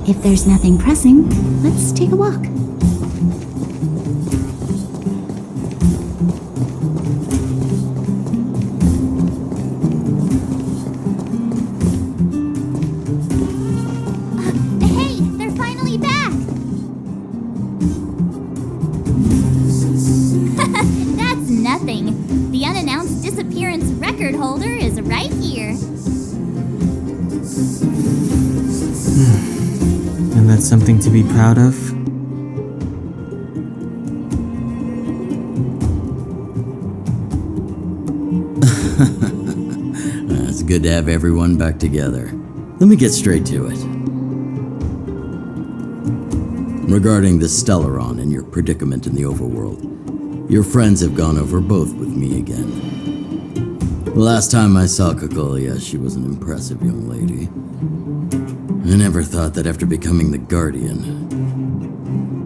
If there's nothing pressing, let's take a walk. Hey, they're finally back! That's nothing. The unannounced disappearance record holder is right here. And that's something to be proud of? It's good to have everyone back together. Let me get straight to it. Regarding the Stellaron and your predicament in the overworld, your friends have gone over both with me again. The last time I saw Kokolia, she was an impressive young lady. I never thought that after becoming the Guardian.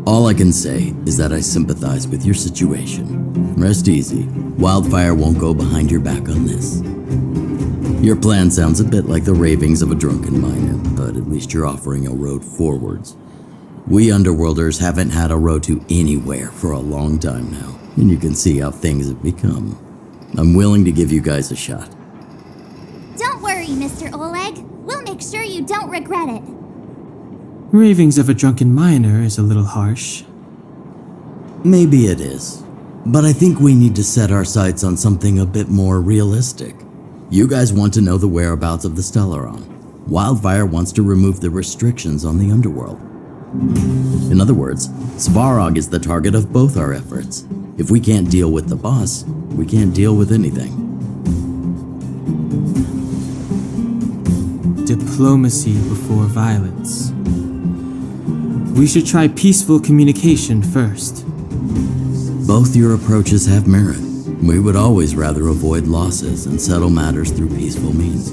All I can say is that I sympathize with your situation. Rest easy. Wildfire won't go behind your back on this. Your plan sounds a bit like the ravings of a drunken miner, but at least you're offering a road forwards. We Underworlders haven't had a road to anywhere for a long time now, and you can see how things have become. I'm willing to give you guys a shot. Don't worry, Mr. Oleg. We'll make sure you don't regret it. Ravings of a drunken miner is a little harsh. Maybe it is, but I think we need to set our sights on something a bit more realistic. You guys want to know the whereabouts of the Stellaron. Wildfire wants to remove the restrictions on the Underworld. In other words, Svarog is the target of both our efforts. If we can't deal with the boss, we can't deal with anything. Diplomacy before violence. We should try peaceful communication first. Both your approaches have merit. We would always rather avoid losses and settle matters through peaceful means.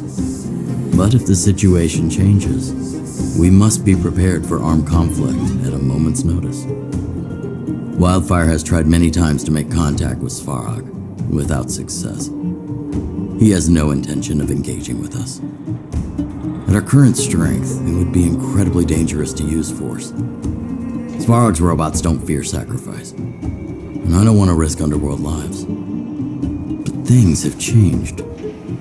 But if the situation changes, we must be prepared for armed conflict at a moment's notice. Wildfire has tried many times to make contact with Svarog, without success. He has no intention of engaging with us. At our current strength, it would be incredibly dangerous to use force. Svarog's robots don't fear sacrifice, and I don't want to risk Underworld lives. But things have changed.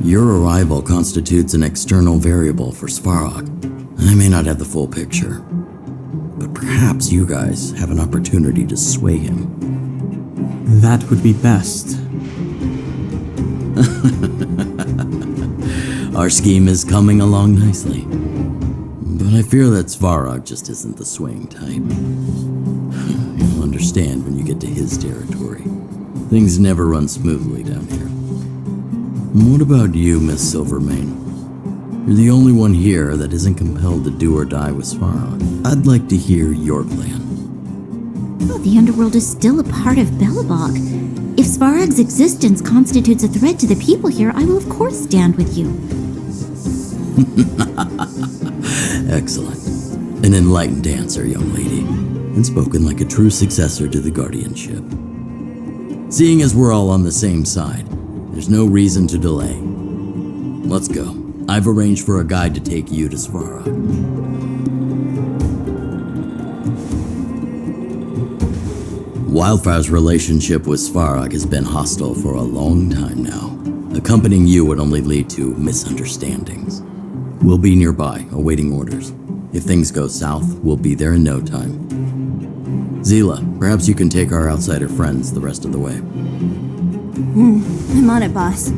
Your arrival constitutes an external variable for Svarog. I may not have the full picture, but perhaps you guys have an opportunity to sway him. That would be best. Our scheme is coming along nicely, but I fear that Svarog just isn't the swaying type. You'll understand when you get to his territory. Things never run smoothly down here. And what about you, Miss Silvermane? You're the only one here that isn't compelled to do or die with Svarog. I'd like to hear your plan. Oh, the Underworld is still a part of Belobog. If Svarog's existence constitutes a threat to the people here, I will of course stand with you. Excellent. An enlightened answer, young lady, and spoken like a true successor to the guardianship. Seeing as we're all on the same side, there's no reason to delay. Let's go. I've arranged for a guide to take you to Svarog. Wildfire's relationship with Svarog has been hostile for a long time now. Accompanying you would only lead to misunderstandings. We'll be nearby, awaiting orders. If things go south, we'll be there in no time. Zila, perhaps you can take our outsider friends the rest of the way. I'm on it, boss.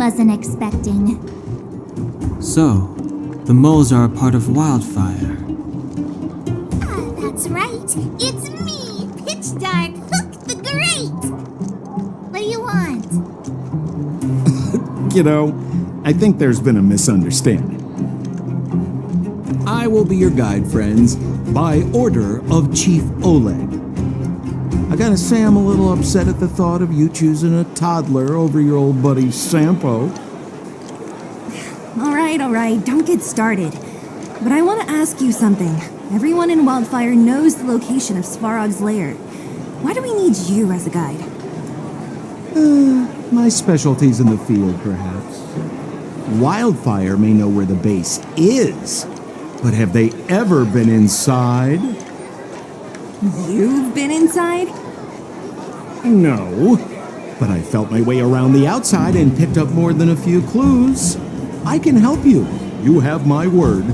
wasn't expecting. So, the moles are a part of Wildfire. That's right. It's me, Pitch Dark Hook the Great. What do you want? Kiddo, I think there's been a misunderstanding. I will be your guide, friends, by order of Chief Oleg. I gotta say I'm a little upset at the thought of you choosing a toddler over your old buddy Sampo. All right, don't get started. But I want to ask you something. Everyone in Wildfire knows the location of Svarog's lair. Why do we need you as a guide? My specialty's in the field, perhaps. Wildfire may know where the base is, but have they ever been inside? You've been inside? No, but I felt my way around the outside and picked up more than a few clues. I can help you. You have my word.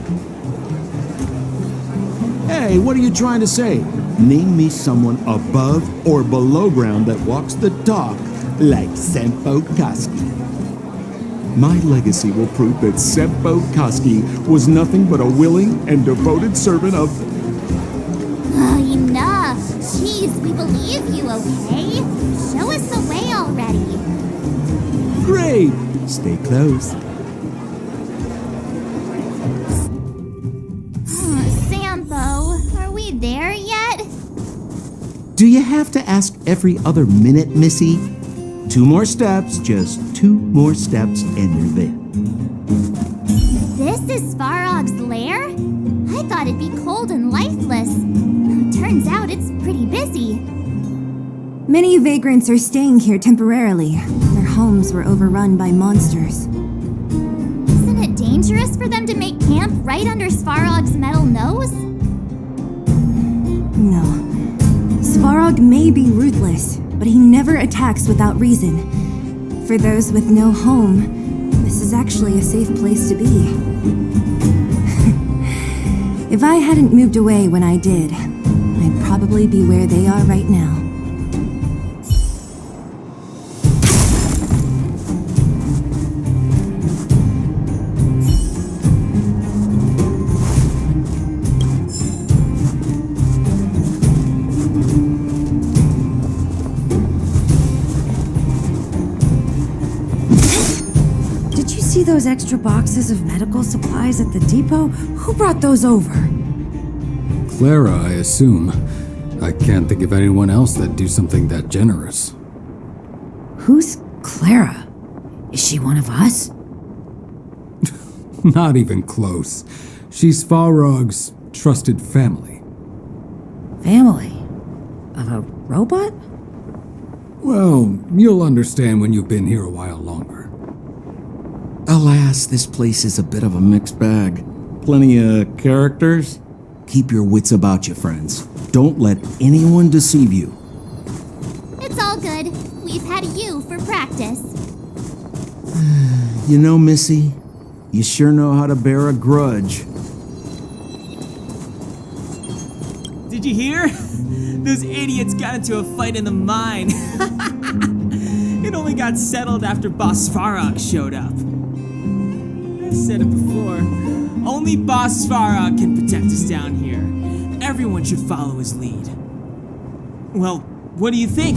Hey, what are you trying to say? Name me someone above or below ground that walks the talk like Sempo Koski. My legacy will prove that Sempo Koski was nothing but a willing and devoted servant of... Enough. Jeez, we believe you, okay? Show us the way already. Great! Stay close. Sampo, are we there yet? Do you have to ask every other minute, Missy? 2 more steps, just 2 more steps, and you're there. This is Svarog's lair? I thought it'd be cold and lifeless. Turns out it's pretty busy. Many vagrants are staying here temporarily. Their homes were overrun by monsters. Isn't it dangerous for them to make camp right under Svarog's metal nose? No. Svarog may be ruthless, but he never attacks without reason. For those with no home, this is actually a safe place to be. If I hadn't moved away when I did, I'd probably be where they are right now. See those extra boxes of medical supplies at the depot? Who brought those over? Clara, I assume. I can't think of anyone else that'd do something that generous. Who's Clara? Is she one of us? Not even close. She's Svarog's trusted family. Family? Of a robot? Well, you'll understand when you've been here a while longer. Alas, this place is a bit of a mixed bag. Plenty of characters. Keep your wits about you, friends. Don't let anyone deceive you. It's all good. We've had you for practice. You know, Missy, you sure know how to bear a grudge. Did you hear? Those idiots got into a fight in the mine. It only got settled after Boss Svarog showed up. I said it before. Only Boss Svarog can protect us down here. Everyone should follow his lead. Well, what do you think?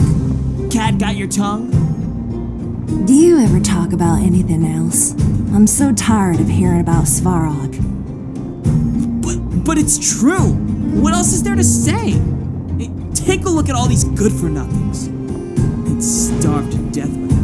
Cat got your tongue? Do you ever talk about anything else? I'm so tired of hearing about Svarog. But it's true. What else is there to say? Take a look at all these good-for-nothings. They'd starve to death without it.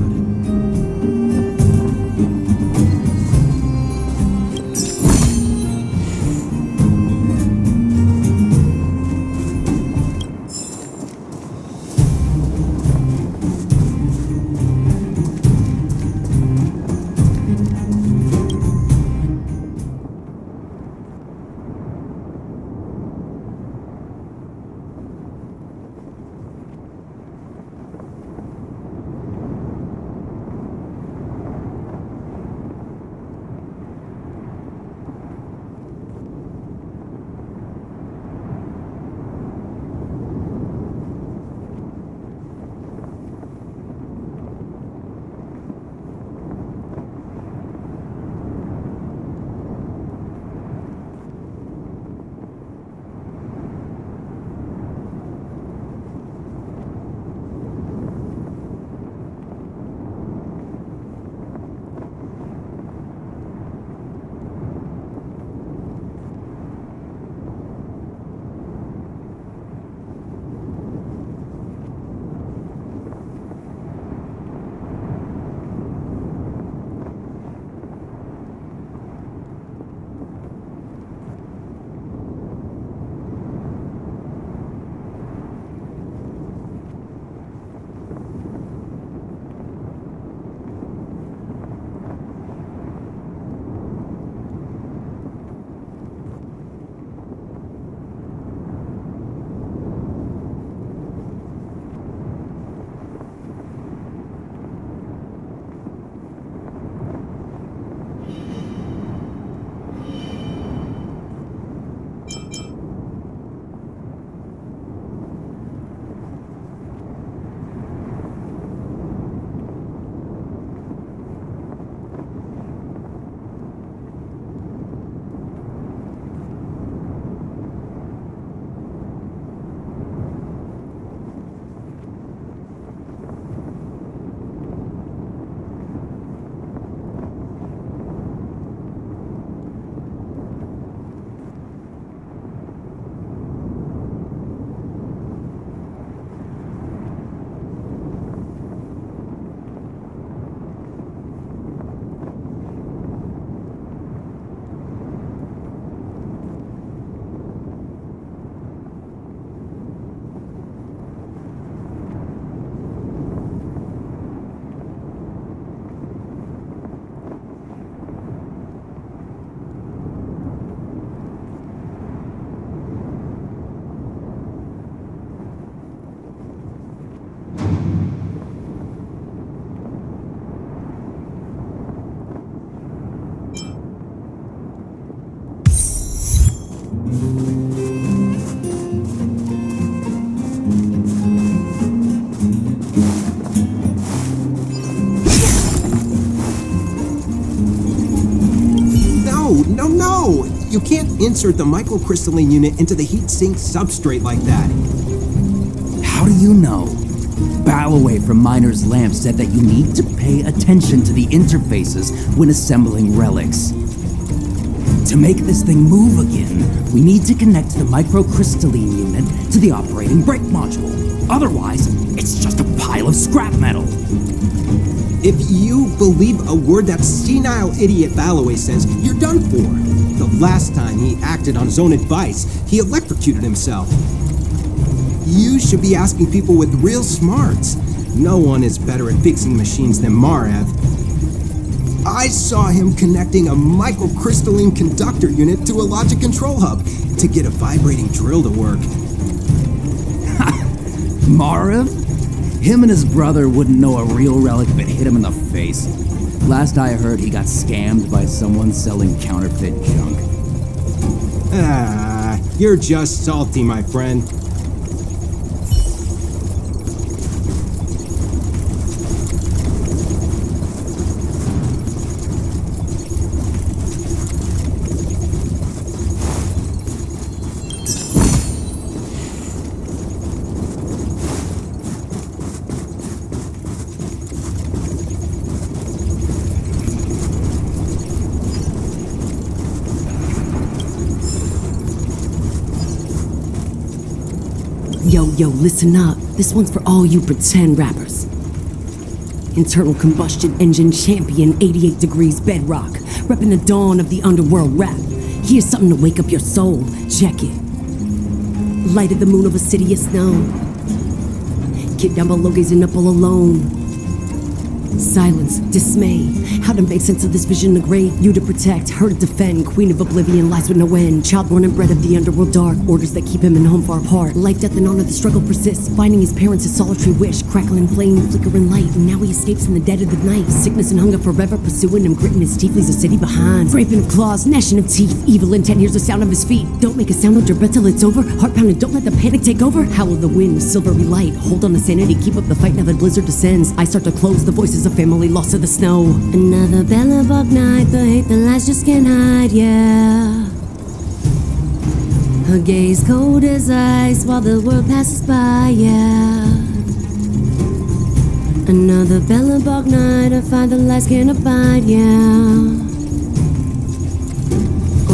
You can't insert the microcrystalline unit into the heatsink substrate like that. How do you know? Ballaway from Miner's Lamp said that you need to pay attention to the interfaces when assembling relics. To make this thing move again, we need to connect the microcrystalline unit to the operating brake module. Otherwise, it's just a pile of scrap metal. If you believe a word that senile idiot Ballaway says, you're done for. The last time he acted on his own advice, he electrocuted himself. You should be asking people with real smarts. No one is better at fixing machines than Marev. I saw him connecting a microcrystalline conductor unit to a logic control hub to get a vibrating drill to work. Marev? Him and his brother wouldn't know a real relic if it hit him in the face. Last I heard, he got scammed by someone selling counterfeit junk. Ah, you're just salty, my friend. Yo, listen up. This one's for all you pretend rappers. Internal combustion engine champion, 88 degrees bedrock, repping the dawn of the underworld rap. Here's something to wake up your soul. Check it. Light of the moon of a city of snow. Kid down below gazing up all alone. Silence, dismay. How to make sense of this vision of great? You to protect, her to defend. Queen of oblivion lies with no end. Child born and bred of the underworld dark. Orders that keep him and home far apart. Life, death, and honor, the struggle persists. Finding his parents, his solitary wish. Crackling flame, flickering light. And now he escapes in the dead of the night. Sickness and hunger forever pursuing him. Gritting his teeth, leaves a city behind. Scraping of claws, gnashing of teeth. Evil intent hears the sound of his feet. Don't make a sound, hold your breath till it's over. Heart pounding, don't let the panic take over. Howl of the wind, silvery light. Hold on to sanity, keep up the fight. Now the blizzard descends. I start to close the voices of family lost to the snow. Another Belobog night, the hate, the lies just can't hide, yeah. Her gaze cold as ice while the world passes by, yeah. Another Belobog night, I find the lies can't abide, yeah.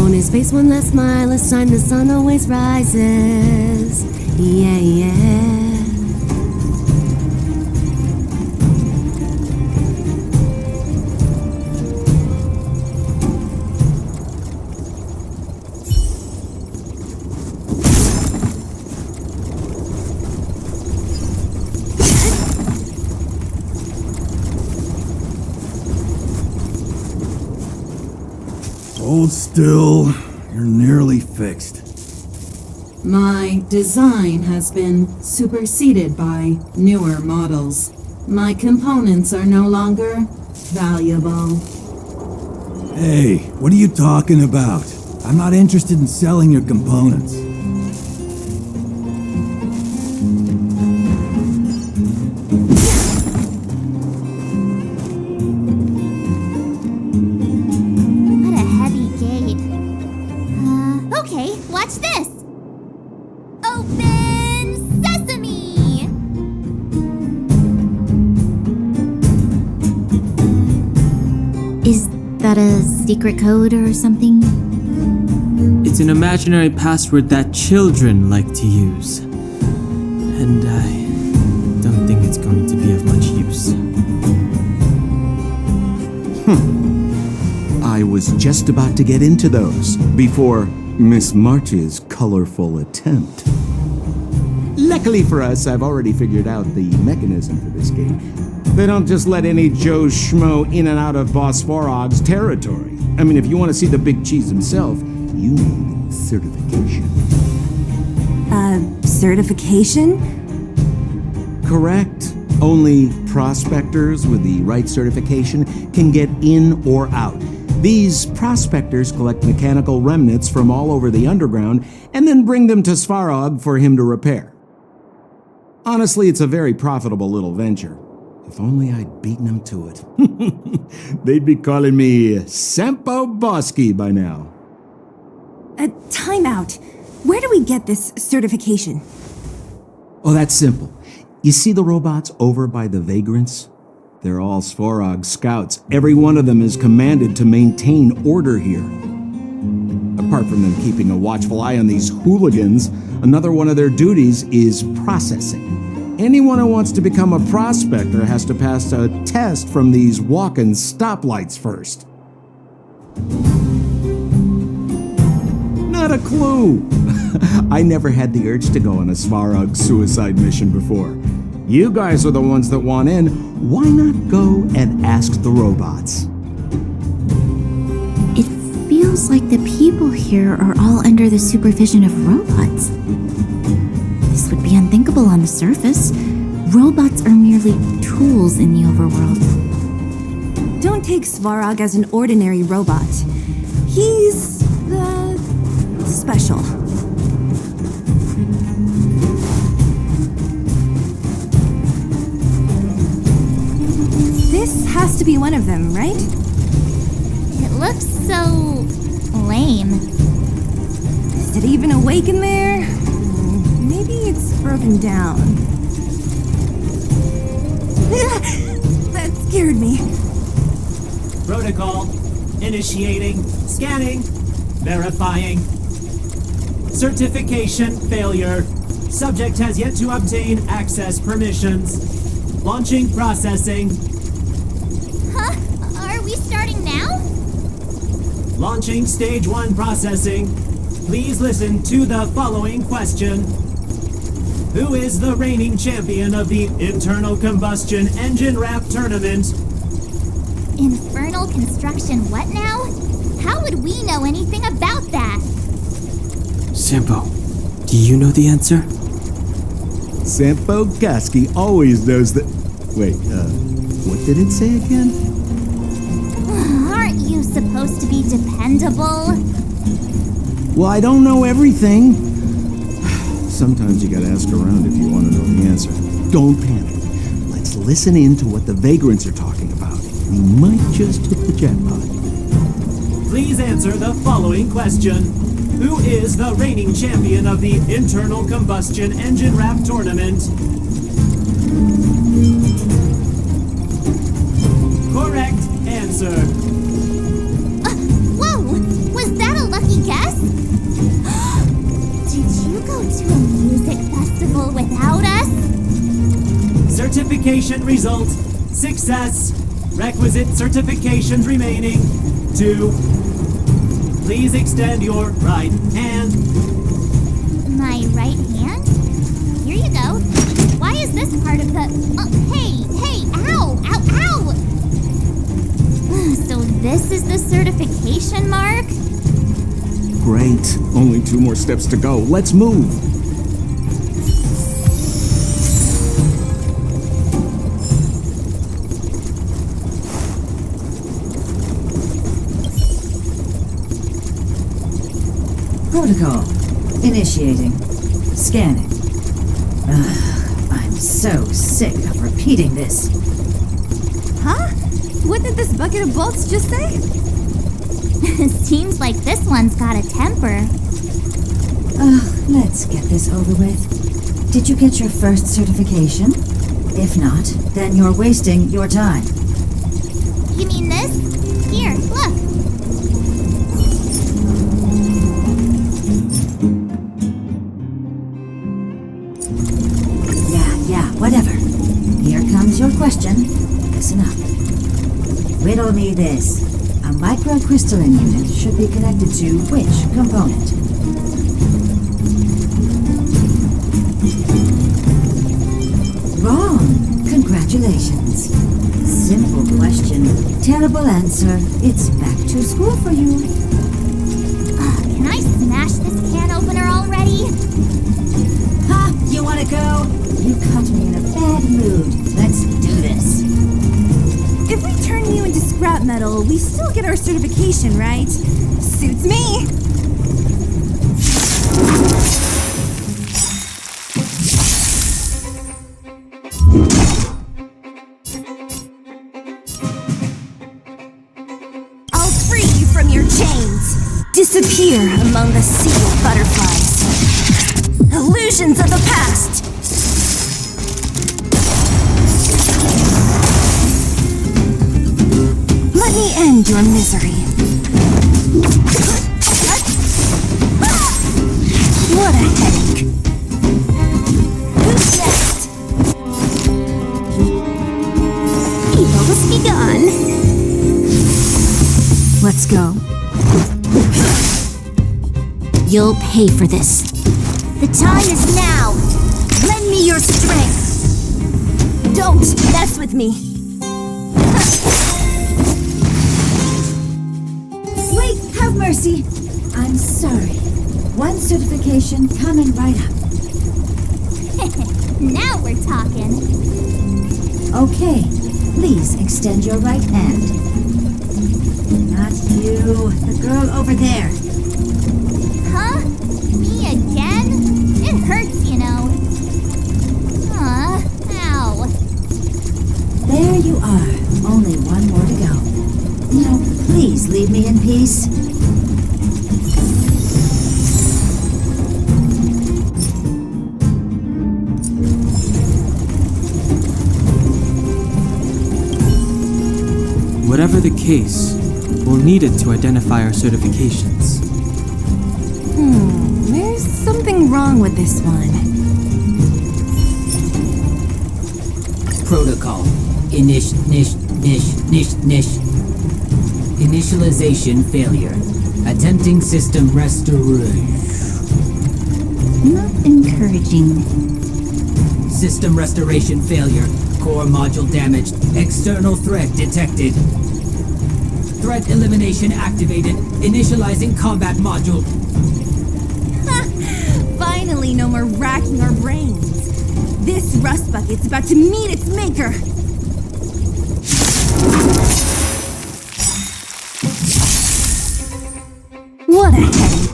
On his face one last smile, a sign the sun always rises, yeah, yeah. Hold still. You're nearly fixed. My design has been superseded by newer models. My components are no longer valuable. Hey, what are you talking about? I'm not interested in selling your components. Okay, watch this! Open sesame! Is that a secret code or something? It's an imaginary password that children like to use. And I don't think it's going to be of much use. I was just about to get into those before Miss March's colorful attempt. Luckily for us, I've already figured out the mechanism for this game. They don't just let any Joe Schmo in and out of Boss Farog's territory. I mean, if you want to see the big cheese himself, you need certification. Certification? Correct. Only prospectors with the right certification can get in or out. These prospectors collect mechanical remnants from all over the underground and then bring them to Svarog for him to repair. Honestly, it's a very profitable little venture. If only I'd beaten him to it. They'd be calling me Sampo Bosky by now. Time out. Where do we get this certification? Oh, that's simple. You see the robots over by the vagrants? They're all Svarog scouts. Every one of them is commanded to maintain order here. Apart from them keeping a watchful eye on these hooligans, another one of their duties is processing. Anyone who wants to become a prospector has to pass a test from these walk-in stoplights first. Not a clue. I never had the urge to go on a Svarog suicide mission before. You guys are the ones that want in. Why not go and ask the robots? It feels like the people here are all under the supervision of robots. This would be unthinkable on the surface. Robots are merely tools in the overworld. Don't take Svarog as an ordinary robot. He's, special. This has to be one of them, right? It looks so lame. Is it even awake in there? Maybe it's broken down. That scared me. Protocol. Initiating. Scanning. Verifying. Certification failure. Subject has yet to obtain access permissions. Launching processing. Huh? Are we starting now? Launching stage 1 processing. Please listen to the following question. Who is the reigning champion of the Internal Combustion Engine Wrap Tournament? Infernal construction what now? How would we know anything about that? Sampo, do you know the answer? Sampo Koski always knows that... Wait, what did it say again? Aren't you supposed to be dependable? Well, I don't know everything. Sometimes you gotta ask around if you want to know the answer. Don't panic. Let's listen in to what the vagrants are talking about. We might just hit the jackpot. Please answer the following question. Who is the reigning champion of the Internal Combustion Engine Wrap Tournament? Correct answer. Whoa! Was that a lucky guess? Did you go to a music festival without us? Certification result. Success. Requisite certifications remaining. 2. Please extend your right hand. My right hand? Here you go. Why is this part of the... hey! Ow! Ow! So this is the certification mark? Great. Only 2 more steps to go. Let's move. Protocol. Initiating. Scanning. I'm so sick of repeating this. Huh? What did this bucket of bolts just say? Seems like this one's got a temper. Let's get this over with. Did you get your first certification? If not, then you're wasting your time. You mean this? Here, look. Yeah, whatever. Here comes your question. Listen up. Riddle me this. A microcrystalline unit should be connected to which component? Wrong. Congratulations. Simple question. Terrible answer. It's back to school for you. Can I smash this can opener already? Ha! You wanna go? You caught me in a bad mood. Let's do this. If we turn you into scrap metal, we still get our certification, right? Suits me! I'll free you from your chains! Disappear, among the sea of butterflies. Illusions of the past! Let me end your misery. What a headache. Who's next? Evil has begun. Let's go. You'll pay for this. The time is now. Lend me your strength. Don't mess with me. Wait, have mercy. I'm sorry. One certification coming right up. Now we're talking. Okay, please extend your right hand. Not you, the girl over there. Huh? Me again? It hurts, you know. Ow. There you are. Only one more to go. Now, please leave me in peace. Whatever the case, we'll need it to identify our certifications. There's something wrong with this one. Protocol. Initialization failure. Attempting system restoration. Not encouraging. System restoration failure. Core module damaged. External threat detected. Threat elimination activated. Initializing combat module. Finally, no more racking our brains. This rust bucket's about to meet its maker. What a headache.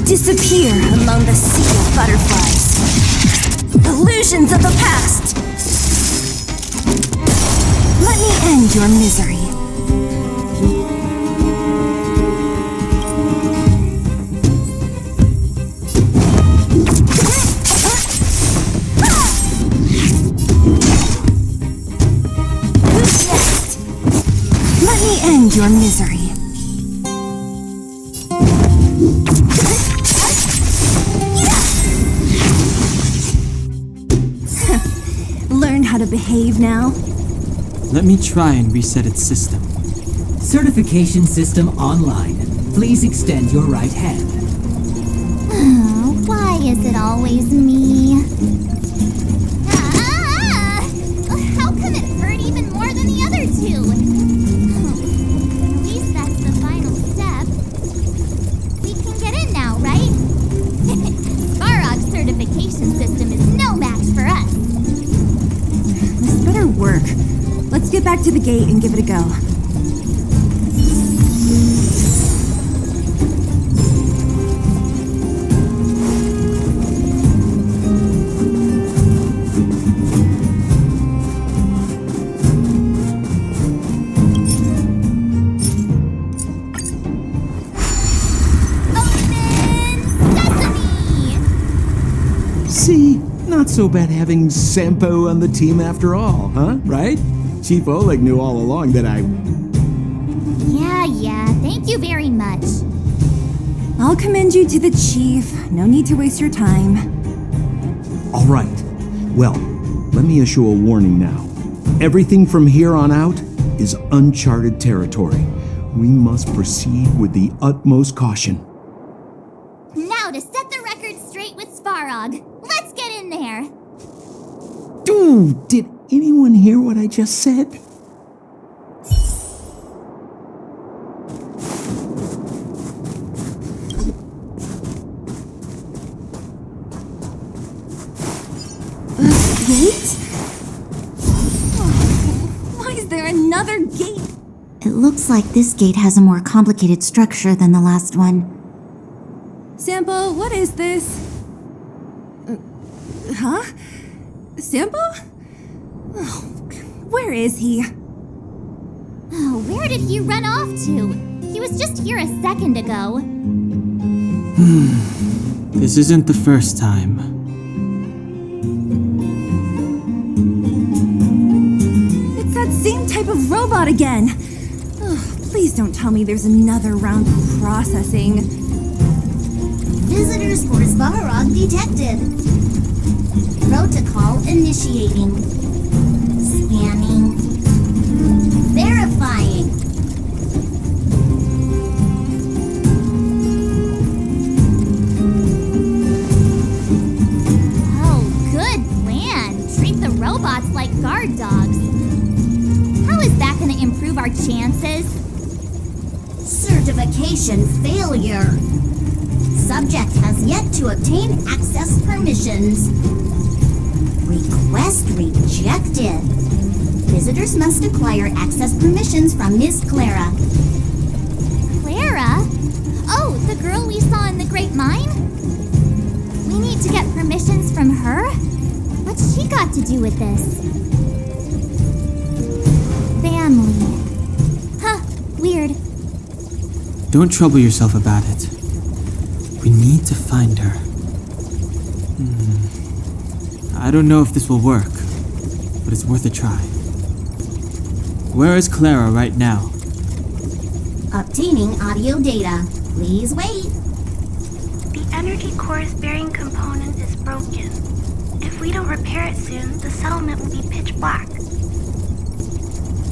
Disappear among the sea of butterflies. Illusions of the past! Let me end your misery. Who's next? Let me end your misery. How to behave now? Let me try and reset its system. Certification system online. Please extend your right hand. Why is it always me? How come it hurt even more than the other two? At least that's the final step. We can get in now, right? Svarog's certification system is no match for us. This better work. Let's get back to the gate and give it a go. See? Not so bad having Sampo on the team after all, huh? Right? Chief Oleg knew all along that I... Yeah, thank you very much. I'll commend you to the chief. No need to waste your time. All right. Well, let me issue a warning now. Everything from here on out is uncharted territory. We must proceed with the utmost caution. Now to set the record straight with Svarog. Let's get in there. Dude, did anyone hear what I just said? Gate? Oh, why is there another gate? At looks like this gate has a more complicated structure than the last one. Sampo, what is this? Huh? Sampo? Oh, where is he? Oh, where did he run off to? He was just here a second ago. This isn't the first time. It's that same type of robot again. Oh, please don't tell me there's another round of processing. Visitors for Svarog detected. Protocol initiating. Scanning. Verifying. Oh, good plan. Treat the robots like guard dogs. How is that going to improve our chances? Certification failure. Subject has yet to obtain access permissions. Request rejected. Visitors must acquire access permissions from Miss Clara. Clara? Oh, the girl we saw in the Great Mine? We need to get permissions from her? What's she got to do with this? Family. Huh, weird. Don't trouble yourself about it. We need to find her. I don't know if this will work, but it's worth a try. Where is Clara right now? Obtaining audio data. Please wait. The energy core's bearing component is broken. If we don't repair it soon, the settlement will be pitch black.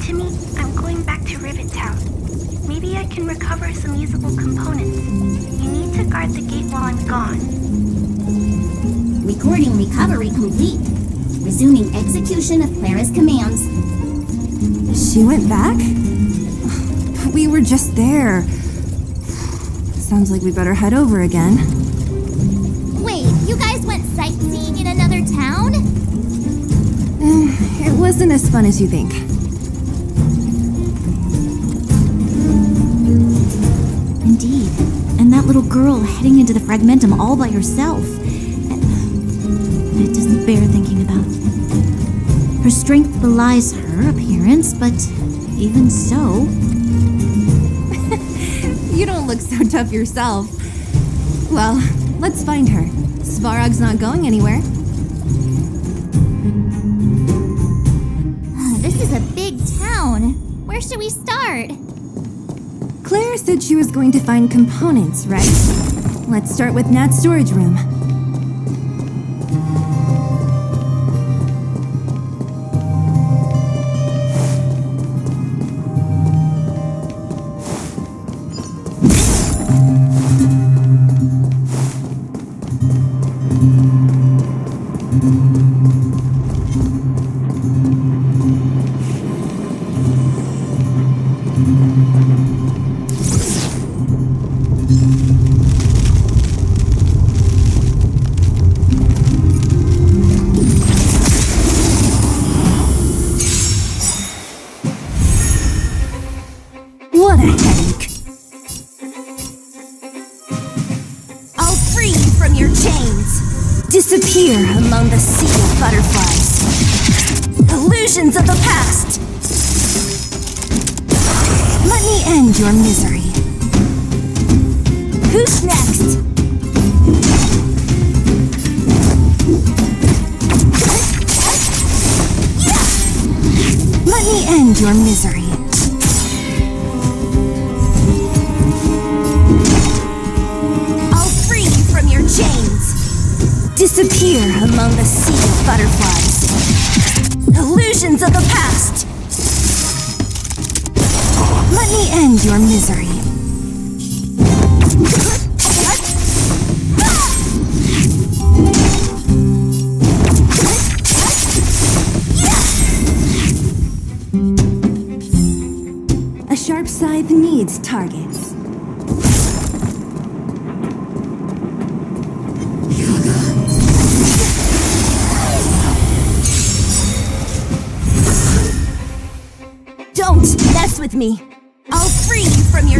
Timmy, I'm going back to Rivet Town. Maybe I can recover some usable components. You need to guard the gate while I'm gone. Recording recovery complete. Resuming execution of Clara's commands. She went back? We were just there. Sounds like we better head over again. Wait, you guys went sightseeing in another town? It wasn't as fun as you think. Indeed. And that little girl heading into the Fragmentum all by herself. It doesn't bear thinking about. Her strength belies her appearance, but even so... You don't look so tough yourself. Well, let's find her. Svarog's not going anywhere. This is a big town. Where should we start? Claire said she was going to find components, right? Let's start with Nat's storage room. What a headache. I'll free you from your chains. Disappear among the sea of butterflies. Illusions of the past. Let me end your misery. Who's next? Let me end your misery. Disappear among the sea of butterflies. Illusions of the past. Let me end your misery. A sharp scythe needs targets. Don't mess with me!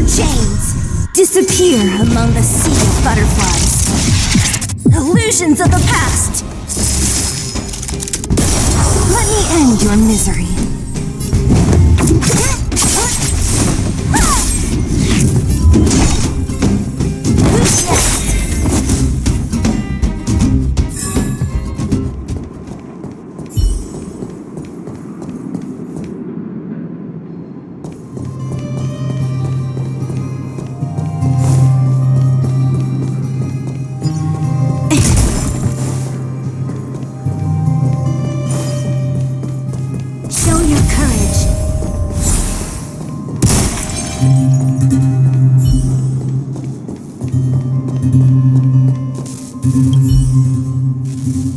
your chains! Disappear among the sea of butterflies! Illusions of the past! Let me end your misery. Show your courage.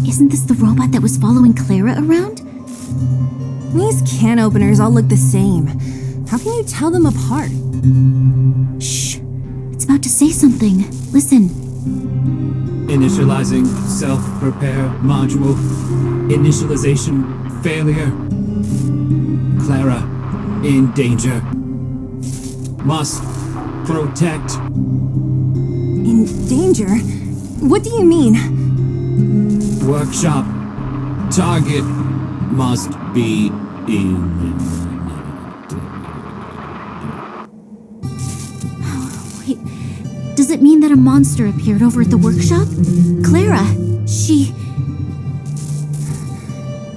Isn't this the robot that was following Clara around? These can openers all look the same. How can you tell them apart? Shh. It's about to say something. Listen. Initializing self-repair module. Initialization failure. Clara in danger. Must protect. In danger? What do you mean? Workshop. Target must be eliminated. Wait. Does it mean that a monster appeared over at the workshop? Clara, she...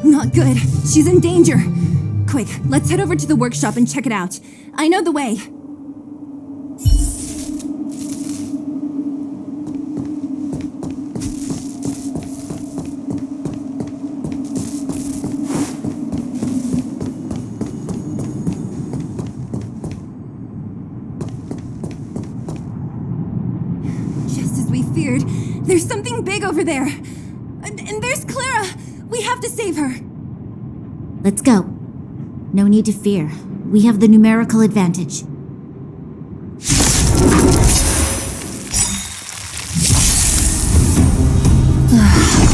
Not good. She's in danger. Quick, let's head over to the workshop and check it out. I know the way. Just as we feared, there's something big over there. And there's Clara. We have to save her. Let's go. No need to fear. We have the numerical advantage.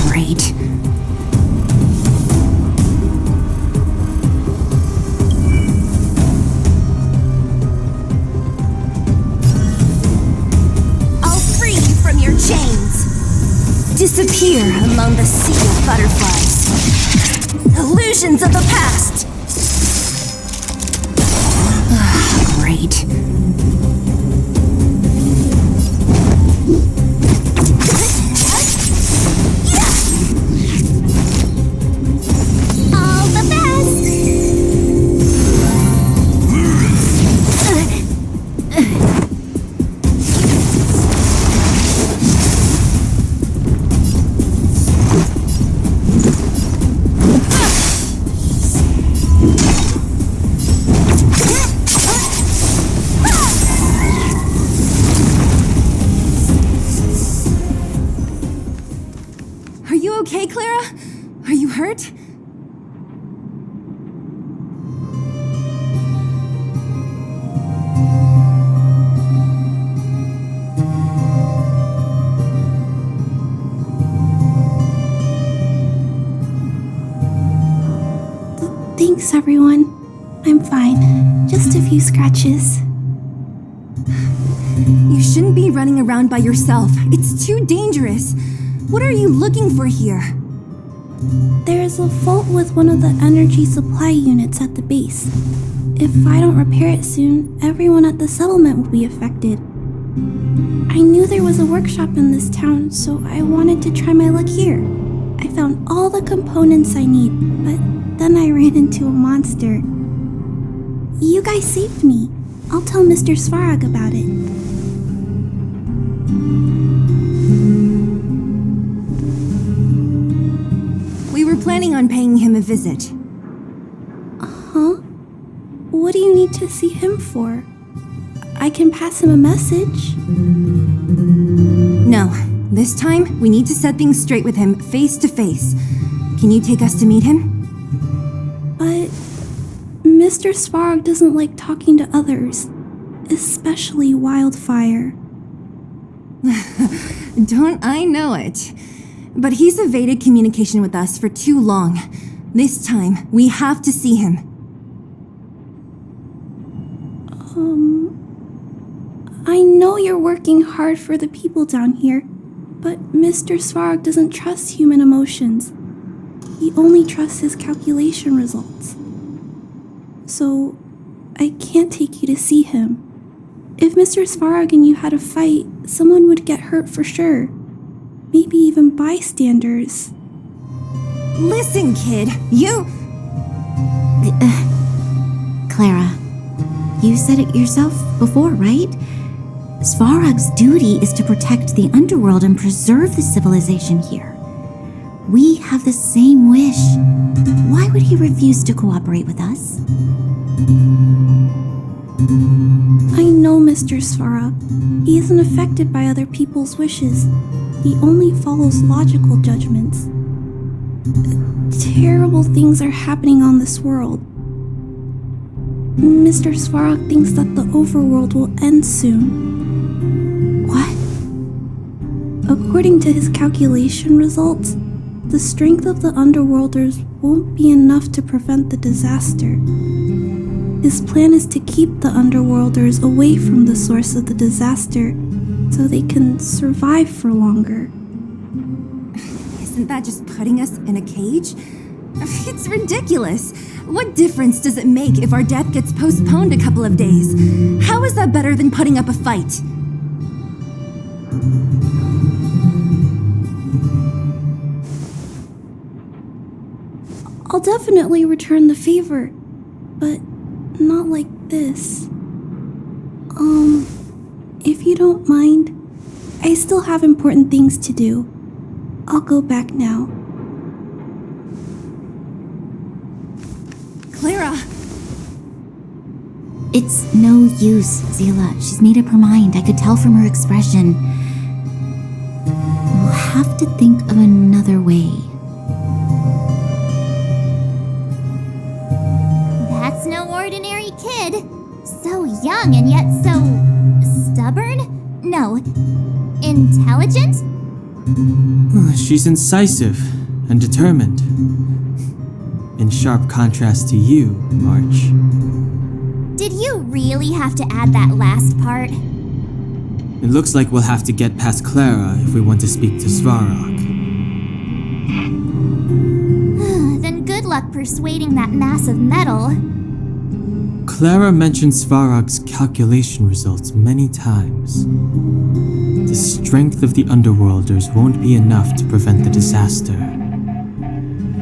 Great. I'll free you from your chains. Disappear among the sea of butterflies. Illusions of the past. Great. All the best! Are you okay, Clara? Are you hurt? Thanks, everyone. I'm fine. Just a few scratches. You shouldn't be running around by yourself. It's too dangerous. What are you looking for here? There is a fault with one of the energy supply units at the base. If I don't repair it soon, everyone at the settlement will be affected. I knew there was a workshop in this town, so I wanted to try my luck here. I found all the components I need, but then I ran into a monster. You guys saved me. I'll tell Mr. Svarog about it. We were planning on paying him a visit. Huh? What do you need to see him for? I can pass him a message. No, this time we need to set things straight with him face to face. Can you take us to meet him? But Mr. Svarog doesn't like talking to others, especially Wildfire. Don't I know it? But he's evaded communication with us for too long. This time, we have to see him. working hard for the people down here, but Mr. Svarog doesn't trust human emotions. He only trusts his calculation results. So, I can't take you to see him. If Mr. Svarog and you had a fight, someone would get hurt for sure. Maybe even bystanders. Listen, kid, you... Clara, you said it yourself before, right? Svarog's duty is to protect the underworld and preserve the civilization here. We have the same wish. Why would he refuse to cooperate with us? I know Mr. Svarog. He isn't affected by other people's wishes. He only follows logical judgments. Terrible things are happening on this world. Mr. Svarog thinks that the overworld will end soon. What? According to his calculation results, the strength of the underworlders won't be enough to prevent the disaster. His plan is to keep the underworlders away from the source of the disaster so they can survive for longer. Isn't that just putting us in a cage? It's ridiculous. What difference does it make if our death gets postponed a couple of days? How is that better than putting up a fight? I'll definitely return the favor, but not like this. If you don't mind, I still have important things to do. I'll go back now. Clara! It's no use, Zila. She's made up her mind. I could tell from her expression. We'll have to think of another way. That's no ordinary kid. So young and yet so stubborn? No, intelligent? She's incisive and determined. In sharp contrast to you, March. Did you really have to add that last part? It looks like we'll have to get past Clara if we want to speak to Svarog. Then good luck persuading that mass of metal. Clara mentioned Svarog's calculation results many times. The strength of the Underworlders won't be enough to prevent the disaster.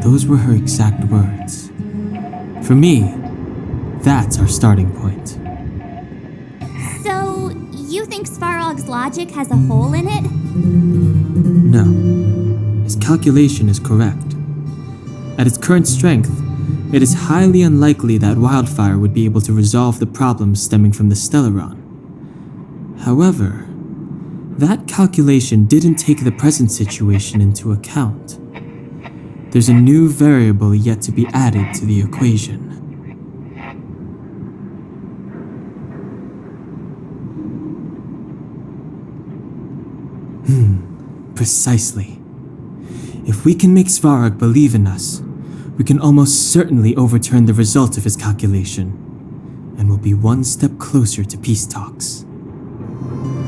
Those were her exact words. For me, that's our starting point. So, you think Svarog's logic has a hole in it? No. His calculation is correct. At its current strength, it is highly unlikely that wildfire would be able to resolve the problems stemming from the Stellaron. However, that calculation didn't take the present situation into account. There's a new variable yet to be added to the equation. Precisely. If we can make Svarog believe in us, we can almost certainly overturn the result of his calculation, and we'll be one step closer to peace talks.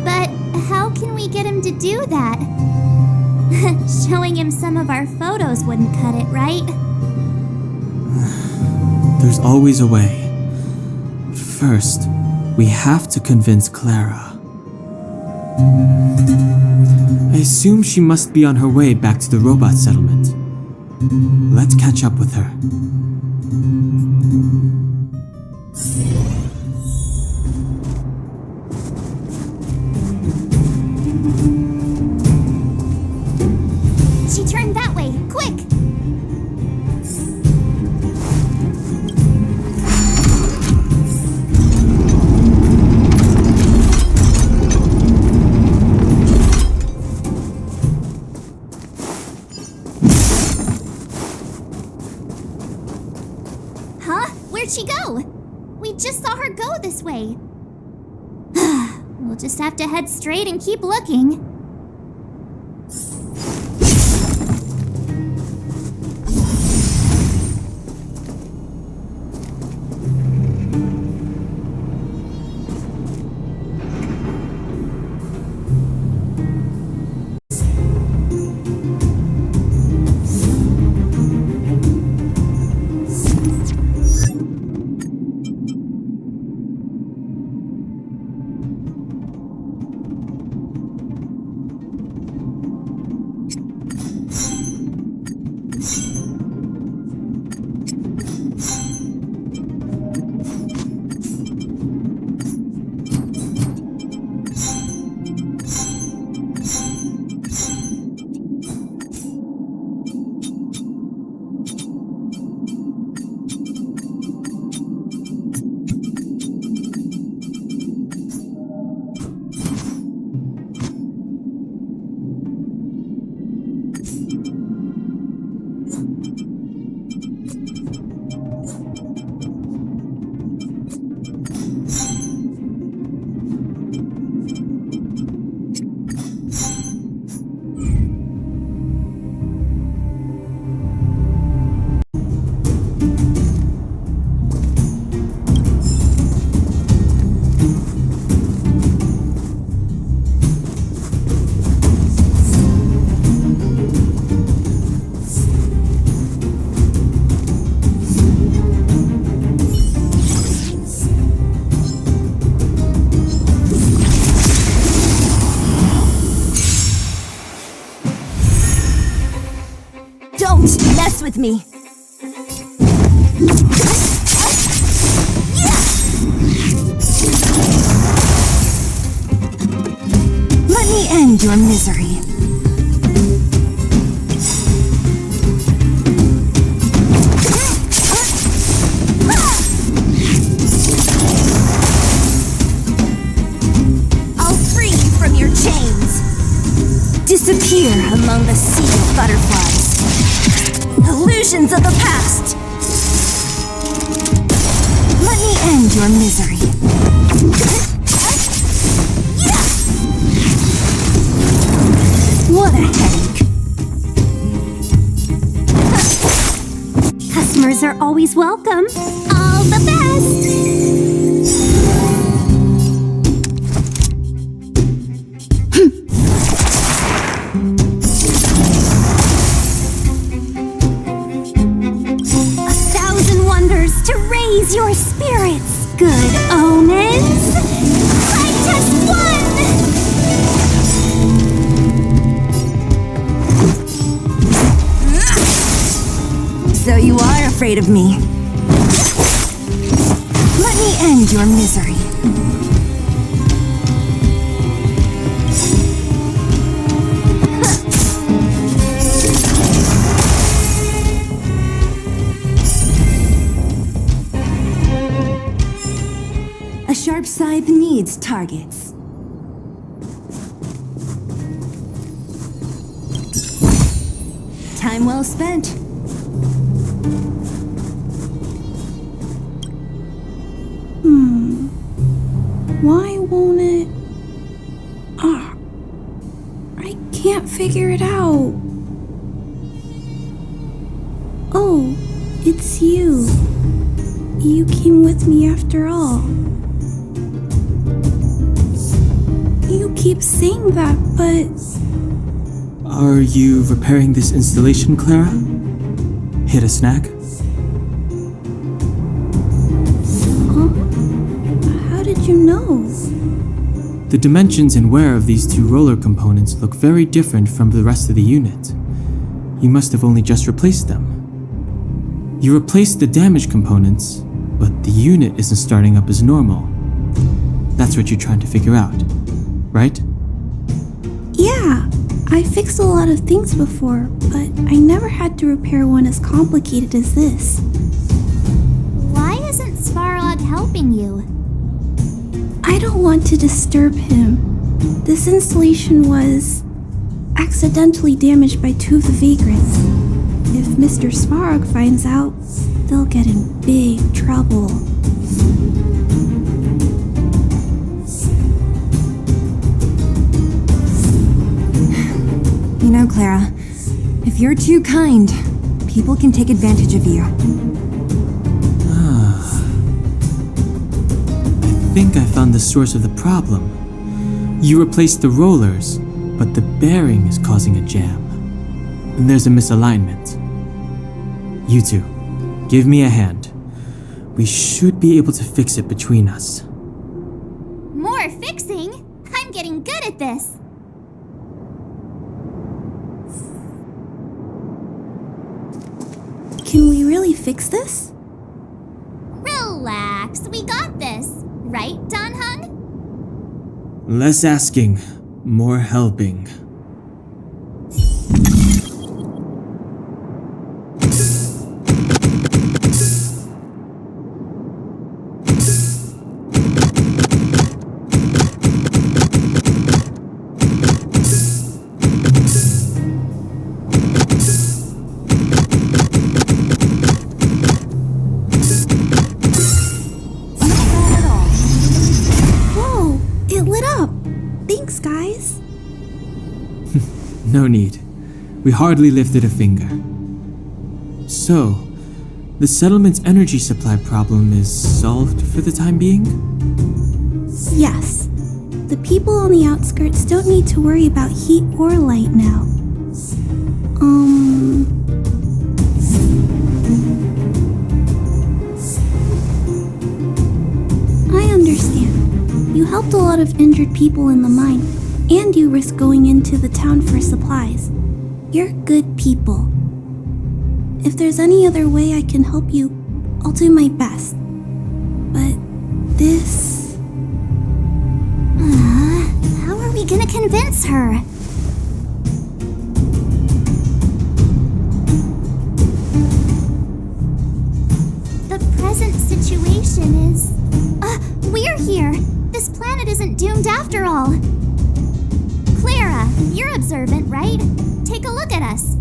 But how can we get him to do that? Showing him some of our photos wouldn't cut it, right? There's always a way. First, we have to convince Clara. I assume she must be on her way back to the robot settlement. Let's catch up with her. She turned that way, quick! Where'd she go? We just saw her go this way. We'll just have to head straight and keep looking. Mess with me. Let me end your misery. I'll free you from your chains. Disappear among the sea of butterflies. Illusions of the past. Let me end your misery. What a headache. Customers are always welcome. All the best! 1,000 wonders to raise your spirits. Good omens. Flight test 1! So you are afraid of me. Let me end your misery. A sharp scythe needs targets. Time well spent. Why won't it... I can't figure it out. Oh, it's you. You came with me after all. You keep saying that, but... Are you repairing this installation, Clara? Hit a snag? How did you know? The dimensions and wear of these two roller components look very different from the rest of the unit. You must have only just replaced them. You replaced the damaged components, but the unit isn't starting up as normal. That's what you're trying to figure out, right? Yeah, I fixed a lot of things before, but I never had to repair one as complicated as this. Why isn't Svarog helping you? I don't want to disturb him. This installation was accidentally damaged by two of the vagrants. If Mr. Svarog finds out, they'll get in big trouble. You know, Clara, if you're too kind, people can take advantage of you. I think I found the source of the problem. You replaced the rollers, but the bearing is causing a jam. And there's a misalignment. You two, give me a hand. We should be able to fix it between us. More fixing? I'm getting good at this. Can we really fix this? Relax, we got this. Right, Don Hung? Less asking, more helping. No need. We hardly lifted a finger. So, the settlement's energy supply problem is solved for the time being? Yes. The people on the outskirts don't need to worry about heat or light now. I understand. You helped a lot of injured people in the mine, and you risked going into the town for supplies. You're good people. If there's any other way I can help you, I'll do my best. But this... How are we gonna convince her? The present situation is... we're here! This planet isn't doomed after all! Clara, you're observant, right? Take a look at us.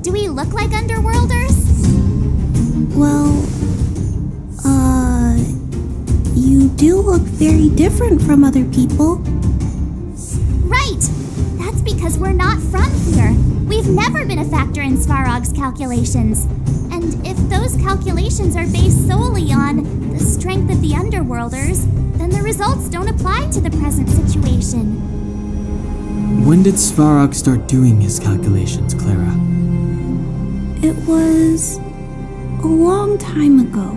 Do we look like underworlders? Well, you do look very different from other people. Right! That's because we're not from here. We've never been a factor in Svarog's calculations. And if those calculations are based solely on the strength of the underworlders, then the results don't apply to the present situation. When did Svarog start doing his calculations, Clara? It was a long time ago.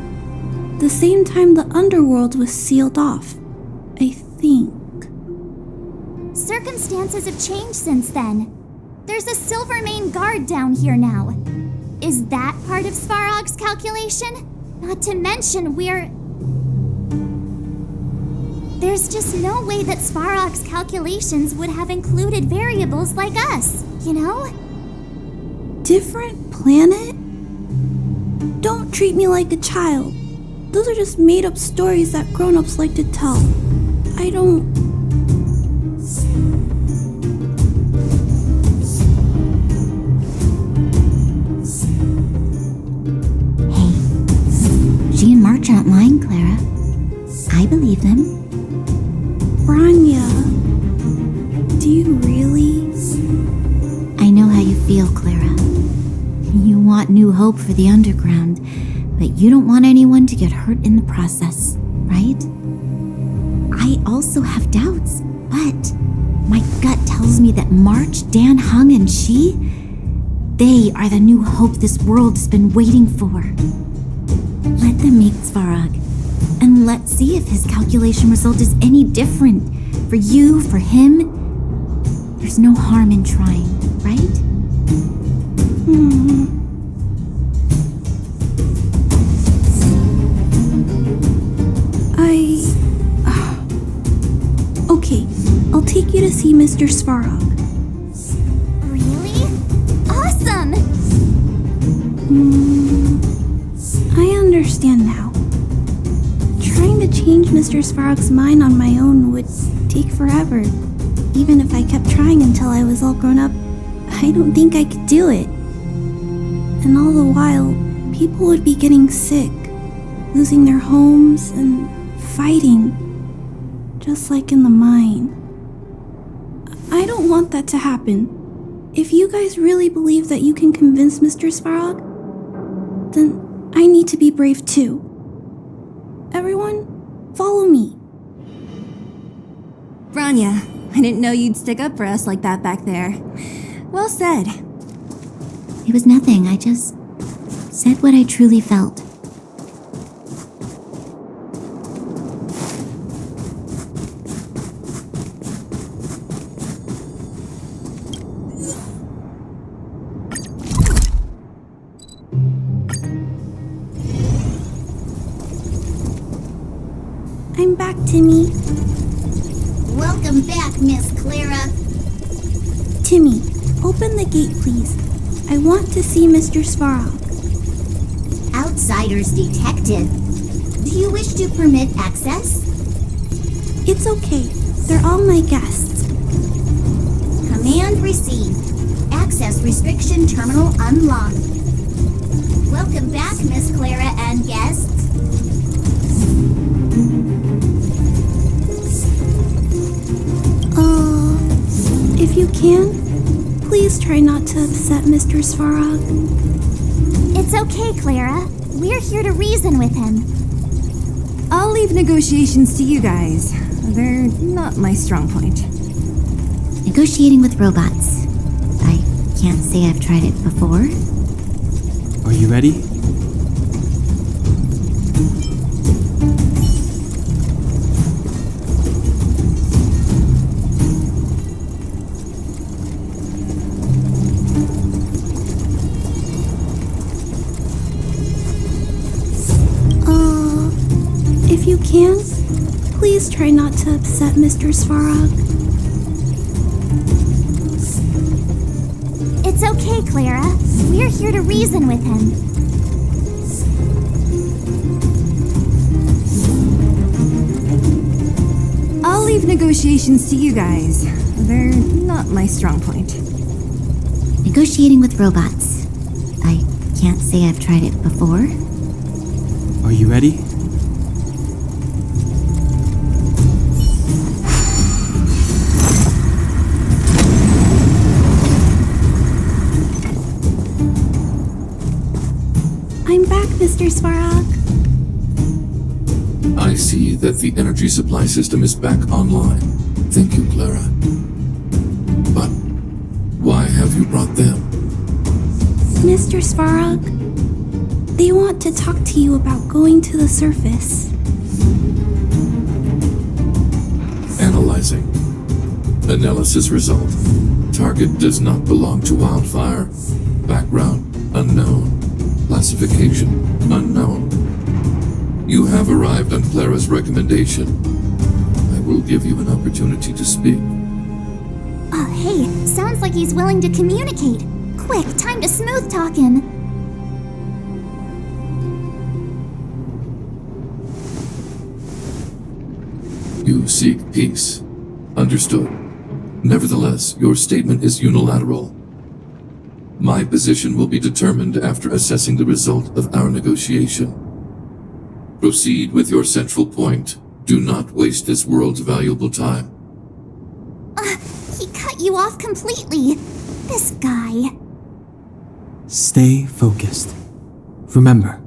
The same time the underworld was sealed off, I think. Circumstances have changed since then. There's a Silvermane guard down here now. Is that part of Svarog's calculation? Not to mention There's just no way that Svarog's calculations would have included variables like us, you know? Different planet? Don't treat me like a child. Those are just made-up stories that grown-ups like to tell. I don't... She and March aren't lying, Clara. I believe them. Rania, do you really? I know how you feel, Clara. You want new hope for the underground, but you don't want anyone to get hurt in the process, right? I also have doubts, but my gut tells me that March, Dan Hung, and she, they are the new hope this world has been waiting for. Let them meet Svarog, and let's see if his calculation result is any different. For you, for him, there's no harm in trying, right? Okay, I'll take you to see Mr. Svarog. Really? Awesome! I understand now. Trying to change Mr. Svarog's mind on my own would take forever. Even if I kept trying until I was all grown up, I don't think I could do it. And all the while, people would be getting sick, losing their homes, and fighting, just like in the mine. I don't want that to happen. If you guys really believe that you can convince Mr. Svarog, then I need to be brave too. Everyone, follow me. Rania, I didn't know you'd stick up for us like that back there. Well said. It was nothing. I just said what I truly felt. I'm back, Timmy. Welcome back, Miss Clara. Timmy, open the gate, please. I want to see Mr. Svarog. Outsiders detected. Do you wish to permit access? It's okay. They're all my guests. Command received. Access restriction terminal unlocked. Welcome back, Miss Clara and guests. If you can, please try not to upset Mr. Svarog. It's okay, Clara. We're here to reason with him. I'll leave negotiations to you guys. They're not my strong point. Negotiating with robots. I can't say I've tried it before. Are you ready? can, please try not to upset Mr. Svarog. It's okay, Clara. We're here to reason with him. I'll leave negotiations to you guys. They're not my strong point. Negotiating with robots. I can't say I've tried it before. Are you ready? I'm back, Mr. Svarog. I see that the energy supply system is back online. Thank you, Clara. But why have you brought them? Mr. Svarog, they want to talk to you about going to the surface. Analyzing. Analysis result. Target does not belong to Wildfire. Background unknown. Classification unknown. You have arrived on Clara's recommendation. I will give you an opportunity to speak. Oh, hey, sounds like he's willing to communicate. Quick, time to smooth talk him. You seek peace. Understood. Nevertheless, your statement is unilateral. My position will be determined after assessing the result of our negotiation. Proceed with your central point. Do not waste this world's valuable time. He cut you off completely. This guy. Stay focused. Remember,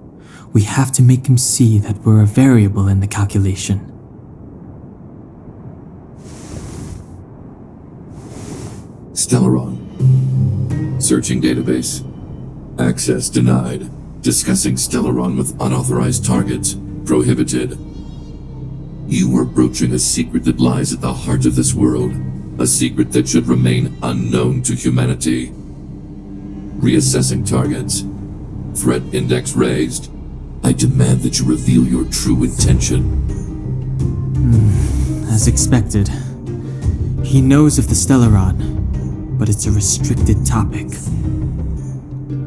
we have to make him see that we're a variable in the calculation. Stellaron. Searching database. Access denied. Discussing Stellaron with unauthorized targets. Prohibited. You are broaching a secret that lies at the heart of this world. A secret that should remain unknown to humanity. Reassessing targets. Threat index raised. I demand that you reveal your true intention. As expected. He knows of the Stellaron, but it's a restricted topic.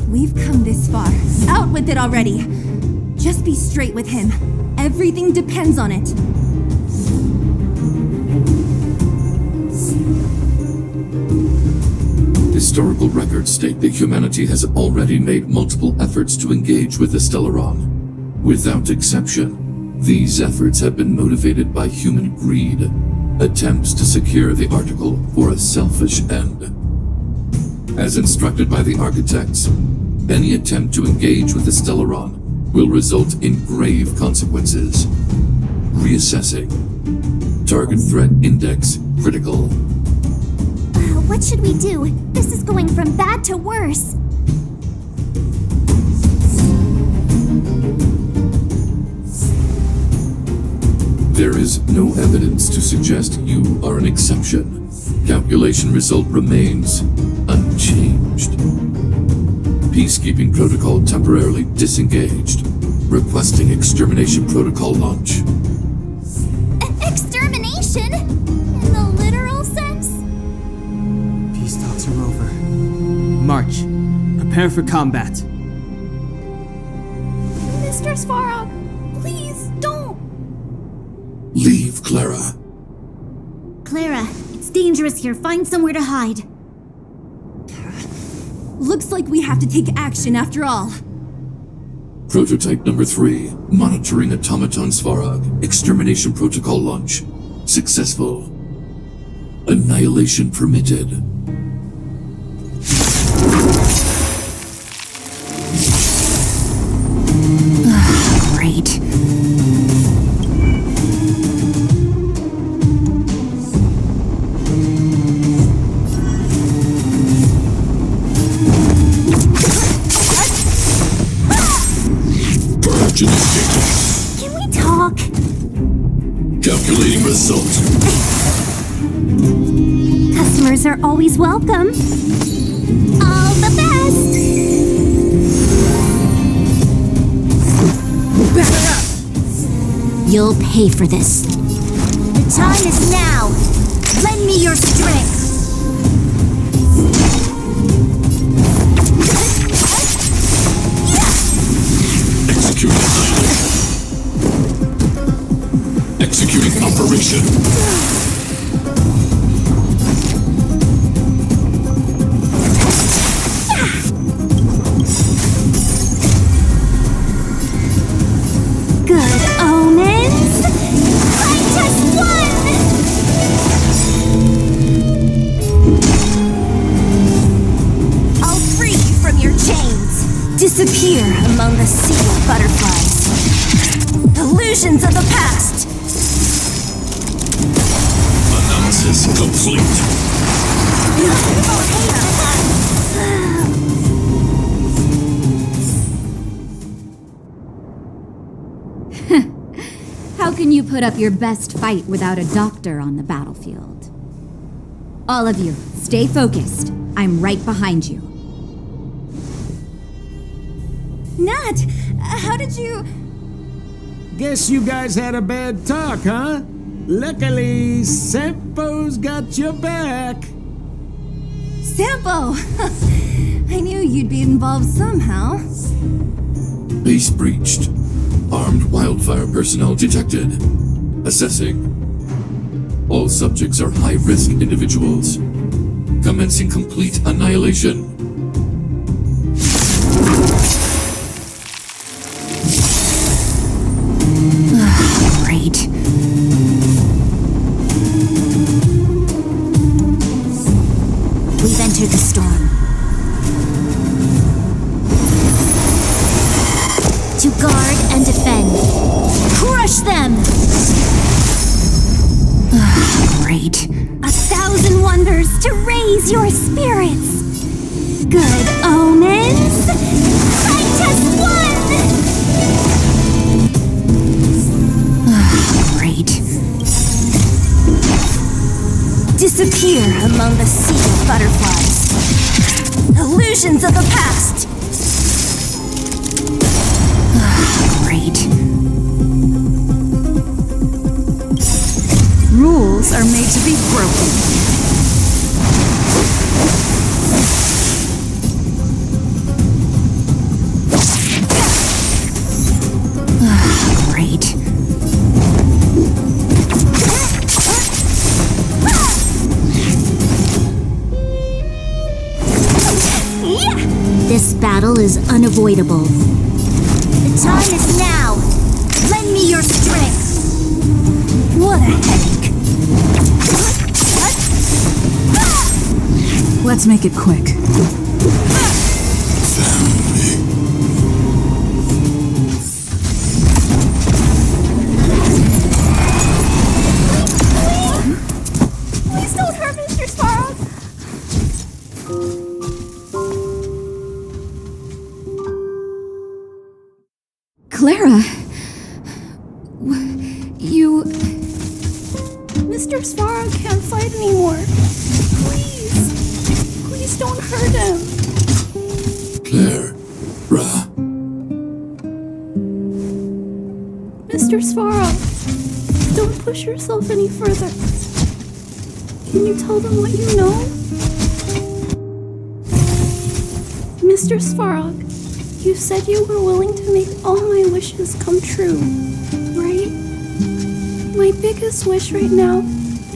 We've come this far. Out with it already. Just be straight with him. Everything depends on it. Historical records state that humanity has already made multiple efforts to engage with the Stellaron. Without exception, these efforts have been motivated by human greed, attempts to secure the article for a selfish end. As instructed by the architects, any attempt to engage with the Stellaron will result in grave consequences. Reassessing. Target threat index critical. What should we do? This is going from bad to worse. There is no evidence to suggest you are an exception. Calculation result remains unchanged. Peacekeeping protocol temporarily disengaged. Requesting extermination protocol launch. Extermination? In the literal sense? Peace talks are over. March. Prepare for combat. Mr. Svarog, please don't. Leave, Clara. Clara, it's dangerous here. Find somewhere to hide. Looks like we have to take action after all. Prototype number 3. Monitoring automaton Svarog. Extermination protocol launch. Successful. Annihilation permitted. Great. Can we talk? Calculating result. Customers are always welcome. All the best! You'll pay for this. The time is now. Lend me your strength. Execute annihilation. Executing operation. Good omens! I just won! I'll free you from your chains. Disappear among the sea of butterflies. Illusions of the past. Analysis complete. How can you put up your best fight without a doctor on the battlefield? All of you, stay focused. I'm right behind you. Nat, how did you... Guess you guys had a bad talk, huh? Luckily, Sempo's got your back. Sampo! I knew you'd be involved somehow. Base breached. Armed wildfire personnel detected. Assessing. All subjects are high-risk individuals. Commencing complete annihilation. Great. We've entered the storm. To guard and defend. Crush them! Great. 1,000 wonders to raise your spirits. Good omens! I just won! Great. Disappear among the sea of butterflies. Illusions of the past. Great. Rules are made to be broken. Great. This battle is unavoidable. The time is now. Lend me your strength. What a headache. Let's make it quick. Please don't hurt Mr. Sparrow. Clara! You... Mr. Svarog can't fight anymore. Please don't hurt him. Clara. Mr. Svarog, don't push yourself any further. Can you tell them what you know? Mr. Svarog, you said you were willing to make all my wishes come true, right? My biggest wish right now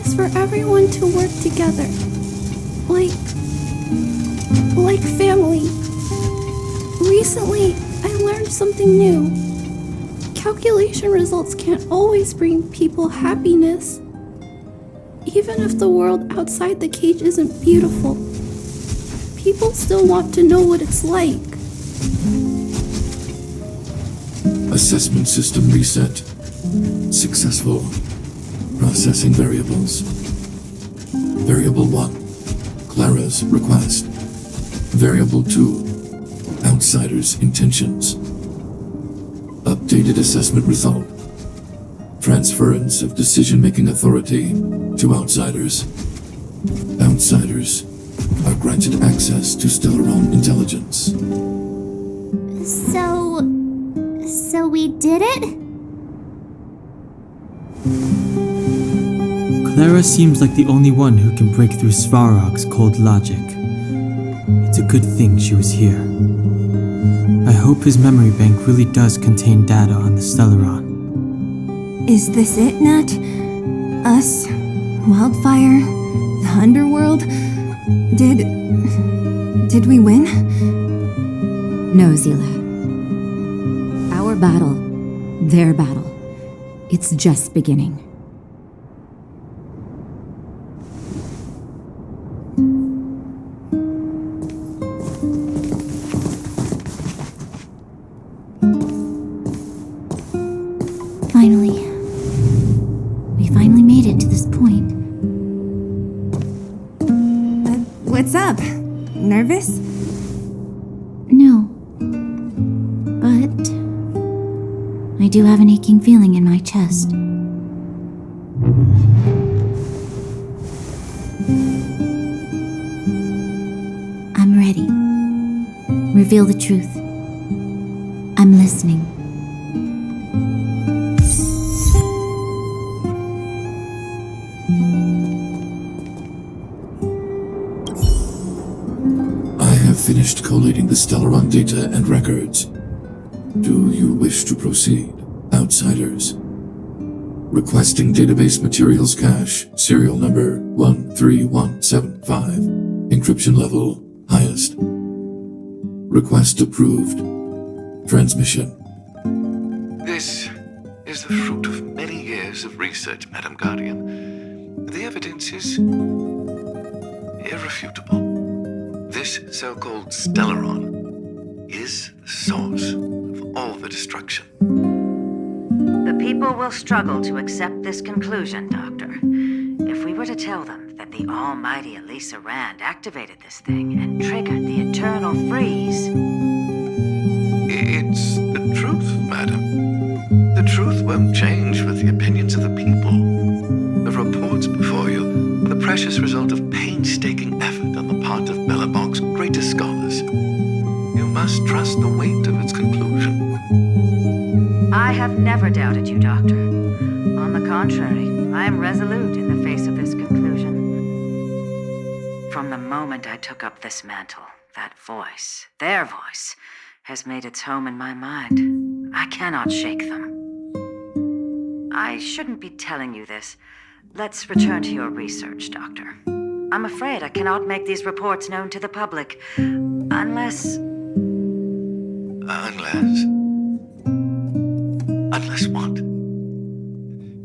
is for everyone to work together. Like family. Recently, I learned something new. Calculation results can't always bring people happiness. Even if the world outside the cage isn't beautiful, people still want to know what it's like. Assessment system reset. Successful. Processing variables. Variable 1. Clara's request. Variable 2. Outsider's intentions. Updated assessment result. Transference of decision-making authority to outsiders. Outsiders are granted access to Stellaron intelligence. So we did it? Clara seems like the only one who can break through Svarog's cold logic. It's a good thing she was here. I hope his memory bank really does contain data on the Stellaron. Is this it, Nat? Us? Wildfire? The underworld? Did we win? No, Zila. Our battle, their battle, it's just beginning. We finally made it to this point. What's up? Nervous? No. But I do have an aching feeling in my chest. I'm ready. Reveal the truth. I'm listening. Finished collating the Stellaron data and records. Do you wish to proceed, outsiders? Requesting database materials cache, serial number 13175, encryption level highest. Request approved. Transmission. This is the fruit of many years of research, Madam Guardian. The evidence is irrefutable. This so-called Stellaron is the source of all the destruction. The people will struggle to accept this conclusion, Doctor. If we were to tell them that the almighty Elisa Rand activated this thing and triggered the eternal freeze... It's the truth, madam. The truth won't change with the opinions of the people. The reports before you are the precious result of painstaking effort on the part of Belobog's greatest scholars. You must trust the weight of its conclusion. I have never doubted you, Doctor. On the contrary, I am resolute in the face of this conclusion. From the moment I took up this mantle, that voice, their voice, has made its home in my mind. I cannot shake them. I shouldn't be telling you this. Let's return to your research, Doctor. I'm afraid I cannot make these reports known to the public, unless... Unless what?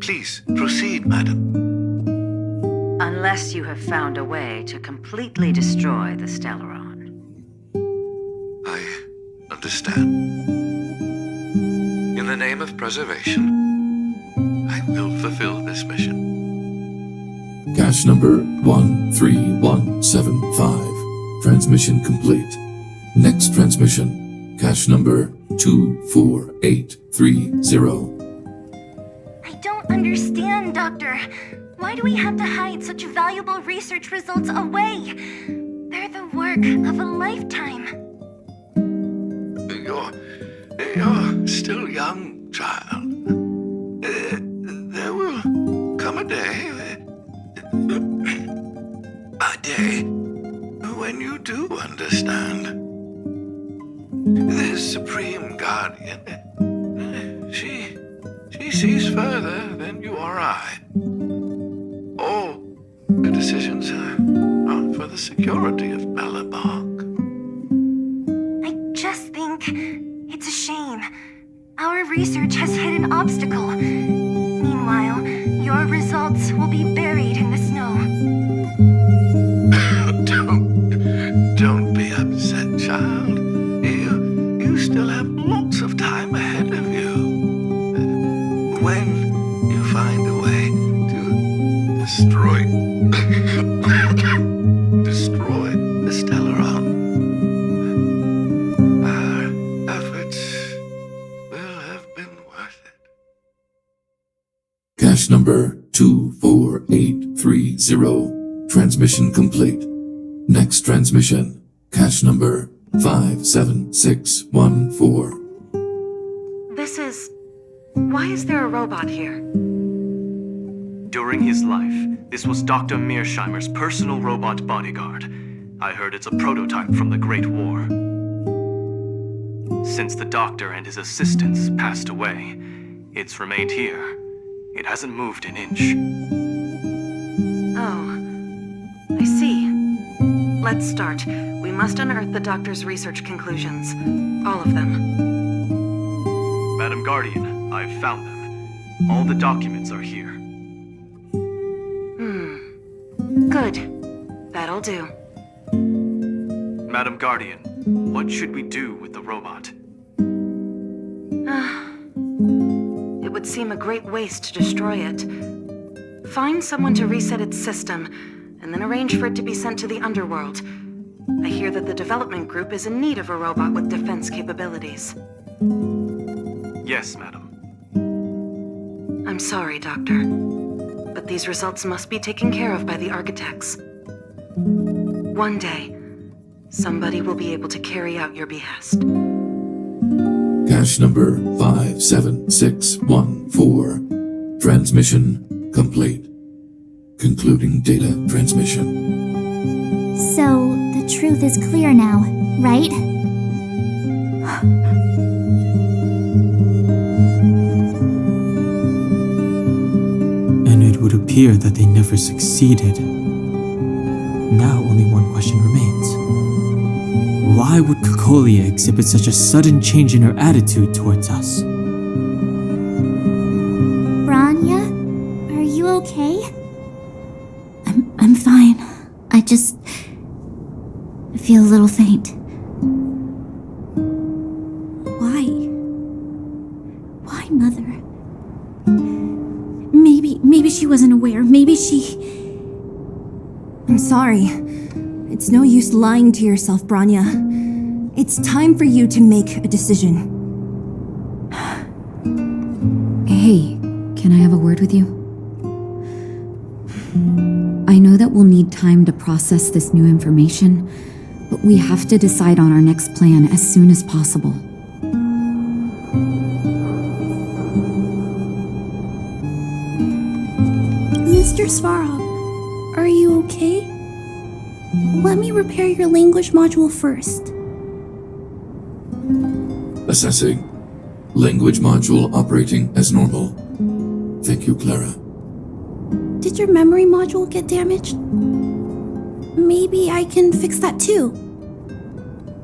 Please, proceed, madam. Unless you have found a way to completely destroy the Stellaron. I understand. In the name of preservation, I will fulfill this mission. Cache number 13175. Transmission complete. Next transmission. Cache number 24830. I don't understand, Doctor. Why do we have to hide such valuable research results away? They're the work of a lifetime. You're still young, child. There will come a day when you do understand. This Supreme Guardian, she sees further than you or I. All the decisions are for the security of Belobog. I just think it's a shame. Our research has hit an obstacle. Meanwhile, your results will be buried in the snow. Don't be upset, child. You still have lots of time ahead of you. When you find a way to destroy the Stellaron, our efforts will have been worth it. Cache number 24830. Transmission complete. Next transmission. Cache number 57614. Why is there a robot here? During his life, this was Dr. Mearsheimer's personal robot bodyguard. I heard it's a prototype from the Great War. Since the doctor and his assistants passed away, it's remained here. It hasn't moved an inch. Oh, I see. Let's start. We must unearth the doctor's research conclusions. All of them. Madam Guardian, I've found them. All the documents are here. Good. That'll do. Madam Guardian, what should we do with the robot? It would seem a great waste to destroy it. Find someone to reset its system, and then arrange for it to be sent to the underworld. I hear that the development group is in need of a robot with defense capabilities. Yes, madam. I'm sorry, Doctor, but these results must be taken care of by the architects. One day, somebody will be able to carry out your behest. Cache number 57614. Transmission complete. Concluding data transmission. So, the truth is clear now, right? And it would appear that they never succeeded. Now only one question remains. Why would Kokolia exhibit such a sudden change in her attitude towards us? Branya, are you okay? I'm fine. I just feel a little faint. Why, Mother? Maybe she wasn't aware. Maybe she... I'm sorry. It's no use lying to yourself, Branya. It's time for you to make a decision. Hey, can I have a word with you? I know that we'll need time to process this new information, but we have to decide on our next plan as soon as possible. Mr. Svarog, are you okay? Let me repair your language module first. Assessing. Language module operating as normal. Thank you, Clara. Did your memory module get damaged? Maybe I can fix that too.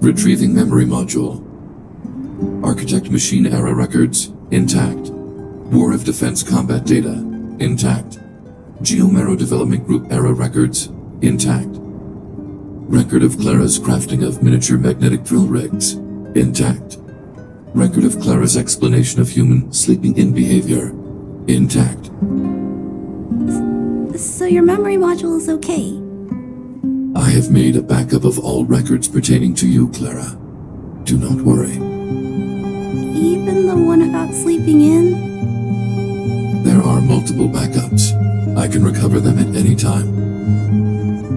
Retrieving memory module. Architect machine error records intact. War of Defense combat data intact. Geomero development group error records intact. Record of Clara's crafting of miniature magnetic drill rigs intact. Record of Clara's explanation of human sleeping in behavior intact. So your memory module is okay? I have made a backup of all records pertaining to you, Clara. Do not worry. Even the one about sleeping in? There are multiple backups. I can recover them at any time.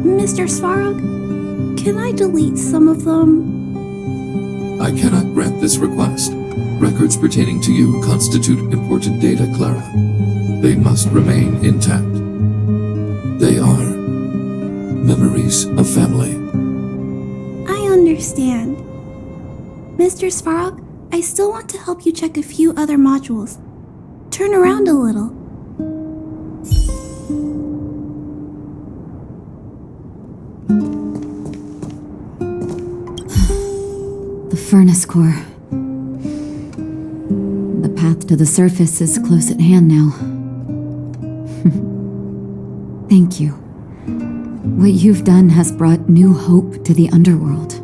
Mr. Svarog, can I delete some of them? I cannot grant this request. Records pertaining to you constitute important data, Clara. They must remain intact. They are memories of family. I understand. Mr. Svarog, I still want to help you check a few other modules. Turn around a little. The furnace core. The path to the surface is close at hand now. Thank you. What you've done has brought new hope to the underworld.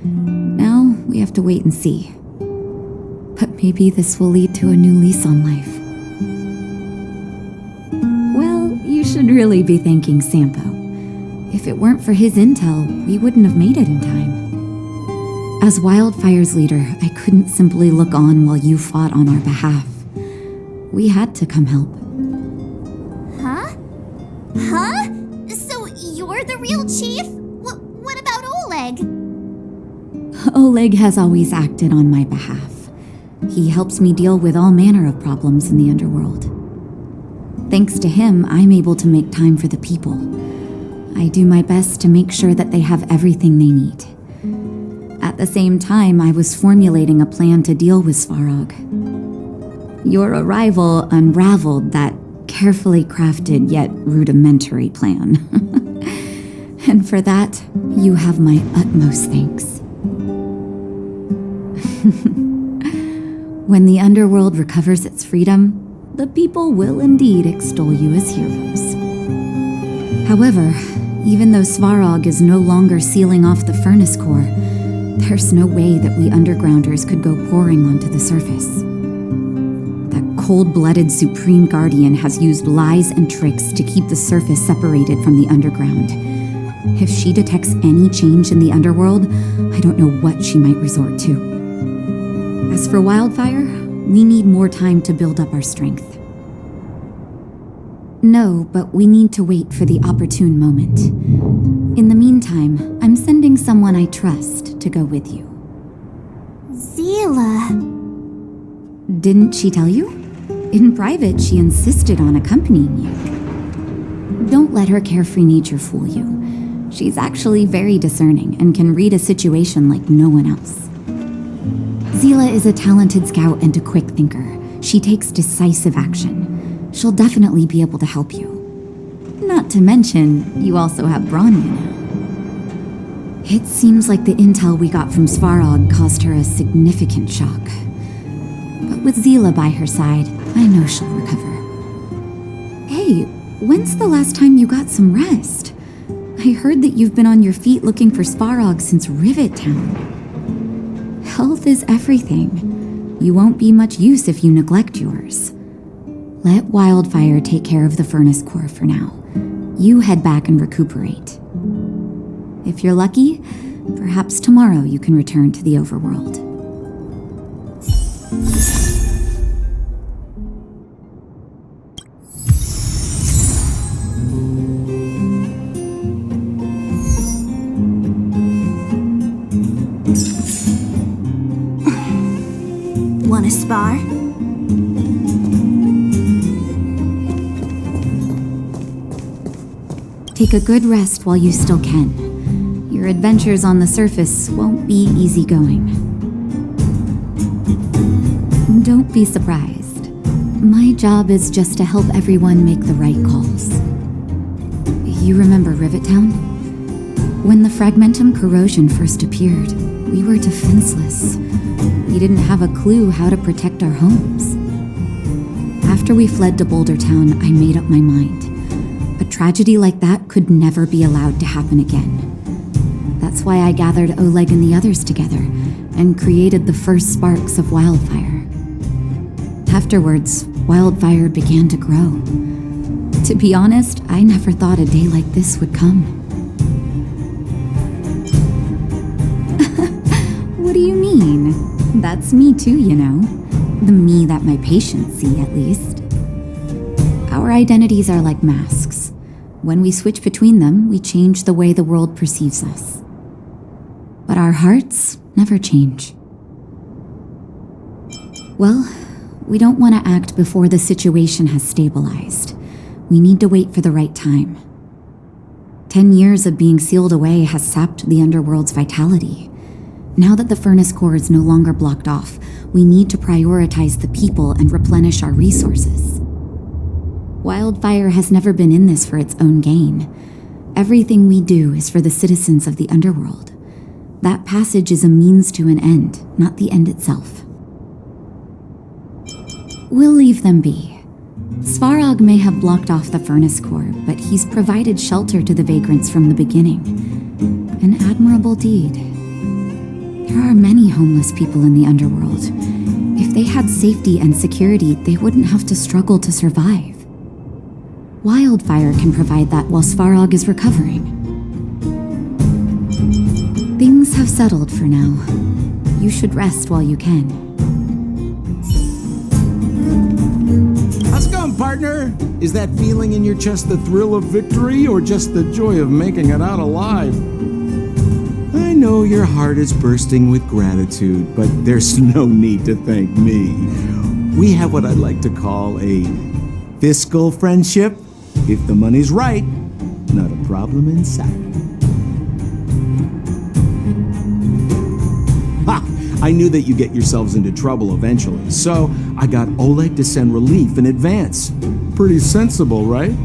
Now we have to wait and see. But maybe this will lead to a new lease on life. Well, you should really be thanking Sampo. If it weren't for his intel, we wouldn't have made it in time. As Wildfire's leader, I couldn't simply look on while you fought on our behalf. We had to come help. Huh? So you're the real chief? What about Oleg? Oleg has always acted on my behalf. He helps me deal with all manner of problems in the underworld. Thanks to him, I'm able to make time for the people. I do my best to make sure that they have everything they need. At the same time, I was formulating a plan to deal with Svarog. Your arrival unraveled that carefully crafted yet rudimentary plan. And for that, you have my utmost thanks. When the underworld recovers its freedom, the people will indeed extol you as heroes. However, even though Svarog is no longer sealing off the furnace core, there's no way that we undergrounders could go pouring onto the surface. That cold-blooded Supreme Guardian has used lies and tricks to keep the surface separated from the underground. If she detects any change in the underworld, I don't know what she might resort to. As for Wildfire, we need more time to build up our strength. No, but we need to wait for the opportune moment. In the meantime, I'm sending someone I trust to go with you. Zila. Didn't she tell you? In private, she insisted on accompanying you. Don't let her carefree nature fool you. She's actually very discerning and can read a situation like no one else. Zila is a talented scout and a quick thinker. She takes decisive action. She'll definitely be able to help you. Not to mention, you also have Bronya now. It seems like the intel we got from Svarog caused her a significant shock. But with Zila by her side, I know she'll recover. Hey, when's the last time you got some rest? I heard that you've been on your feet looking for Svarog since Rivet Town. Health is everything. You won't be much use if you neglect yours. Let Wildfire take care of the furnace core for now. You head back and recuperate. If you're lucky, perhaps tomorrow you can return to the overworld. Wanna spar? Take a good rest while you still can. Your adventures on the surface won't be easygoing. Don't be surprised. My job is just to help everyone make the right calls. You remember Rivet Town? When the Fragmentum corrosion first appeared, we were defenseless. We didn't have a clue how to protect our homes. After we fled to Boulder Town, I made up my mind. A tragedy like that could never be allowed to happen again. That's why I gathered Oleg and the others together and created the first sparks of Wildfire. Afterwards, Wildfire began to grow. To be honest, I never thought a day like this would come. What do you mean? That's me too, you know. The me that my patients see, at least. Our identities are like masks. When we switch between them, we change the way the world perceives us. But our hearts never change. Well, we don't want to act before the situation has stabilized. We need to wait for the right time. 10 years of being sealed away has sapped the underworld's vitality. Now that the furnace core is no longer blocked off, we need to prioritize the people and replenish our resources. Wildfire has never been in this for its own gain. Everything we do is for the citizens of the underworld. That passage is a means to an end, not the end itself. We'll leave them be. Svarog may have blocked off the furnace core, but he's provided shelter to the vagrants from the beginning. An admirable deed. There are many homeless people in the underworld. If they had safety and security, they wouldn't have to struggle to survive. Wildfire can provide that while Svarog is recovering. Things have settled for now. You should rest while you can. How's it going, partner? Is that feeling in your chest the thrill of victory or just the joy of making it out alive? I know your heart is bursting with gratitude, but there's no need to thank me. We have what I'd like to call a Fiscal friendship? If the money's right, not a problem in sight. Ha! I knew that you get yourselves into trouble eventually, so I got Oleg to send relief in advance. Pretty sensible, right?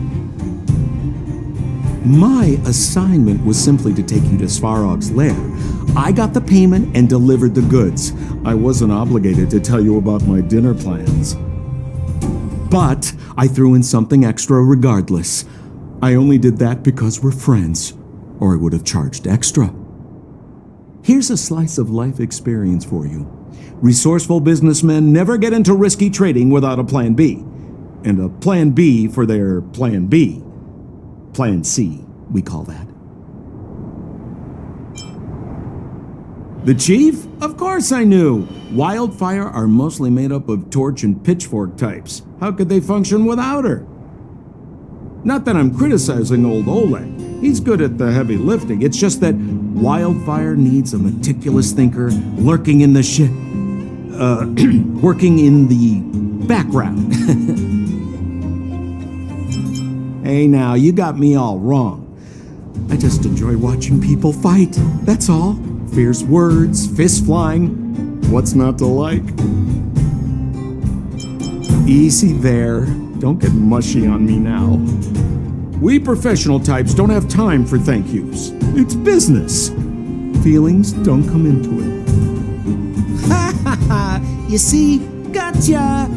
My assignment was simply to take you to Svarog's lair. I got the payment and delivered the goods. I wasn't obligated to tell you about my dinner plans. But I threw in something extra regardless. I only did that because we're friends, or I would have charged extra. Here's a slice of life experience for you. Resourceful businessmen never get into risky trading without a plan B. And a plan B for their plan B. Plan C, we call that. The chief? Of course I knew. Wildfire are mostly made up of torch and pitchfork types. How could they function without her? Not that I'm criticizing old Oleg. He's good at the heavy lifting. It's just that Wildfire needs a meticulous thinker lurking in the working in the background. Hey now, you got me all wrong. I just enjoy watching people fight, that's all. Fierce words, fists flying. What's not to like? Easy there. Don't get mushy on me now. We professional types don't have time for thank yous. It's business. Feelings don't come into it. Ha ha ha! You see? Gotcha!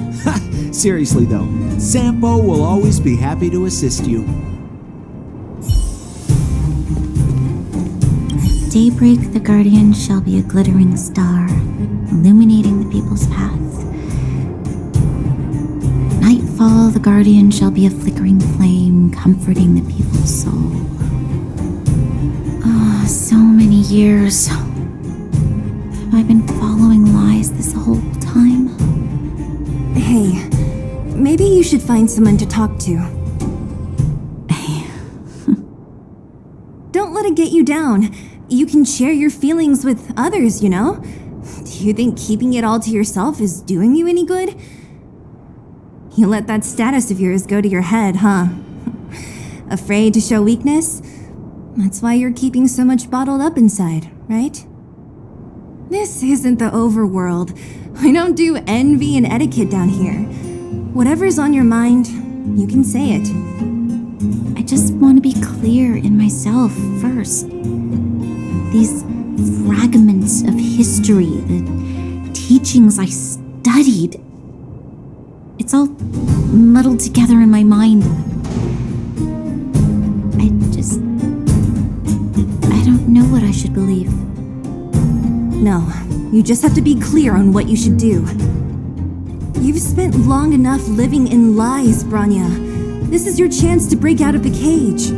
Seriously though, Sampo will always be happy to assist you. At daybreak, the Guardian shall be a glittering star, illuminating the people's path. At nightfall, the Guardian shall be a flickering flame, comforting the people's soul. Ah, so many years. Have I been following lies this whole time? Hey, maybe you should find someone to talk to. Don't let it get you down. You can share your feelings with others, you know? Do you think keeping it all to yourself is doing you any good? You let that status of yours go to your head, huh? Afraid to show weakness? That's why you're keeping so much bottled up inside, right? This isn't the overworld. We don't do envy and etiquette down here. Whatever's on your mind, you can say it. I just want to be clear in myself first. These fragments of history, the teachings I studied, it's all muddled together in my mind. I don't know what I should believe. No, you just have to be clear on what you should do. You've spent long enough living in lies, Branya. This is your chance to break out of the cage.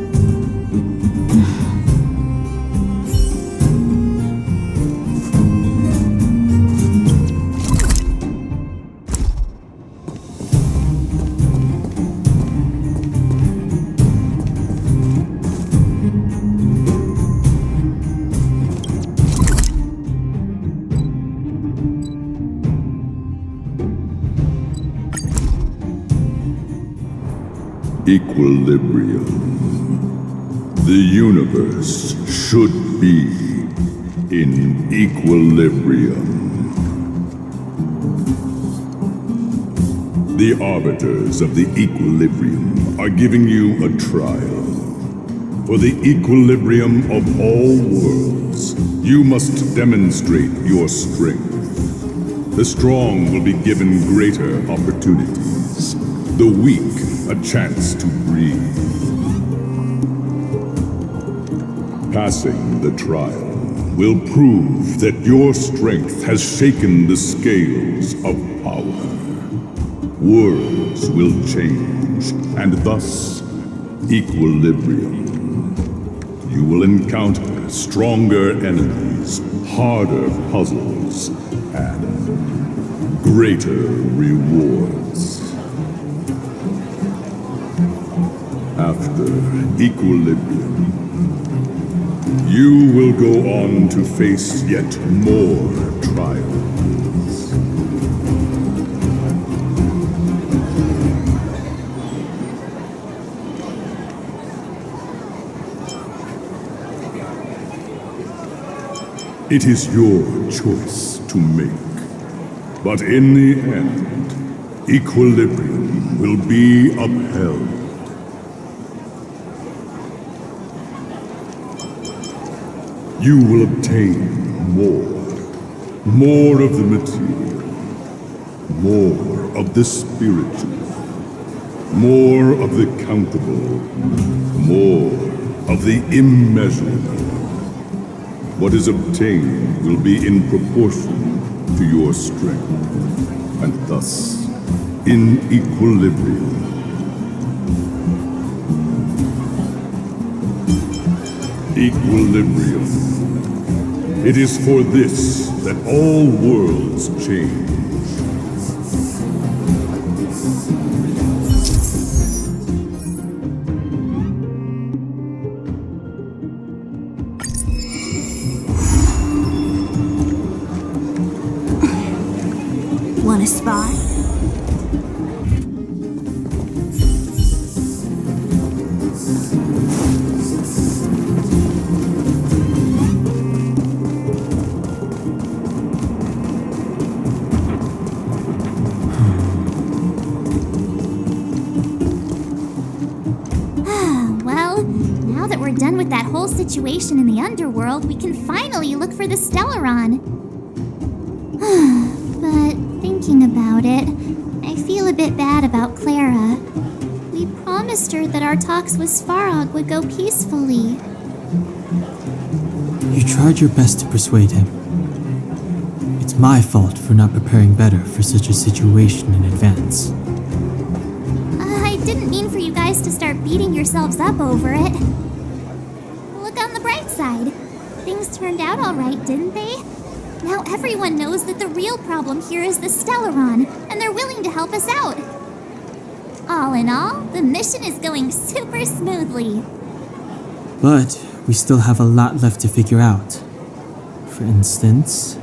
Equilibrium. The universe should be in equilibrium. The arbiters of the equilibrium are giving you a trial. For the equilibrium of all worlds, you must demonstrate your strength. The strong will be given greater opportunities. The weak a chance to breathe. Passing the trial will prove that your strength has shaken the scales of power. Worlds will change, and thus equilibrium. You will encounter stronger enemies, harder puzzles, and greater rewards. After equilibrium, you will go on to face yet more trials. It is your choice to make. But in the end, equilibrium will be upheld. You will obtain more of the material, more of the spiritual, more of the countable, more of the immeasurable. What is obtained will be in proportion to your strength, and thus in equilibrium. Equilibrium. It is for this that all worlds change. Want a spot? Well, now that we're done with that whole situation in the underworld, we can finally look for the Stellaron. But thinking about it, I feel a bit bad about Clara. We promised her that our talks with Svarog would go peacefully. You tried your best to persuade him. It's my fault for not preparing better for such a situation in advance. I didn't mean for you guys to start beating yourselves up over it. Look on the bright side. Things turned out all right, didn't they? Now everyone knows that the real problem here is the Stellaron, and they're willing to help us out. All in all, the mission is going super smoothly. But we still have a lot left to figure out. For instance...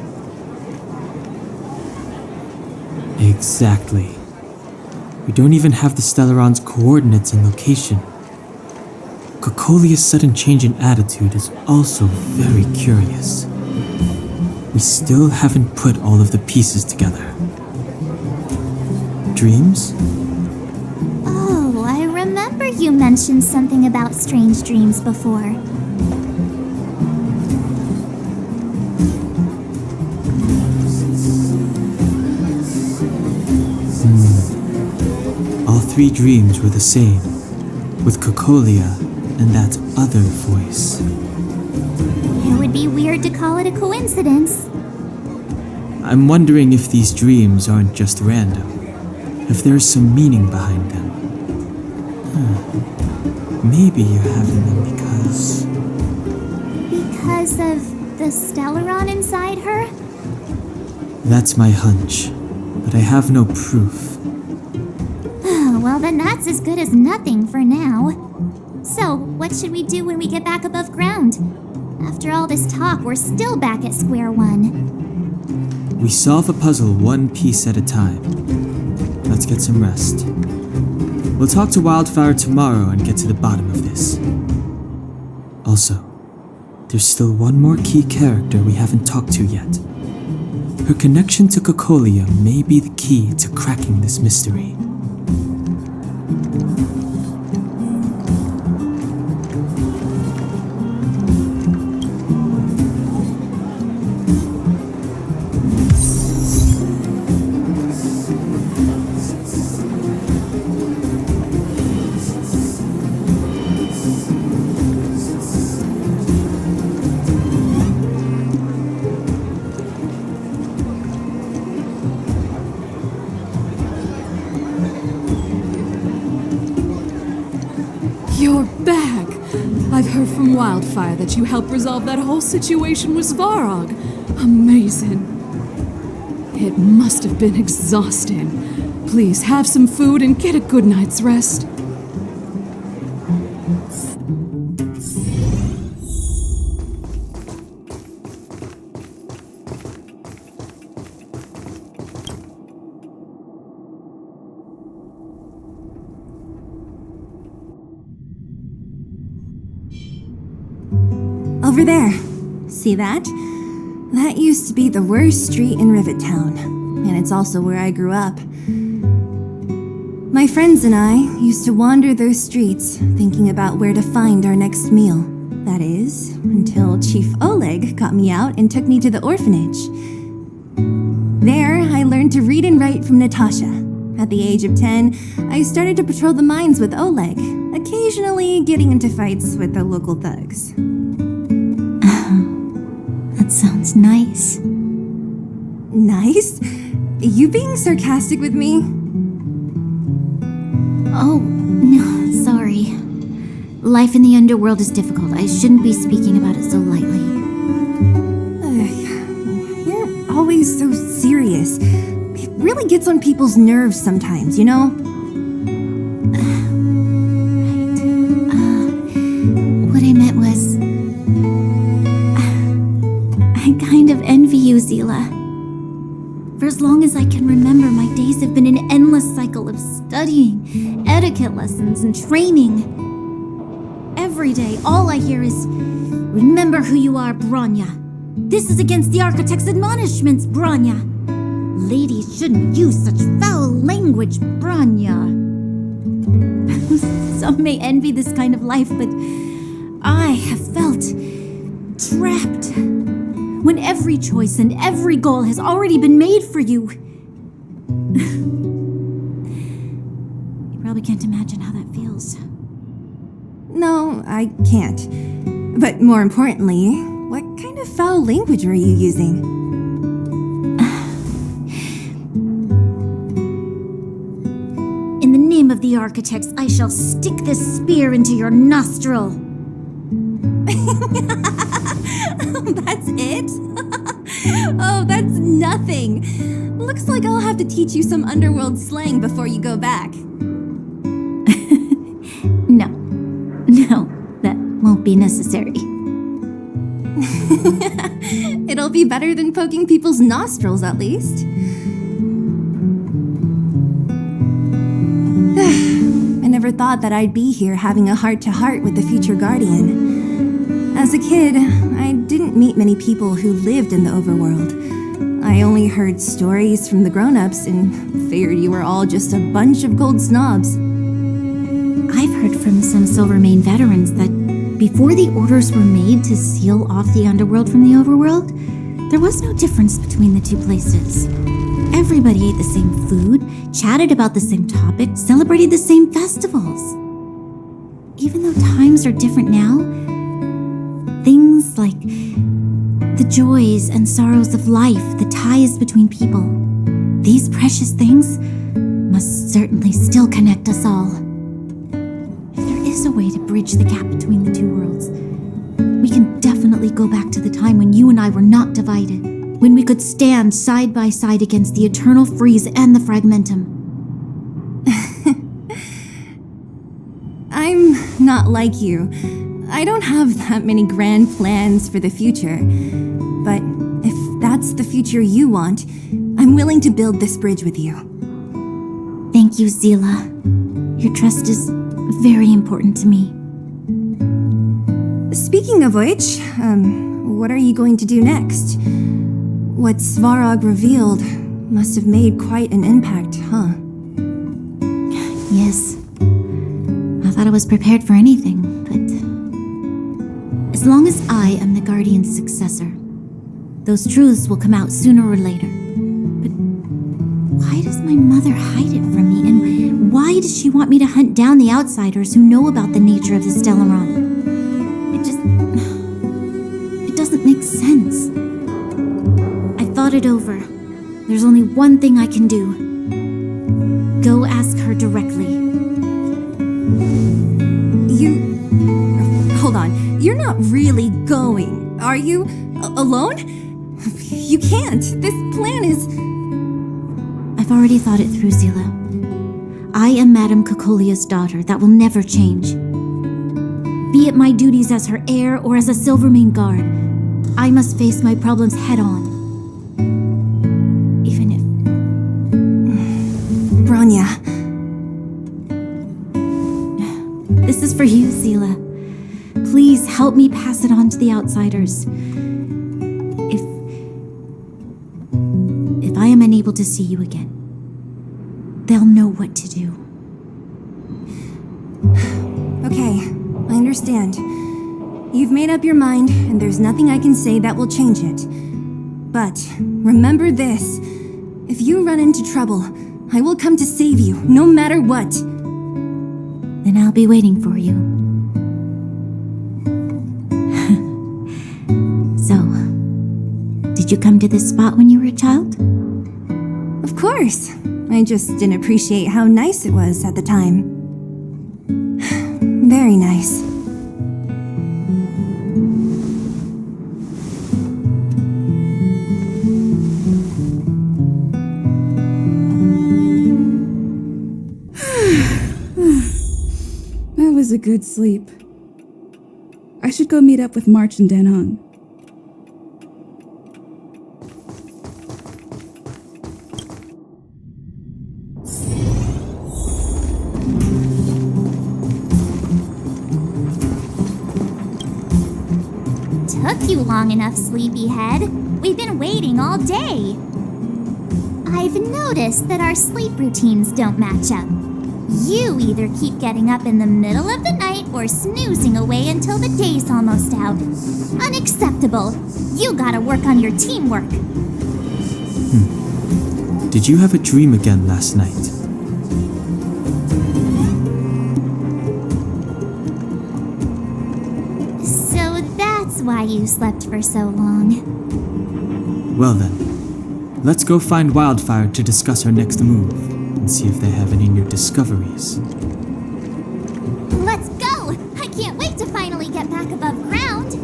Exactly. We don't even have the Stellaron's coordinates and location. Cocolia's sudden change in attitude is also very curious. We still haven't put all of the pieces together. Dreams? Oh, I remember you mentioned something about strange dreams before. All three dreams were the same, with Cocolia and that other voice. It would be weird to call it a coincidence. I'm wondering if these dreams aren't just random, if there's some meaning behind them. Maybe you're having them because... Because of the Stellaron inside her? That's my hunch, but I have no proof. Well, then that's as good as nothing for now. So, what should we do when we get back above ground? After all this talk, we're still back at square one. We solve a puzzle one piece at a time. Let's get some rest. We'll talk to Wildfire tomorrow and get to the bottom of this. Also, there's still one more key character we haven't talked to yet. Her connection to Cocolia may be the key to cracking this mystery. You're back! I've heard from Wildfire that you helped resolve that whole situation with Svarog. Amazing. It must have been exhausting. Please have some food and get a good night's rest. Over there. See that? That used to be the worst street in Rivet Town, and it's also where I grew up. My friends and I used to wander those streets, thinking about where to find our next meal. That is, until Chief Oleg got me out and took me to the orphanage. There, I learned to read and write from Natasha. At the age of 10, I started to patrol the mines with Oleg, occasionally getting into fights with the local thugs. That sounds nice. Nice? You being sarcastic with me? Oh, no, sorry. Life in the underworld is difficult. I shouldn't be speaking about it so lightly. You're always so serious. It really gets on people's nerves sometimes, you know? What I meant was... I kind of envy you, Zila. For as long as I can remember, my days have been an endless cycle of studying, etiquette lessons, and training. Every day, all I hear is, "Remember who you are, Bronya. This is against the Architect's admonishments, Bronya. Ladies shouldn't use such foul language, Bronya." Some may envy this kind of life, but I have felt trapped. When every choice and every goal has already been made for you. You probably can't imagine how that feels. No, I can't. But more importantly, what kind of foul language were you using? In the name of the Architects, I shall stick this spear into your nostril. That's it? Oh, that's nothing. Looks like I'll have to teach you some underworld slang before you go back. No, that won't be necessary. It'll be better than poking people's nostrils, at least. I never thought that I'd be here having a heart-to-heart with the future Guardian. As a kid, I didn't meet many people who lived in the overworld. I only heard stories from the grown-ups and figured you were all just a bunch of gold snobs. I've heard from some Silvermane veterans that before the orders were made to seal off the underworld from the overworld, there was no difference between the two places. Everybody ate the same food, chatted about the same topics, celebrated the same festivals. Even though times are different now, things like the joys and sorrows of life, the ties between people, these precious things must certainly still connect us all. If there is a way to bridge the gap between the two worlds, we can definitely go back to the time when you and I were not divided, when we could stand side by side against the Eternal Freeze and the Fragmentum. I'm not like you. I don't have that many grand plans for the future. But if that's the future you want, I'm willing to build this bridge with you. Thank you, Zila. Your trust is very important to me. Speaking of which, what are you going to do next? What Svarog revealed must have made quite an impact, huh? Yes. I thought I was prepared for anything, but... as long as I am the Guardian's successor, those truths will come out sooner or later. But why does my mother hide it from me? And why does she want me to hunt down the outsiders who know about the nature of the Stellaron? It doesn't make sense. I thought it over. There's only one thing I can do. Go ask her directly. Hold on. You're not really going, are you? Alone? You can't. This plan is... I've already thought it through, Zila. I am Madame Kokolia's daughter. That will never change. Be it my duties as her heir or as a Silvermane guard, I must face my problems head-on. Even if... Bronya. This is for you, Zila. Please help me pass it on to the outsiders. able to see you again. They'll know what to do. Okay, I understand. You've made up your mind, and there's nothing I can say that will change it. But remember this. If you run into trouble, I will come to save you, no matter what. Then I'll be waiting for you. So, did you come to this spot when you were a child? Of course. I just didn't appreciate how nice it was at the time. Very nice. That was a good sleep. I should go meet up with March and Danhong. Took you long enough, sleepyhead. We've been waiting all day. I've noticed that our sleep routines don't match up. You either keep getting up in the middle of the night or snoozing away until the day's almost out. Unacceptable. You gotta work on your teamwork. Did you have a dream again last night? So that's why you slept for so long. Well then, let's go find Wildfire to discuss her next move and see if they have any new discoveries. Let's go! I can't wait to finally get back above ground.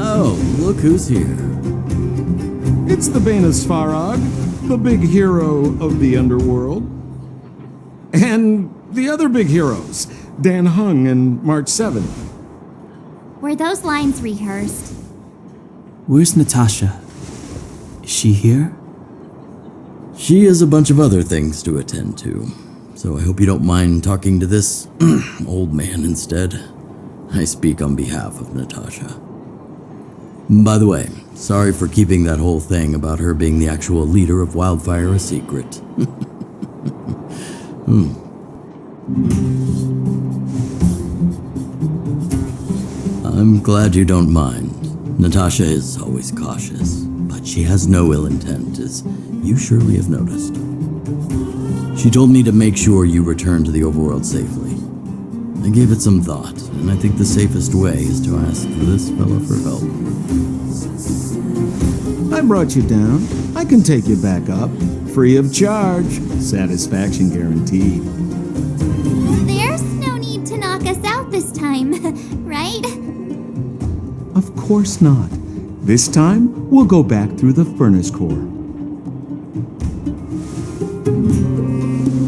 Oh, look who's here. It's the Bane of Svarog, the big hero of the underworld. And the other big heroes, Danhong and March 7th. Were those lines rehearsed? Where's Natasha? Is she here? She has a bunch of other things to attend to, so I hope you don't mind talking to this old man instead. I speak on behalf of Natasha. By the way, sorry for keeping that whole thing about her being the actual leader of Wildfire a secret. I'm glad you don't mind. Natasha is always cautious, but she has no ill intent, as you surely have noticed. She told me to make sure you return to the overworld safely. I gave it some thought, and I think the safest way is to ask this fella for help. I brought you down. I can take you back up. Free of charge. Satisfaction guaranteed. There's no need to knock us out this time, right? Of course not. This time, we'll go back through the furnace core.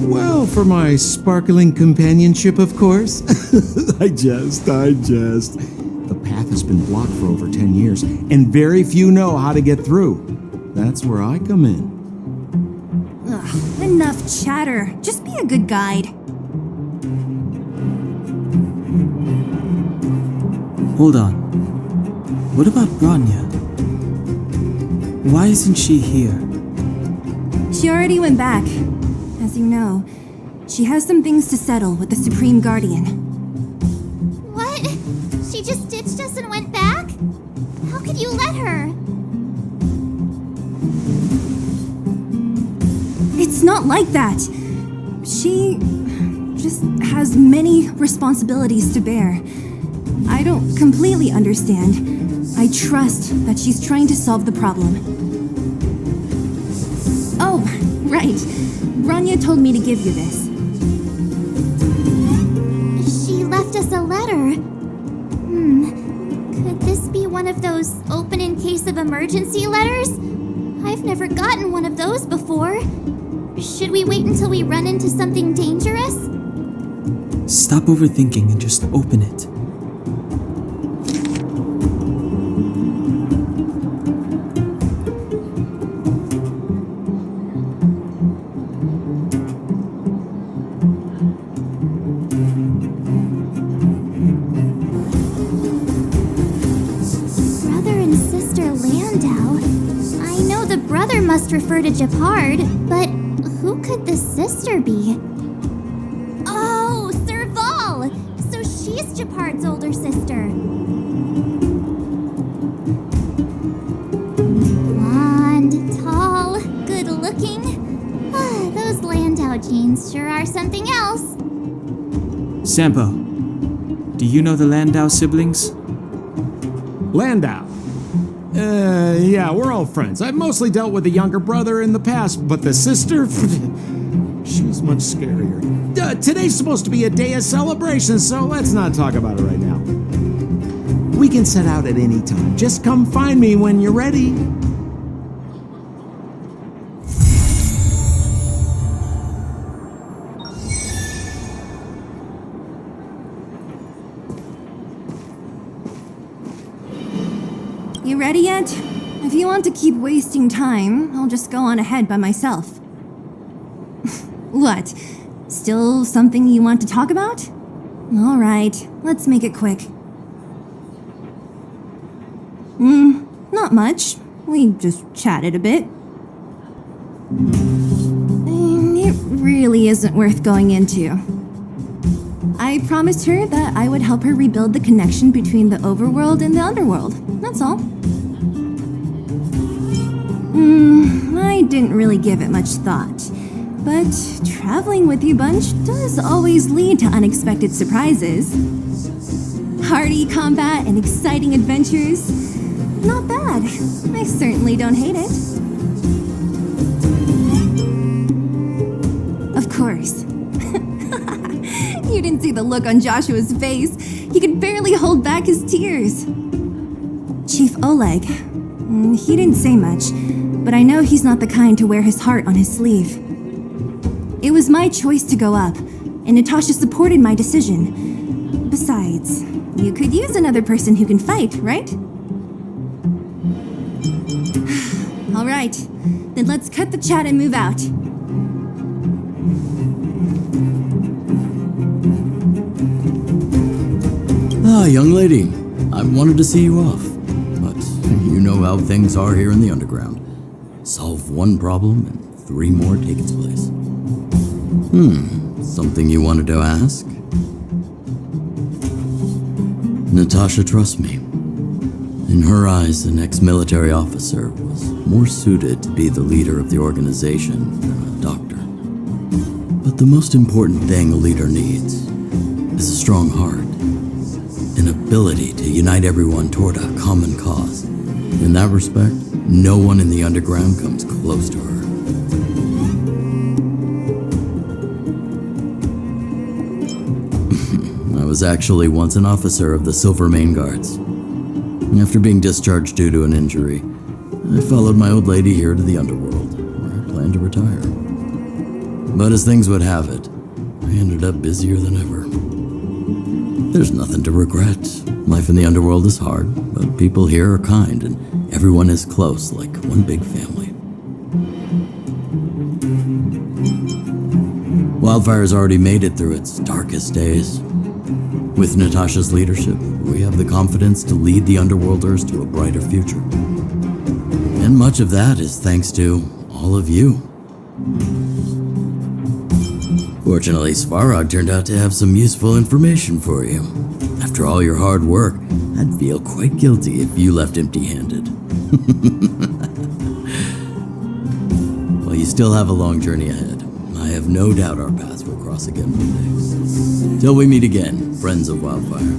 Well, for my sparkling companionship, of course. I jest. The path has been blocked for over 10 years, and very few know how to get through. That's where I come in. Ugh, enough chatter. Just be a good guide. Hold on. What about Bronya? Why isn't she here? She already went back. As you know, she has some things to settle with the Supreme Guardian. What? She just ditched us and went back? How could you let her? It's not like that. She just has many responsibilities to bear. I don't completely understand. I trust that she's trying to solve the problem. Oh, right. Rania told me to give you this. She left us a letter. Could this be one of those open in case of emergency letters? I've never gotten one of those before. Should we wait until we run into something dangerous? Stop overthinking and just open it. must refer to Japard, but who could the sister be? Oh, Serval! So she's Japard's older sister. Blonde, tall, good-looking. Those Landau genes sure are something else. Sampo, do you know the Landau siblings? Landau? Yeah, we're all friends. I've mostly dealt with the younger brother in the past, but the sister? She's much scarier. Today's supposed to be a day of celebration, so let's not talk about it right now. We can set out at any time. Just come find me when you're ready. You ready yet? If you want to keep wasting time, I'll just go on ahead by myself. What? Still something you want to talk about? All right, let's make it quick. Not much. We just chatted a bit. It really isn't worth going into. I promised her that I would help her rebuild the connection between the overworld and the underworld. That's all. I didn't really give it much thought. But traveling with you bunch does always lead to unexpected surprises. Hearty combat and exciting adventures. Not bad. I certainly don't hate it. Of course. You didn't see the look on Joshua's face. He could barely hold back his tears. Chief Oleg. He didn't say much, but I know he's not the kind to wear his heart on his sleeve. It was my choice to go up, and Natasha supported my decision. Besides, you could use another person who can fight, right? All right, then let's cut the chat and move out. Ah, young lady, I wanted to see you off, but you know how things are here in the underground. Solve one problem and 3 more take its place. Something you wanted to ask? Natasha trusts me. In her eyes, an ex-military officer was more suited to be the leader of the organization than a doctor. But the most important thing a leader needs is a strong heart, an ability to unite everyone toward a common cause. In that respect, no one in the underground comes close to her. I was actually once an officer of the Silver Main Guards. After being discharged due to an injury, I followed my old lady here to the underworld, where I planned to retire. But as things would have it, I ended up busier than ever. There's nothing to regret. Life in the underworld is hard, but people here are kind, and everyone is close, like one big family. Wildfire's already made it through its darkest days. With Natasha's leadership, we have the confidence to lead the Underworlders to a brighter future. And much of that is thanks to all of you. Fortunately, Svarog turned out to have some useful information for you. After all your hard work, I'd feel quite guilty if you left empty-handed. Well, you still have a long journey ahead. I have no doubt our paths will cross again one day. Till we meet again, friends of Wildfire.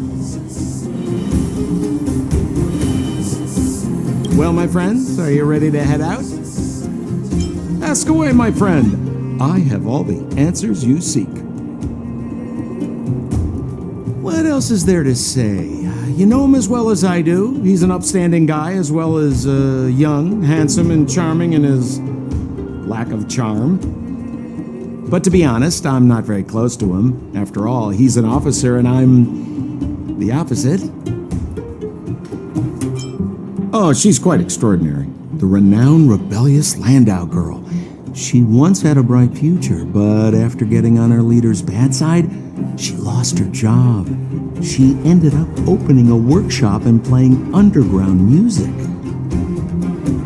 Well, my friends, are you ready to head out? Ask away, my friend. I have all the answers you seek. What else is there to say? You know him as well as I do. He's an upstanding guy, as well as young, handsome, and charming in his lack of charm. But to be honest, I'm not very close to him. After all, he's an officer and I'm the opposite. Oh, she's quite extraordinary. The renowned rebellious Landau girl. She once had a bright future, but after getting on her leader's bad side, she lost her job. She ended up opening a workshop and playing underground music.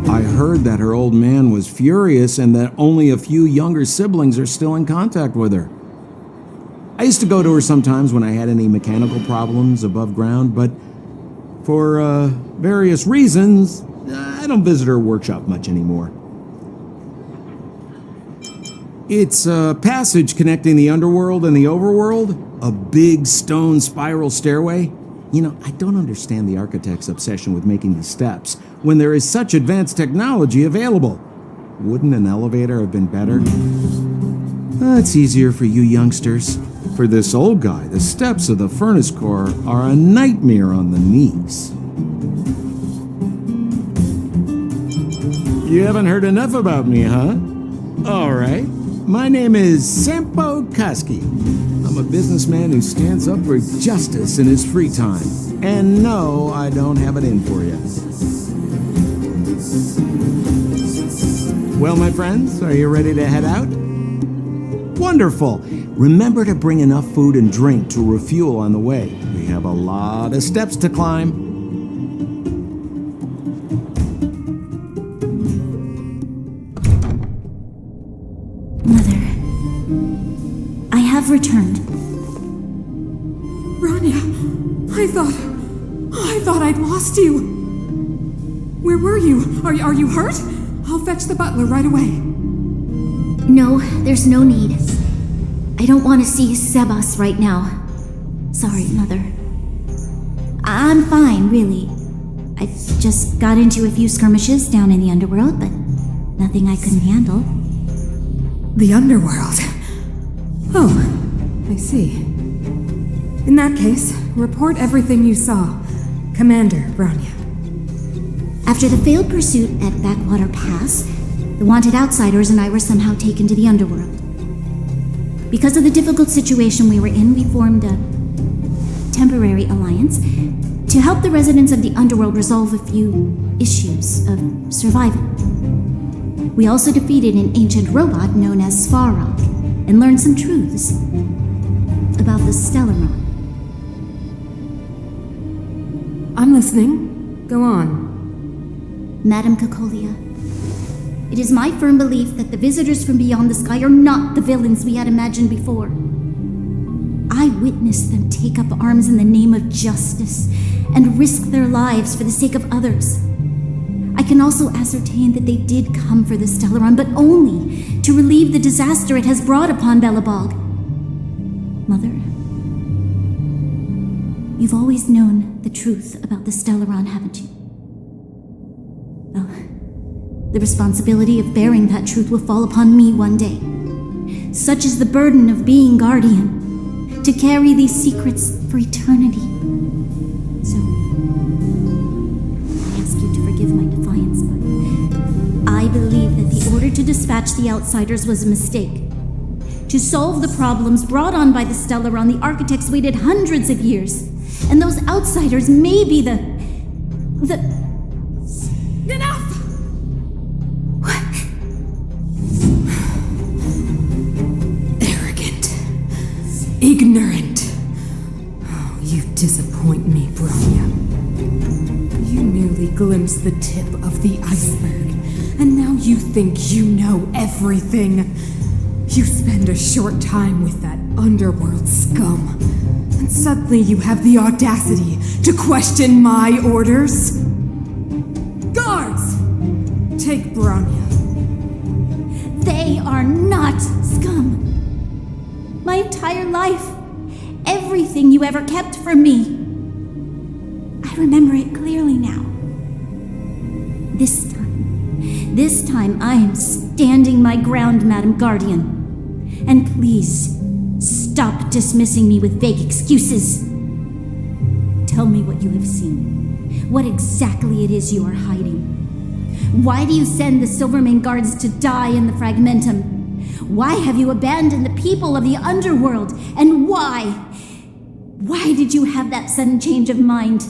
I heard that her old man was furious and that only a few younger siblings are still in contact with her. I used to go to her sometimes when I had any mechanical problems above ground, but for various reasons, I don't visit her workshop much anymore. It's a passage connecting the underworld and the overworld, a big stone spiral stairway. You know, I don't understand the architect's obsession with making these steps when there is such advanced technology available. Wouldn't an elevator have been better? It's easier for you youngsters. For this old guy, the steps of the furnace core are a nightmare on the knees. You haven't heard enough about me, huh? All right. My name is Sampo Kaski. I'm a businessman who stands up for justice in his free time. And no, I don't have it in for you. Well, my friends, are you ready to head out? Wonderful. Remember to bring enough food and drink to refuel on the way. We have a lot of steps to climb. Mother, I have returned. Rania, I thought I'd lost you. Where were you? Are you hurt? I'll fetch the butler right away. No, there's no need. I don't want to see Sebas right now. Sorry, Mother. I'm fine, really. I just got into a few skirmishes down in the underworld, but nothing I couldn't handle. The underworld? Oh, I see. In that case, report everything you saw. Commander Branya. After the failed pursuit at Backwater Pass, the wanted outsiders and I were somehow taken to the underworld. Because of the difficult situation we were in, we formed a temporary alliance to help the residents of the underworld resolve a few issues of survival. We also defeated an ancient robot known as Svarog and learned some truths about the Stellaron. I'm listening. Go on. Madam Kokolia, it is my firm belief that the visitors from beyond the sky are not the villains we had imagined before. I witnessed them take up arms in the name of justice and risk their lives for the sake of others. I can also ascertain that they did come for the Stellaron, but only to relieve the disaster it has brought upon Belobog. Mother, you've always known the truth about the Stellaron, haven't you? Well, the responsibility of bearing that truth will fall upon me one day. Such is the burden of being guardian, to carry these secrets for eternity. So, I ask you to forgive my defiance, but I believe that the order to dispatch the outsiders was a mistake. To solve the problems brought on by the Stellaron, the architects waited hundreds of years, and those outsiders may be the... Enough! Ignorant. Oh, you disappoint me, Branya. You merely glimpsed the tip of the iceberg, and now you think you know everything. You spend a short time with that underworld scum, and suddenly you have the audacity to question my orders? Guards! Take Branya. They are not scum. My entire life, everything you ever kept from me. I remember it clearly now. This time I am standing my ground, Madam Guardian. And please, stop dismissing me with vague excuses. Tell me what you have seen. What exactly it is you are hiding. Why do you send the Silvermane guards to die in the Fragmentum? Why have you abandoned the people of the underworld? And why? Why did you have that sudden change of mind?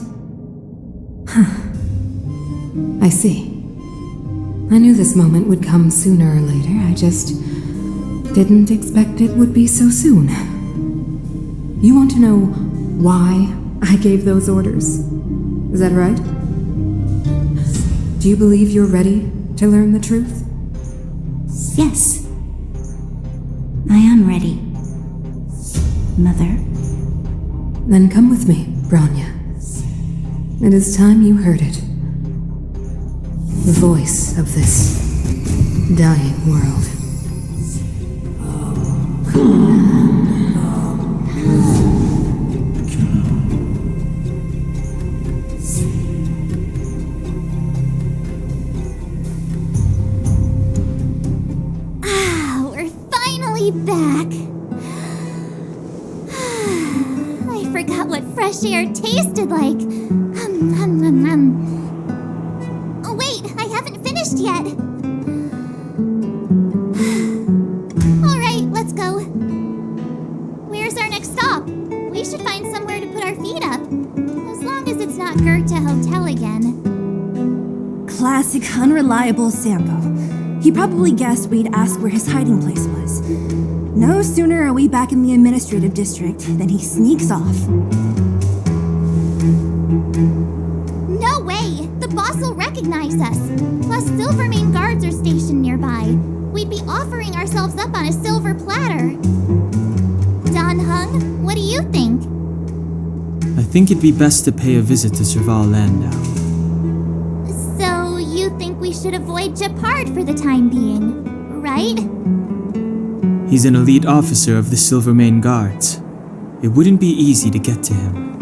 I see. I knew this moment would come sooner or later. I just didn't expect it would be so soon. You want to know why I gave those orders? Is that right? Do you believe you're ready To learn the truth? Yes. I am ready. Mother. Then come with me, Bronya. It is time you heard it. The voice of this dying world. We're finally back. I forgot what fresh air tasted like. Oh, wait, I haven't finished yet. All right, let's go. Where's our next stop? We should find somewhere to put our feet up. As long as it's not Goethe Hotel again. Classic unreliable Sampo. He probably guessed we'd ask where his hiding place was. No sooner are we back in the administrative district than he sneaks off. No way! The boss will recognize us. Plus, Silvermane guards are stationed nearby. We'd be offering ourselves up on a silver platter. Don Hung, what do you think? I think it'd be best to pay a visit to Serval Landau. So, you think we should avoid Japard for the time being, right? He's an elite officer of the Silvermane Guards. It wouldn't be easy to get to him.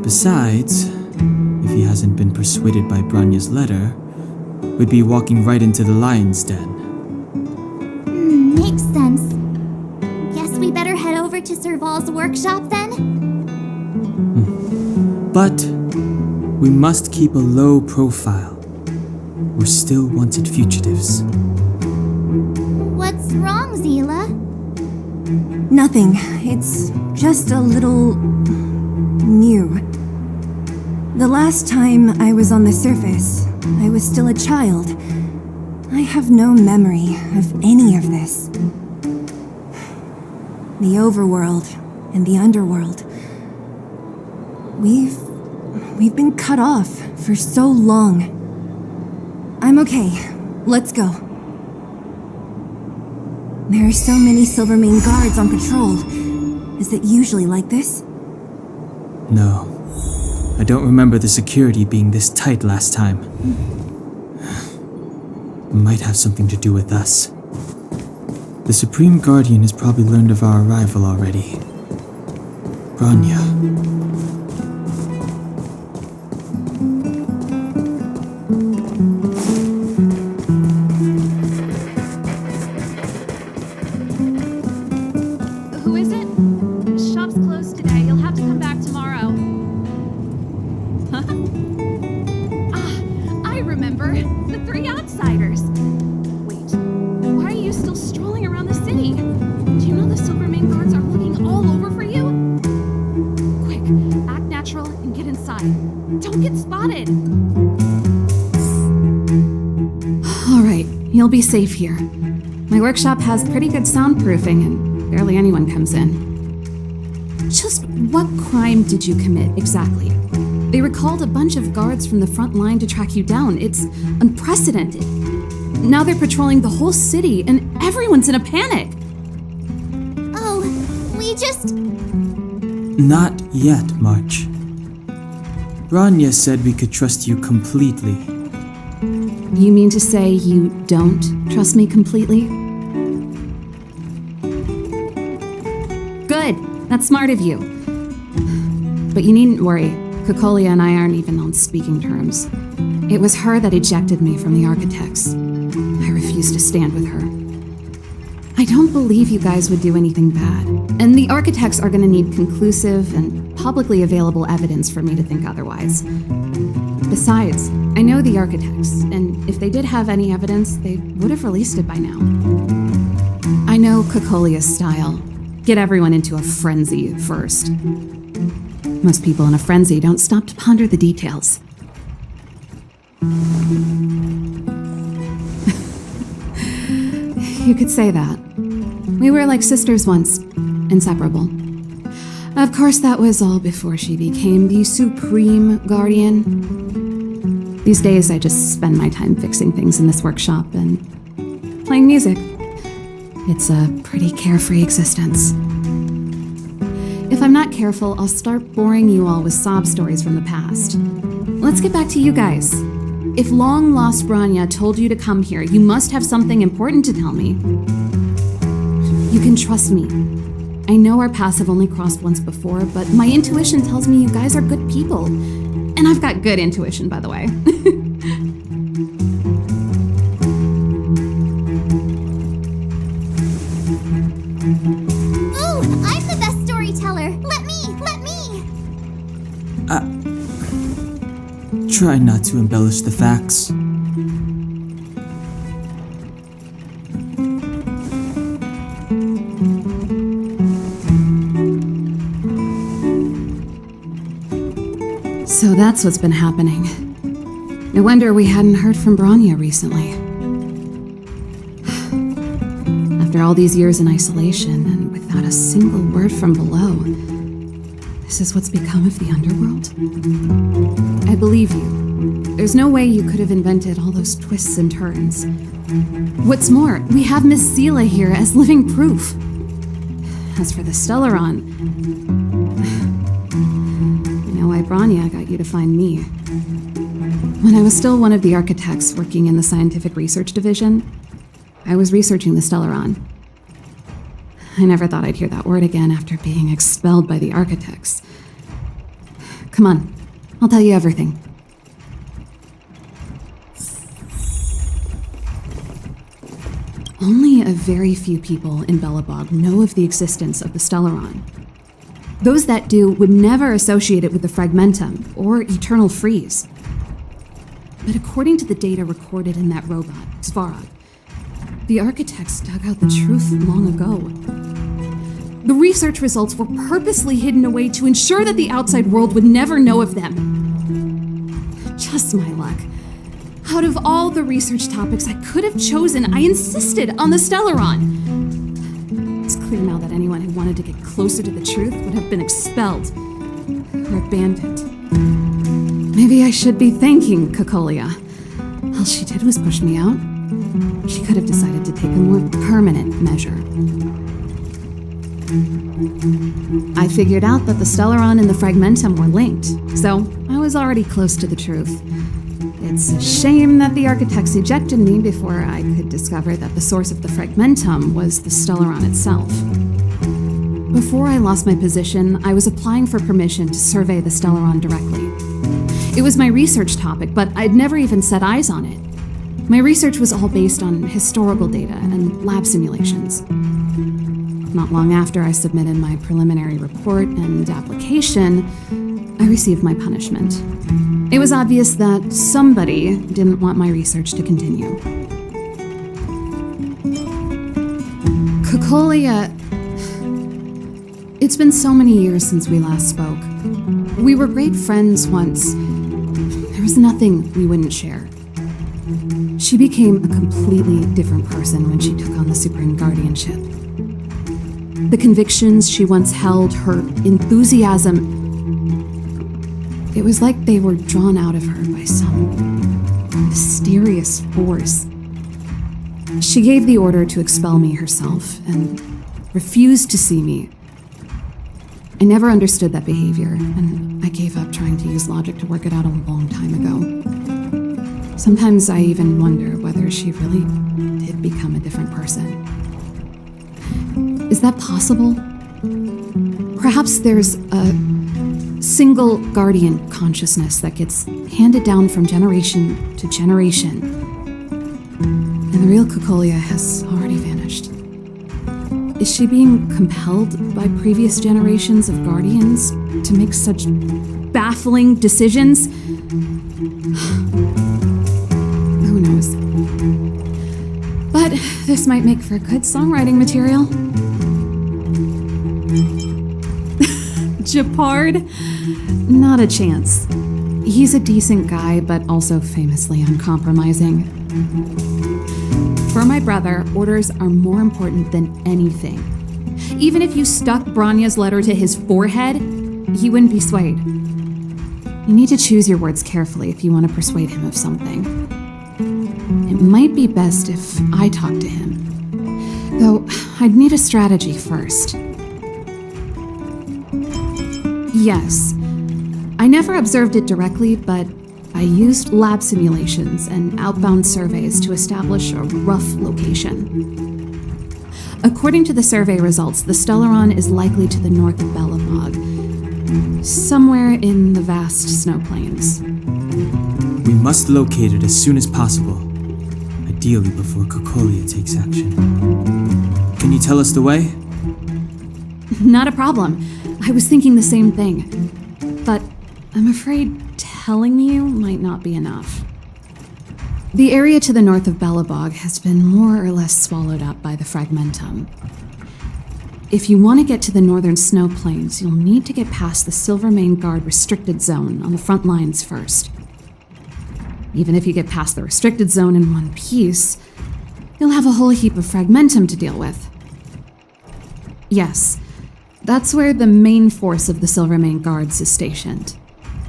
Besides, if he hasn't been persuaded by Bronya's letter, we'd be walking right into the lion's den. Makes sense. Guess we better head over to Serval's workshop then? But we must keep a low profile. We're still wanted fugitives. What's wrong, Zila? Nothing. It's just a little... new. The last time I was on the surface, I was still a child. I have no memory of any of this. The overworld and the underworld. We've been cut off for so long. I'm okay. Let's go. There are so many Silvermane guards on patrol. Is it usually like this? No. I don't remember the security being this tight last time. Might have something to do with us. The Supreme Guardian has probably learned of our arrival already. Bronya. Who is it? The shop's closed today. You'll have to come back tomorrow. I remember. The three outsiders. Wait, why are you still strolling around the city? Do you know the Silvermane guards are looking all over for you? Quick, act natural and get inside. Don't get spotted. All right, you'll be safe here. My workshop has pretty good soundproofing and barely anyone comes in. Just what crime did you commit exactly? They recalled a bunch of guards from the front line to track you down. It's unprecedented. Now they're patrolling the whole city and everyone's in a panic. Oh, we just... Not yet, March. Bronya said we could trust you completely. You mean to say you don't trust me completely? Good. That's smart of you. But you needn't worry. Kokolia and I aren't even on speaking terms. It was her that ejected me from the Architects. I refused to stand with her. I don't believe you guys would do anything bad. And the Architects are gonna need conclusive and publicly available evidence for me to think otherwise. Besides, I know the Architects, and if they did have any evidence, they would have released it by now. I know Kokolia's style. Get everyone into a frenzy first. Most people in a frenzy don't stop to ponder the details. You could say that. We were like sisters once, inseparable. Of course, that was all before she became the Supreme Guardian. These days, I just spend my time fixing things in this workshop and playing music. It's a pretty carefree existence. If I'm not careful, I'll start boring you all with sob stories from the past. Let's get back to you guys. If long-lost Branya told you to come here, you must have something important to tell me. You can trust me. I know our paths have only crossed once before, but my intuition tells me you guys are good people. And I've got good intuition, by the way. Ooh, I'm the best storyteller. Let me. Try not to embellish the facts. So that's what's been happening. No wonder we hadn't heard from Branya recently. After all these years in isolation and without a single word from below, this is what's become of the underworld? I believe you. There's no way you could have invented all those twists and turns. What's more, we have Miss Seela here as living proof. As for the Stellaron, you know why Branya got you to find me. When I was still one of the architects working in the scientific research division, I was researching the Stellaron. I never thought I'd hear that word again after being expelled by the architects. Come on, I'll tell you everything. Only a very few people in Belobog know of the existence of the Stellaron. Those that do would never associate it with the Fragmentum or Eternal Freeze. But according to the data recorded in that robot, Svarog, the architects dug out the truth long ago. The research results were purposely hidden away to ensure that the outside world would never know of them. Just my luck. Out of all the research topics I could have chosen, I insisted on the Stellaron. It's clear now that anyone who wanted to get closer to the truth would have been expelled or abandoned. Maybe I should be thanking Cocolia. All she did was push me out. She could have decided to take a more permanent measure. I figured out that the Stellaron and the Fragmentum were linked, so I was already close to the truth. It's a shame that the architects ejected me before I could discover that the source of the Fragmentum was the Stellaron itself. Before I lost my position, I was applying for permission to survey the Stellaron directly. It was my research topic, but I'd never even set eyes on it. My research was all based on historical data and lab simulations. Not long after I submitted my preliminary report and application, I received my punishment. It was obvious that somebody didn't want my research to continue. Cocolia, it's been so many years since we last spoke. We were great friends once. There was nothing we wouldn't share. She became a completely different person when she took on the Supreme Guardianship. The convictions she once held, her enthusiasm, it was like they were drawn out of her by some mysterious force. She gave the order to expel me herself and refused to see me. I never understood that behavior, and I gave up trying to use logic to work it out a long time ago. Sometimes I even wonder whether she really did become a different person. Is that possible? Perhaps there's a single guardian consciousness that gets handed down from generation to generation, and the real Cocolia has already vanished. Is she being compelled by previous generations of guardians to make such baffling decisions? Who knows? But this might make for good songwriting material. Japard? Not a chance. He's a decent guy, but also famously uncompromising. For my brother, orders are more important than anything. Even if you stuck Branya's letter to his forehead, he wouldn't be swayed. You need to choose your words carefully if you want to persuade him of something. It might be best if I talk to him. Though, I'd need a strategy first. Yes. I never observed it directly, but I used lab simulations and outbound surveys to establish a rough location. According to the survey results, the Stellaron is likely to the north of Belobog, somewhere in the vast snow plains. We must locate it as soon as possible, ideally before Kokolia takes action. Can you tell us the way? Not a problem. I was thinking the same thing. But I'm afraid telling you might not be enough. The area to the north of Belobog has been more or less swallowed up by the fragmentum. If you want to get to the northern snow plains, you'll need to get past the Silvermane Guard restricted zone on the front lines first. Even if you get past the restricted zone in one piece, you'll have a whole heap of fragmentum to deal with. Yes, that's where the main force of the Silvermane Guards is stationed.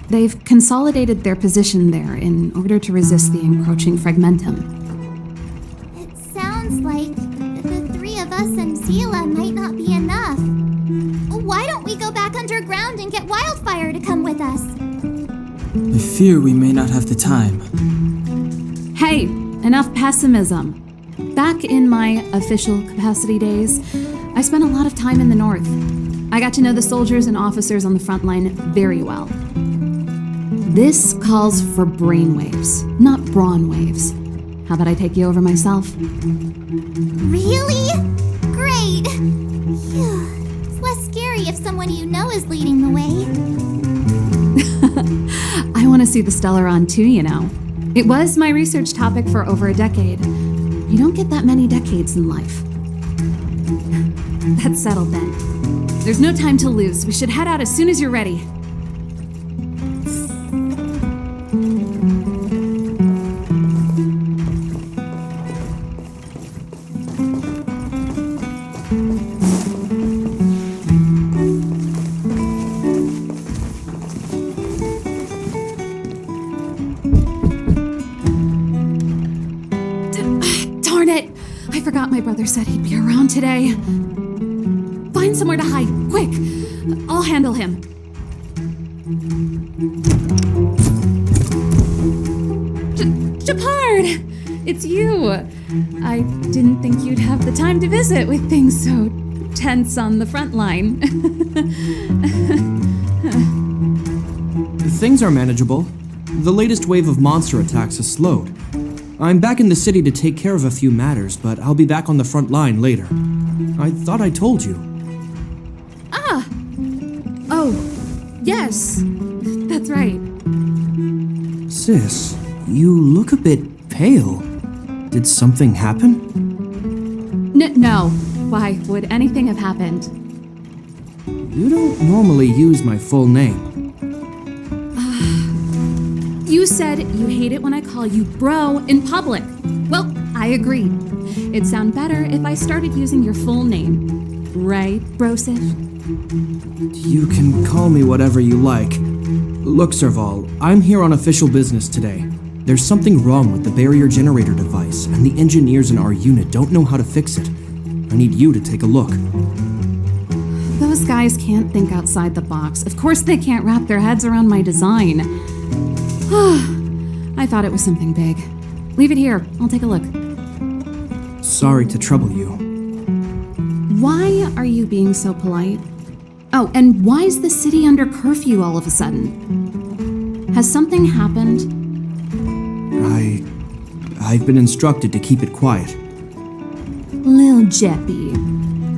They've consolidated their position there in order to resist the encroaching fragmentum. It sounds like the three of us and Zila might not be enough. Why don't we go back underground and get Wildfire to come with us? I fear we may not have the time. Hey, enough pessimism. Back in my official capacity days, I spent a lot of time in the north. I got to know the soldiers and officers on the front line very well. This calls for brainwaves, not brawn waves. How about I take you over myself? Really? Great! Phew. It's less scary if someone you know is leading the way. I want to see the Stellaron too, you know. It was my research topic for over a decade. You don't get that many decades in life. That's settled then. There's no time to lose. We should head out as soon as you're ready. Darn it! I forgot my brother said he'd be around today. Find somewhere to hide, quick! I'll handle him. Shepard! It's you! I didn't think you'd have the time to visit with things so tense on the front line. Things are manageable. The latest wave of monster attacks has slowed. I'm back in the city to take care of a few matters, but I'll be back on the front line later. I thought I told you. Ah! Oh, yes. That's right. Sis, you look a bit pale. Did something happen? No. Why would anything have happened? You don't normally use my full name. You said you hate it when I call you bro in public. Well, I agree. It'd sound better if I started using your full name. Right, Brosif? You can call me whatever you like. Look, Serval, I'm here on official business today. There's something wrong with the barrier generator device, and the engineers in our unit don't know how to fix it. I need you to take a look. Those guys can't think outside the box. Of course they can't wrap their heads around my design. I thought it was something big. Leave it here. I'll take a look. Sorry to trouble you. Why are you being so polite? Oh, and why is the city under curfew all of a sudden? Has something happened? I've been instructed to keep it quiet. Lil Jeppy.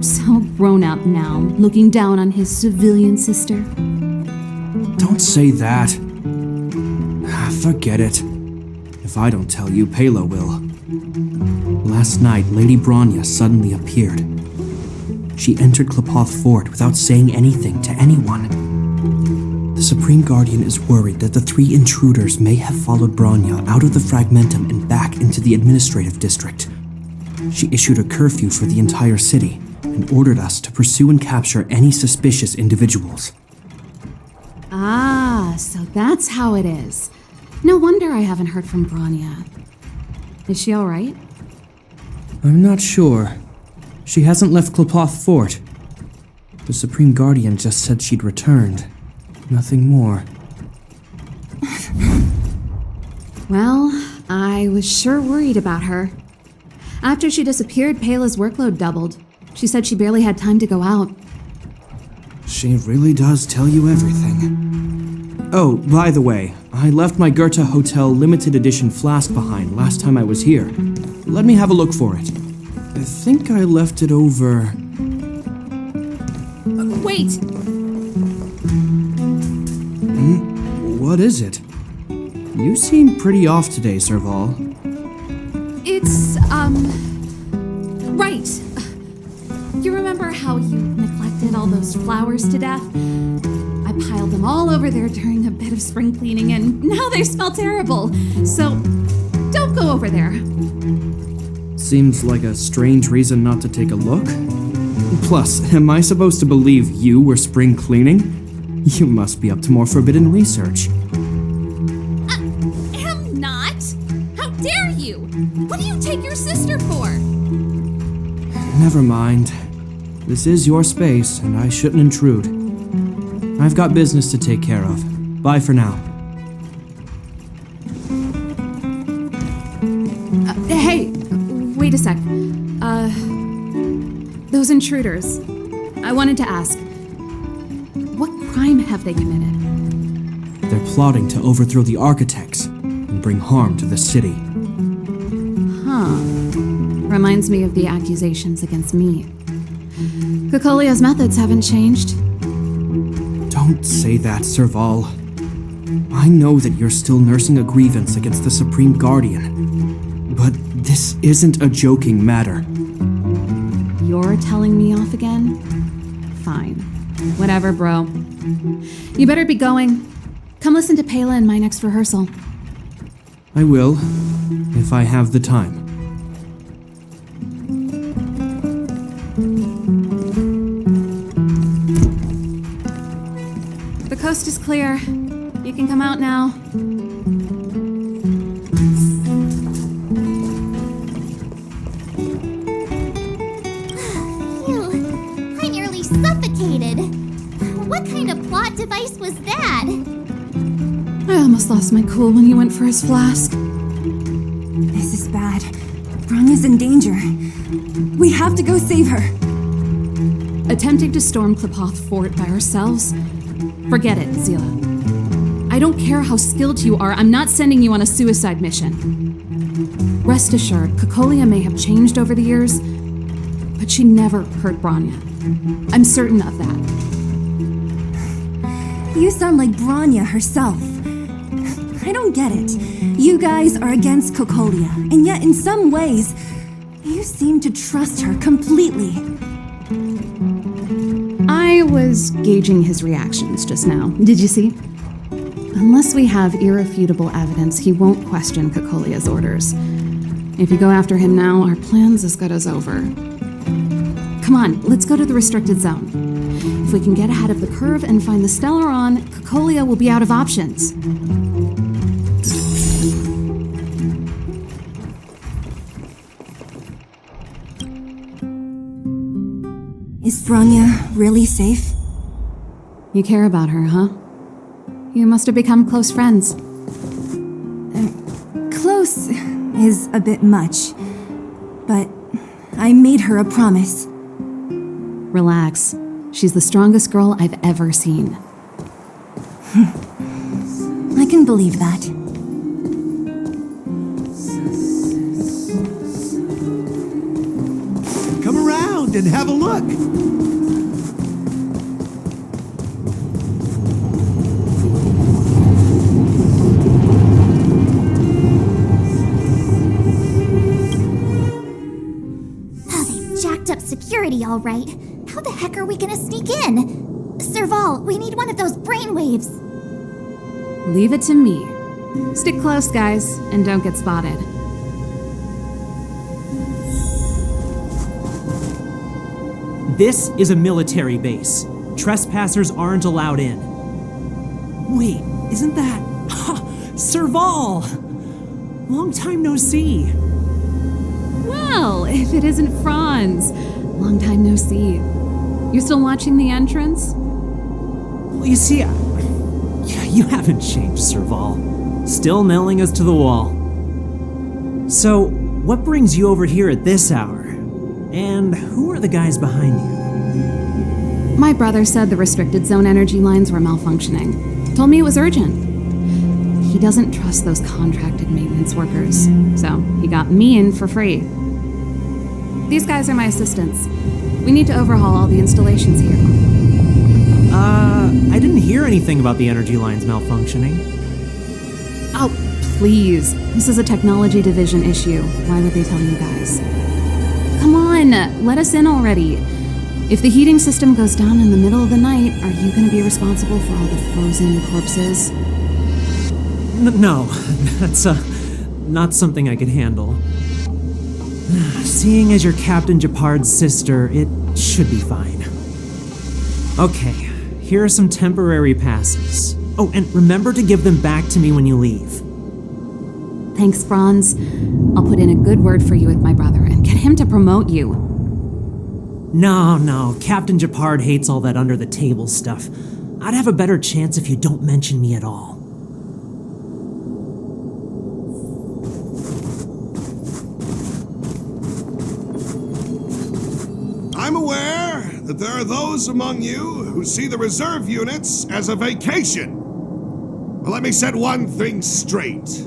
So grown up now, looking down on his civilian sister. Don't say that. Forget it. If I don't tell you, Palo will. Last night, Lady Bronya suddenly appeared. She entered Klapoth Fort without saying anything to anyone. The Supreme Guardian is worried that the three intruders may have followed Bronya out of the Fragmentum and back into the administrative district. She issued a curfew for the entire city and ordered us to pursue and capture any suspicious individuals. Ah, so That's how it is. No wonder I haven't heard from Bronya. Is she alright? I'm not sure. She hasn't left Klapoth Fort. The Supreme Guardian just said she'd returned. Nothing more. Well, I was sure worried about her. After she disappeared, Pela's workload doubled. She said she barely had time to go out. She really does tell you everything. Oh, by the way, I left my Goethe Hotel limited edition flask behind last time I was here. Let me have a look for it. I think I left it over... Wait! What is it? You seem pretty off today, Serval. It's, right. You remember how you neglected all those flowers to death? I piled them all over there during a bit of spring cleaning, and now they smell terrible. So, don't go over there. Seems like a strange reason not to take a look. Plus, am I supposed to believe you were spring cleaning? You must be up to more forbidden research. Am not? How dare you? What do you take your sister for? Never mind. This is your space, and I shouldn't intrude. I've got business to take care of. Bye for now. Hey, wait a sec. Those intruders. I wanted to ask, what crime have they committed? They're plotting to overthrow the architects and bring harm to the city. Huh. Reminds me of the accusations against me. Kokolia's methods haven't changed. Don't say that, Serval. I know that you're still nursing a grievance against the Supreme Guardian, but this isn't a joking matter. You're telling me off again? Fine. Whatever, bro. You better be going. Come listen to Pela in my next rehearsal. I will, if I have the time. The coast is clear. You can come out now. Phew, I nearly suffocated. What kind of plot device was that? I almost lost my cool when he went for his flask. This is bad. Bronya's in danger. We have to go save her. Attempting to storm Klapoth Fort by ourselves? Forget it, Zila. I don't care how skilled you are, I'm not sending you on a suicide mission. Rest assured, Kokolia may have changed over the years, but she never hurt Bronya. I'm certain of that. You sound like Bronya herself. I don't get it. You guys are against Kokolia, and yet in some ways, you seem to trust her completely. I was gauging his reactions just now. Did you see? Unless we have irrefutable evidence, he won't question Kokolia's orders. If you go after him now, our plan's as good as over. Come on, let's go to the restricted zone. If we can get ahead of the curve and find the Stellaron, Kokolia will be out of options. Is Bronya really safe? You care about her, huh? You must have become close friends. Close is a bit much, but I made her a promise. Relax. She's the strongest girl I've ever seen. I can believe that. Come around and have a look. Security, all right. How the heck are we gonna sneak in? Serval, we need one of those brainwaves. Leave it to me. Stick close, guys, and don't get spotted. This is a military base. Trespassers aren't allowed in. Wait, Isn't that... Serval! Long time no see. Well, if it isn't Franz. Long time no see. You're still watching the entrance? Well, you see, you haven't changed, Serval. Still nailing us to the wall. So, what brings you over here at this hour? And who are the guys behind you? My brother said the restricted zone energy lines were malfunctioning. Told me it was urgent. He doesn't trust those contracted maintenance workers, so he got me in for free. These guys are my assistants. We need to overhaul all the installations here. I didn't hear anything about the energy lines malfunctioning. Oh, please. This is a technology division issue. Why would they tell you guys? Come on, let us in already. If the heating system goes down in the middle of the night, are you going to be responsible for all the frozen corpses? No, that's not something I could handle. Seeing as you're Captain Japard's sister, it should be fine. Okay, here are some temporary passes. Oh, and remember to give them back to me when you leave. Thanks, Franz. I'll put in a good word for you with my brother and get him to promote you. No, Captain Japard hates all that under-the-table stuff. I'd have a better chance if you don't mention me at all. I'm aware that there are those among you who see the reserve units as a vacation. But let me set one thing straight.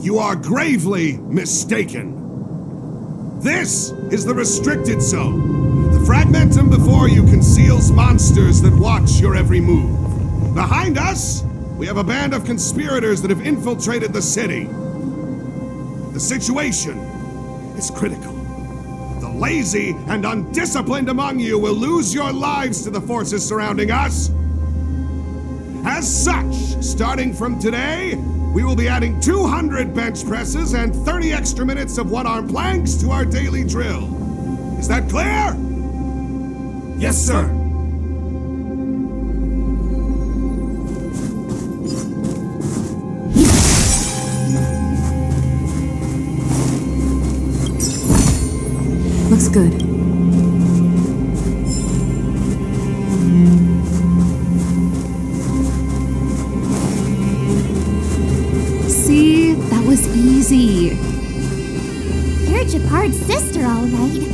You are gravely mistaken. This is the restricted zone. The fragmentum before you conceals monsters that watch your every move. Behind us, we have a band of conspirators that have infiltrated the city. The situation is critical. The lazy and undisciplined among you will lose your lives to the forces surrounding us. As such, starting from today, we will be adding 200 bench presses and 30 extra minutes of one-arm planks to our daily drill. Is that clear? Yes, sir. Looks good. See? That was easy. You're Japard's sister, all right.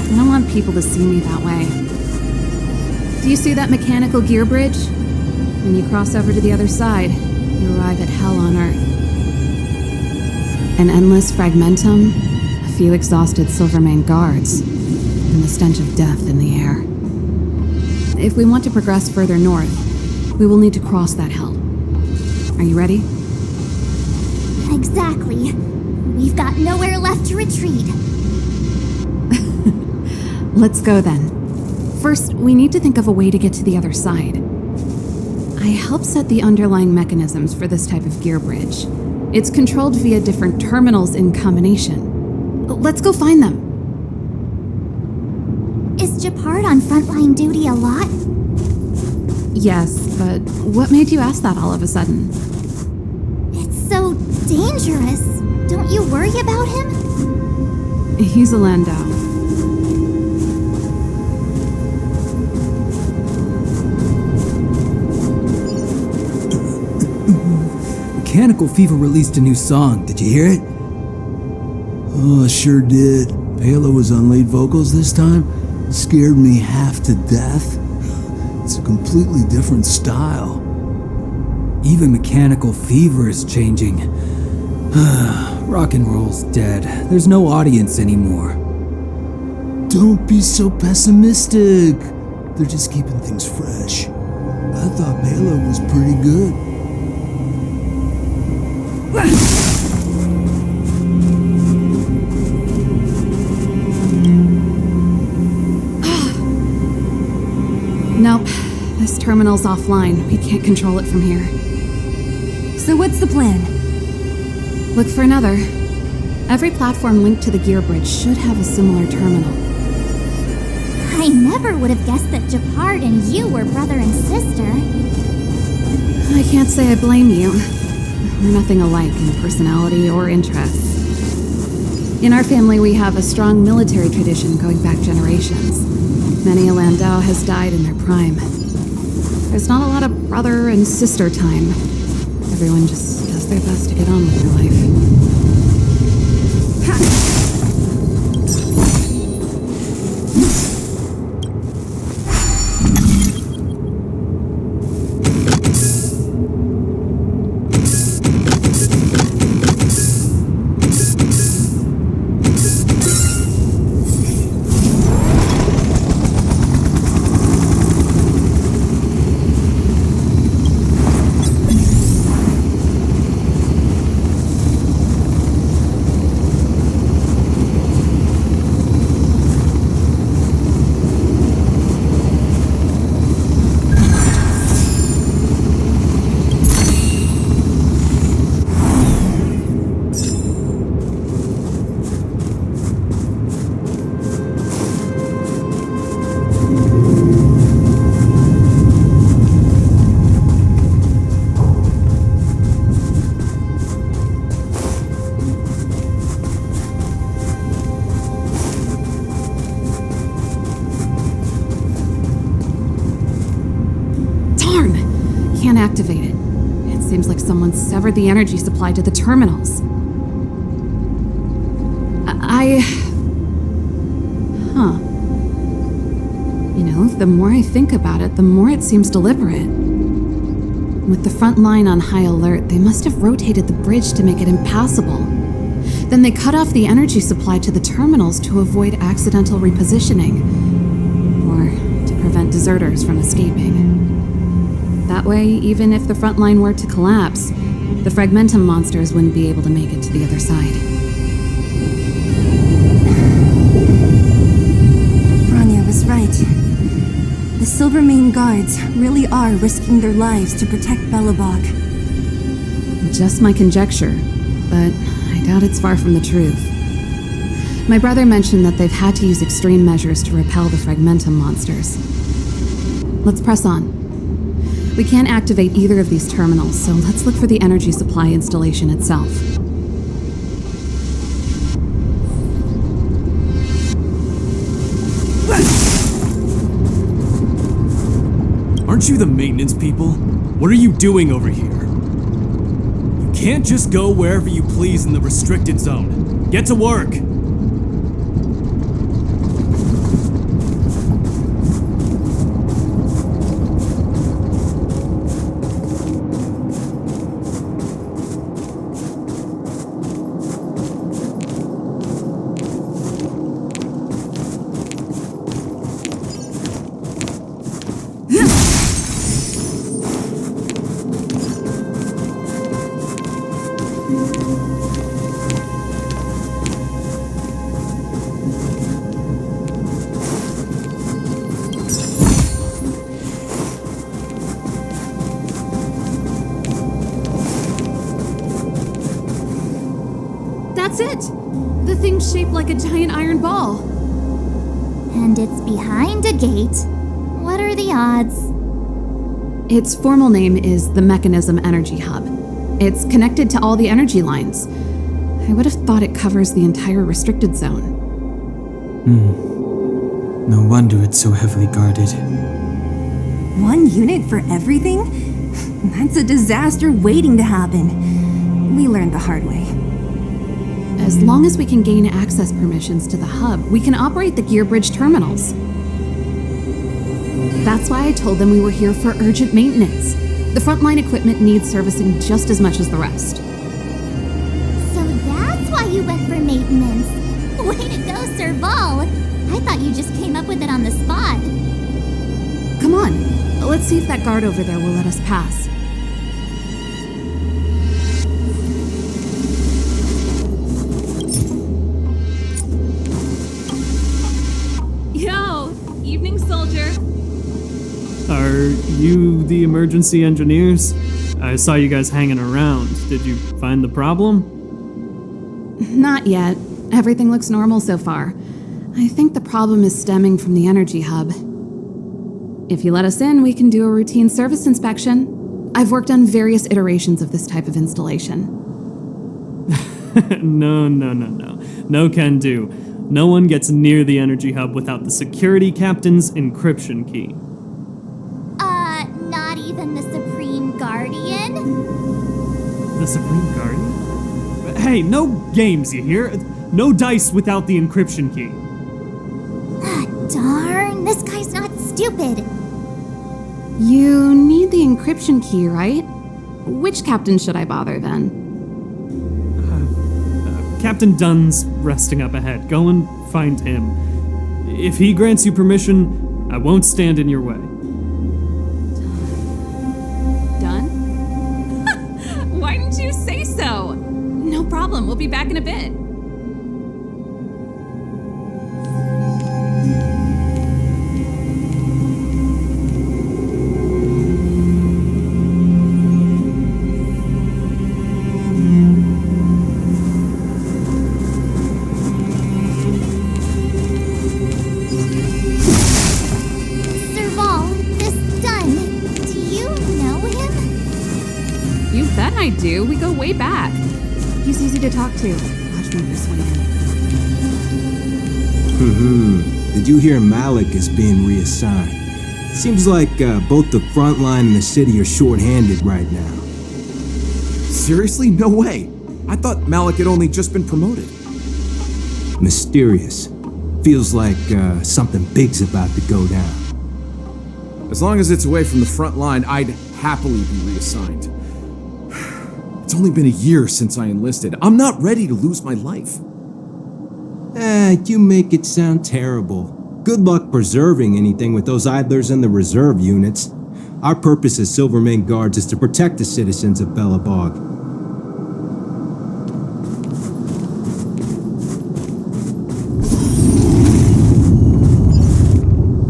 I don't want people to see me that way. Do you see that mechanical gear bridge? When you cross over to the other side, you arrive at hell on Earth. An endless fragmentum, a few exhausted Silvermane guards, and the stench of death in the air. If we want to progress further north, we will need to cross that hell. Are you ready? Exactly. We've got nowhere left to retreat. Let's go then. First, we need to think of a way to get to the other side. I helped set the underlying mechanisms for this type of gear bridge. It's controlled via different terminals in combination. Let's go find them. Is Japard on frontline duty a lot? Yes, but what made you ask that all of a sudden? It's so dangerous. Don't you worry about him? He's a Landau. Mechanical Fever released a new song. Did you hear it? Oh, I sure did. Palo was on lead vocals this time. It scared me half to death. It's a completely different style. Even Mechanical Fever is changing. Rock and roll's dead. There's no audience anymore. Don't be so pessimistic. They're just keeping things fresh. I thought Palo was pretty good. Nope. This terminal's offline. We can't control it from here. So what's the plan? Look for another. Every platform linked to the gear bridge should have a similar terminal. I never would have guessed that Japard and you were brother and sister. I can't say I blame you. We're nothing alike in personality or interests. In our family, we have a strong military tradition going back generations. Many a Landau has died in their prime. There's not a lot of brother and sister time. Everyone just does their best to get on with their life. Can't activate it. It seems like someone severed the energy supply to the terminals. You know, the more I think about it, the more it seems deliberate. With the front line on high alert, they must have rotated the bridge to make it impassable. Then they cut off the energy supply to the terminals to avoid accidental repositioning, or to prevent deserters from escaping. That way, even if the front line were to collapse, the Fragmentum monsters wouldn't be able to make it to the other side. Bronya was right. The Silvermane guards really are risking their lives to protect Belobog. Just my conjecture, but I doubt it's far from the truth. My brother mentioned that they've had to use extreme measures to repel the Fragmentum monsters. Let's press on. We can't activate either of these terminals, so let's look for the energy supply installation itself. Aren't you the maintenance people? What are you doing over here? You can't just go wherever you please in the restricted zone. Get to work! That's it! The thing's shaped like a giant iron ball. And it's behind a gate. What are the odds? Its formal name is the Mechanism Energy Hub. It's connected to all the energy lines. I would have thought it covers the entire restricted zone. No wonder it's so heavily guarded. One unit for everything? That's a disaster waiting to happen. We learned the hard way. As long as we can gain access permissions to the hub, we can operate the gear bridge terminals. That's why I told them we were here for urgent maintenance. The frontline equipment needs servicing just as much as the rest. So that's why you went for maintenance. Way to go, Serval. I thought you just came up with it on the spot. Come on, let's see if that guard over there will let us pass. Yo, evening soldier. Are you the emergency engineers? I saw you guys hanging around. Did you find the problem? Not yet. Everything looks normal so far. I think the problem is stemming from the energy hub. If you let us in, we can do a routine service inspection. I've worked on various iterations of this type of installation. No. No can do. No one gets near the energy hub without the security captain's encryption key. Not even the Supreme Guardian? The Supreme Guardian? Hey, no games, you hear? No dice without the encryption key. Darn, this guy's not stupid. You need the encryption key, right? Which captain should I bother then? Captain Dunn's resting up ahead. Go and find him. If he grants you permission, I won't stand in your way. Dunn? Why didn't you say so? No problem, we'll be back in a bit. I do. We go way back. He's easy to talk to. Watch me persuade him. Did you hear Malik is being reassigned? Seems like both the front line and the city are short-handed right now. Seriously? No way. I thought Malik had only just been promoted. Mysterious. Feels like something big's about to go down. As long as it's away from the front line, I'd happily be reassigned. It's only been a year since I enlisted. I'm not ready to lose my life. You make it sound terrible. Good luck preserving anything with those idlers in the reserve units. Our purpose as Silvermane Guards is to protect the citizens of Belobog.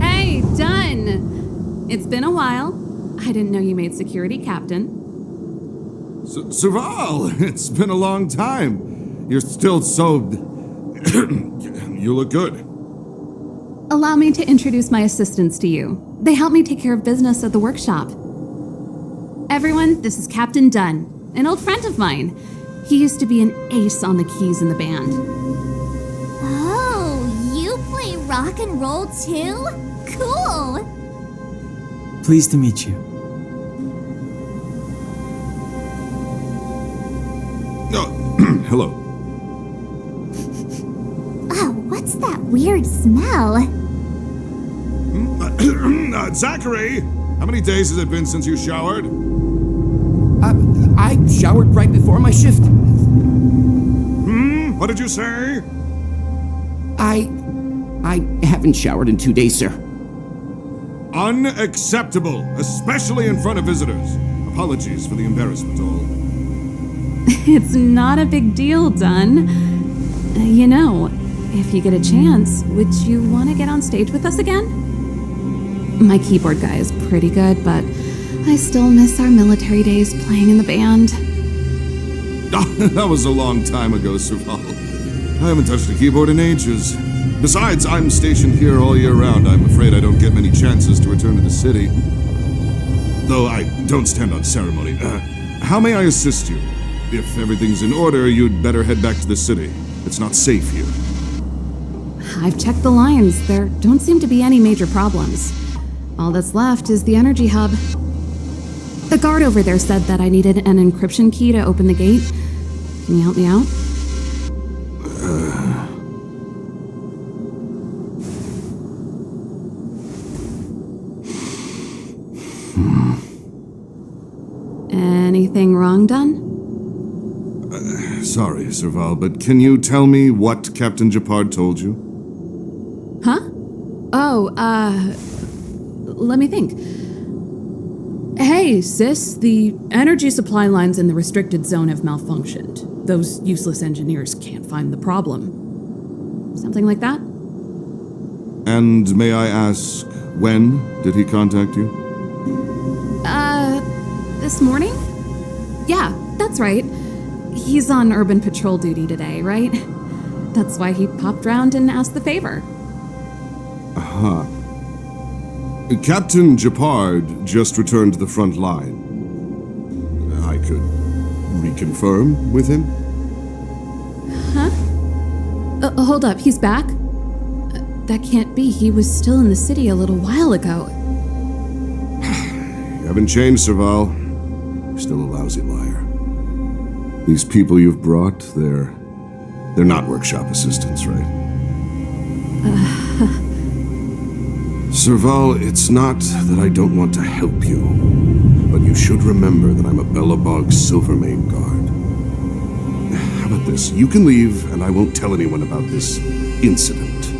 Hey, Dunn! It's been a while. I didn't know you made security captain. Serval, it's been a long time. You're still so... You look good. Allow me to introduce my assistants to you. They help me take care of business at the workshop. Everyone, this is Captain Dunn, an old friend of mine. He used to be an ace on the keys in the band. Oh, you play rock and roll too? Cool! Pleased to meet you. Hello. Oh, what's that weird smell? Zachary! How many days has it been since you showered? I showered right before my shift. What did you say? I haven't showered in 2 days, sir. Unacceptable, especially in front of visitors. Apologies for the embarrassment, all. It's not a big deal, Dunn. You know, if you get a chance, would you want to get on stage with us again? My keyboard guy is pretty good, but I still miss our military days playing in the band. That was a long time ago, Serval. I haven't touched a keyboard in ages. Besides, I'm stationed here all year round. I'm afraid I don't get many chances to return to the city. Though I don't stand on ceremony. How may I assist you? If everything's in order, you'd better head back to the city. It's not safe here. I've checked the lines. There don't seem to be any major problems. All that's left is the energy hub. The guard over there said that I needed an encryption key to open the gate. Can you help me out? Anything wrong, Dunn? Sorry, Serval, but can you tell me what Captain Japard told you? Huh? Oh, let me think. Hey, sis, the energy supply lines in the restricted zone have malfunctioned. Those useless engineers can't find the problem. Something like that? And may I ask, when did he contact you? This morning? Yeah, that's right. He's on urban patrol duty today, right? That's why he popped round and asked the favor. Captain Japard just returned to the front line. could reconfirm with him? Huh? Hold up, he's back? That can't be. He was still in the city a little while ago. You haven't changed, Serval. You're still a lousy liar. These people you've brought, they're not workshop assistants, right? Serval, it's not that I don't want to help you, but you should remember that I'm a Belobog Silvermane guard. How about this? You can leave, and I won't tell anyone about this incident.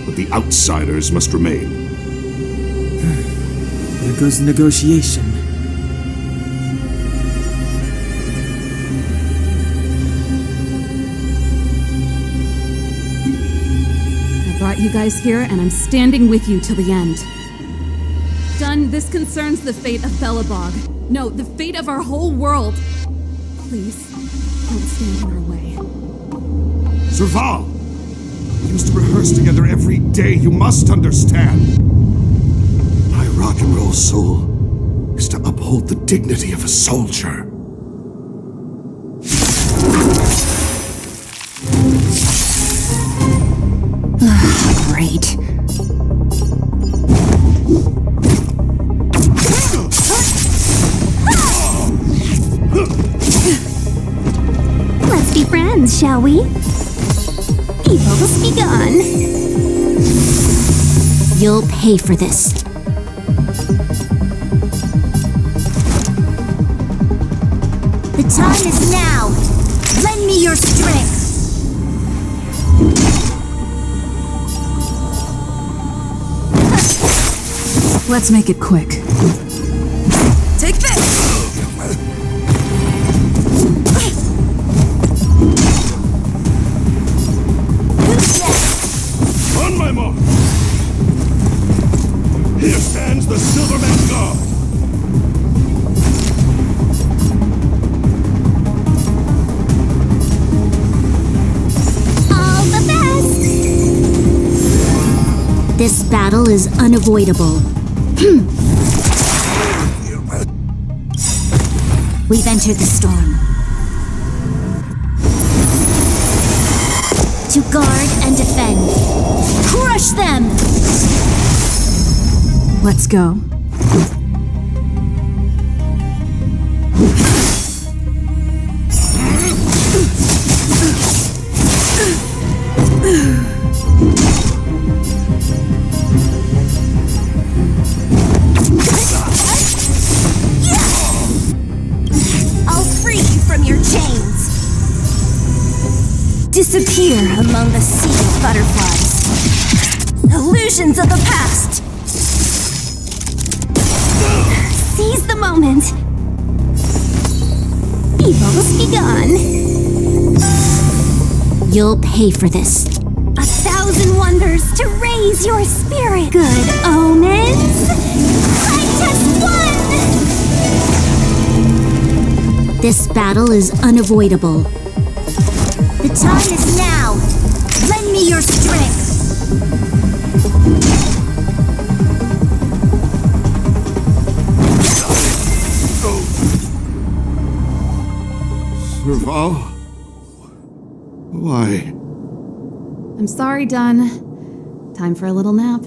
But the outsiders must remain. There goes the negotiation. I brought you guys here, and I'm standing with you till the end. Done, this concerns the fate of Belobog. No, the fate of our whole world. Please, don't stand in our way. Serval! We used to rehearse together every day, you must understand. My rock and roll soul is to uphold the dignity of a soldier. Great. Let's be friends, shall we? Evil must be gone. You'll pay for this. The time is now. Lend me your strength. Let's make it quick. Take this! On my mark! Here stands the Silvermane Guard! All the best! This battle is unavoidable. We've entered the storm. To guard and defend. Crush them! Let's go. I'll free you from your chains. Disappear among the sea of butterflies. Illusions of the past. Seize the moment. Evil must be gone. You'll pay for this. 1,000 wonders to raise your spirit. Good omens. I just won! This battle is unavoidable. The time is now. Lend me your strength. Serval? Why? I'm sorry, Dunn. Time for a little nap.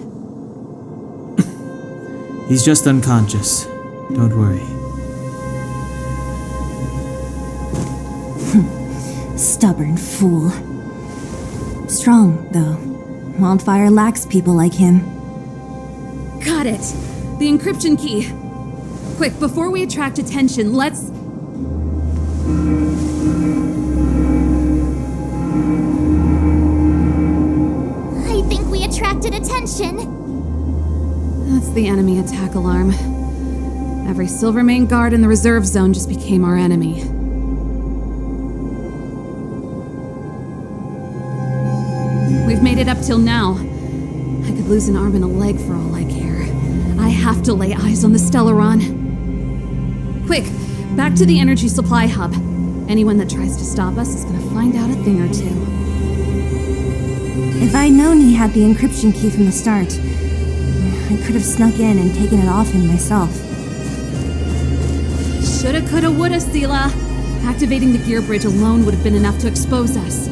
He's just unconscious. Don't worry. Stubborn fool. Strong, though. Wildfire lacks people like him. Got it! The encryption key. Quick, before we attract attention, let's... I think we attracted attention. That's the enemy attack alarm. Every Silvermane guard in the reserve zone just became our enemy. We've made it up till now. I could lose an arm and a leg for all I care. I have to lay eyes on the Stellaron. Quick, back to the energy supply hub. Anyone that tries to stop us is gonna find out a thing or two. If I'd known he had the encryption key from the start, I could have snuck in and taken it off him myself. Shoulda, coulda, woulda, Sela. Activating the gear bridge alone would have been enough to expose us.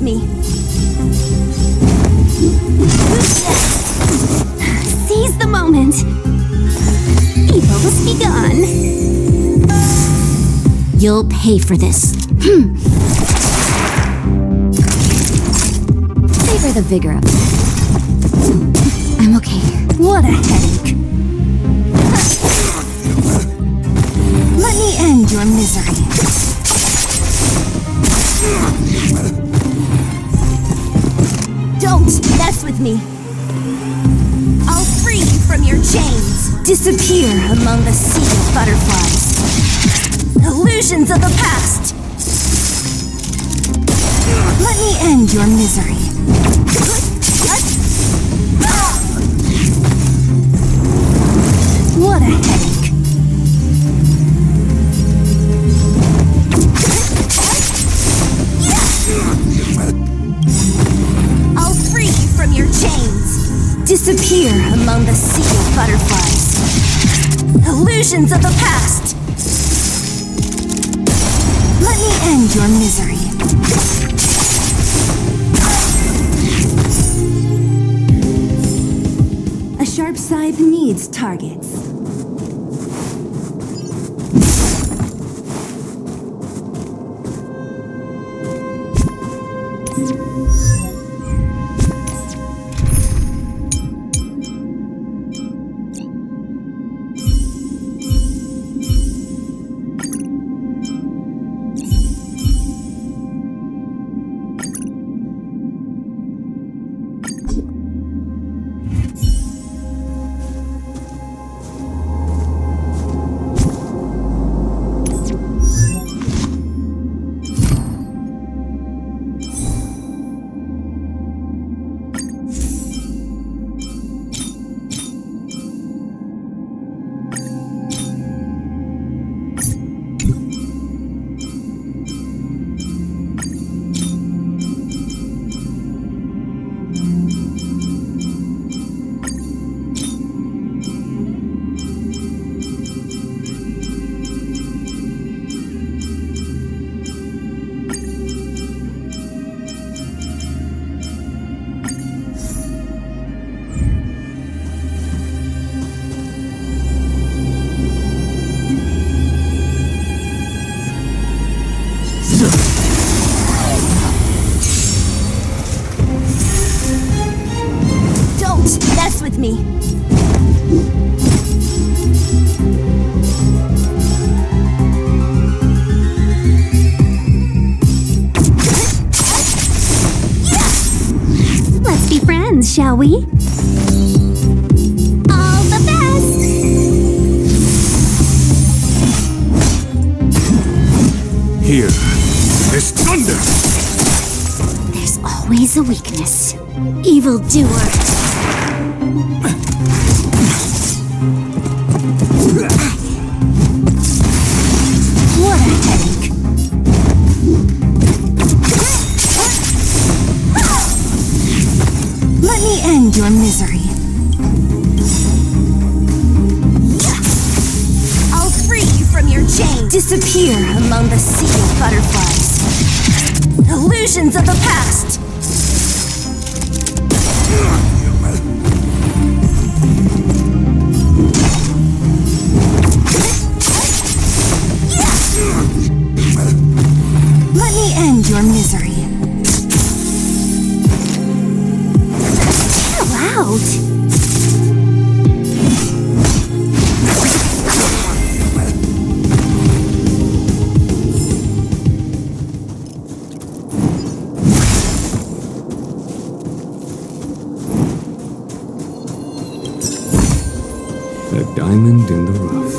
Me. Seize the moment. Evils be gone. You'll pay for this. Savor the vigor of it. I'm okay. What a headache. Let me end your misery. Don't mess with me. I'll free you from your chains. Disappear among the sea of butterflies. Illusions of the past. Let me end your misery. What a headache. I'll free you from your chains. Disappear among the sea of butterflies. Illusions of the past. Let me end your misery. A sharp scythe needs targets. With me. Let's be friends, shall we? All the best! Here is thunder! There's always a weakness. Evildoer. What a headache. Let me end your misery. I'll free you from your chains. Disappear among the sea of butterflies. Illusions of the past. Let me end your misery. Chill out. A diamond in the rough.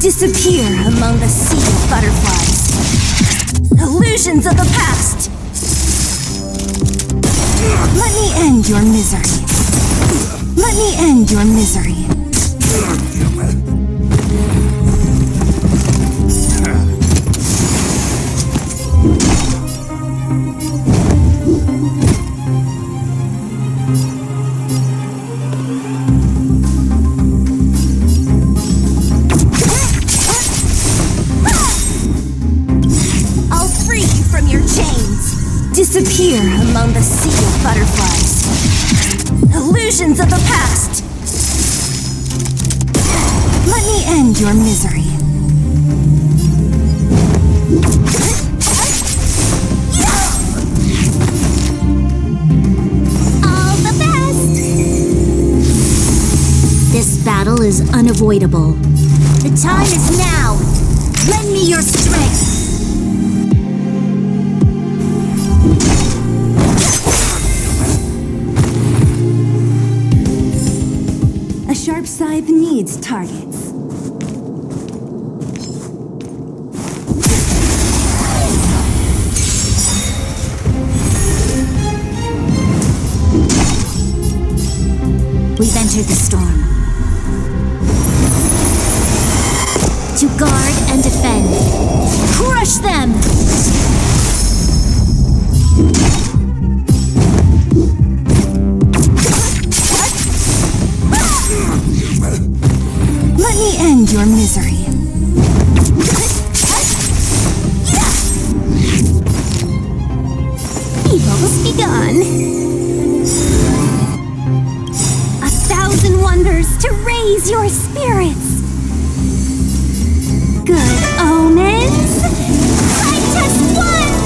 Disappear among the sea of butterflies. Illusions of the past. Let me end your misery. Let me end your misery. Disappear among the sea of butterflies. Illusions of the past. Let me end your misery. All the best! This battle is unavoidable. The time is now! Lend me your strength! A sharp scythe needs targets. We've entered the storm. To guard and defend. Crush them! Let me end your misery. Evil's begun. 1,000 wonders to raise your spirits. Good omens. Fight us one.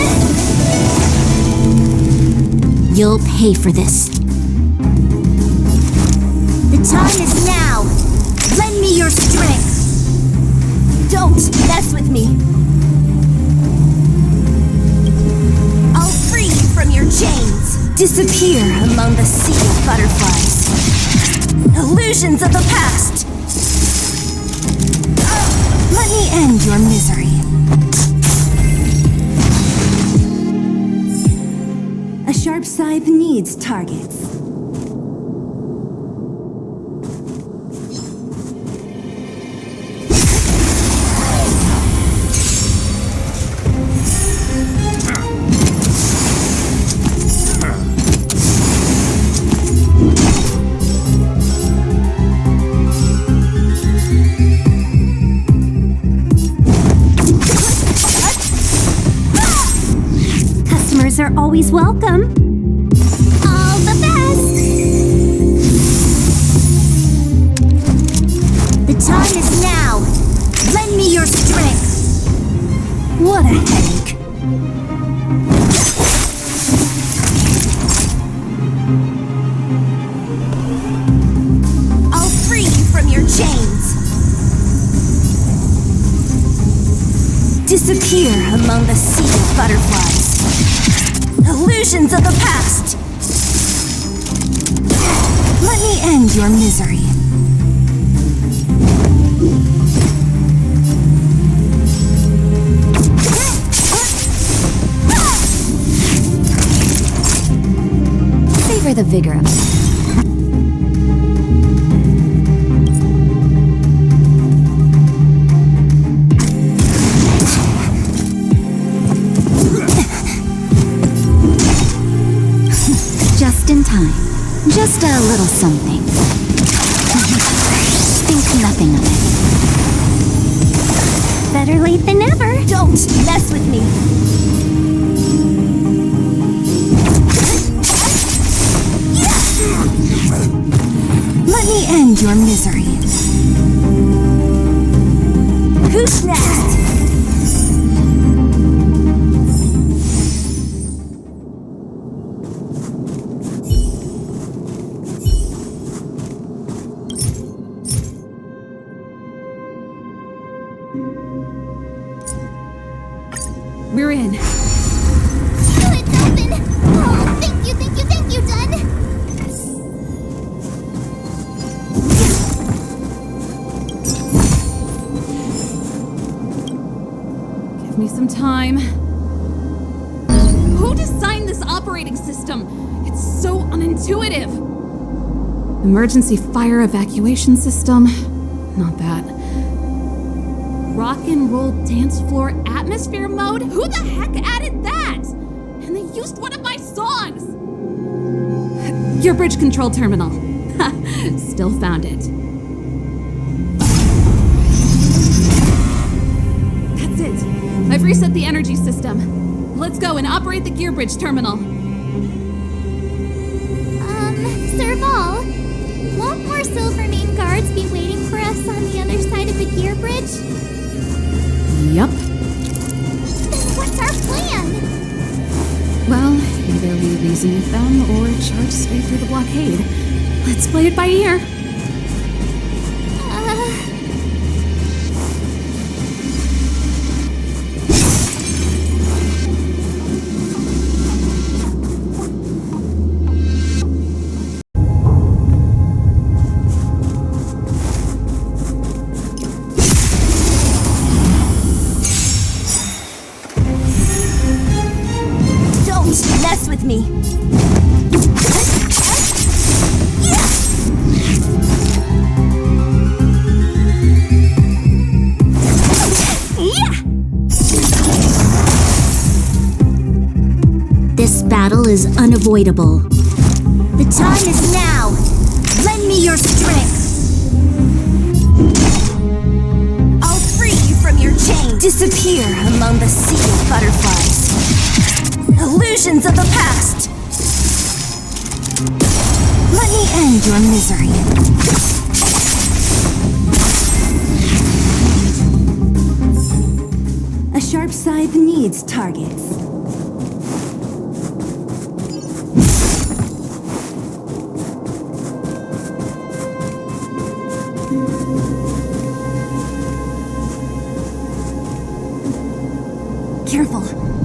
You'll pay for this. The time is now. Lend me your strength. Don't mess with me. I'll free you from your chains. Disappear among the sea of butterflies. Illusions of the past. Let me end your misery. A sharp scythe needs targets. Are always welcome. All the best! The time is now. Lend me your strength. What a headache. I'll free you from your chains. Disappear among the sea of butterflies. Illusions of the past. Let me end your misery. Savor the vigor of it. Just in time. Just a little something. Think nothing of it. Better late than never. Don't mess with me. Let me end your misery. Who's next? We're in. It's open! Oh, thank you, done! Give me some time. Who designed this operating system? It's so unintuitive. Emergency fire evacuation system? Not that. Rock and roll dance floor atmosphere mode? Who the heck added that? And they used one of my songs! Your bridge control terminal. Still found it. That's it. I've reset the energy system. Let's go and operate the gear bridge terminal. Serval, won't more Silvermane guards be waiting for us on the other side of the gear bridge? Yup. Then what's our plan? Well, either we reason with them or charge straight through the blockade. Let's play it by ear. Don't mess with me. This battle is unavoidable. The time is now. Lend me your strength. I'll free you from your chain. Disappear among the sea of butterflies. Illusions of the past. Let me end your misery. A sharp scythe needs targets. Careful,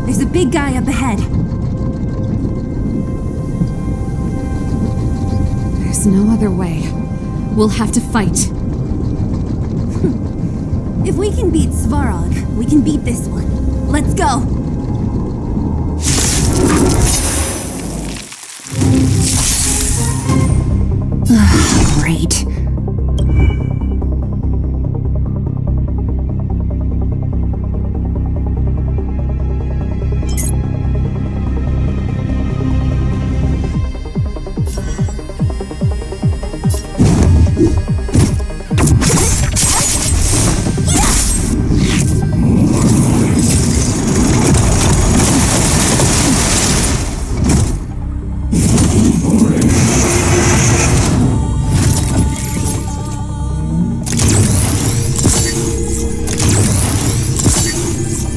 there's a big guy up ahead. There's no other way. We'll have to fight. If we can beat Svarog, we can beat this one. Let's go! Great.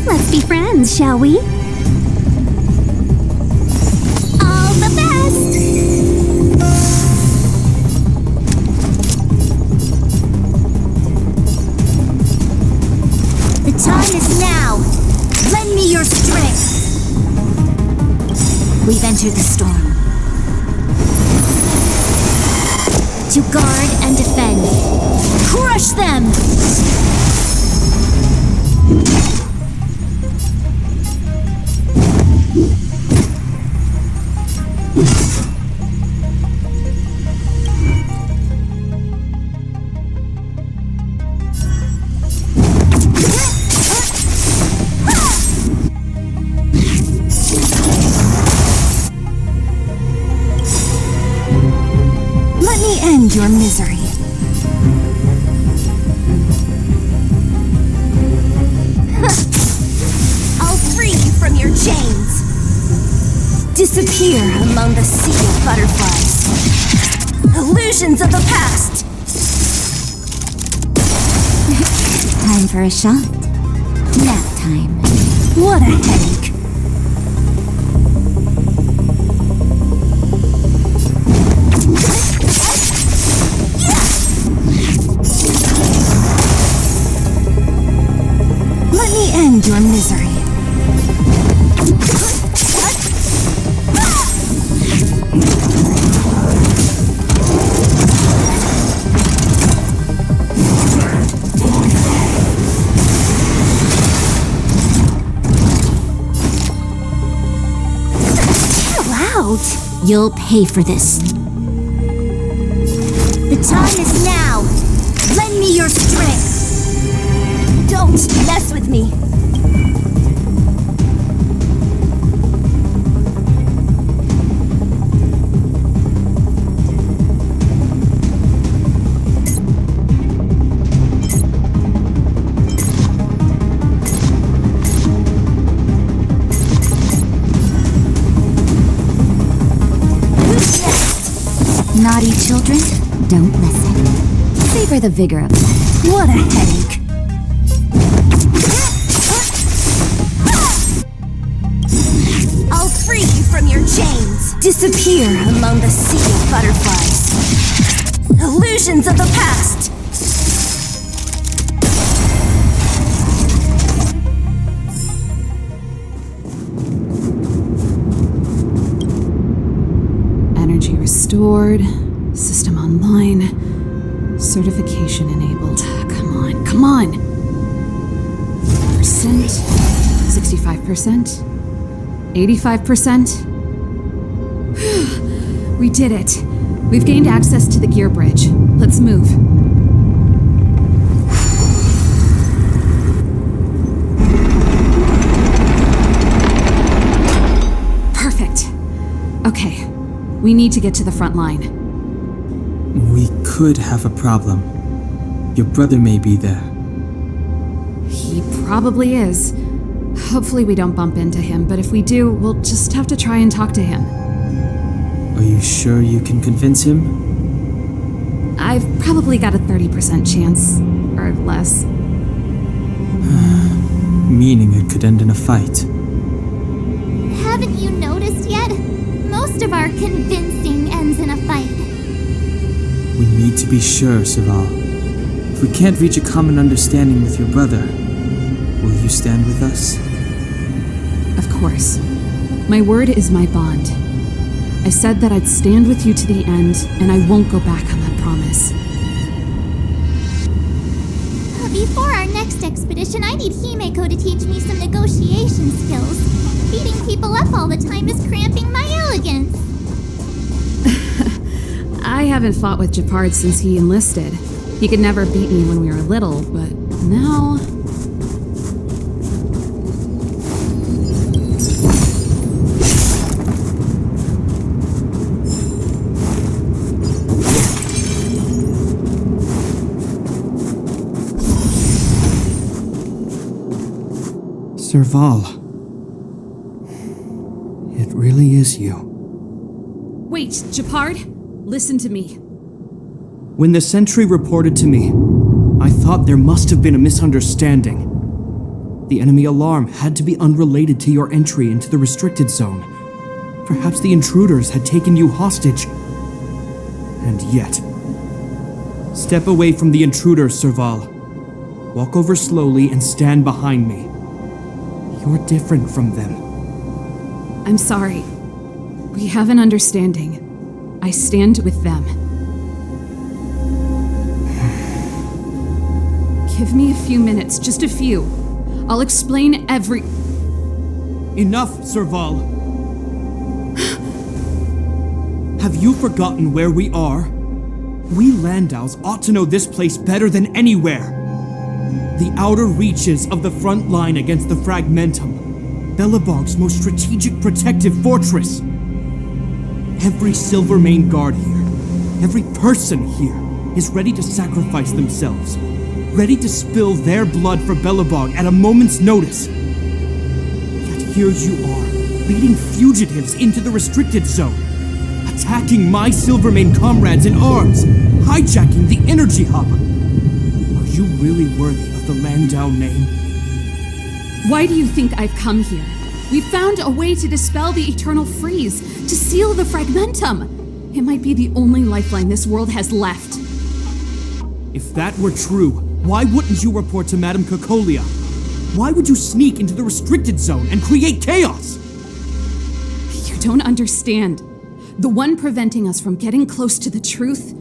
Let's be friends, shall we? All the best! The time is now. Lend me your strength. We've entered the storm. To guard and defend. Crush them! Let me end your misery. I'll free you from your chains. Disappear among the sea of butterflies. Illusions of the past. Time for a shot. Nap time. What a headache. Let me end your misery. Chill out. You'll pay for this. The time is now. Lend me your strength. Don't mess with me. naughty children. Don't listen. Savor the vigor of life. What a headache. I'll free you from your chains. Disappear among the sea of butterflies. Illusions of the past. Energy restored. System online. Certification enabled. Come on, come on! Percent. 65%. 85%. We did it. We've gained access to the gear bridge. Let's move. Perfect. Okay. We need to get to the front line. We could have a problem. Your brother may be there. He probably is. Hopefully we don't bump into him, but if we do, we'll just have to try and talk to him. Are you sure you can convince him? I've probably got a 30% chance, or less. Meaning it could end in a fight. Haven't you noticed yet? Most of our convincing ends in a fight. We need to be sure, Serval. If we can't reach a common understanding with your brother, will you stand with us? Of course. My word is my bond. I said that I'd stand with you to the end, and I won't go back on that promise. Before our next expedition, I need Himeko to teach me some negotiation skills. Beating people up all the time is cramping my elegance. I haven't fought with Japard since he enlisted. He could never beat me when we were little, but now... Serval. It really is you. Wait, Japard! Listen to me. When the sentry reported to me, I thought there must have been a misunderstanding. The enemy alarm had to be unrelated to your entry into the restricted zone. Perhaps the intruders had taken you hostage. And yet... Step away from the intruders, Serval. Walk over slowly and stand behind me. You're different from them. I'm sorry. We have an understanding. I stand with them. Give me a few minutes, just a few. I'll explain every... Enough, Serval. Have you forgotten where we are? We Landaus ought to know this place better than anywhere. The outer reaches of the front line against the Fragmentum. Belobog's most strategic protective fortress. Every Silvermane guard here, every person here, is ready to sacrifice themselves. Ready to spill their blood for Belobog at a moment's notice. Yet here you are, leading fugitives into the restricted zone. Attacking my Silvermane comrades in arms. Hijacking the energy hub. Are you really worthy of the Landau name? Why do you think I've come here? We found a way to dispel the eternal freeze, to seal the Fragmentum. It might be the only lifeline this world has left. If that were true, why wouldn't you report to Madame Cocolia? Why would you sneak into the restricted zone and create chaos? You don't understand. The one preventing us from getting close to the truth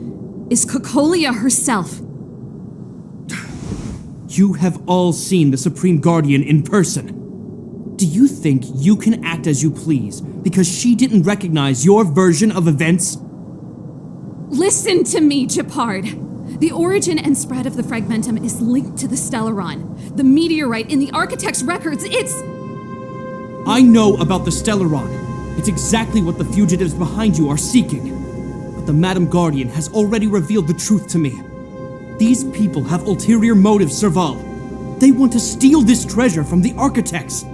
is Cocolia herself. You have all seen the Supreme Guardian in person. Do you think you can act as you please because she didn't recognize your version of events? Listen to me, Japard. The origin and spread of the Fragmentum is linked to the Stellaron. The meteorite in the Architect's records, it's... I know about the Stellaron. It's exactly what the fugitives behind you are seeking. But the Madam Guardian has already revealed the truth to me. These people have ulterior motives, Serval. They want to steal this treasure from the Architects.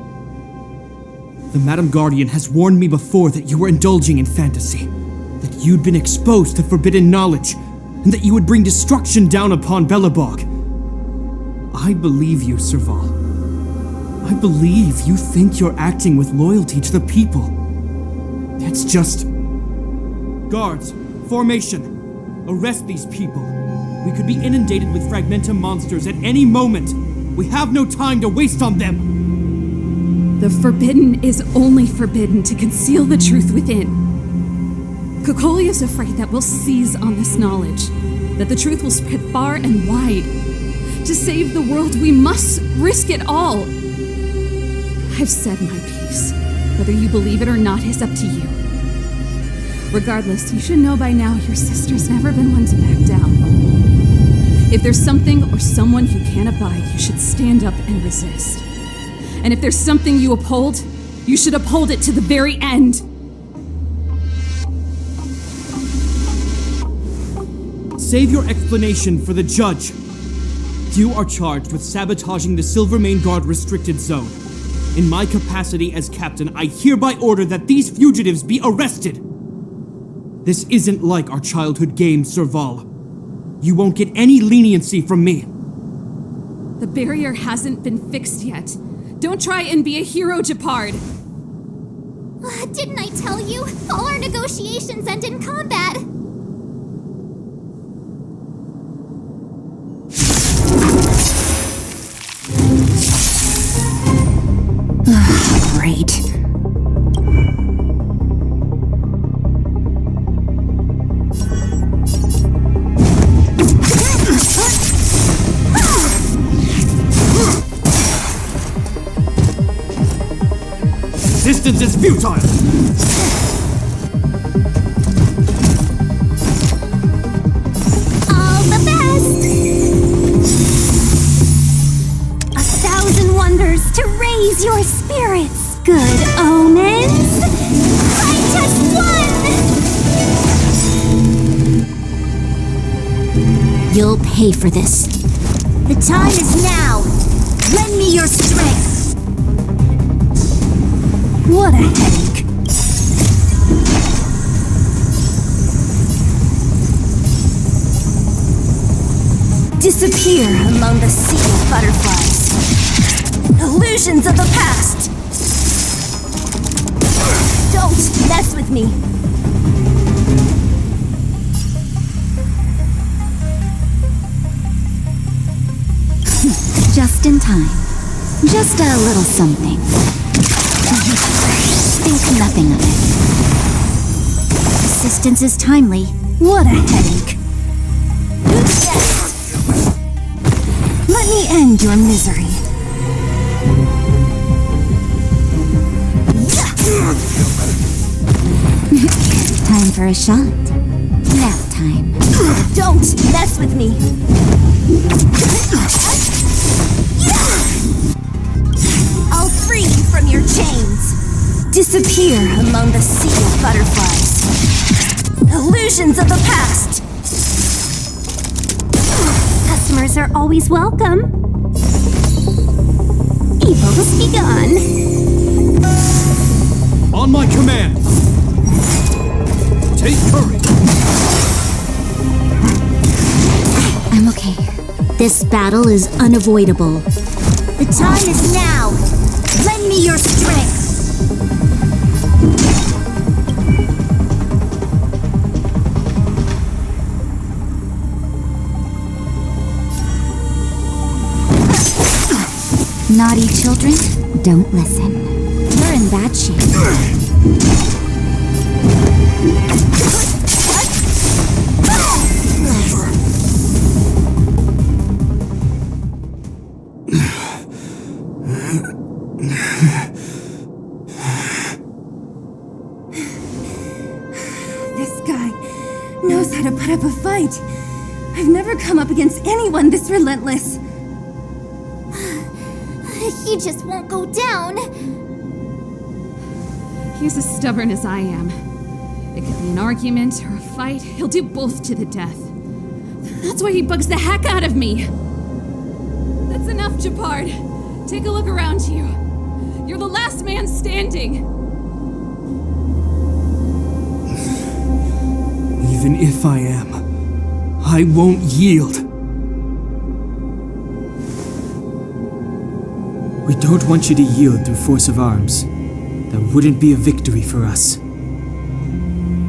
The Madam Guardian has warned me before that you were indulging in fantasy. that you'd been exposed to forbidden knowledge, and that you would bring destruction down upon Belobog. I believe you, Serval. I believe you think you're acting with loyalty to the people. That's just... Guards, formation, arrest these people. We could be inundated with Fragmentum monsters at any moment. We have no time to waste on them. The forbidden is only forbidden to conceal the truth within. Kokoli is afraid that we'll seize on this knowledge, that the truth will spread far and wide. To save the world, we must risk it all. I've said my piece. Whether you believe it or not is up to you. Regardless, you should know by now your sister's never been one to back down. If there's something or someone you can't abide, you should stand up and resist. And if there's something you uphold, you should uphold it to the very end. Save your explanation for the judge. You are charged with sabotaging the Silvermane Guard restricted zone. In my capacity as captain, I hereby order that these fugitives be arrested. This isn't like our childhood game, Serval. You won't get any leniency from me. The barrier hasn't been fixed yet. Don't try and be a hero, Japard. Didn't I tell you? All our negotiations end in combat. Great. Resistance is futile! All the best! 1,000 wonders to raise your spirits. Good omens. I just won! You'll pay for this. The time is now. Lend me your strength. What a headache. Disappear among the sea of butterflies. Illusions of the past. Don't mess with me. Just in time. Just a little something. Think nothing of it. Assistance is timely. What a headache. Yes. Let me end your misery. Time for a shot. Nap time. Don't mess with me. I'll free you from your chains. Disappear among the sea of butterflies. Illusions of the past. Customers are always welcome. Evils be gone. On my command! Take courage! I'm okay. This battle is unavoidable. The time is now. Lend me your strength. Naughty children, don't listen. You're in bad shape. This guy knows how to put up a fight. I've never come up against anyone this relentless. He just won't go down. He's as stubborn as I am. It could be an argument or a fight. He'll do both to the death. That's why he bugs the heck out of me. That's enough, Japard. Take a look around you. You're the last man standing. if I am. I won't yield. We don't want you to yield through force of arms. That wouldn't be a victory for us.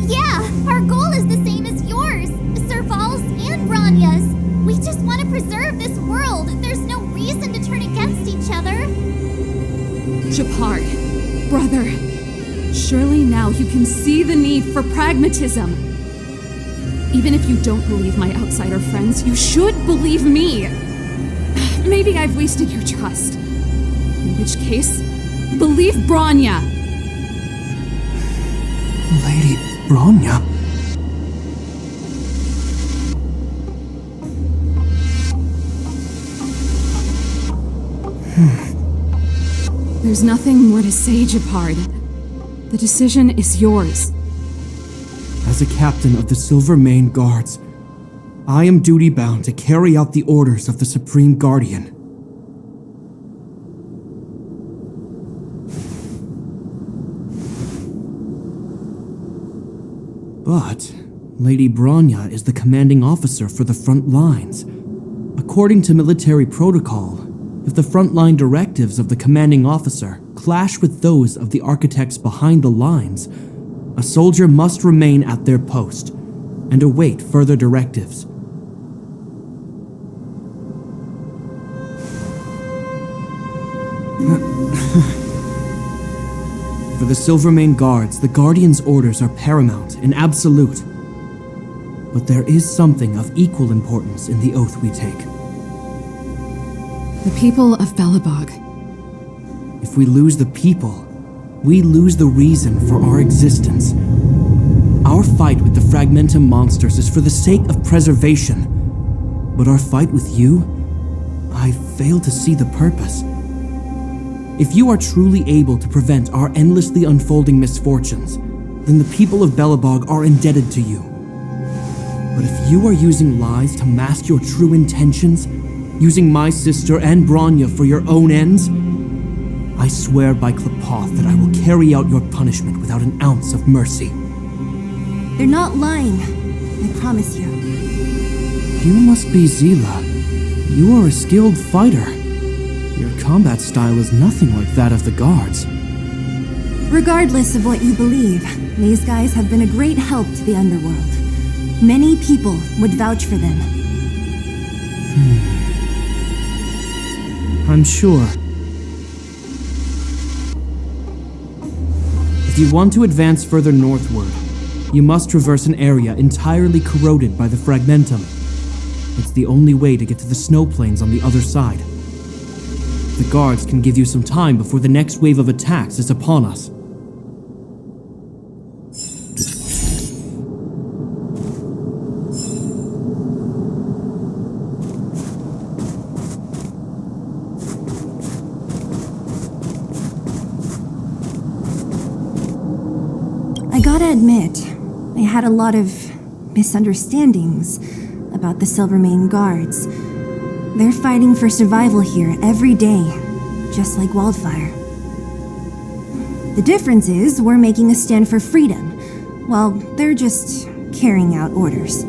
Yeah, our goal is the same as yours, Serval's and Bronya's. We just want to preserve this world. There's no reason to turn against each other. Japard, brother, surely now you can see the need for pragmatism. Even if you don't believe my outsider friends, you should believe me. Maybe I've wasted your trust. In which case, believe Bronya. Lady Bronya? There's nothing more to say, Japard. The decision is yours. As a captain of the Silvermane Guards, I am duty-bound to carry out the orders of the Supreme Guardian. But Lady Bronya is the commanding officer for the front lines. According to military protocol, if the frontline directives of the commanding officer clash with those of the architects behind the lines, a soldier must remain at their post and await further directives. For the Silvermane Guards, the Guardian's orders are paramount and absolute. But there is something of equal importance in the oath we take. The people of Belobog. If we lose the people, we lose the reason for our existence. Our fight with the Fragmentum monsters is for the sake of preservation. But our fight with you, I fail to see the purpose. If you are truly able to prevent our endlessly unfolding misfortunes, then the people of Belobog are indebted to you. But if you are using lies to mask your true intentions, using my sister and Bronya for your own ends, I swear by Klepoth that I will carry out your punishment without an ounce of mercy. They're not lying. I promise you. You must be Zila. You are a skilled fighter. Your combat style is nothing like that of the guards. Regardless of what you believe, these guys have been a great help to the underworld. Many people would vouch for them. I'm sure. If you want to advance further northward, you must traverse an area entirely corroded by the Fragmentum. It's the only way to get to the snow plains on the other side. The guards can give you some time before the next wave of attacks is upon us. I gotta admit, I had a lot of misunderstandings about the Silvermane Guards. They're fighting for survival here every day, just like Wildfire. The difference is we're making a stand for freedom, while they're just carrying out orders.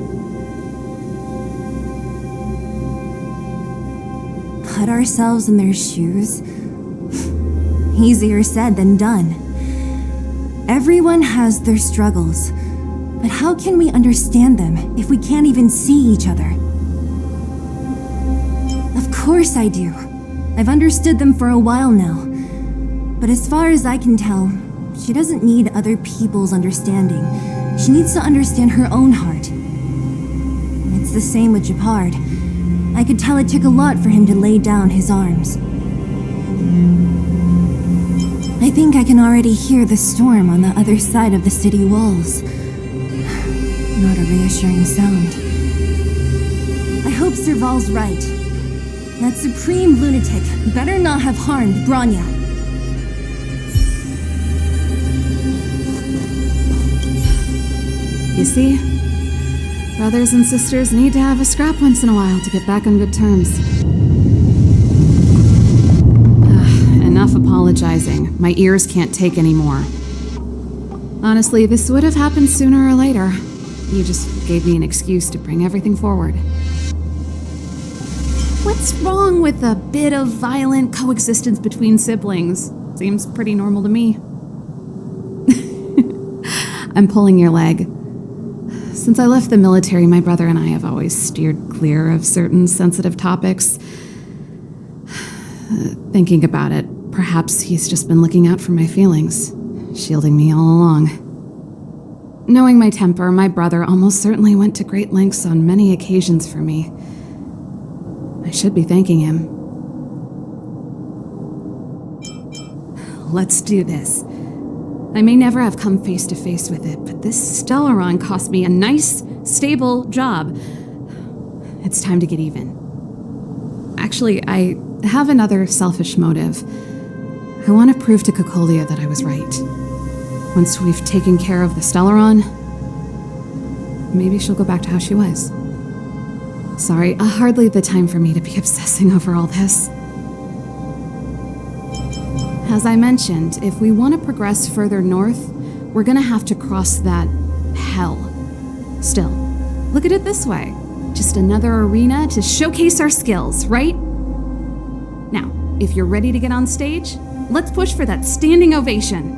Put ourselves in their shoes? Easier said than done. Everyone has their struggles, but how can we understand them if we can't even see each other? Of course I do. I've understood them for a while now. But as far as I can tell, she doesn't need other people's understanding. She needs to understand her own heart. It's the same with Japard. I could tell it took a lot for him to lay down his arms. I think I can already hear the storm on the other side of the city walls. Not a reassuring sound. I hope Serval's right. That supreme lunatic better not have harmed Bronya. You see? Brothers and sisters need to have a scrap once in a while to get back on good terms. Enough apologizing. My ears can't take any more. Honestly, this would have happened sooner or later. You just gave me an excuse to bring everything forward. What's wrong with a bit of violent coexistence between siblings? Seems pretty normal to me. I'm pulling your leg. Since I left the military, my brother and I have always steered clear of certain sensitive topics. Thinking about it, perhaps he's just been looking out for my feelings, shielding me all along. Knowing my temper, my brother almost certainly went to great lengths on many occasions for me. I should be thanking him. Let's do this. I may never have come face to face with it, but this Stellaron cost me a nice, stable job. It's time to get even. Actually, I have another selfish motive. I want to prove to Cocolia that I was right. Once we've taken care of the Stellaron, maybe she'll go back to how she was. Sorry, hardly the time for me to be obsessing over all this. As I mentioned, if we want to progress further north, we're gonna have to cross that hell. Still, look at it this way. Just another arena to showcase our skills, right? Now, if you're ready to get on stage, let's push for that standing ovation.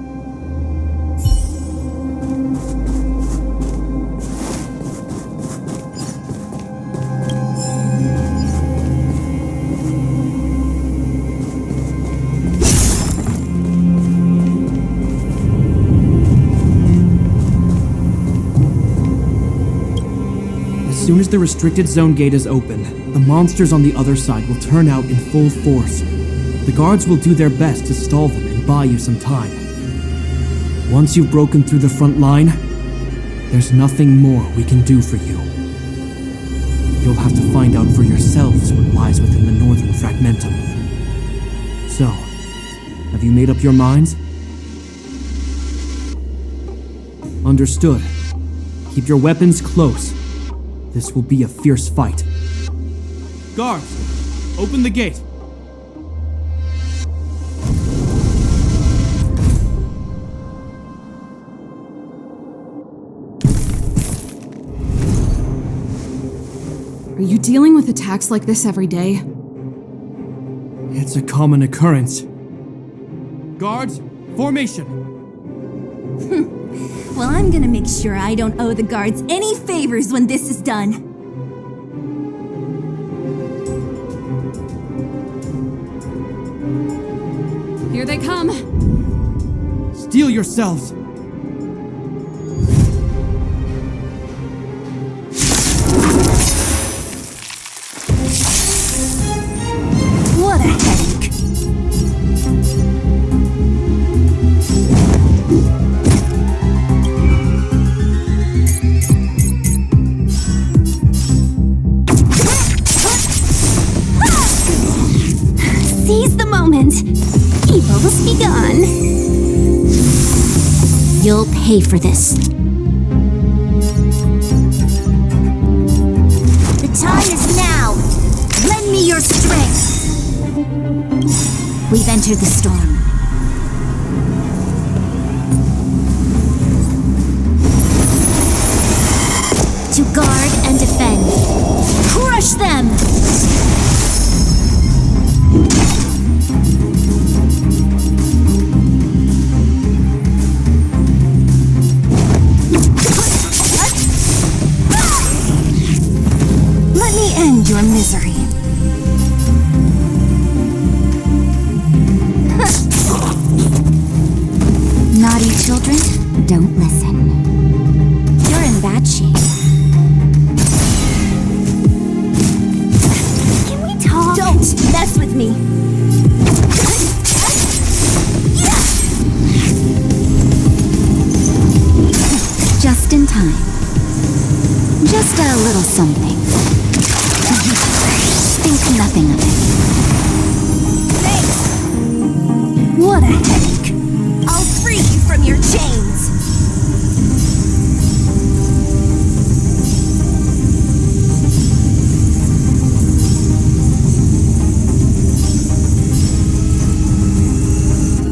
As soon as the restricted zone gate is open, the monsters on the other side will turn out in full force. The guards will do their best to stall them and buy you some time. Once you've broken through the front line, there's nothing more we can do for you. You'll have to find out for yourselves what lies within the northern fragmentum. So, have you made up your minds? Understood. Keep your weapons close. This will be a fierce fight. Guards, open the gate. Are you dealing with attacks like this every day? It's a common occurrence. Guards, formation. Well, I'm gonna make sure I don't owe the guards any favors when this is done. Here they come. Steel yourselves. What a headache. Seize the moment. Evil must be gone. You'll pay for this. The time is now. Lend me your strength. We've entered the storm. To guard and defend. Crush them! Let me end your misery. Naughty children, don't listen. You're in bad shape. Can we talk? Don't mess with me. Just in time. Just a little something. Think nothing of it. Thanks. What a headache. I'll free you from your chains.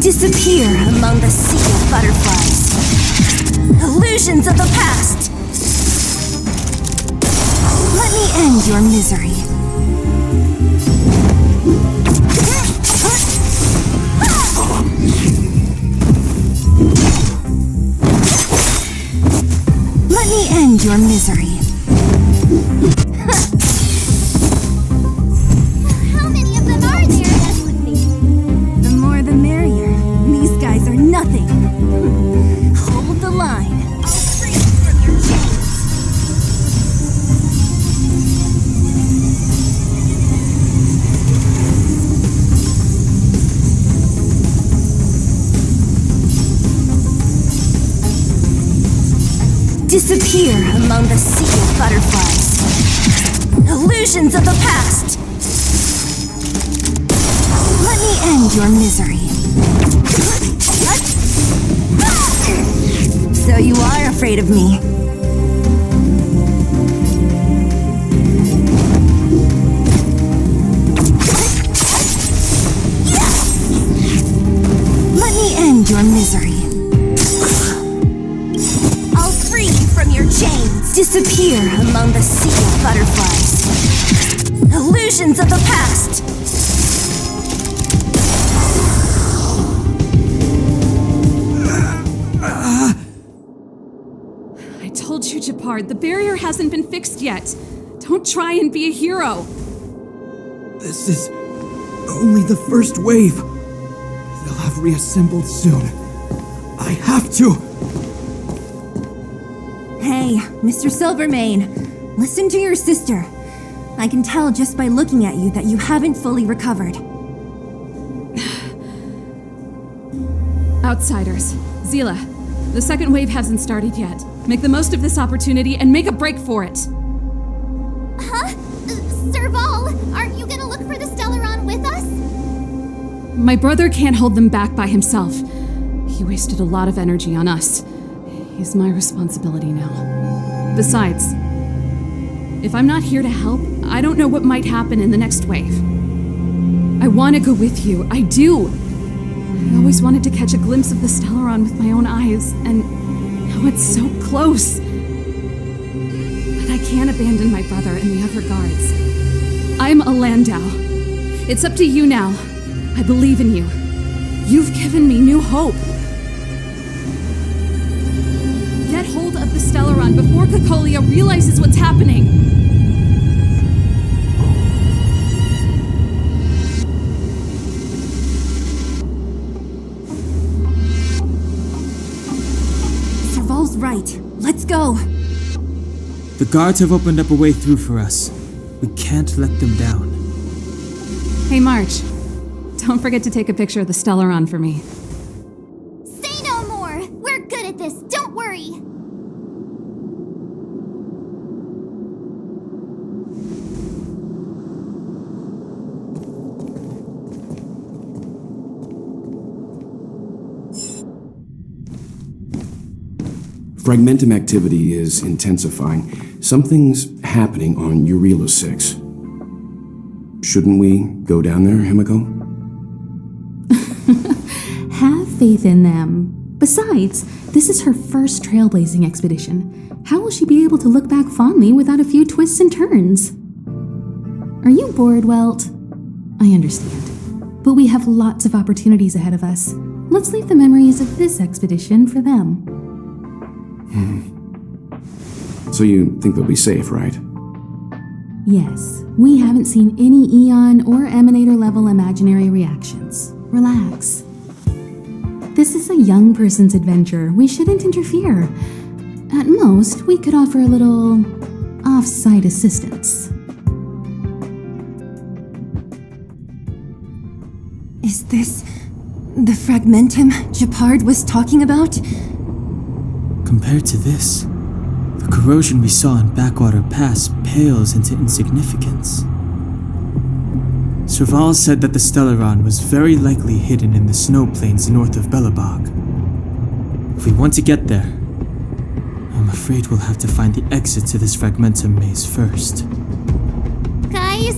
Disappear among the sea of butterflies. Illusions of the past. your misery. Let me end your misery. How many of them are there? That's with me. The more the merrier. These guys are nothing. Hold the line. I'll free you from your chains. Disappear among the sea of butterflies. Illusions of the past. Let me end your misery. So you are afraid of me. Let me end your misery. I'll free you from your chains. Disappear among the sea of butterflies. Illusions of the past. I told you, Japard, the barrier hasn't been fixed yet. Don't try and be a hero. This is only the first wave. They'll have reassembled soon. I have to. Hey, Mr. Silvermane, listen to your sister. I can tell just by looking at you that you haven't fully recovered. Outsiders. Zila, the second wave hasn't started yet. Make the most of this opportunity and make a break for it. Huh? Serval, aren't you gonna look for the Stellaron with us? My brother can't hold them back by himself. He wasted a lot of energy on us. He's my responsibility now. Besides, if I'm not here to help, I don't know what might happen in the next wave. I want to go with you. I do. I always wanted to catch a glimpse of the Stellaron with my own eyes, and now it's so close. But I can't abandon my brother and the other guards. I'm a Landau. It's up to you now. I believe in you. You've given me new hope. Get hold of the Stellaron before Cocolia realizes what's happening. Serval's right. Let's go. The guards have opened up a way through for us. We can't let them down. Hey, March. Don't forget to take a picture of the Stellaron for me. Say no more! We're good at this, don't worry! Fragmentum activity is intensifying. Something's happening on Jarilo-VI. Shouldn't we go down there, Himiko? Have faith in them. Besides, this is her first trailblazing expedition. How will she be able to look back fondly without a few twists and turns? Are you bored, Welt? I understand. But we have lots of opportunities ahead of us. Let's leave the memories of this expedition for them. So you think they'll be safe, right? Yes, we haven't seen any Eon or Emanator level imaginary reactions. Relax. This is a young person's adventure. We shouldn't interfere. At most, we could offer a little off-site assistance. Is this the Fragmentum Japard was talking about? Compared to this, the corrosion we saw in Backwater Pass pales into insignificance. Serval said that the Stellaron was very likely hidden in the snow plains north of Belobog. If we want to get there, I'm afraid we'll have to find the exit to this Fragmentum maze first. Guys,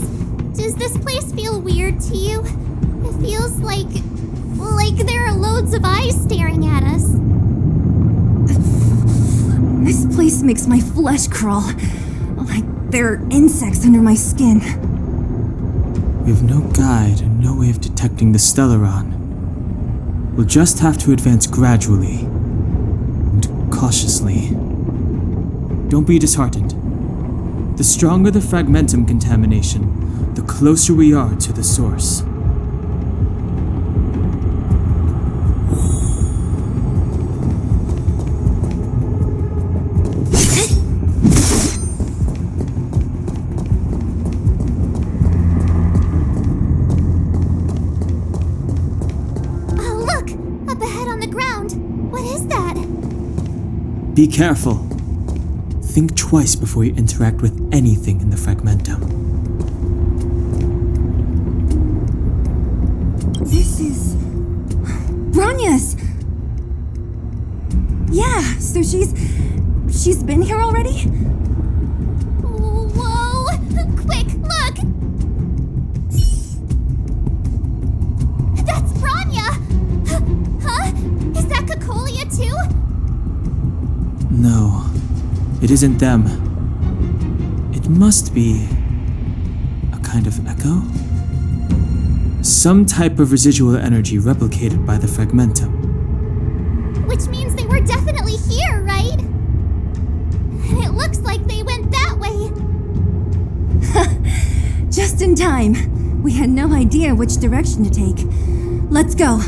does this place feel weird to you? It feels like there are loads of eyes staring at us. This place makes my flesh crawl. Like There are insects under my skin. We have no guide and no way of detecting the Stellaron. We'll just have to advance gradually and cautiously. Don't be disheartened. The stronger the fragmentum contamination, the closer we are to the source. Be careful. Think twice before you interact with anything in the fragmentum. This is... Bronya's! Yeah, so she's been here already? Whoa! Quick, look! That's Bronya! Huh? Is that Cocolia too? No, it isn't them. It must be a kind of echo? Some type of residual energy replicated by the fragmentum. Which means they were definitely here, right? And it looks like they went that way. Just in time. We had no idea which direction to take. Let's go.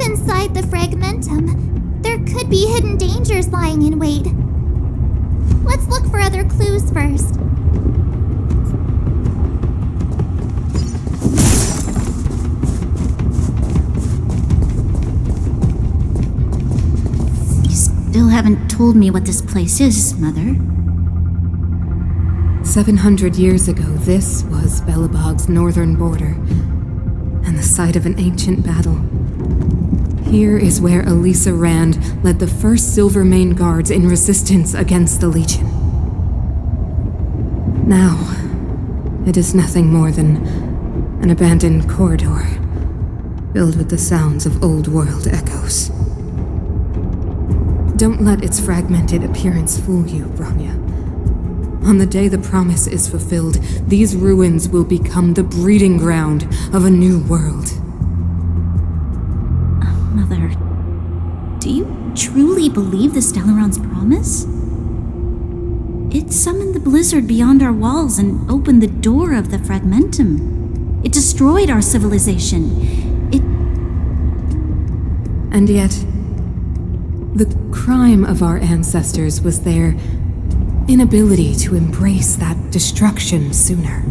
Inside the fragmentum, there could be hidden dangers lying in wait. Let's look for other clues first. You still haven't told me what this place is, Mother. 700 years ago, this was Belobog's northern border, and the site of an ancient battle. Here is where Elisa Rand led the first Silvermane Guards in resistance against the Legion. Now, it is nothing more than an abandoned corridor, filled with the sounds of old-world echoes. Don't let its fragmented appearance fool you, Bronya. On the day the promise is fulfilled, these ruins will become the breeding ground of a new world. Mother, do you truly believe the Stellaron's promise? It summoned the blizzard beyond our walls and opened the door of the fragmentum. It destroyed our civilization. And yet, the crime of our ancestors was their inability to embrace that destruction sooner.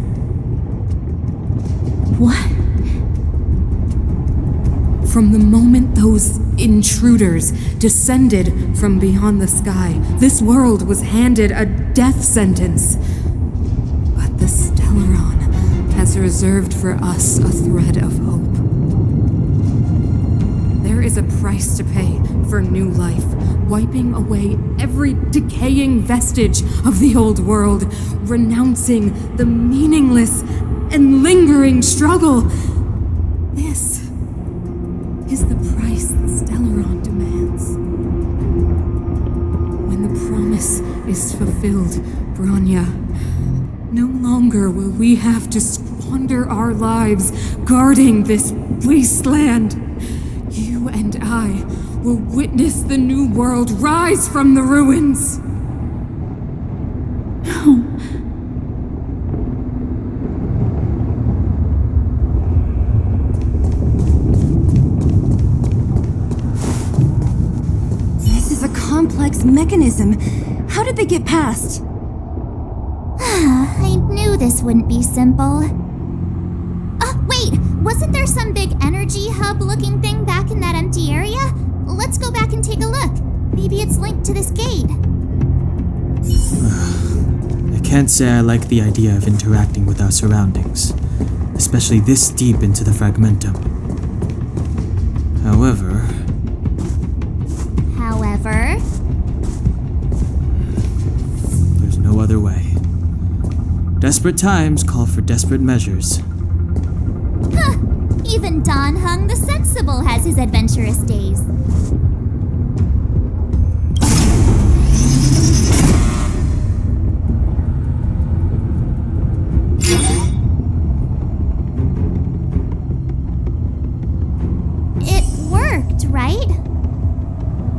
What? From the moment those intruders descended from beyond the sky, this world was handed a death sentence. But the Stellaron has reserved for us a thread of hope. There is a price to pay for new life, wiping away every decaying vestige of the old world, renouncing the meaningless and lingering struggle. This is the price the Stellaron demands. When the promise is fulfilled, Bronya, no longer will we have to squander our lives guarding this wasteland. You and I will witness the new world rise from the ruins. No. Complex mechanism. How did they get past? I knew this wouldn't be simple. Wait! Wasn't there some big energy hub-looking thing back in that empty area? Let's go back and take a look. Maybe it's linked to this gate. I can't say I like the idea of interacting with our surroundings, especially this deep into the fragmentum. However... There's no other way. Desperate times call for desperate measures. Huh. Even Don Hung the Sensible has his adventurous days. It worked, right?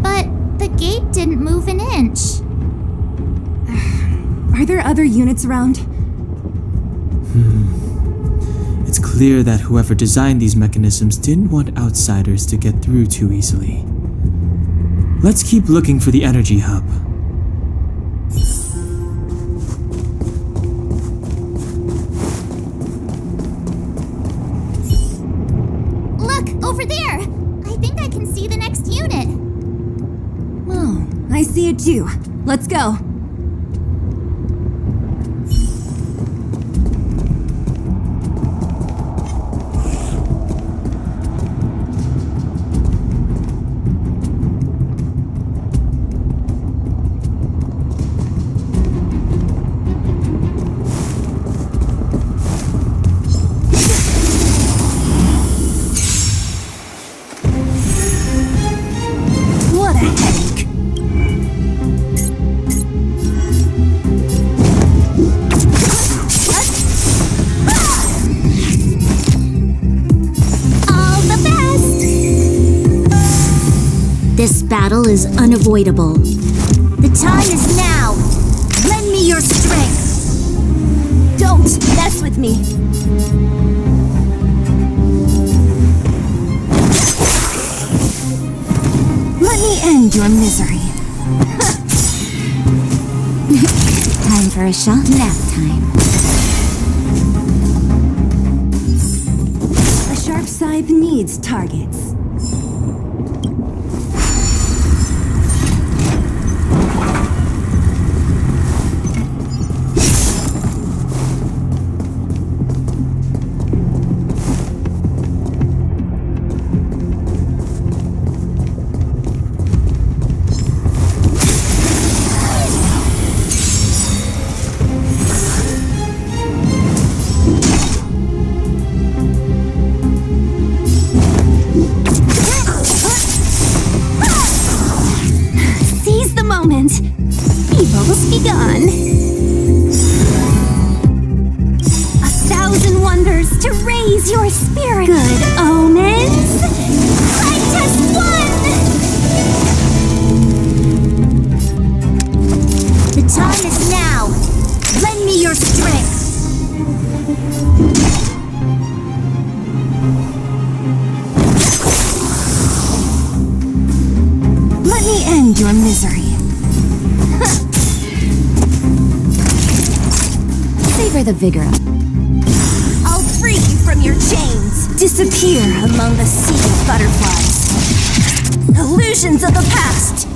But the gate didn't move an inch. Are there other units around? It's clear that whoever designed these mechanisms didn't want outsiders to get through too easily. Let's keep looking for the energy hub. Look, over there! I think I can see the next unit. Oh, I see it too. Let's go. What a headache. All the best! This battle is unavoidable. The time is now. Lend me your strength. Don't mess with me. Let me end your misery. Time for a shot nap time. A sharp scythe needs targets. Seize the moment. Evil's begun. 1,000 wonders to raise your spirit. Good omens? Fight test 1! The time is now. Lend me your strength. Let me end your misery. Savor the vigor. I'll free you from your chains. Disappear among the sea of butterflies. Illusions of the past.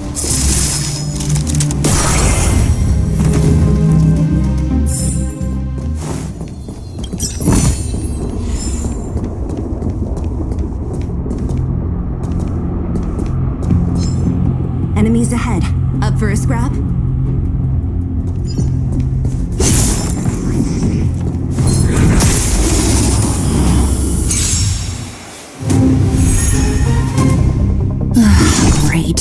Enemies ahead. Up for a scrap? Great.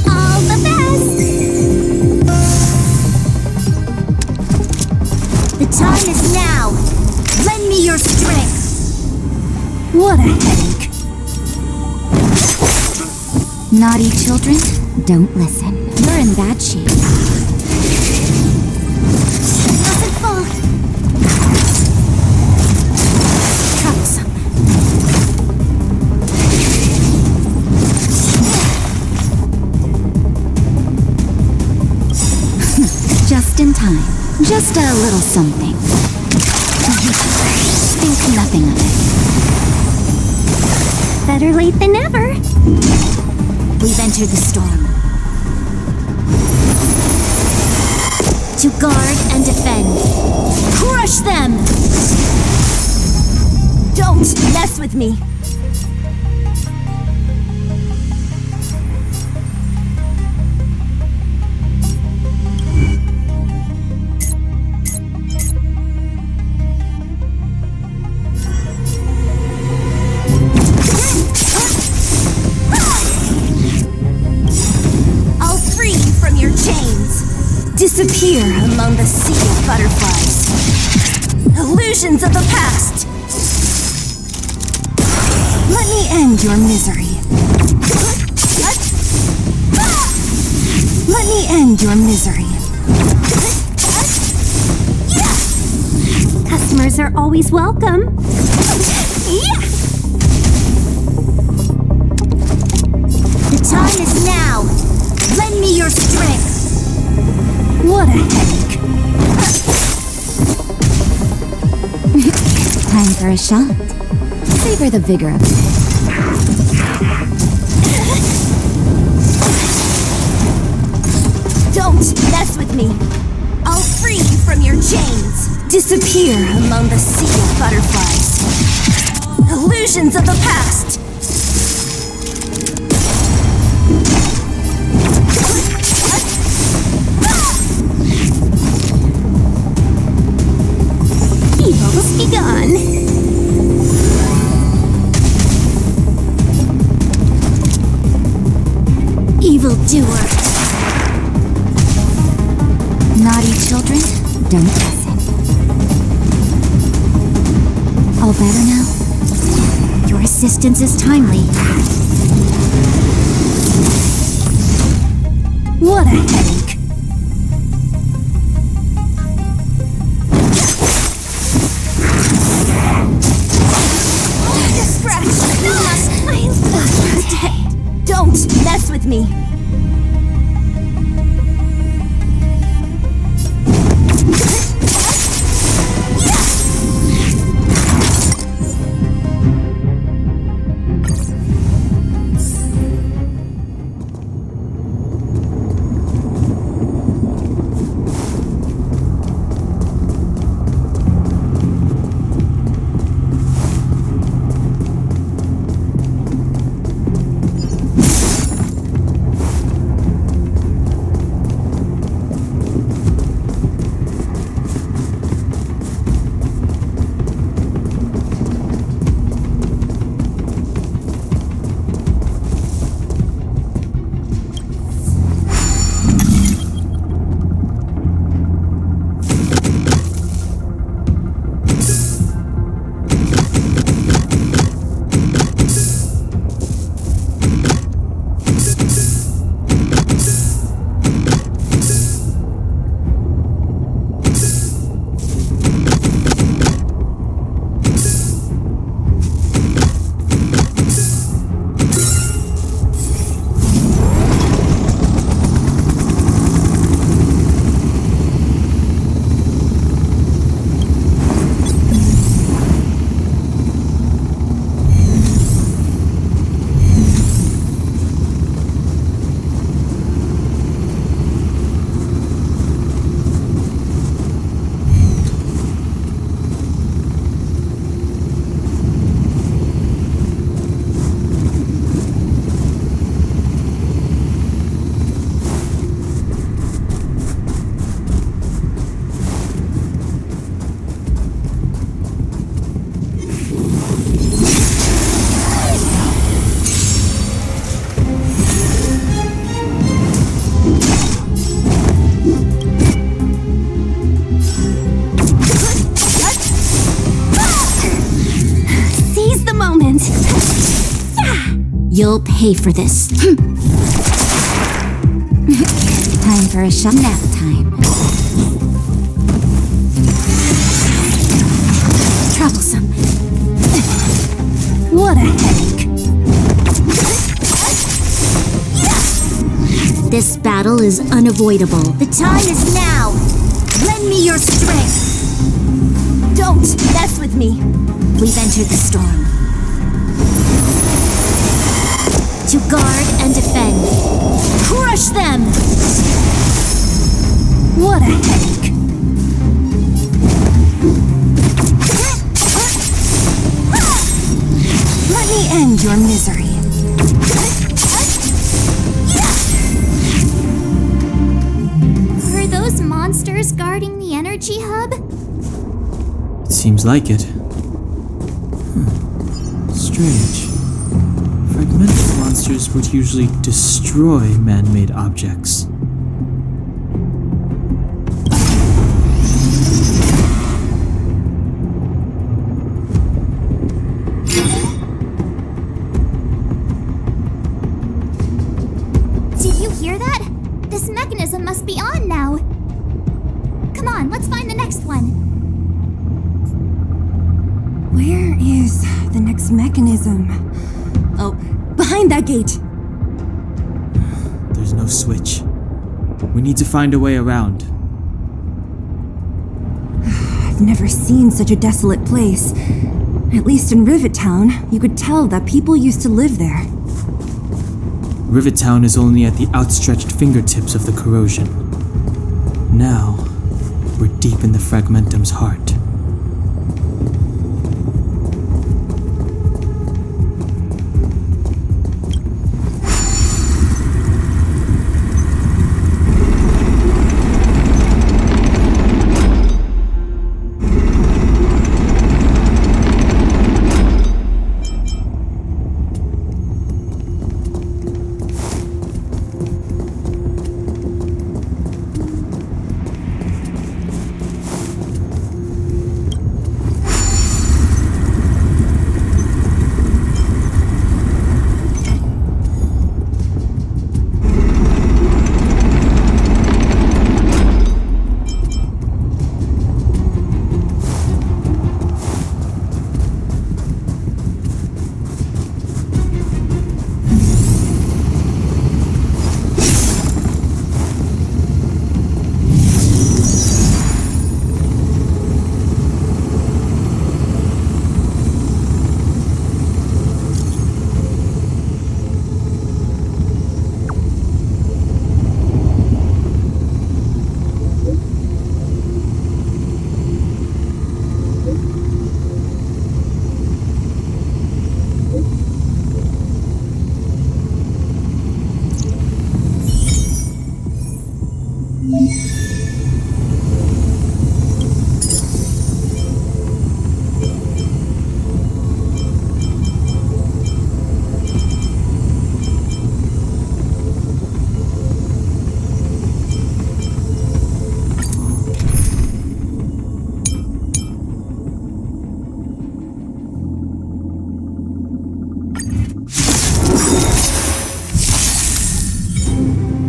All the best! The time is now. Lend me your strength. What a headache. Naughty children, don't listen. You're in bad shape. Doesn't fall. Troublesome. Just in time. Just a little something. Think nothing of it. Better late than never. We've entered the storm. To guard and defend. Crush them! Don't mess with me! I'll free you from your chains! Disappear among the sea of butterflies. Illusions of the past! Let me end your misery. Let me end your misery. Customers are always welcome. The time is now. Lend me your strength. What a headache. Time for a shot. Savor the vigor of it. Don't mess with me. I'll free you from your chains. Disappear among the sea of butterflies. Illusions of the past. Evils be gone. Evildoer. Naughty children, don't listen. All better now? Your assistance is timely. What a headache. Don't mess with me. You'll pay for this. Time for a shot. Nap time. Troublesome. What a headache. This battle is unavoidable. The time is now. Lend me your strength. Don't mess with me. We've entered the storm. To guard and defend. Crush them! What a headache. monsters guarding the energy hub? It seems like it. Strange. Fragmented monsters would usually destroy man-made objects. Did you hear that? This mechanism must be on now. Come on, let's find the next one. Where is the next mechanism? Oh, behind that gate. There's no switch. We need to find a way around. I've never seen such a desolate place. At least in Rivet Town, you could tell that people used to live there. Rivet Town is only at the outstretched fingertips of the corrosion. Now, we're deep in the Fragmentum's heart.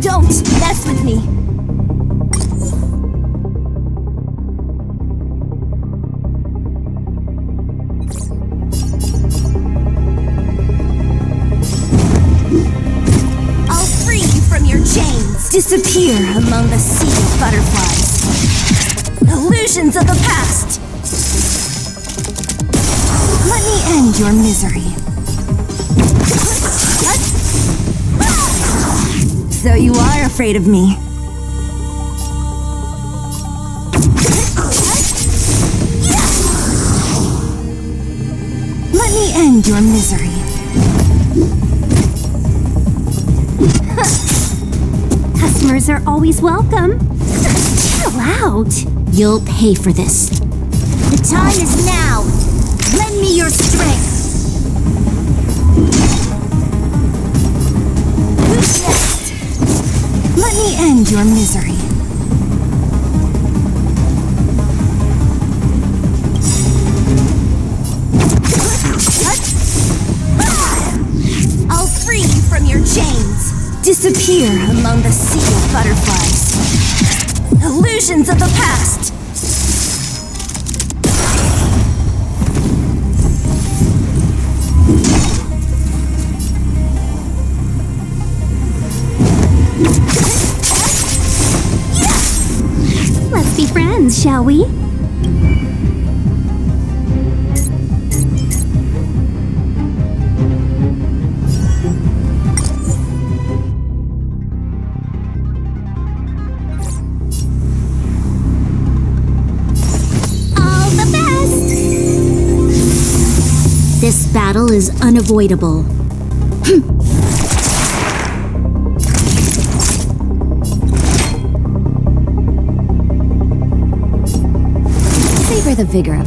Don't mess with me! I'll free you from your chains! Disappear among the sea of butterflies. Illusions of the past! Let me end your misery. So you are afraid of me. Let me end your misery. Customers are always welcome. Chill out. You'll pay for this. The time is now. Lend me your strength. Who's next? Let me end your misery. I'll free you from your chains. Disappear among the sea of butterflies. Illusions of the past. Let's be friends, shall we? All the best! This battle is unavoidable. the vigor of it.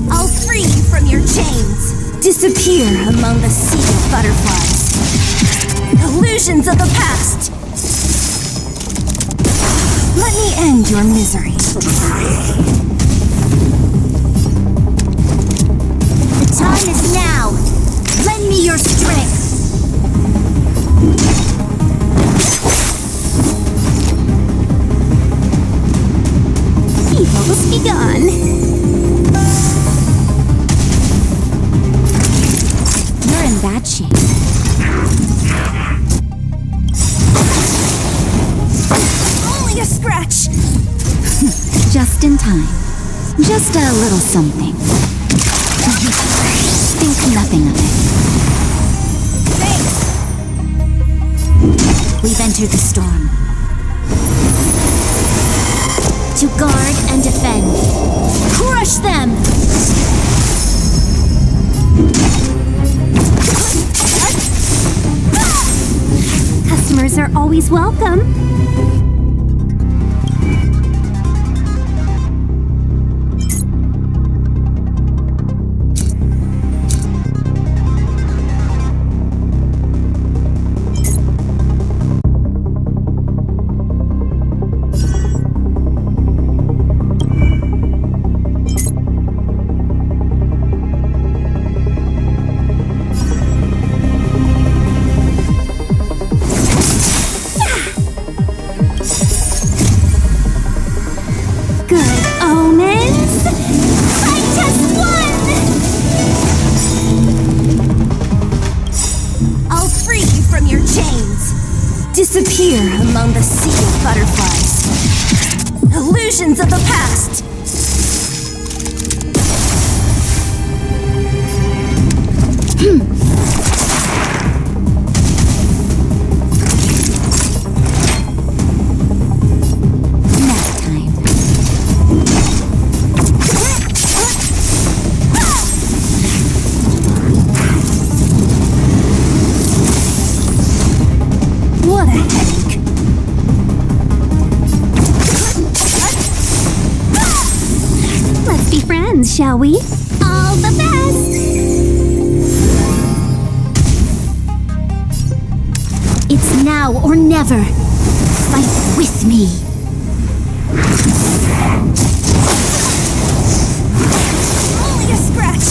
I'll free you from your chains. Disappear among the sea of butterflies. Illusions of the past. Let me end your misery. The time is now. Lend me your strength. Evils be gone. You're in bad shape. Only a scratch. Just in time. Just a little something. Think nothing of it. Thanks. We've entered the storm. To guard and defend. Crush them! Customers are always welcome. Disappear among the sea of butterflies. Illusions of the past. What a headache. Let's be friends, shall we? All the best! It's now or never. Fight with me. Only a scratch.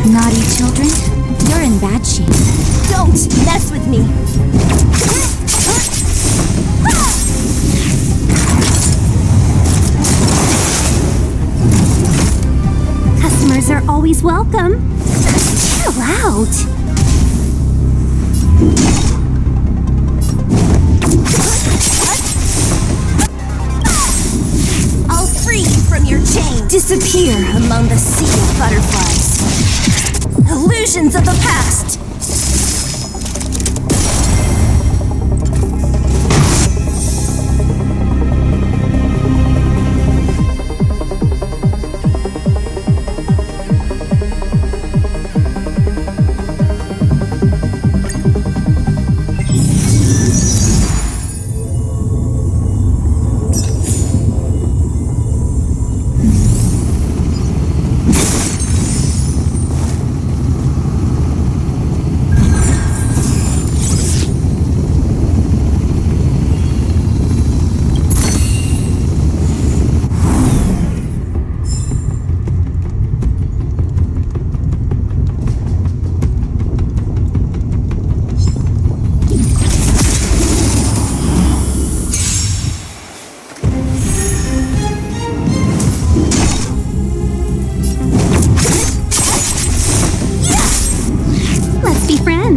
Naughty children, you're in bad shape. Don't mess with me. Customers are always welcome. Chill out. I'll free you from your chains. Disappear among the sea of butterflies. Illusions of the past.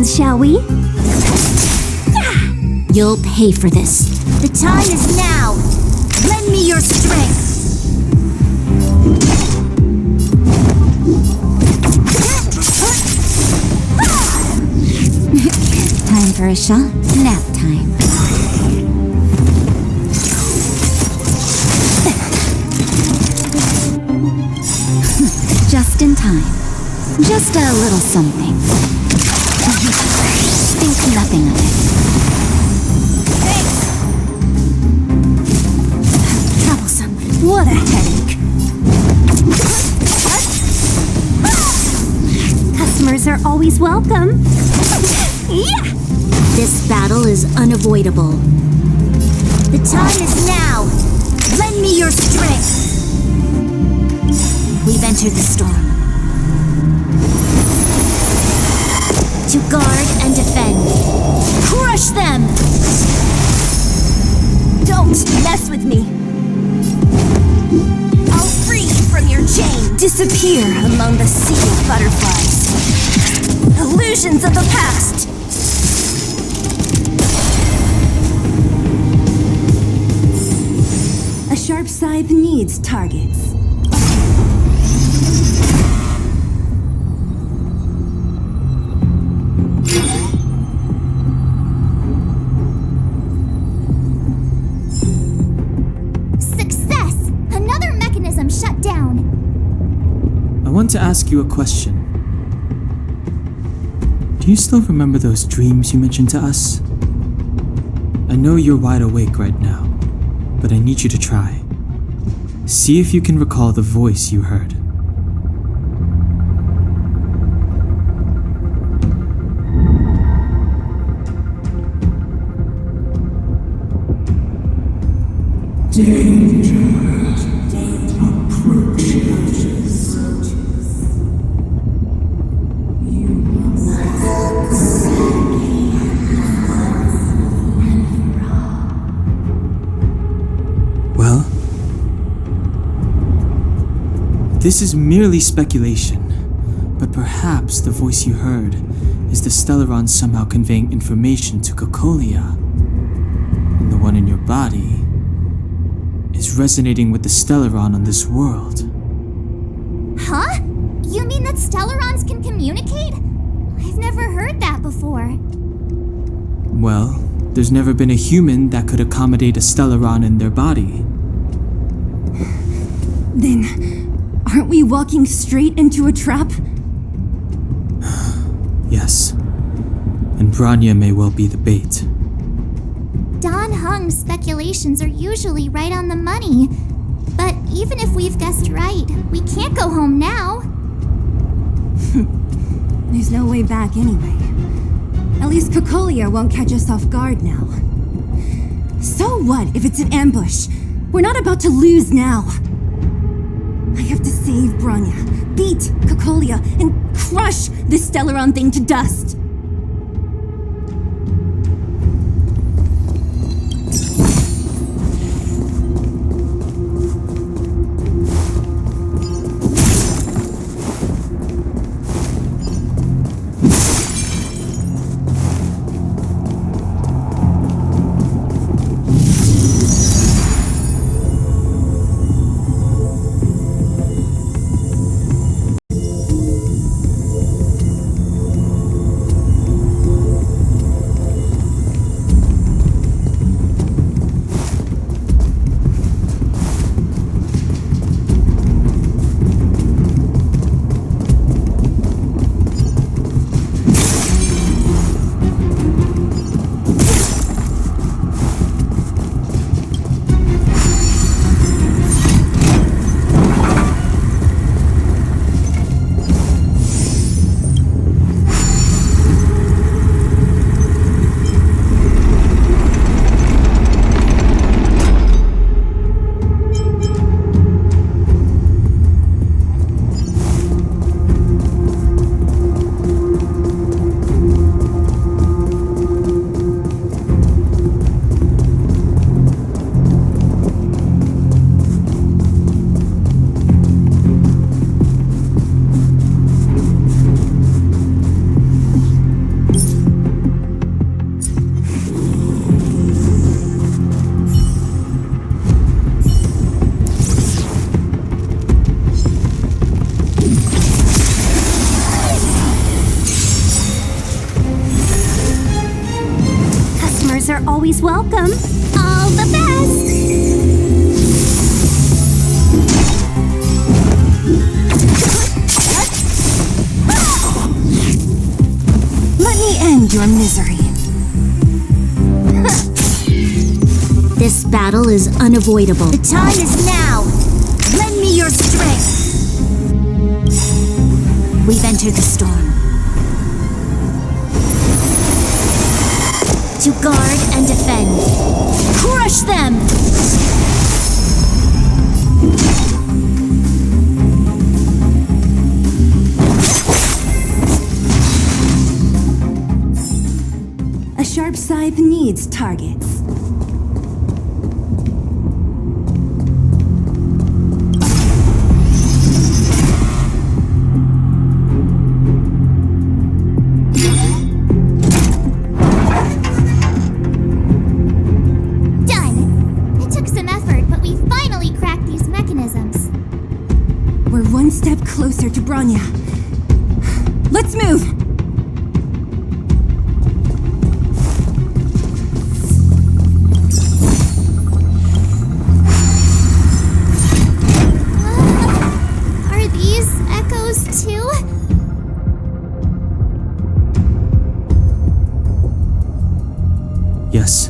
Shall we? You'll pay for this. The time is now. Lend me your strength. Barisha. Nap time. Just in time. Just a little something. Think nothing of it. Troublesome. What a headache. Customers are always welcome. Yeah! This battle is unavoidable. The time is now! Lend me your strength! We've entered the storm. To guard and defend. Crush them! Don't mess with me. I'll free you from your chain. Disappear among the sea of butterflies. Illusions of the past. A sharp scythe needs targets. Success! Another mechanism shut down. I want to ask you a question. Do you still remember those dreams you mentioned to us? I know you're wide awake right now, but I need you to try. See if you can recall the voice you heard. Danger approaches. Well, this is merely speculation, but perhaps the voice you heard is the Stellaron somehow conveying information to Cocolia. And the one in your body is resonating with the Stellaron on this world. Huh? You mean that Stellarons can communicate? I've never heard that before. Well, there's never been a human that could accommodate a Stellaron in their body. Then, aren't we walking straight into a trap? Yes. And Bronya may well be the bait. Don Hung's speculations are usually right on the money. But even if we've guessed right, we can't go home now. There's no way back anyway. At least Cocolia won't catch us off guard now. So what if it's an ambush? We're not about to lose now. I have to save Bronya, beat Cocolia, and crush this Stellaron thing to dust. always welcome. All the best! Let me end your misery. This battle is unavoidable. The time is now! Lend me your strength! We've entered the storm. To guard and defend. Crush them! A sharp scythe needs targets. One step closer to Bronya. Let's move! Are these echoes too? Yes.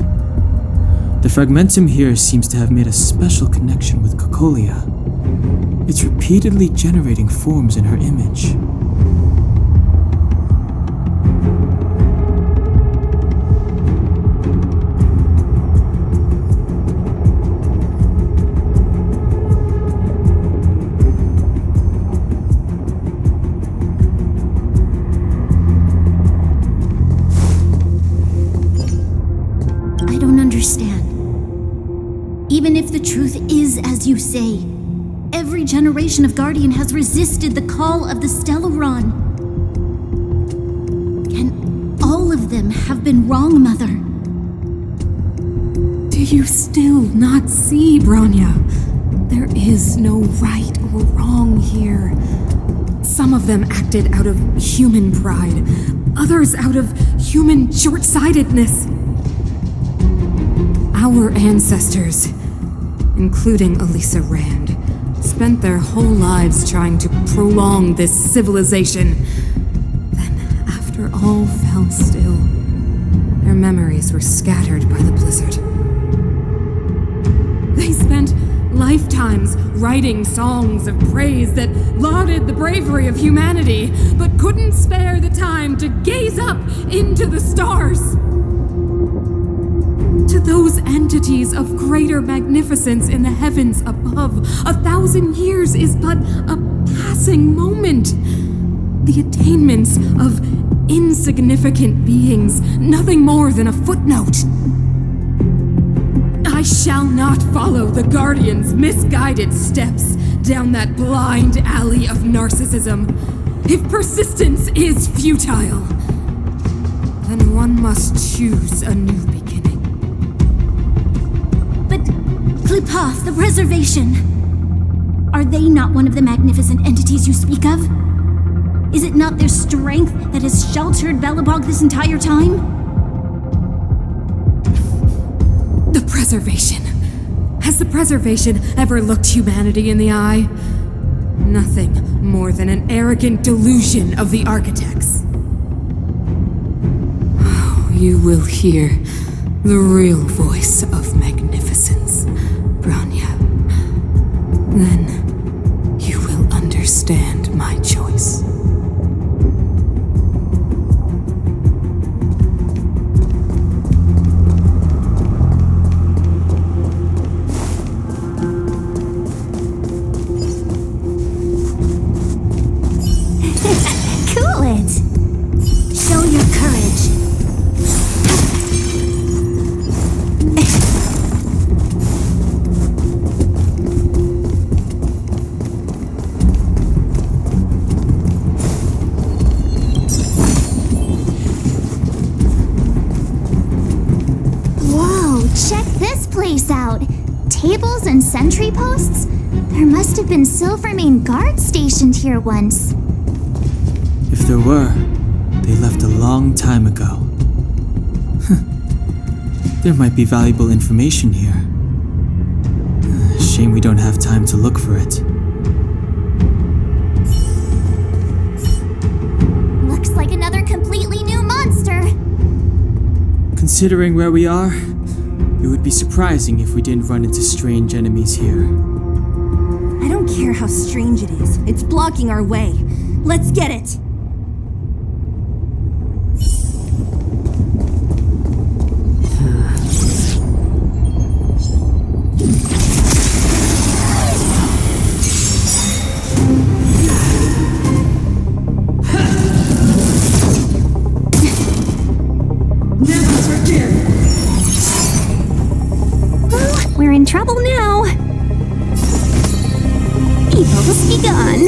The fragmentum here seems to have made a special connection with Cocolia. It's repeatedly generating forms in her image. I don't understand. Even if the truth is as you say, every generation of Guardian has resisted the call of the Stellaron. And all of them have been wrong, Mother. Do you still not see, Bronya? There is no right or wrong here. Some of them acted out of human pride, others out of human short-sightedness. Our ancestors, including Elisa Rand, spent their whole lives trying to prolong this civilization. Then, after all fell still, their memories were scattered by the blizzard. They spent lifetimes writing songs of praise that lauded the bravery of humanity, but couldn't spare the time to gaze up into the stars. To those entities of greater magnificence in the heavens above, 1,000 years is but a passing moment. The attainments of insignificant beings, nothing more than a footnote. I shall not follow the Guardian's misguided steps down that blind alley of narcissism. If persistence is futile, then one must choose a new beginning. But Qlipoth, the Preservation, are they not one of the magnificent entities you speak of? Is it not their strength that has sheltered Belobog this entire time? The Preservation. Has the Preservation ever looked humanity in the eye? Nothing more than an arrogant delusion of the architects. Oh, you will hear the real voice of magnificence, Bronya. Then you will understand my choice. Cool it! Show your courage. Whoa, check this place out. Tables and sentry posts? There must have been Silvermane guards stationed here once. If there were, they left a long time ago. There might be valuable information here. Shame we don't have time to look for it. Looks like another completely new monster. Considering where we are, it would be surprising if we didn't run into strange enemies here. I don't care how strange it is. It's blocking our way. Let's get it! We're in trouble now. Evil's begun.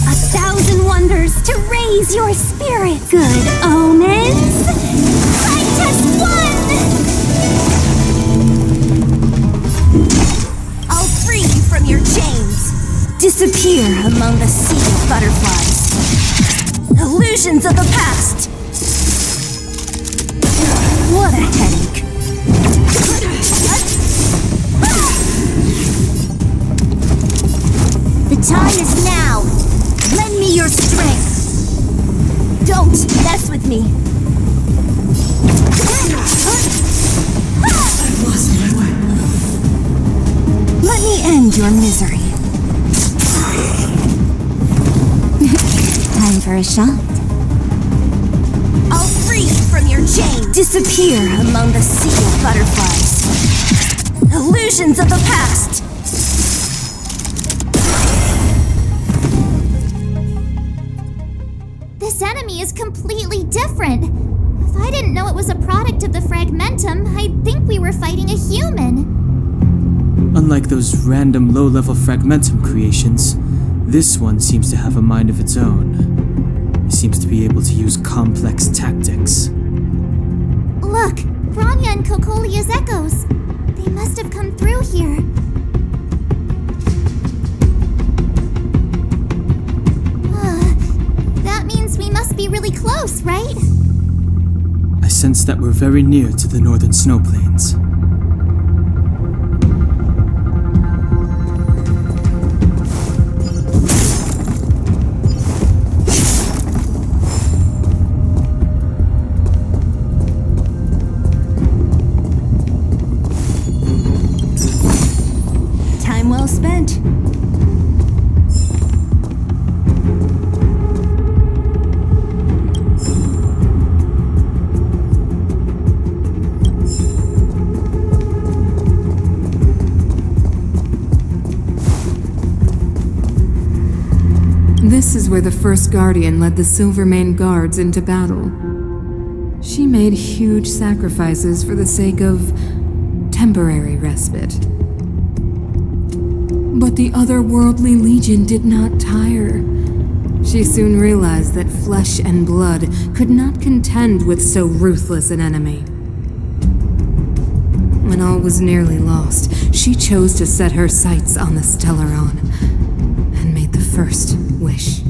1,000 wonders to raise your spirit. Good omens. Righteous one! I'll free you from your chains. Disappear among the sea of butterflies. Illusions of the past. What a headache. The time is now. Lend me your strength. Don't mess with me. I've lost my way. Let me end your misery. Time for a shot. I'll free you from your chains. Disappear among the sea of butterflies. Illusions of the past. This enemy is completely different. If I didn't know it was a product of the fragmentum, I'd think we were fighting a human. Unlike those random low-level fragmentum creations, this one seems to have a mind of its own. It seems to be able to use complex tactics. Look, Bronya and Kokolia's echoes. They must have come through here. That means we must be really close, right? I sense that we're very near to the northern snow plains. Time well spent. This is where the first Guardian led the Silvermane Guards into battle. She made huge sacrifices for the sake of temporary respite. But the otherworldly Legion did not tire. She soon realized that flesh and blood could not contend with so ruthless an enemy. When all was nearly lost, she chose to set her sights on the Stellaron and made the first wish.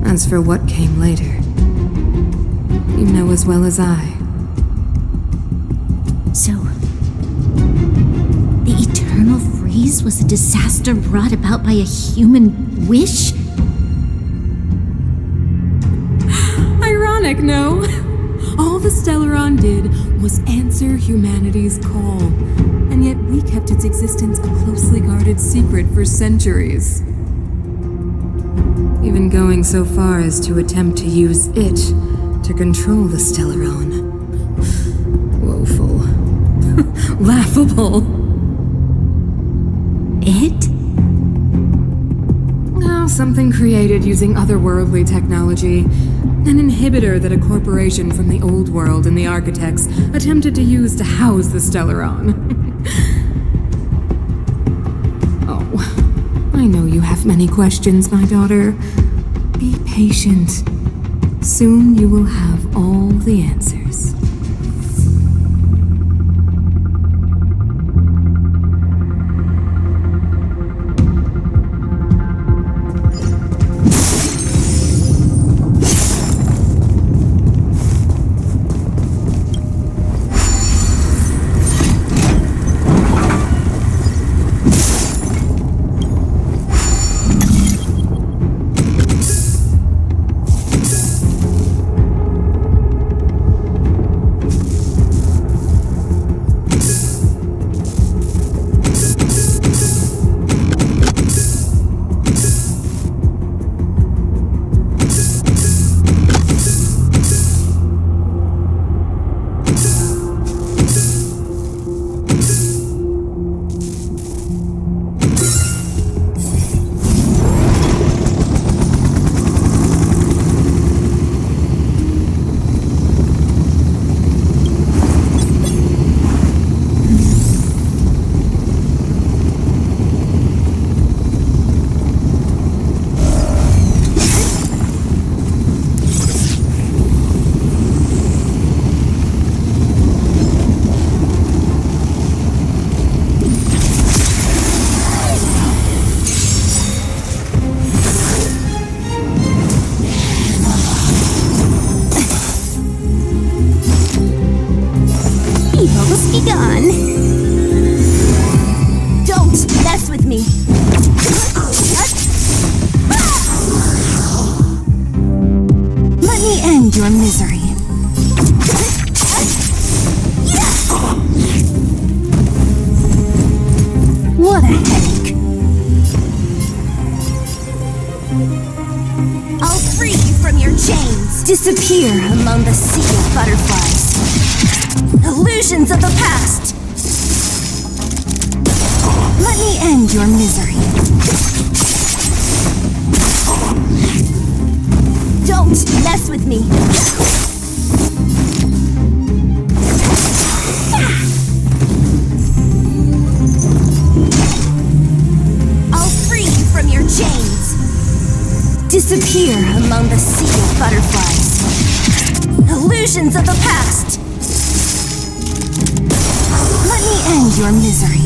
As for what came later, you know as well as I. So, the eternal freeze was a disaster brought about by a human wish? Ironic, no? All the Stellaron did was answer humanity's call, and yet we kept its existence a closely guarded secret for centuries. Even going so far as to attempt to use it to control the Stellaron. Woeful. Laughable. It? Oh, something created using otherworldly technology. An inhibitor that a corporation from the old world and the architects attempted to use to house the Stellaron. Oh, I know you have many questions, my daughter. Be patient. Soon you will have all the answers. begun. Don't mess with me. Let me end your misery. What a headache. I'll free you from your chains. Disappear among the sea of butterflies. Illusions of the past. Let me end your misery. Don't mess with me. I'll free you from your chains. Disappear among the sea of butterflies. Illusions of the past. Let me end your misery.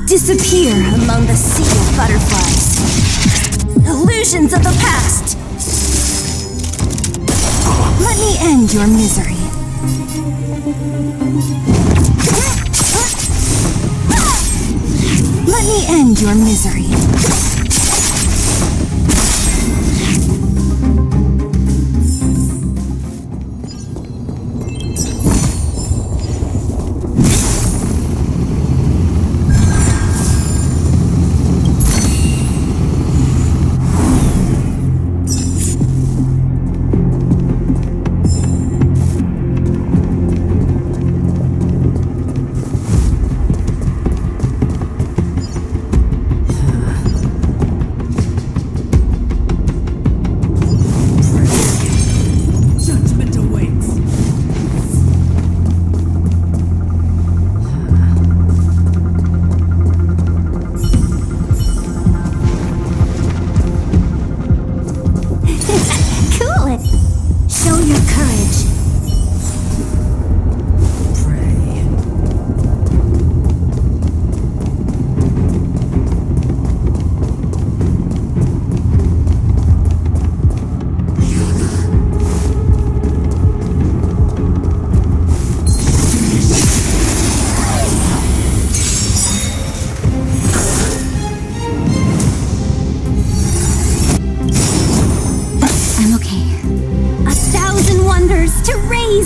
Disappear among the sea of butterflies. Illusions of the past. Let me end your misery. Let me end your misery.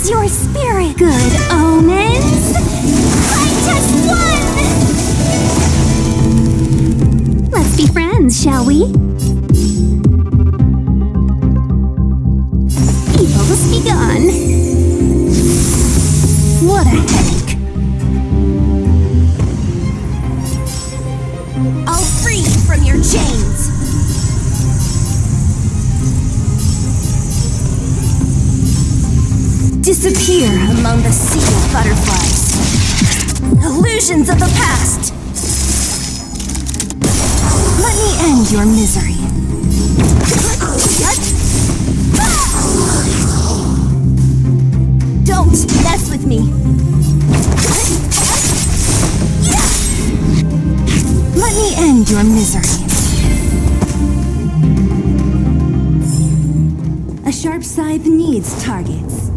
Your spirit. Good omens. Fight us one! Let's be friends, shall we? Evils begun. What a headache. I'll free you from your chains. Disappear among the sea of butterflies. Illusions of the past. Let me end your misery. Don't mess with me. Let me end your misery. A sharp scythe needs targets.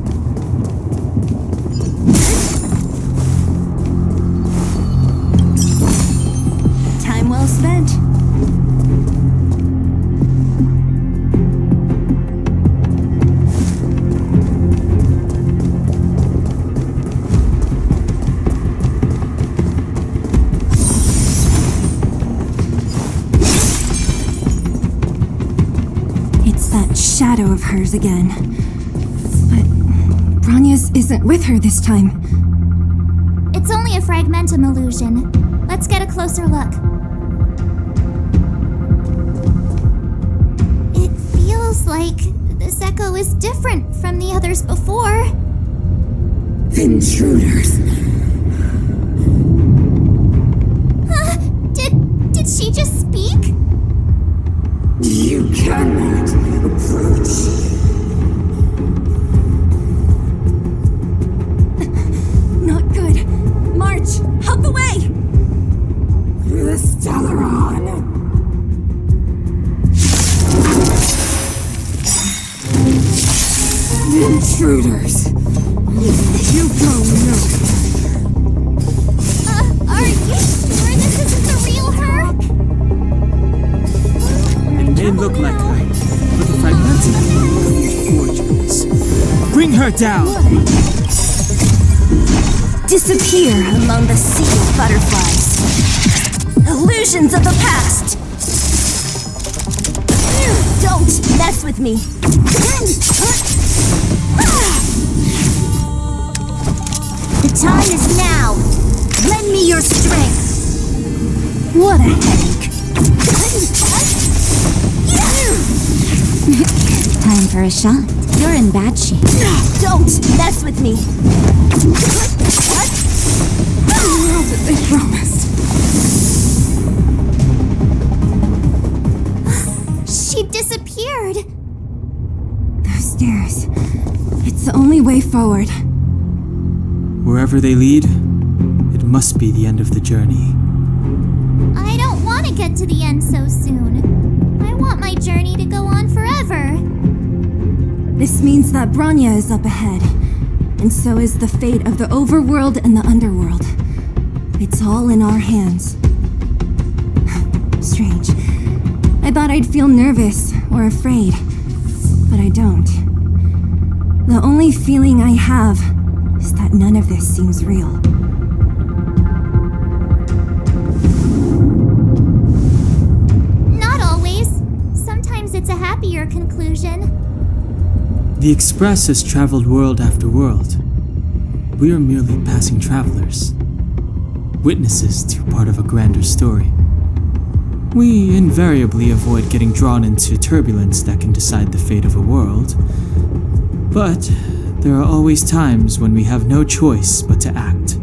Time well spent. shadow of hers again. But Bronya's isn't with her this time. It's only a fragmentum illusion. Let's get a closer look. It feels like this echo is different from the others before. Intruders. Did she just speak? You cannot approach. Not good. March, help the way! The Stellaron. Intruders. You don't know. Are you sure this isn't the real her? It may look like her, but the fragmentum is gorgeous. Bring her down! Disappear among the sea of butterflies. Illusions of the past. Don't mess with me. The time is now. Lend me your strength. What a headache. Time for a shot. You're in bad shape. Don't mess with me. They promised. She disappeared. Those stairs. It's the only way forward. Wherever they lead, it must be the end of the journey. I don't want to get to the end so soon. I want my journey to go on forever. This means that Bronya is up ahead, and so is the fate of the overworld and the underworld. It's all in our hands. Strange. I thought I'd feel nervous or afraid, but I don't. The only feeling I have is that none of this seems real. Not always. Sometimes it's a happier conclusion. The Express has traveled world after world. We are merely passing travelers, witnesses to part of a grander story. We invariably avoid getting drawn into turbulence that can decide the fate of a world, but there are always times when we have no choice but to act.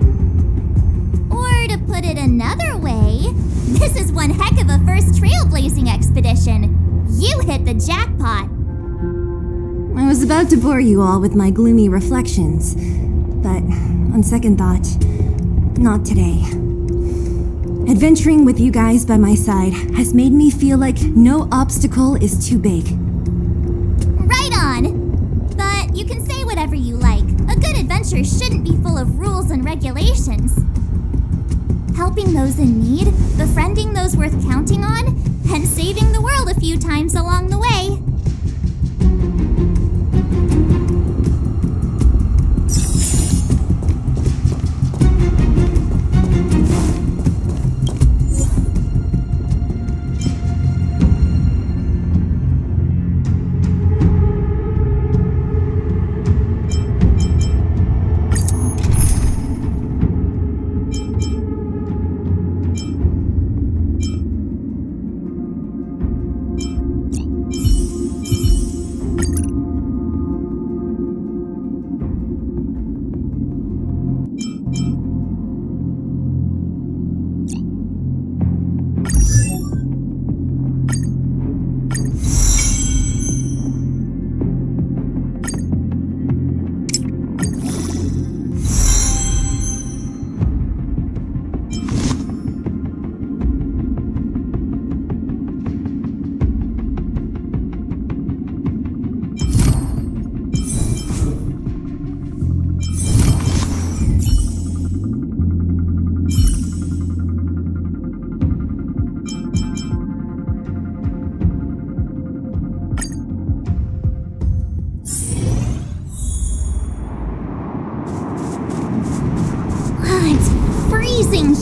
Or to put it another way, this is one heck of a first trailblazing expedition. You hit the jackpot. I was about to bore you all with my gloomy reflections, but on second thought, not today. Adventuring with you guys by my side has made me feel like no obstacle is too big. Right on! But you can say whatever you like. A good adventure shouldn't be full of rules and regulations. Helping those in need, befriending those worth counting on, and saving the world a few times along the way.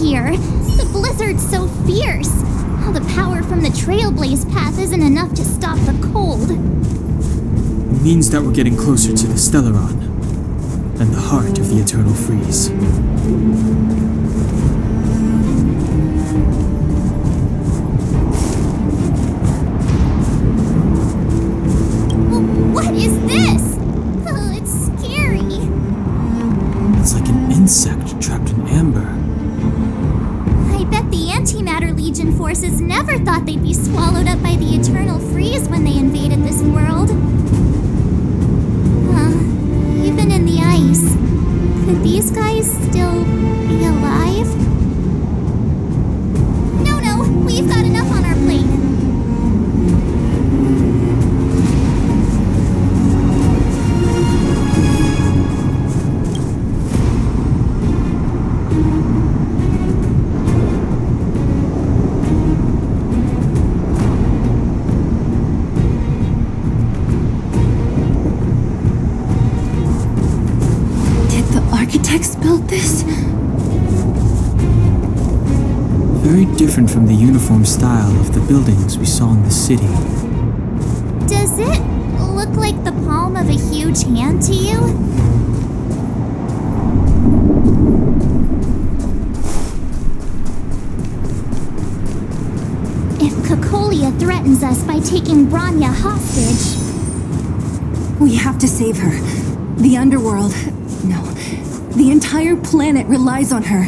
Here. The blizzard's so fierce. All the power from the trailblaze path isn't enough to stop the cold. means that we're getting closer to the Stellaron and the heart of the Eternal Freeze. What is this? Oh, it's scary. It's like an insect trapped in amber. I bet the Antimatter Legion forces never thought they'd be swallowed up by the Eternal Freeze when they invaded this world. Even in the ice, could these guys still be alive? No, we've got enough on our plate. Architects built this? Very different from the uniform style of the buildings we saw in the city. Does it look like the palm of a huge hand to you? If Cocolia threatens us by taking Bronya hostage... We have to save her. The underworld... No. The entire planet relies on her.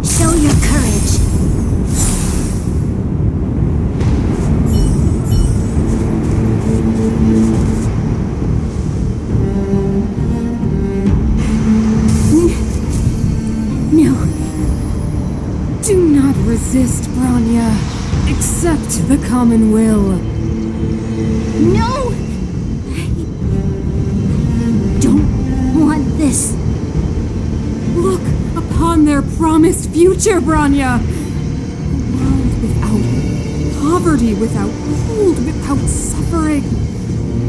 Show your courage. No. Do not resist, Bronya. Accept the common will. No! I don't want this. Look upon their promised future, Bronya! A world without poverty, without cold, without suffering.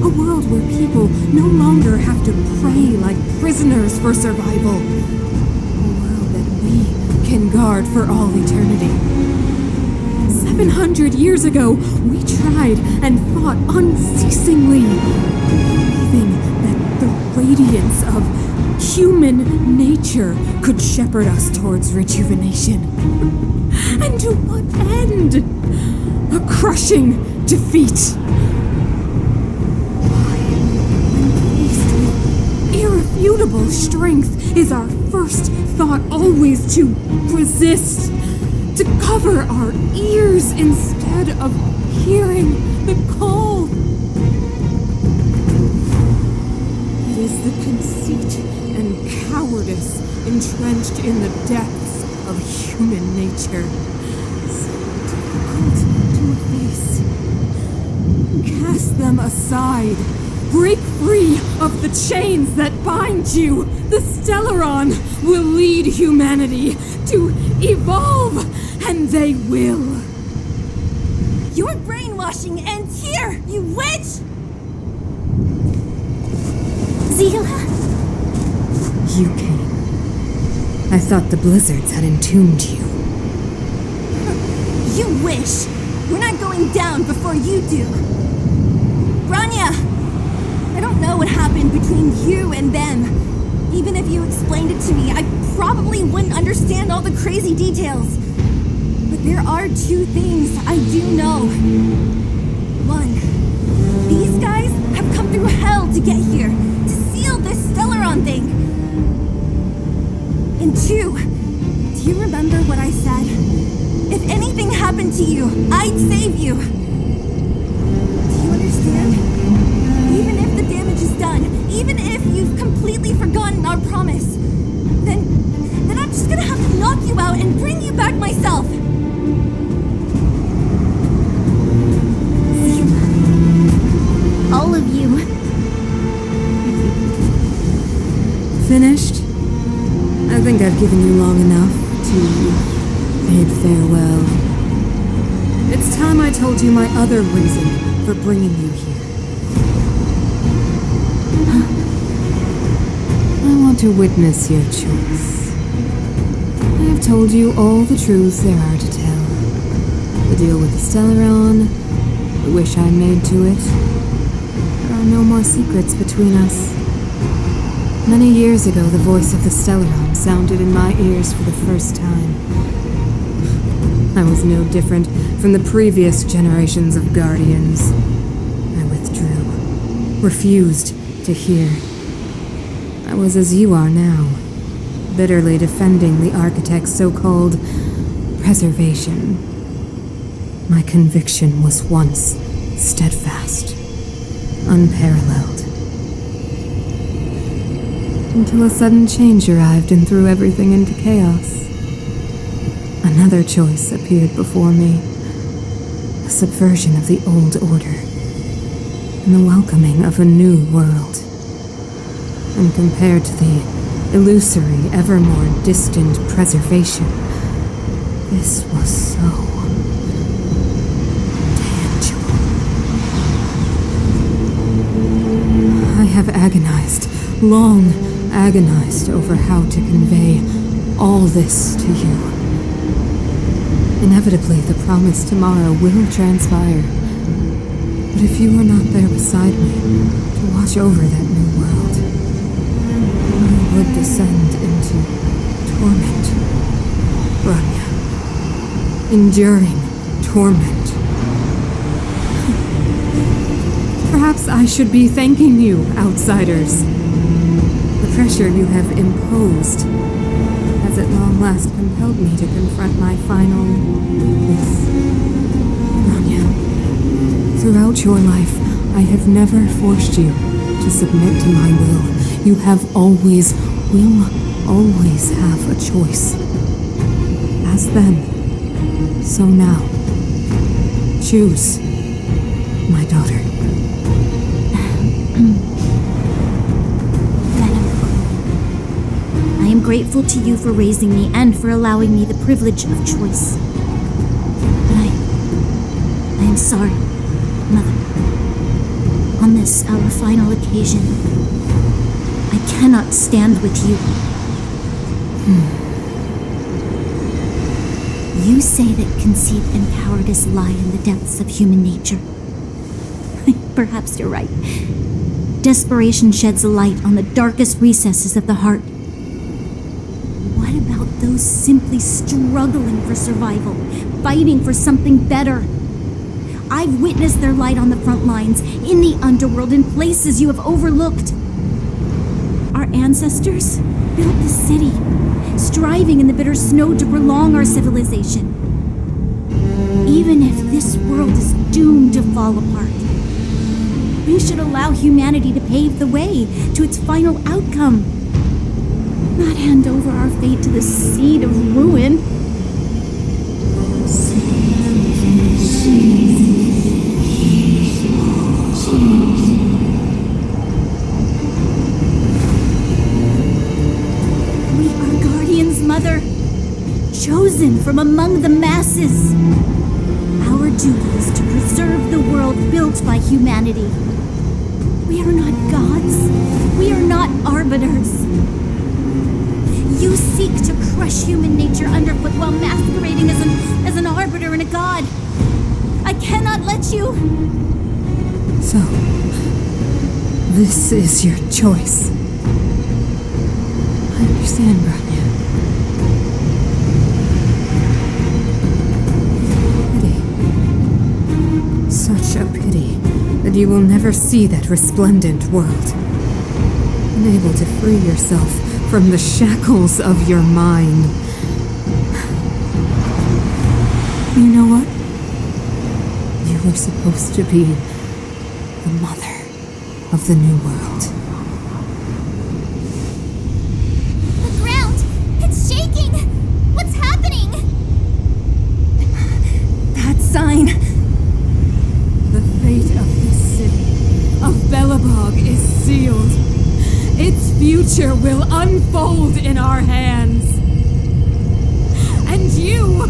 A world where people no longer have to pray like prisoners for survival. A world that we can guard for all eternity. 700 years ago, we tried and fought unceasingly, believing that the radiance of human nature could shepherd us towards rejuvenation. And to what end? A crushing defeat. Why, when faced with irrefutable strength, is our first thought always to resist? To cover our ears instead of hearing the call. It is the conceit and cowardice entrenched in the depths of human nature. So difficult to efface. Cast them aside. Break free of the chains that bind you. The Stellaron will lead humanity to evolve. And they will. Your brainwashing ends here, you witch! Zila? You came. I thought the blizzards had entombed you. You wish! We're not going down before you do. Bronya! I don't know what happened between you and them. Even if you explained it to me, I probably wouldn't understand all the crazy details. But there are two things I do know. One, these guys have come through hell to get here, to seal this Stellaron thing. And two, do you remember what I said? If anything happened to you, I'd save you. Do you understand? Even if the damage is done, even if you've completely forgotten our promise, then I'm just gonna have to knock you out and bring you back myself. All of you. Finished? I think I've given you long enough to bid farewell. It's time I told you my other reason for bringing you here. I want to witness your choice. I have told you all the truths there are to tell. The deal with the Stellaron, the wish I made to it. There are no more secrets between us. Many years ago, the voice of the Stellaron sounded in my ears for the first time. I was no different from the previous generations of Guardians. I withdrew, refused to hear. I was as you are now, bitterly defending the Architect's so-called preservation. My conviction was once steadfast, unparalleled. Until a sudden change arrived and threw everything into chaos. Another choice appeared before me. A subversion of the old order. And the welcoming of a new world. And compared to the illusory, ever more distant preservation, this was so tangible. I have agonized, long agonized over how to convey all this to you. Inevitably, the promised tomorrow will transpire. But if you are not there beside me to watch over that new world, I would descend into torment. Bronya. Enduring torment. Perhaps I should be thanking you, outsiders. The pressure you have imposed has at long last compelled me to confront my final weakness. Bronya, throughout your life, I have never forced you to submit to my will. You have always, will always have a choice. As then, so now. Choose, my daughter. I am grateful to you for raising me and for allowing me the privilege of choice. But I am sorry, Mother. On this, our final occasion, I cannot stand with you. You say that conceit and cowardice lie in the depths of human nature. Perhaps you're right. Desperation sheds a light on the darkest recesses of the heart. What about those simply struggling for survival, fighting for something better? I've witnessed their light on the front lines, in the underworld, in places you have overlooked. Our ancestors built the city, striving in the bitter snow to prolong our civilization. Even if this world is doomed to fall apart, we should allow humanity to pave the way to its final outcome. Not hand over our fate to the seed of ruin. We are guardians, Mother. Chosen from among the masses. Our duty is to preserve the world built by humanity. We are not gods. We are not arbiters. You seek to crush human nature underfoot while masquerading as an arbiter and a god. I cannot let you. So, this is your choice. I understand, Bronya. Pity. Such a pity that you will never see that resplendent world. Unable to free yourself from the shackles of your mind. You know what? You were supposed to be the mother of the new world. The ground! It's shaking! What's happening? That sign! The fate of this city, of Belobog, is sealed. Its future will unfold in our hands. And you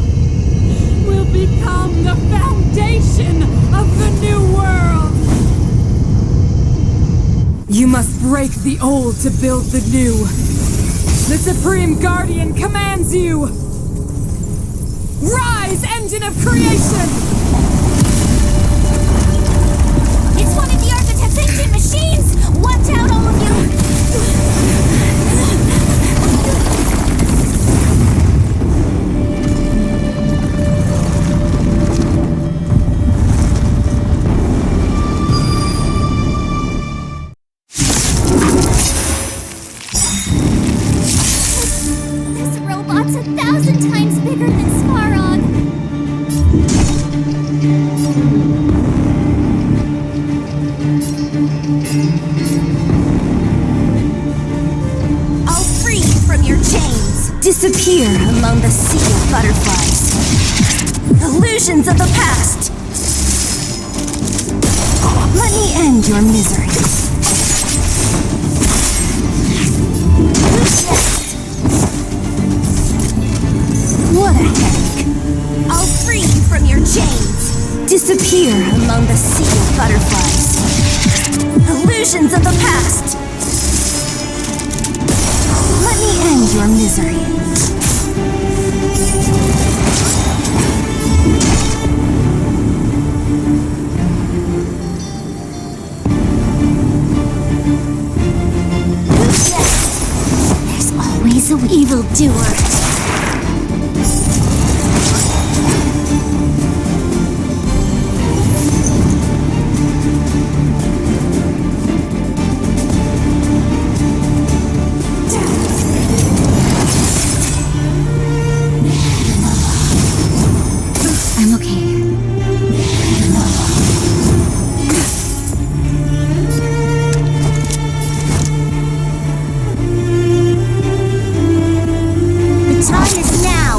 will become the foundation of the new world. You must break the old to build the new. The Supreme Guardian commands you! Rise, engine of creation! It's one of the Architect's ancient machines! Watch out, all of you! This robot's 1,000 times bigger than Svarog. I'll free you from your chains. Disappear among the sea of butterflies. Illusions of the past. Let me end your misery. What a headache. I'll free you from your chains. Disappear among the sea of butterflies. Illusions of the past. Let me end your misery. There's always an evildoer. I'm okay. The time is now.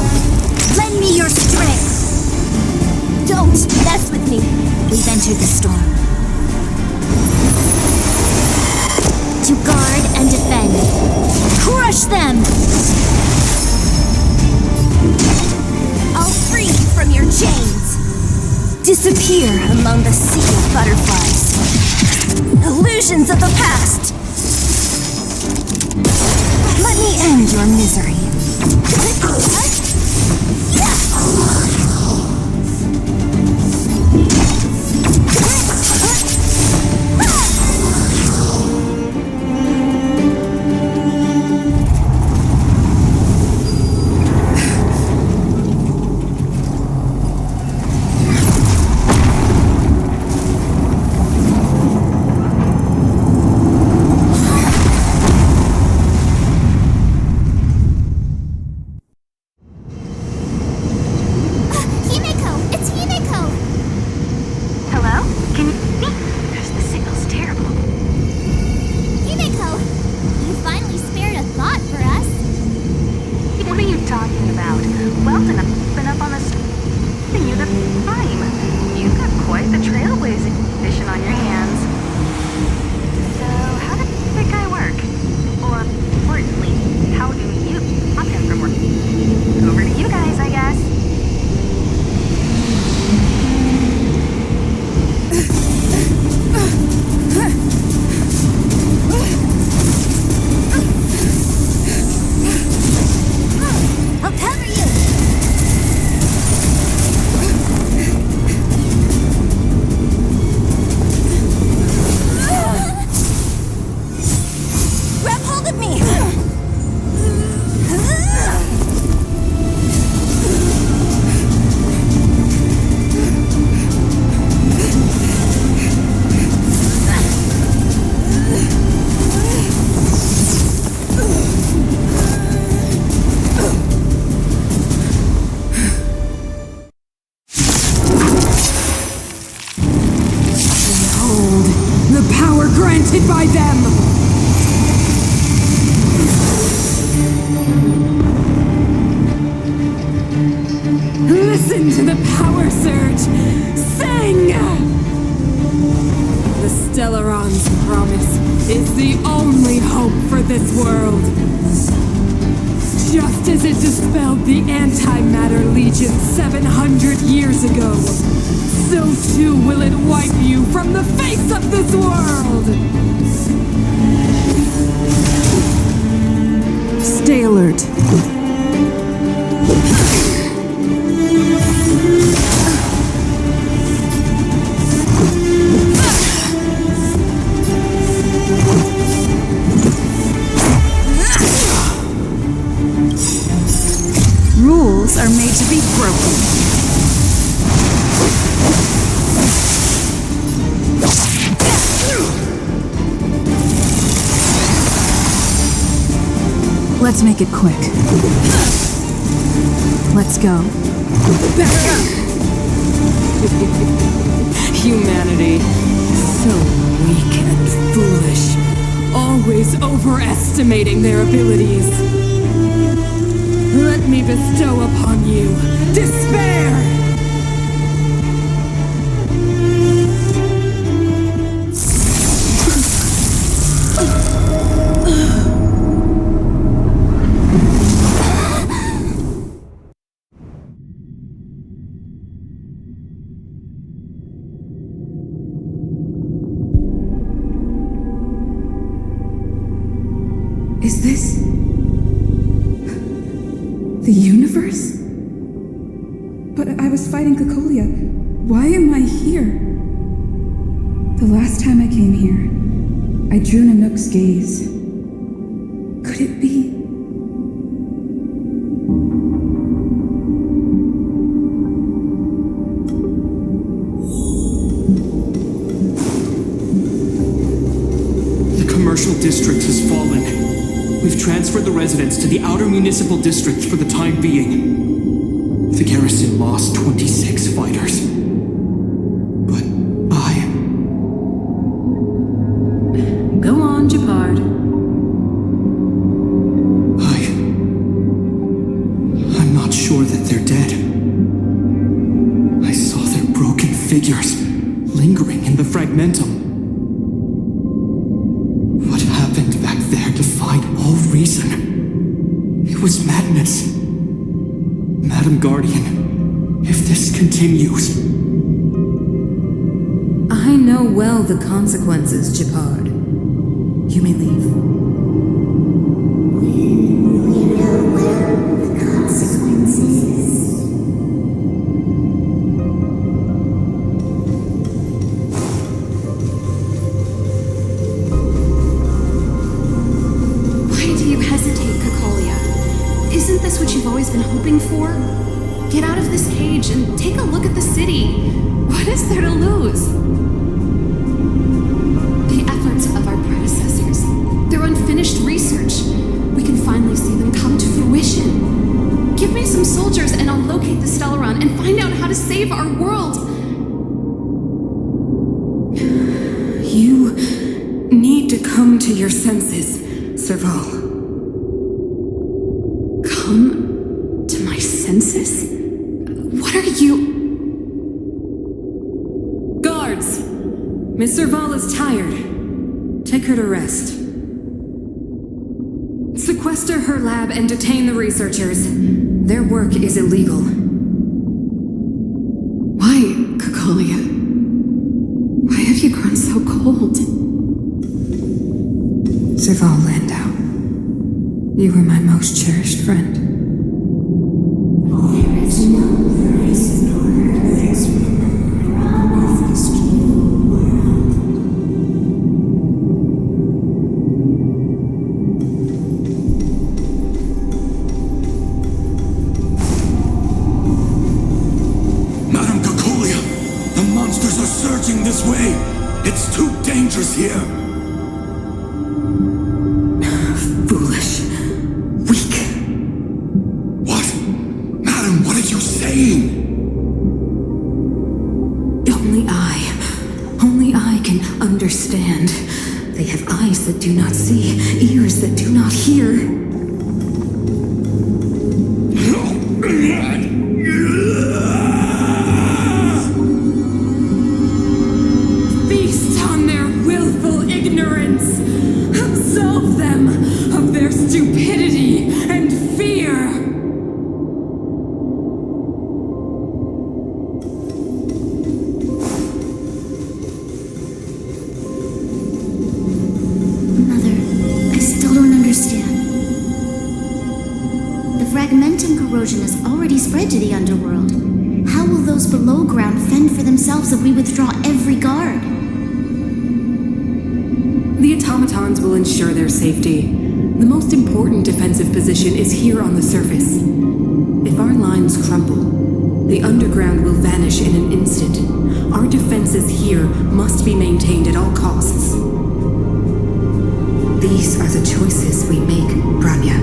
Lend me your strength. Don't mess with me. We've entered the storm. To guard and defend. Crush them! I'll free you from your chains. Disappear among the sea of butterflies. Illusions of the past. Let me end your misery. Himeko! It's Himeko! Hello? Can you hear me? The signal's terrible. Himeko! You finally spared a thought for us. What are you talking about? Weldon, I've been up on this thing you the time. You've got quite the trailblazing mission on your hands. So, how did that guy work? Or, importantly, how do you stop him from working? Over to you guys, I guess. I'll cover you! Grab hold of me! Behold, the power granted by them! Listen to the power surge! Sing! The Stellaron's promise is the only hope for this world. Just as it dispelled the Antimatter Legion 700 years ago, so too will it wipe you from the face of this world! Stay Let's make it quick. Let's go. Humanity. So weak and foolish. Always overestimating their abilities. Let me bestow upon you despair! Is this the universe? But I was fighting Cocolia. Why am I here? The last time I came here, I drew Nanook's gaze. Could it be? The commercial district has fallen. We've transferred the residents to the outer municipal districts for the time being. The garrison lost 26 fighters. But Go on, Japard. I'm not sure that they're dead. I saw their broken figures lingering in the fragmentum. What happened back there defied all reason. It was madness. Madam Guardian, if this continues... I know well the consequences, Japard. You may leave. Why do you hesitate, Cocolia? Isn't this what you've always been hoping for? Get out of this cage and take a look at the city. What is there to lose? The efforts of our predecessors, their unfinished research, we can finally see them come to fruition. Give me some soldiers and I'll locate the Stellaron and find out how to save our world. You need to come to your senses, Serval. Come to my senses? What are you... Guards! Miss Serval is tired. Take her to rest. Sequester her lab and detain the researchers. Their work is illegal. Why, Cocolia? Why have you grown so cold? Serval Landau, you were my most cherished friend. Madam Cocolia, the monsters are surging this way. It's too dangerous here. Foolish. Weak. What? Madam, what are you saying? Only I can understand. They have eyes that do not see, ears that do not hear. Feast on their willful ignorance. Absolve them of their stupidity and fear. Mother, I still don't understand. The fragmentum corrosion has already spread to the underworld. How will those below ground fend for themselves if we withdraw every guard? The automatons will ensure their safety. The most important defensive position is here on the surface. If our lines crumble, the underground will vanish in an instant. Our defenses here must be maintained at all costs. These are the choices we make, Branya.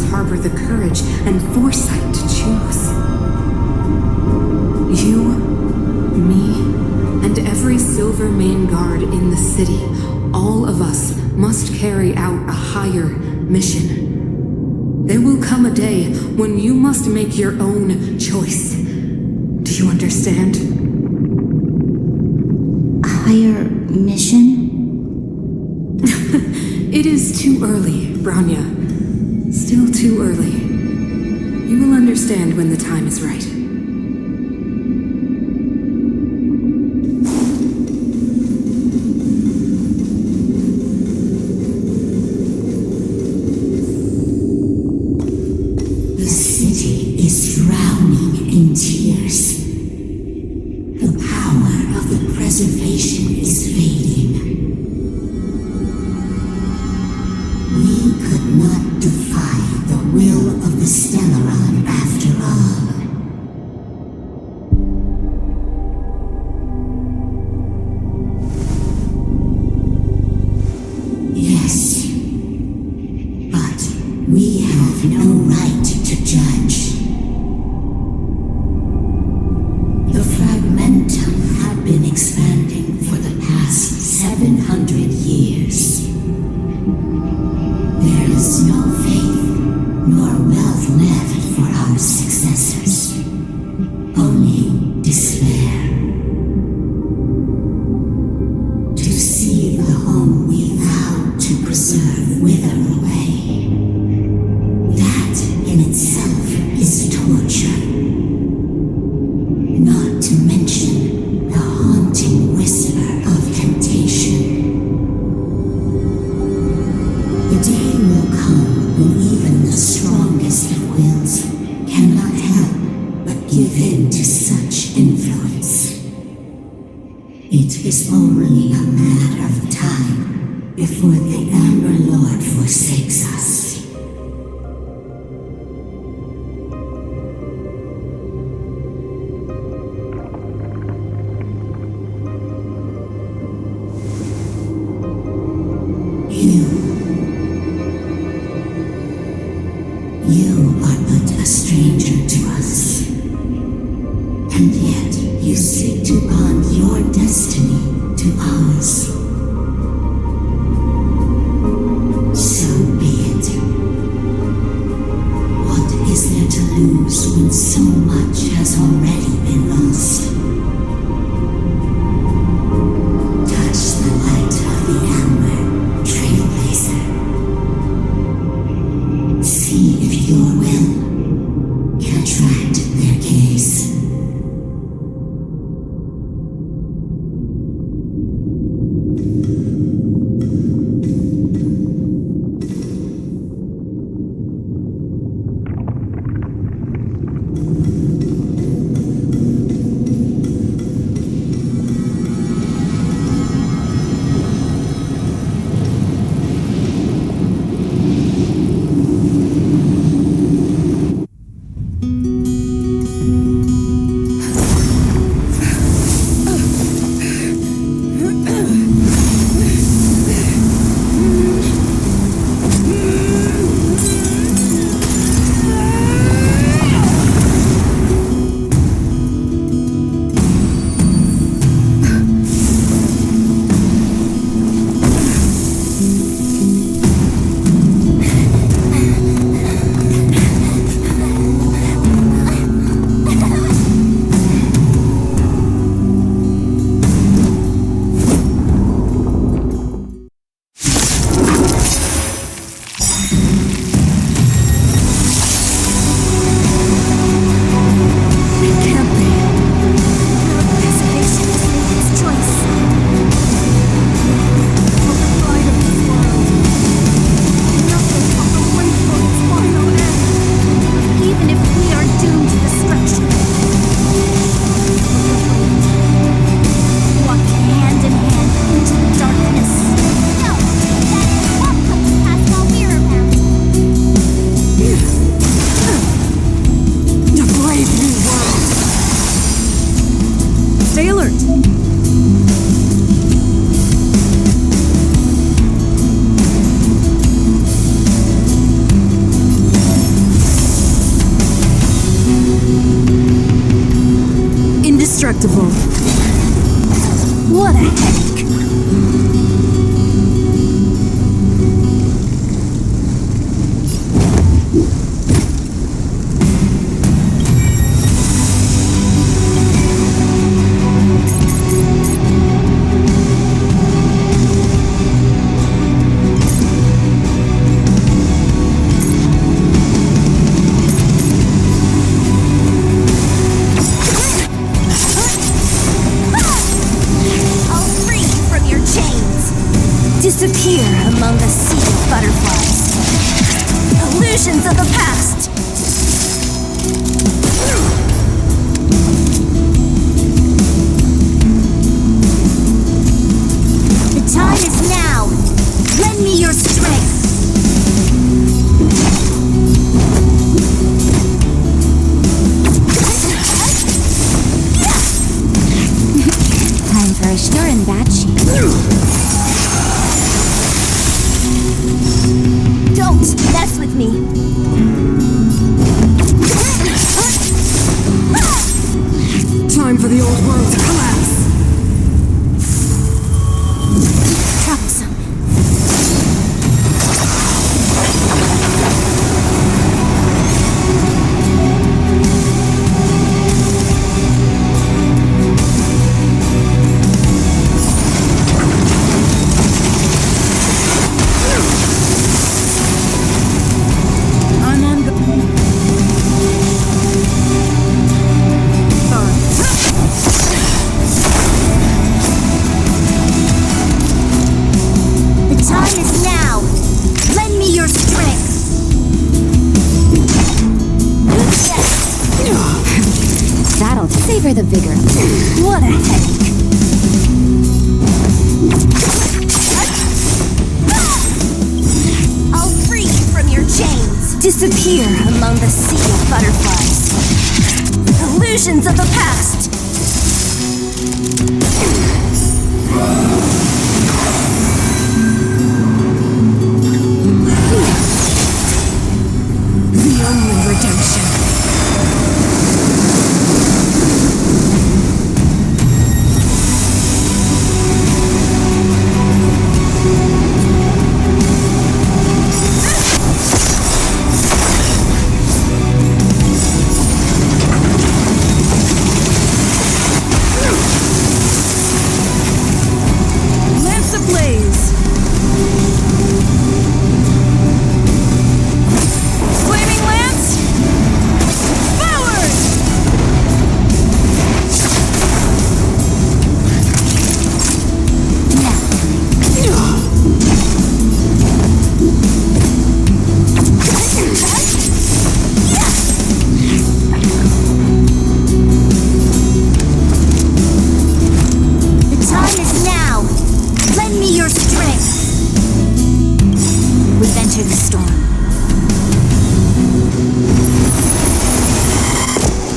harbor the courage and foresight to choose. You, me, and every Silver Main Guard in the city, all of us must carry out a higher mission. There will come a day when you must make your own choice. Do you understand? A higher mission? It is too early, Bronya. Still too early. You will understand when the time is right. The city is drowning in tears. The power of the preservation is fading. We could not defy the will of the Stellaron after all. Yes, but we have no right to judge. The Fragmentum have been expanding for the past 700 years. There is no faith nor wealth left for our successors. Only despair. To see the home we vowed to preserve wither away. That in itself is torture. Not to mention the haunting whisper of temptation. The day will come when even the strongest of wills cannot help but give in to such influence. It is only a matter of time before the Amber Lord forsakes us. You are but a stranger to us. And yet you seek to bond your destiny to ours. So be it. What is there to lose when so much has already been lost? Touch the light of the Amber, Trailblazer. See if your will can attract their gaze. disappear among the sea of butterflies. Illusions of the past! The time is now! Lend me your strength! Time for a stir in batch. Don't mess with me! Time for the old world to collapse! Troublesome. I'm on the... The time is now! Lend me your strength! That'll savor the vigor. What a headache! I'll free you from your chains! Disappear among the sea of butterflies. Illusions of the past! The only redemption. Lance ablaze! Flaming lance! Forward! The time is now! Lend me your strength! We venture the storm.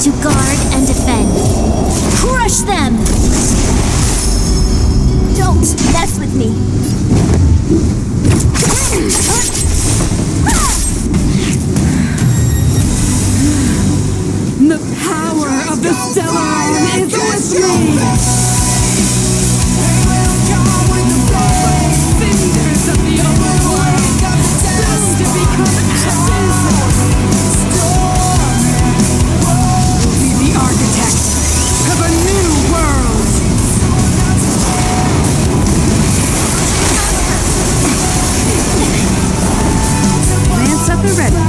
To guard and defend. Crush them! Don't mess with me! The power of the Stellaron is with me! Cinders of the overworld, soon to become ashes! We'll be the architects of a new world! Lance up and ready.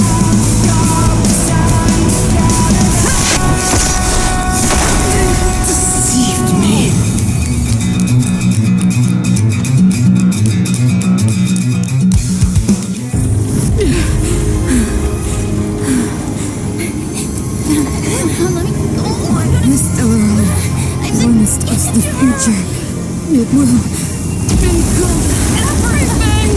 Deceived me. The Stellaron promised us the future. It will engulf everything!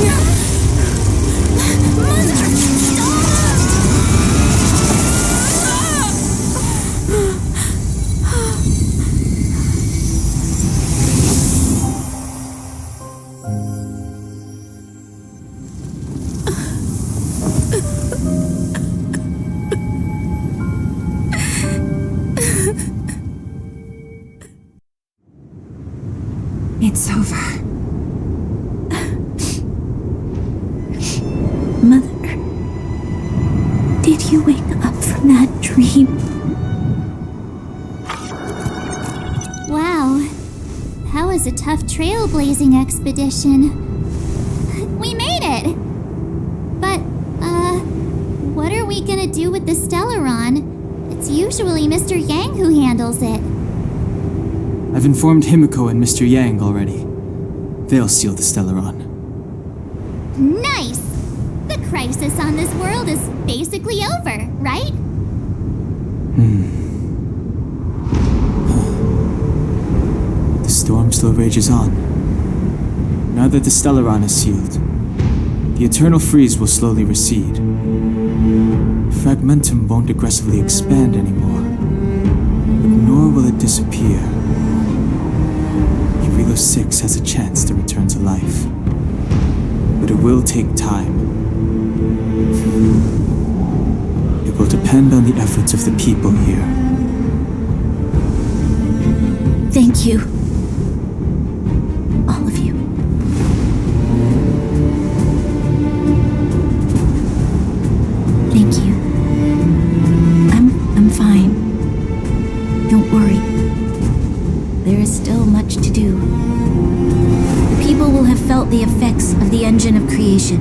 It's over. Mother, did you wake up from that dream? Wow. That was a tough trailblazing expedition. We made it! But, what are we gonna do with the Stellaron? It's usually Mr. Yang who handles it. I've informed Himiko and Mr. Yang already. They'll seal the Stellaron. Nice! The crisis on this world is basically over, right? The storm still rages on. Now that the Stellaron is sealed, the eternal freeze will slowly recede. Fragmentum won't aggressively expand anymore, but nor will it disappear. Jarilo-VI has a chance to return to life, but it will take time. It will depend on the efforts of the people here. Thank you. All of you. Thank you. I'm fine. Don't worry. There is still much to do. The people will have felt the effects of the engine of creation.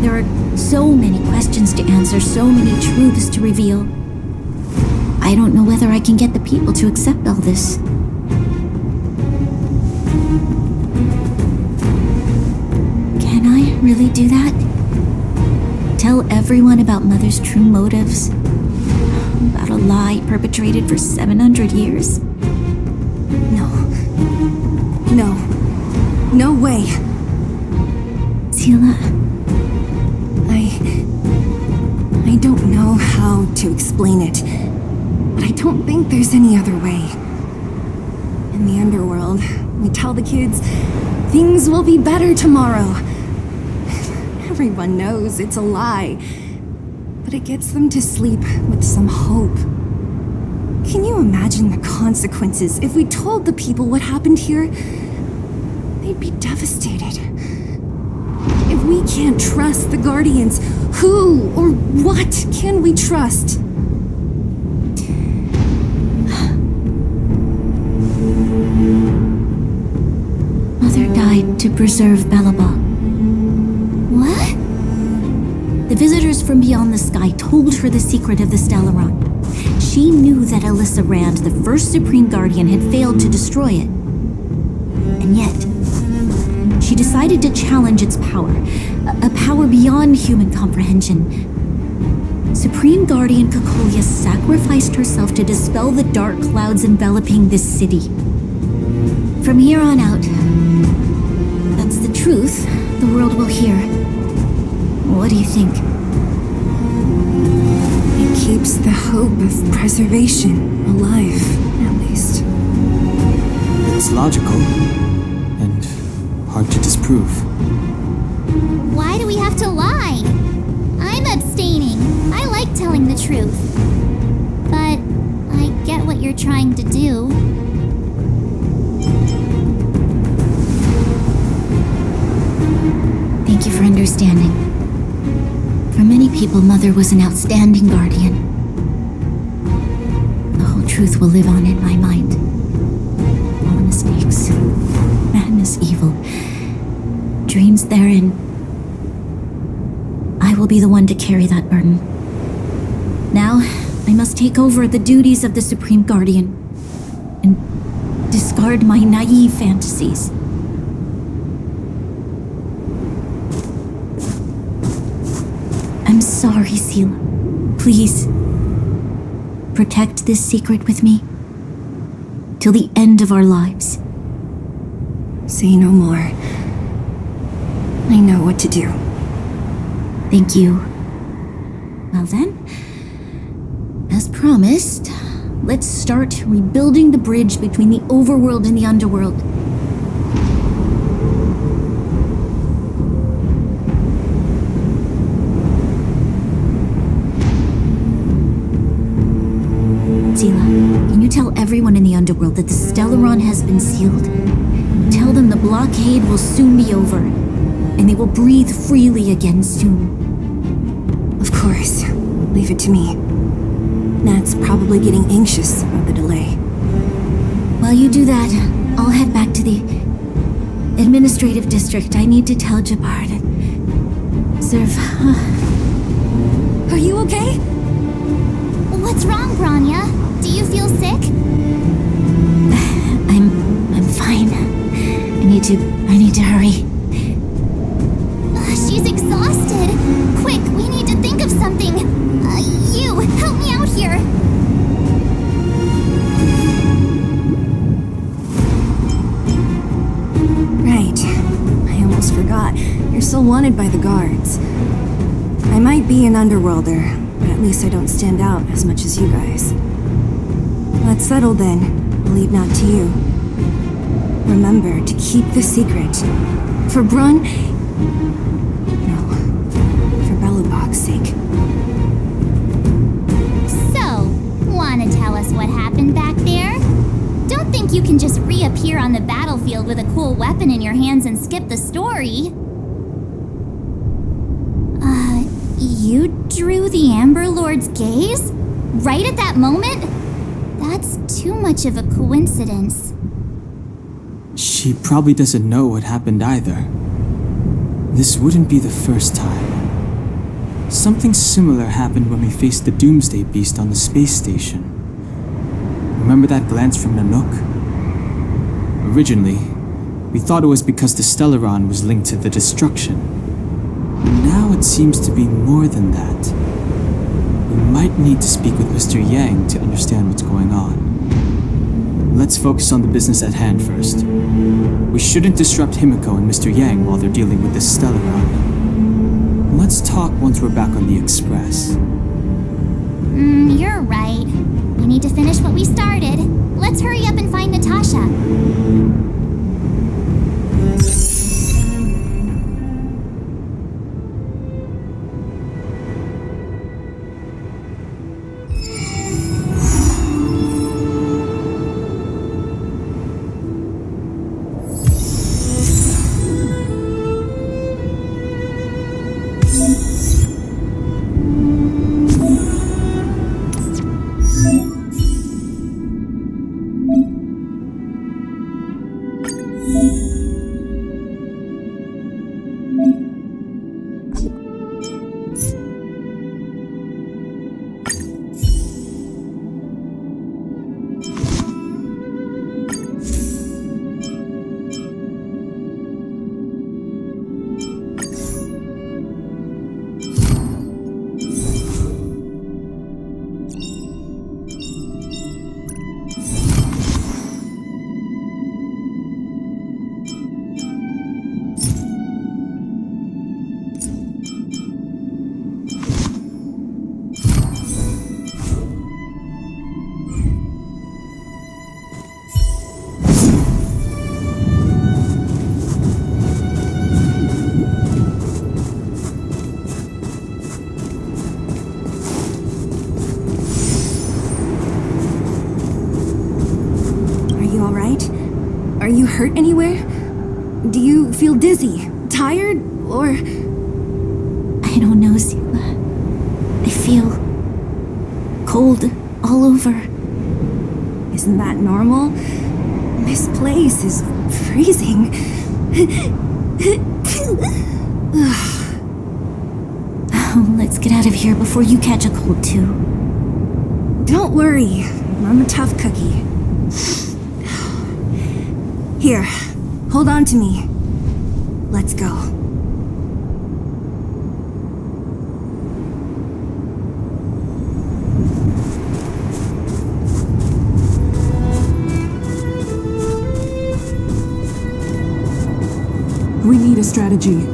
There are so many questions to answer, so many truths to reveal. I don't know whether I can get the people to accept all this. Can I really do that? Tell everyone about Mother's true motives? About a lie perpetrated for 700 years? No way. Seele, I don't know how to explain it, but I don't think there's any other way. In the underworld, we tell the kids, things will be better tomorrow. Everyone knows it's a lie, but it gets them to sleep with some hope. Can you imagine the consequences if we told the people what happened here? They'd be devastated. If we can't trust the Guardians, who or what can we trust? Mother died to preserve Belobog. What? The visitors from beyond the sky told her the secret of the Stellaron. She knew that Alyssa Rand, the first Supreme Guardian, had failed to destroy it. And yet, she decided to challenge its power, a power beyond human comprehension. Supreme Guardian Cocolia sacrificed herself to dispel the dark clouds enveloping this city. From here on out, that's the truth the world will hear. What do you think? It keeps the hope of preservation alive, at least. It's logical, and hard to disprove. Why do we have to lie? I'm abstaining. I like telling the truth. But I get what you're trying to do. Thank you for understanding. For many people, Mother was an outstanding guardian. The whole truth will live on in my mind. All the mistakes, madness, evil, dreams therein. I will be the one to carry that burden. Now, I must take over the duties of the Supreme Guardian and discard my naive fantasies. I'm sorry, Seele. Please, protect this secret with me till the end of our lives. Say no more. I know what to do. Thank you. Well then, as promised, let's start rebuilding the bridge between the overworld and the underworld. Seele, can you tell everyone in the underworld that the Stellaron has been sealed? Tell them the blockade will soon be over, and they will breathe freely again soon. Of course. Leave it to me. Nat's probably getting anxious about the delay. While you do that, I'll head back to the administrative district. I need to tell Jabbar to serve. Are you okay? What's wrong, Grania? Do you feel sick? I'm fine. I need to hurry. here. Right. I almost forgot. You're still wanted by the guards. I might be an underworlder, but at least I don't stand out as much as you guys. Let's settle then. I'll leave not to you. Remember to keep the secret. For Brun... No. For Belobog's sake. So, wanna tell us what happened back there? Don't think you can just reappear on the battlefield with a cool weapon in your hands and skip the story. You drew the Amber Lord's gaze? Right at that moment? That's too much of a coincidence. She probably doesn't know what happened either. This wouldn't be the first time. Something similar happened when we faced the Doomsday Beast on the space station. Remember that glance from Nanook? Originally, we thought it was because the Stellaron was linked to the destruction. Now it seems to be more than that. We might need to speak with Mr. Yang to understand what's going on. Let's focus on the business at hand first. We shouldn't disrupt Himiko and Mr. Yang while they're dealing with this Stellaron. Let's talk once we're back on the Express. You're right. We need to finish what we started. Let's hurry up and find Natasha. Are you hurt anywhere? Do you feel dizzy, tired, or... I don't know, Zila. I feel... cold all over. Isn't that normal? This place is freezing. Let's get out of here before you catch a cold, too. Don't worry. I'm a tough cookie. Here, hold on to me. Let's go. We need a strategy.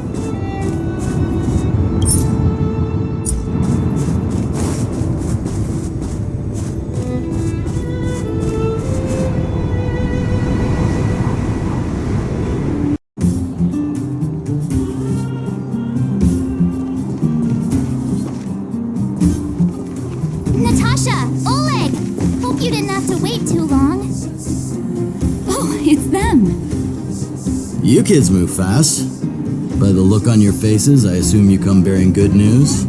Natasha! Oleg! Hope you didn't have to wait too long. Oh, it's them! You kids move fast. By the look on your faces, I assume you come bearing good news?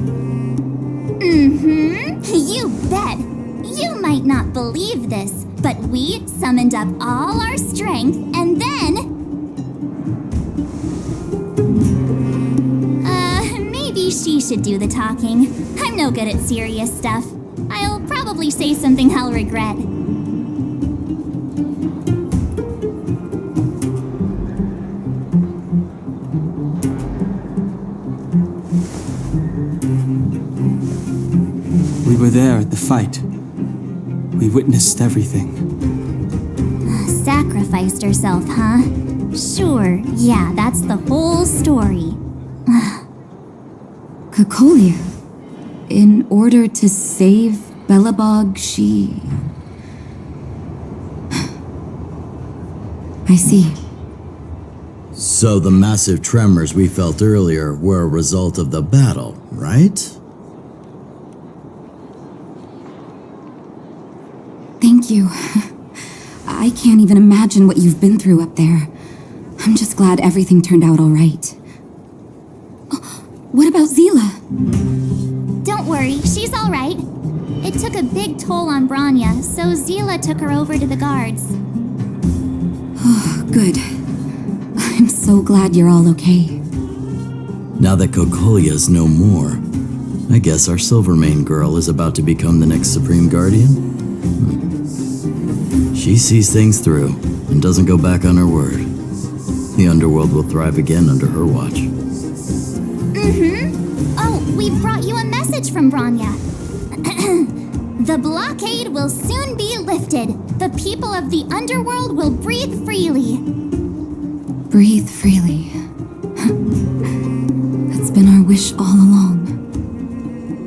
You bet! You might not believe this, but we summoned up all our strength and then... maybe she should do the talking. I'm no good at serious stuff. I'll probably say something I'll regret. We were there at the fight. We witnessed everything. Sacrificed herself, huh? Sure, yeah, that's the whole story. Cocolia. In order to save Belobog, she... I see. So the massive tremors we felt earlier were a result of the battle, right? Thank you. I can't even imagine what you've been through up there. I'm just glad everything turned out all right. What about Zila? Don't worry, she's all right. It took a big toll on Branya, so Zila took her over to the guards. Oh, good. I'm so glad you're all okay. Now that Cocolia's no more, I guess our Silvermane girl is about to become the next Supreme Guardian? She sees things through and doesn't go back on her word. The underworld will thrive again under her watch. Oh, we brought you a message from Branya. The blockade will soon be lifted. The people of the underworld will breathe freely. Breathe freely. That's been our wish all along.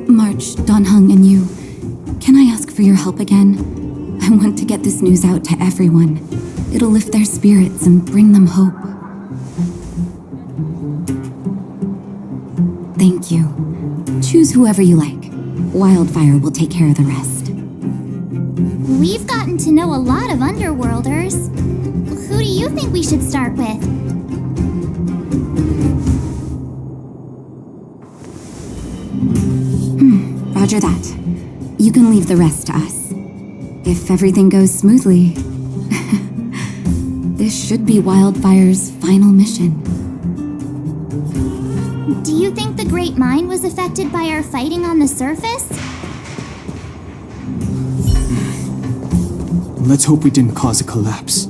March, Danheng, and you, can I ask for your help again? I want to get this news out to everyone. It'll lift their spirits and bring them hope. Thank you. Choose whoever you like. Wildfire will take care of the rest. We've gotten to know a lot of underworlders. Who do you think we should start with? Roger that. You can leave the rest to us. If everything goes smoothly, this should be Wildfire's final mission. Do you think the Great Mine was affected by our fighting on the surface? Let's hope we didn't cause a collapse.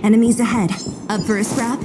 Enemies ahead. Up for a scrap?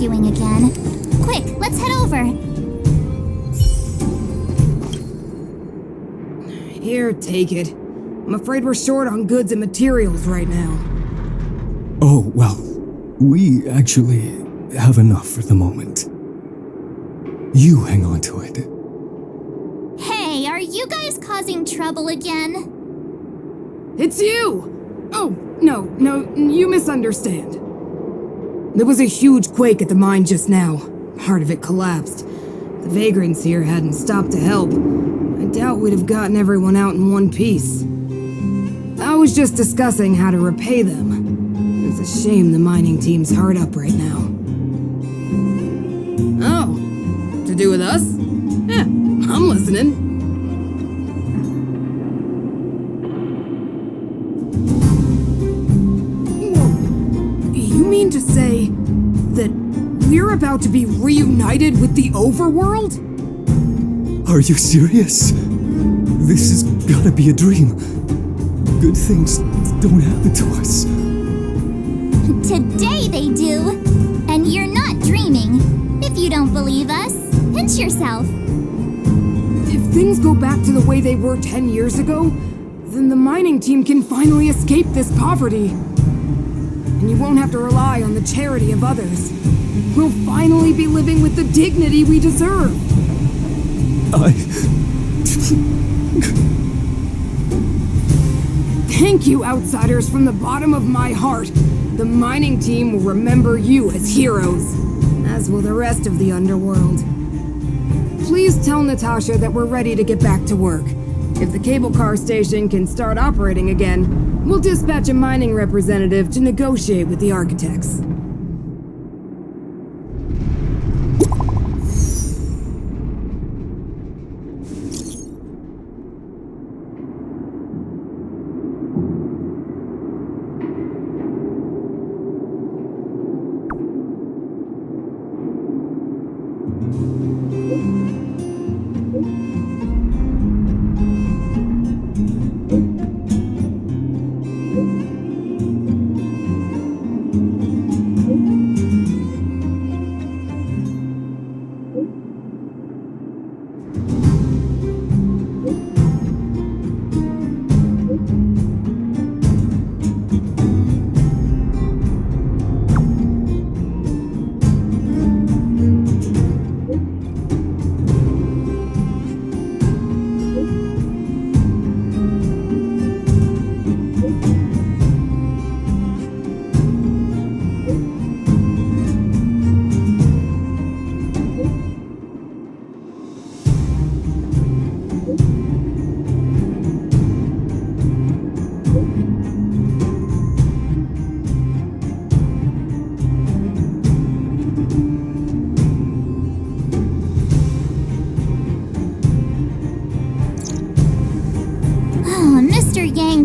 arguing again. Quick, let's head over. Here, take it. I'm afraid we're short on goods and materials right now. Oh, well, we actually have enough for the moment. You hang on to it. Hey, are you guys causing trouble again? It's you! Oh, no, you misunderstand. There was a huge quake at the mine just now. Part of it collapsed. The vagrants here hadn't stopped to help. I doubt we'd have gotten everyone out in one piece. I was just discussing how to repay them. It's a shame the mining team's hard up right now. Oh, to do with us? Yeah, I'm listening. You mean to say that we're about to be reunited with the overworld? Are you serious? This is gotta be a dream. Good things don't happen to us. Today they do. And you're not dreaming. If you don't believe us, pinch yourself. If things go back to the way they were 10 years ago, then the mining team can finally escape this poverty. And you won't have to rely on the charity of others. We'll finally be living with the dignity we deserve. Thank you, outsiders, from the bottom of my heart. The mining team will remember you as heroes, as will the rest of the underworld. Please tell Natasha that we're ready to get back to work. If the cable car station can start operating again, we'll dispatch a mining representative to negotiate with the architects.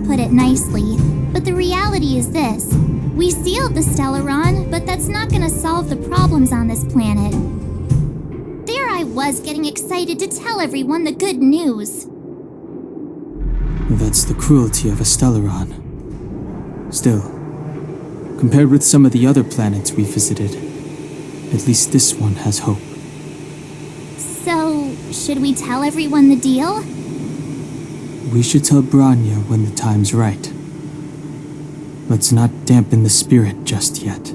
Put it nicely, but the reality is this. We sealed the Stellaron, but that's not gonna solve the problems on this planet. There I was getting excited to tell everyone the good news. That's the cruelty of a Stellaron. Still, compared with some of the other planets we visited, at least this one has hope. So, should we tell everyone the deal? We should tell Bronya when the time's right. Let's not dampen the spirit just yet.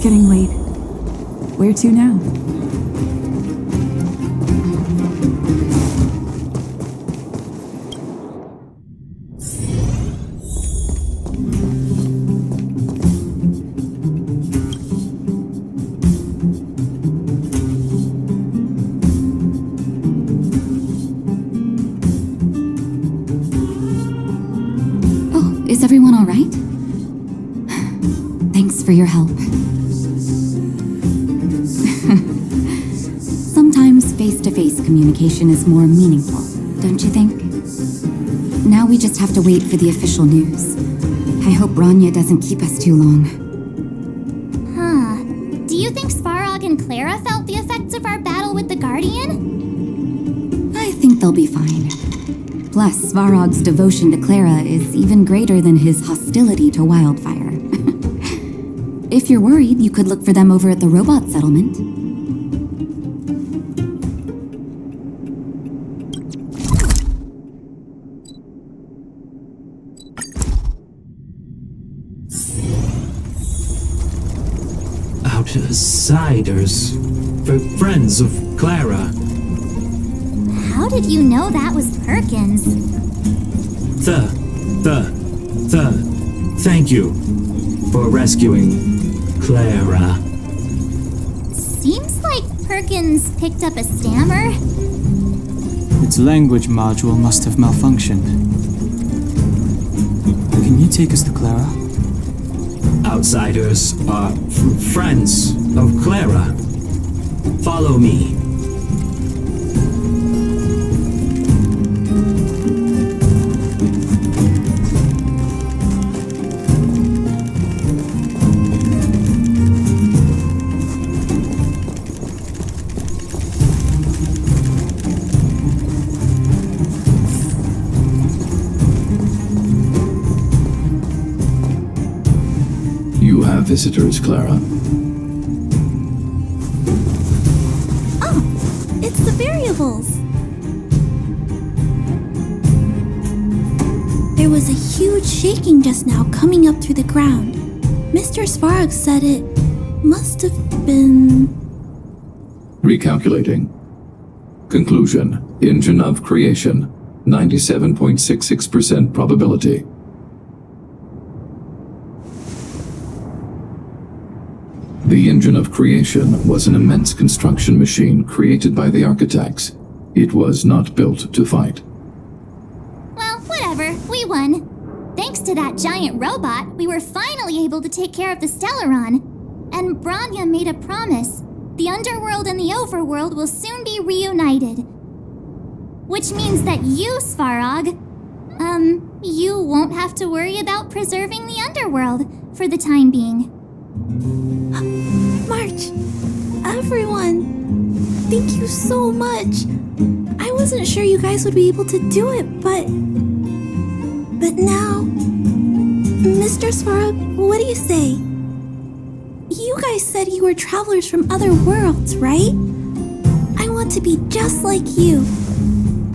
getting late. Where to now? Is everyone all right? Thanks for your help. Sometimes face-to-face communication is more meaningful, don't you think? Now we just have to wait for the official news. I hope Bronya doesn't keep us too long. Huh. Do you think Svarog and Clara felt the effects of our battle with the Guardian? I think they'll be fine. Plus, Svarog's devotion to Clara is even greater than his hostility to Wildfire. If you're worried, you could look for them over at the robot settlement. Outsiders. Friends of Clara. How did you know that was Perkins? Thank you for rescuing Clara. Seems like Perkins picked up a stammer. Its language module must have malfunctioned. Can you take us to Clara? Outsiders are friends of Clara. Follow me. Visitors, Clara. Oh, it's the variables. There was a huge shaking just now coming up through the ground. Mr. Svarog said it must have been... Recalculating. Conclusion. Engine of creation. 97.66% probability. The engine of creation was an immense construction machine created by the architects. It was not built to fight. Well, whatever. We won. Thanks to that giant robot, we were finally able to take care of the Stellaron. And Bronya made a promise. The underworld and the overworld will soon be reunited. Which means that you, Svarog, you won't have to worry about preserving the underworld for the time being. March, everyone, thank you so much. I wasn't sure you guys would be able to do it, but now, Mr. Svarog, what do you say? You guys said you were travelers from other worlds, right? I want to be just like you.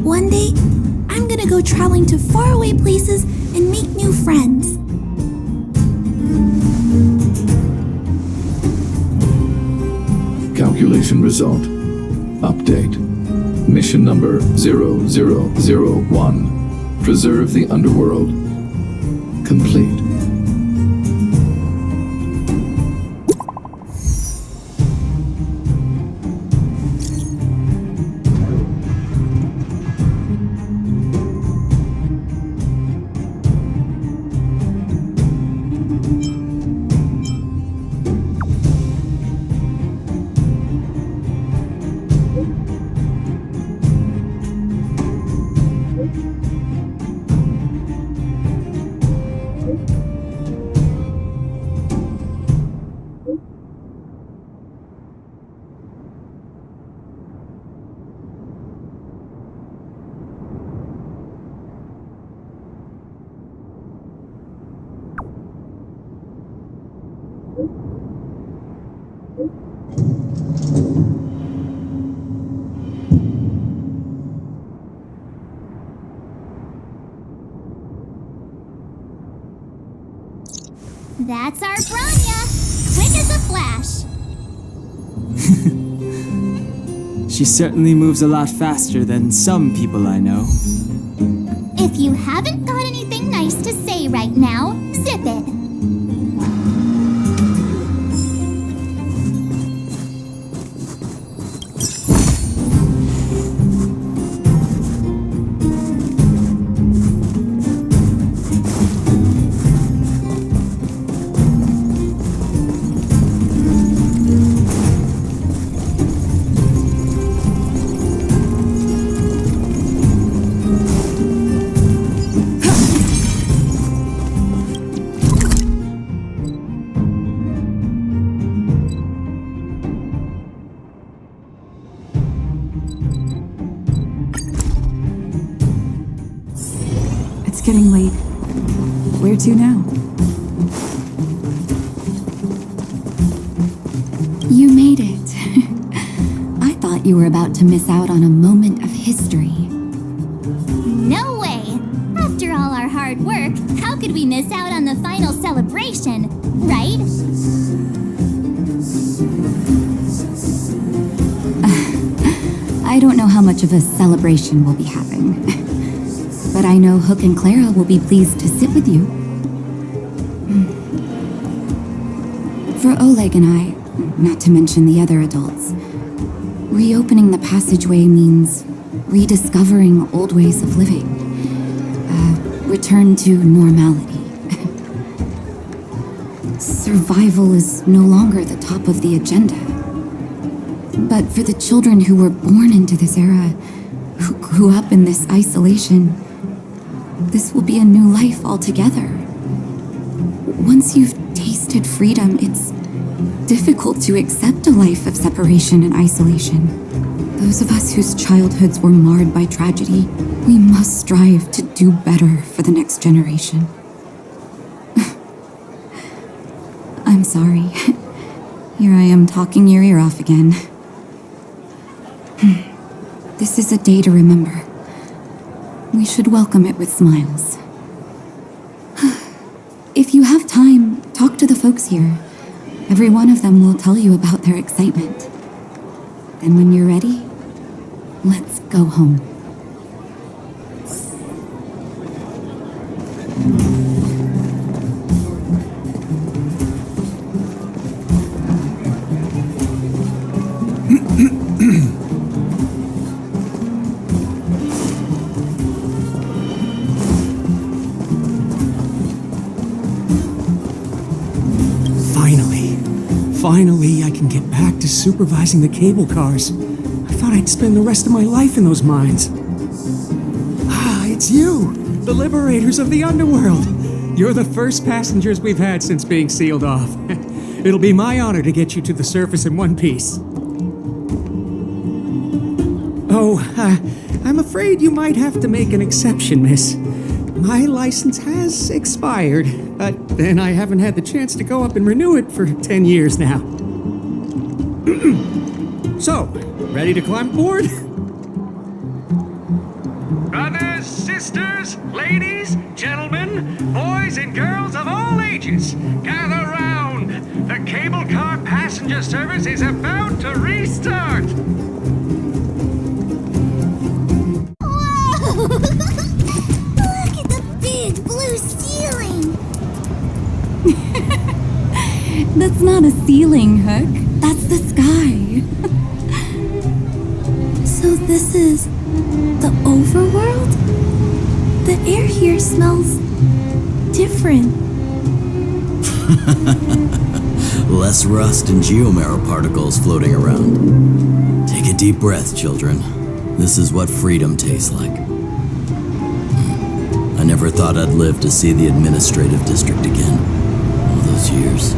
One day, I'm gonna go traveling to faraway places and make new friends. Calculation result. Update. Mission number 0001. Preserve the underworld. Complete. That's our Bronya! Quick as a flash. She certainly moves a lot faster than some people I know. If you haven't got anything nice to say right now, zip it. It's getting late. Where to now? You made it. I thought you were about to miss out on a moment of history. No way! After all our hard work, how could we miss out on the final celebration, right? I don't know how much of a celebration we'll be having. But I know Hook and Clara will be pleased to sit with you. For Oleg and I, not to mention the other adults, reopening the passageway means rediscovering old ways of living. Return to normality. Survival is no longer the top of the agenda. But for the children who were born into this era, who grew up in this isolation, this will be a new life altogether. Once you've tasted freedom, it's difficult to accept a life of separation and isolation. Those of us whose childhoods were marred by tragedy, we must strive to do better for the next generation. I'm sorry. Here I am talking your ear off again. This is a day to remember. We should welcome it with smiles. If you have time, talk to the folks here. Every one of them will tell you about their excitement. Then when you're ready, let's go home. Finally, I can get back to supervising the cable cars. I thought I'd spend the rest of my life in those mines. Ah, it's you, the liberators of the underworld. You're the first passengers we've had since being sealed off. It'll be my honor to get you to the surface in one piece. Oh, I'm afraid you might have to make an exception, miss. My license has expired, but then I haven't had the chance to go up and renew it for 10 years now. So, ready to climb aboard? Brothers, sisters, ladies, gentlemen, boys and girls of all ages, gather round. The cable car passenger service is about to restart. That's not a ceiling, Hook. That's the sky. So this is the overworld? The air here smells different. Less rust and geomarrow particles floating around. Take a deep breath, children. This is what freedom tastes like. I never thought I'd live to see the administrative district again. All those years.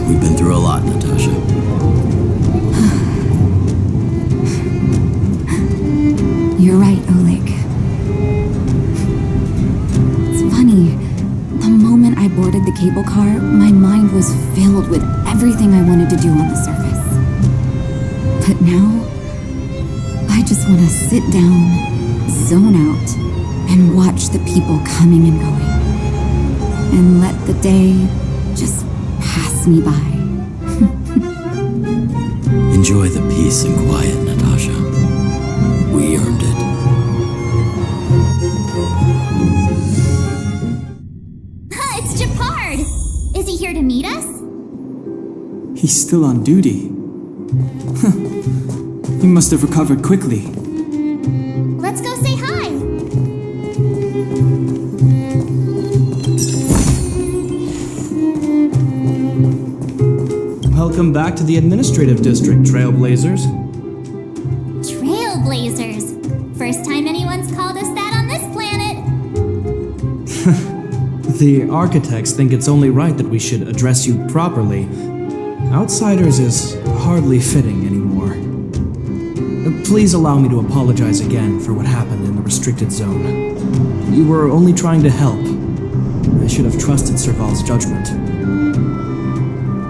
We've been through a lot, Natasha. You're right, Oleg. It's funny. The moment I boarded the cable car, my mind was filled with everything I wanted to do on the surface. But now, I just want to sit down, zone out, and watch the people coming and going. And let the day just pass pass me by. Enjoy the peace and quiet, Natasha. We earned it. It's Japard! Is he here to meet us? He's still on duty. He must have recovered quickly. Let's go say hi! Welcome back to the Administrative District, Trailblazers. Trailblazers! First time anyone's called us that on this planet! The architects think it's only right that we should address you properly. Outsiders is hardly fitting anymore. Please allow me to apologize again for what happened in the restricted zone. You were only trying to help. I should have trusted Serval's judgment.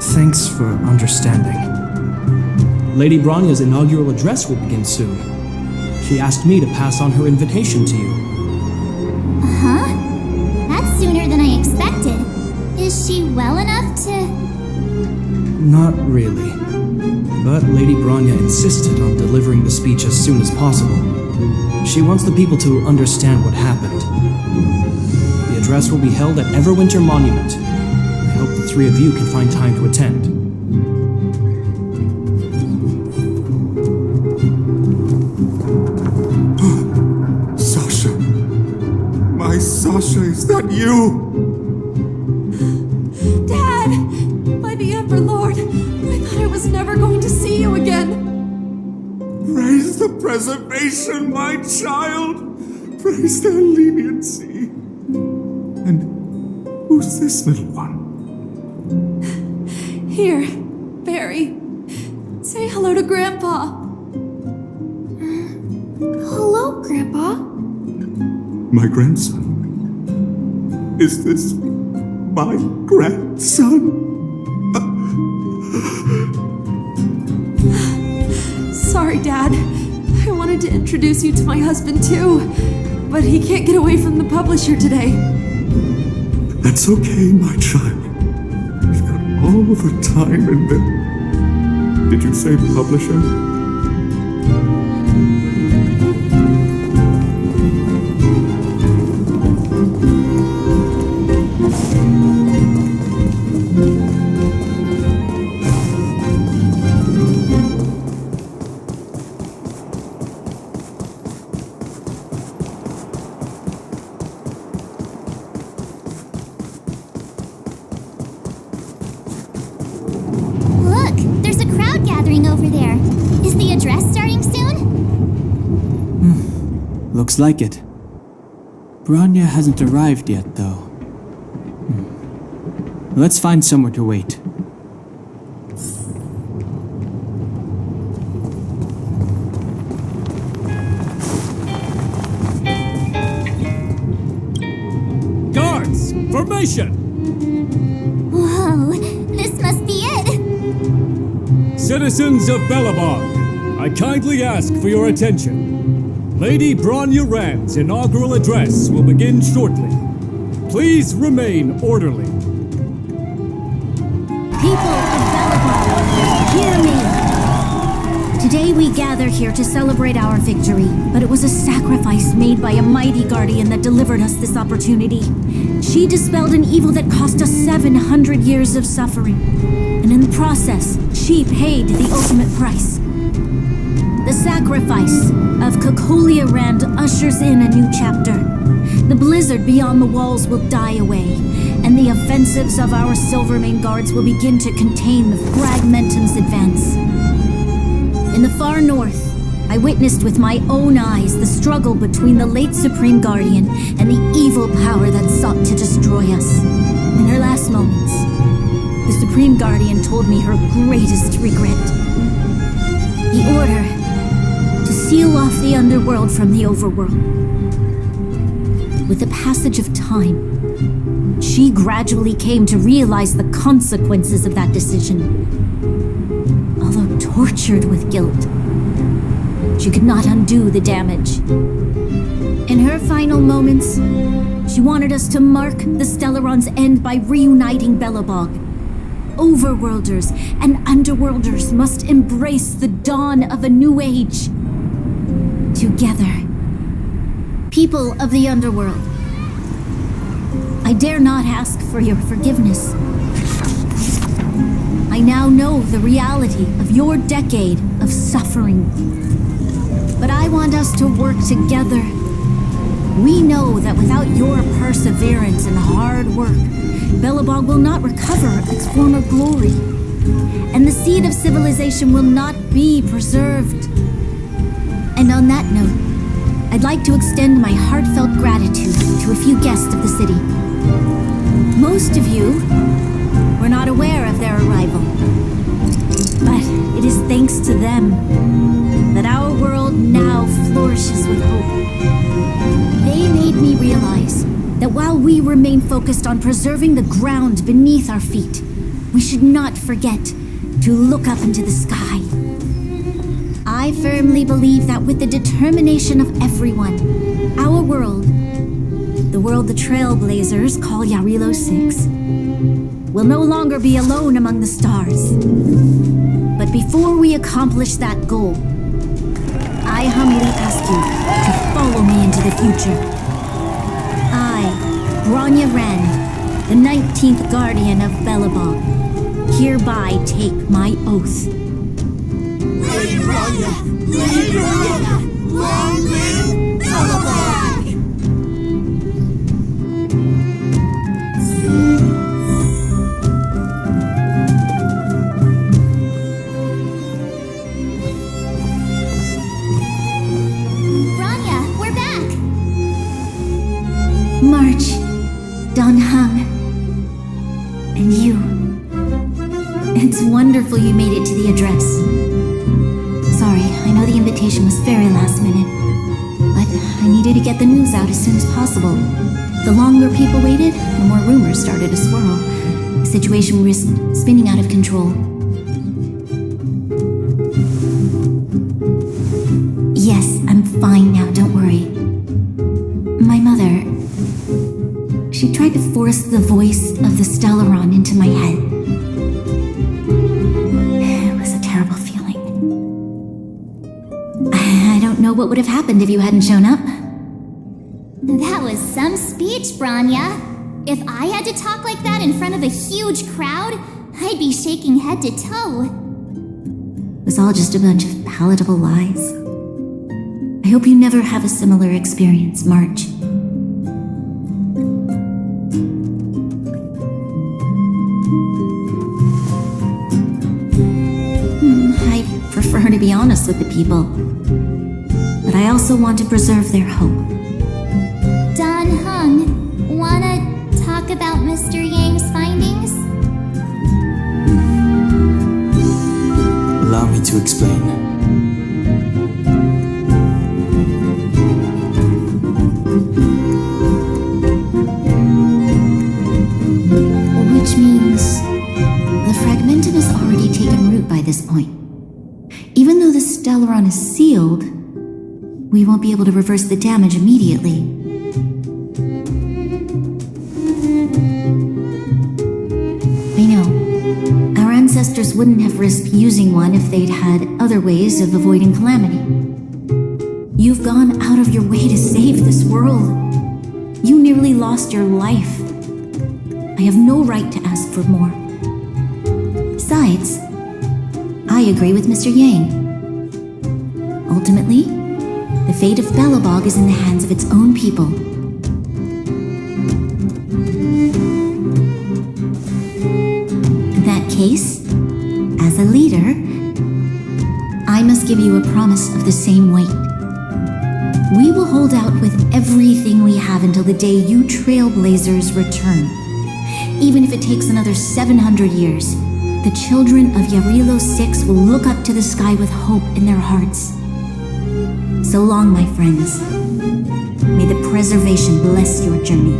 Thanks for understanding. Lady Bronya's inaugural address will begin soon. She asked me to pass on her invitation to you. Uh-huh. That's sooner than I expected. Is she well enough to... Not really. But Lady Bronya insisted on delivering the speech as soon as possible. She wants the people to understand what happened. The address will be held at Everwinter Monument. I hope the three of you can find time to attend. Sasha! My Sasha, is that you? Dad! By the Emperor Lord, I thought I was never going to see you again. Praise the preservation, my child! Praise their leniency. And who's this little one? Here, Barry. Say hello to Grandpa. Hello, Grandpa. My grandson. Is this my grandson? Sorry, Dad. I wanted to introduce you to my husband, too. But he can't get away from the publisher today. That's okay, my child. We've got all the time in the... Did you say publisher? Looks like it. Bronya hasn't arrived yet, though. Let's find somewhere to wait. Guards! Formation! Whoa, this must be it! Citizens of Belobog, I kindly ask for your attention. Lady Bronya Rand's inaugural address will begin shortly. Please remain orderly. People of Belobog, hear me! Today we gather here to celebrate our victory, but it was a sacrifice made by a mighty guardian that delivered us this opportunity. She dispelled an evil that cost us 700 years of suffering, and in the process, she paid the ultimate price. The sacrifice of Cocolia Rand ushers in a new chapter. The blizzard beyond the walls will die away, and the offensives of our Silvermane guards will begin to contain the Fragmentum's advance. In the far north, I witnessed with my own eyes the struggle between the late Supreme Guardian and the evil power that sought to destroy us. In her last moments, the Supreme Guardian told me her greatest regret. The order to seal off the underworld from the overworld. With the passage of time, she gradually came to realize the consequences of that decision. Although tortured with guilt, she could not undo the damage. In her final moments, she wanted us to mark the Stellaron's end by reuniting Belobog. overworlders and underworlders must embrace the dawn of a new age. Together, people of the underworld, I dare not ask for your forgiveness. I now know the reality of your decade of suffering. But I want us to work together. We know that without your perseverance and hard work, Belobog will not recover its former glory, and the seed of civilization will not be preserved. And on that note, I'd like to extend my heartfelt gratitude to a few guests of the city. Most of you were not aware of their arrival, but it is thanks to them that our world now flourishes with hope. They made me realize that while we remain focused on preserving the ground beneath our feet, we should not forget to look up into the sky. I firmly believe that with the determination of everyone, our world, the world the Trailblazers call Jarilo-VI, will no longer be alone among the stars. But before we accomplish that goal, I humbly ask you to follow me into the future. I, Bronya Ren, the 19th Guardian of Belobog, hereby take my oath. Lady Bronya! Lady Bronya! Long live Belobog! Bronya, we're back! March, Don Hung, and you. It's wonderful you made it to the address. Sorry, I know the invitation was very last minute, but I needed to get the news out as soon as possible. The longer people waited, the more rumors started to swirl. The situation risked spinning out of control. Yes, I'm fine now, don't worry. My mother, she tried to force the voice of the Stellaron into my head. It was a terrible feeling. I don't know what would have happened if you hadn't shown up. That was some speech, Bronya. If I had to talk like that in front of a huge crowd, I'd be shaking head to toe. It was all just a bunch of palatable lies. I hope you never have a similar experience, March. I prefer to be honest with the people, but I also want to preserve their hope. Don Hung, wanna talk about Mr. Yang's findings? Allow me to explain. Which means the fragmentum has already taken root by this point. Even though the Stellaron is sealed, we won't be able to reverse the damage immediately. I know. Our ancestors wouldn't have risked using one if they'd had other ways of avoiding calamity. You've gone out of your way to save this world. You nearly lost your life. I have no right to ask for more. Besides, I agree with Mr. Yang. Ultimately, the fate of Belobog is in the hands of its own people. In that case, as a leader, I must give you a promise of the same weight. We will hold out with everything we have until the day you Trailblazers return. Even if it takes another 700 years, the children of Jarilo-VI will look up to the sky with hope in their hearts. So long, my friends. May the preservation bless your journey.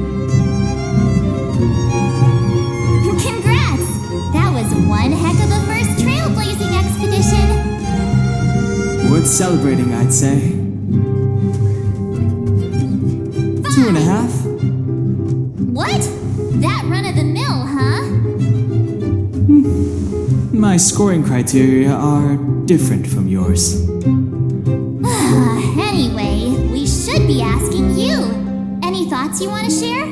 Congrats! That was one heck of a first trailblazing expedition! Worth celebrating, I'd say. 2.5? What? That run of the mill, huh? my scoring criteria are different from yours. Anyway, we should be asking you. Any thoughts you want to share?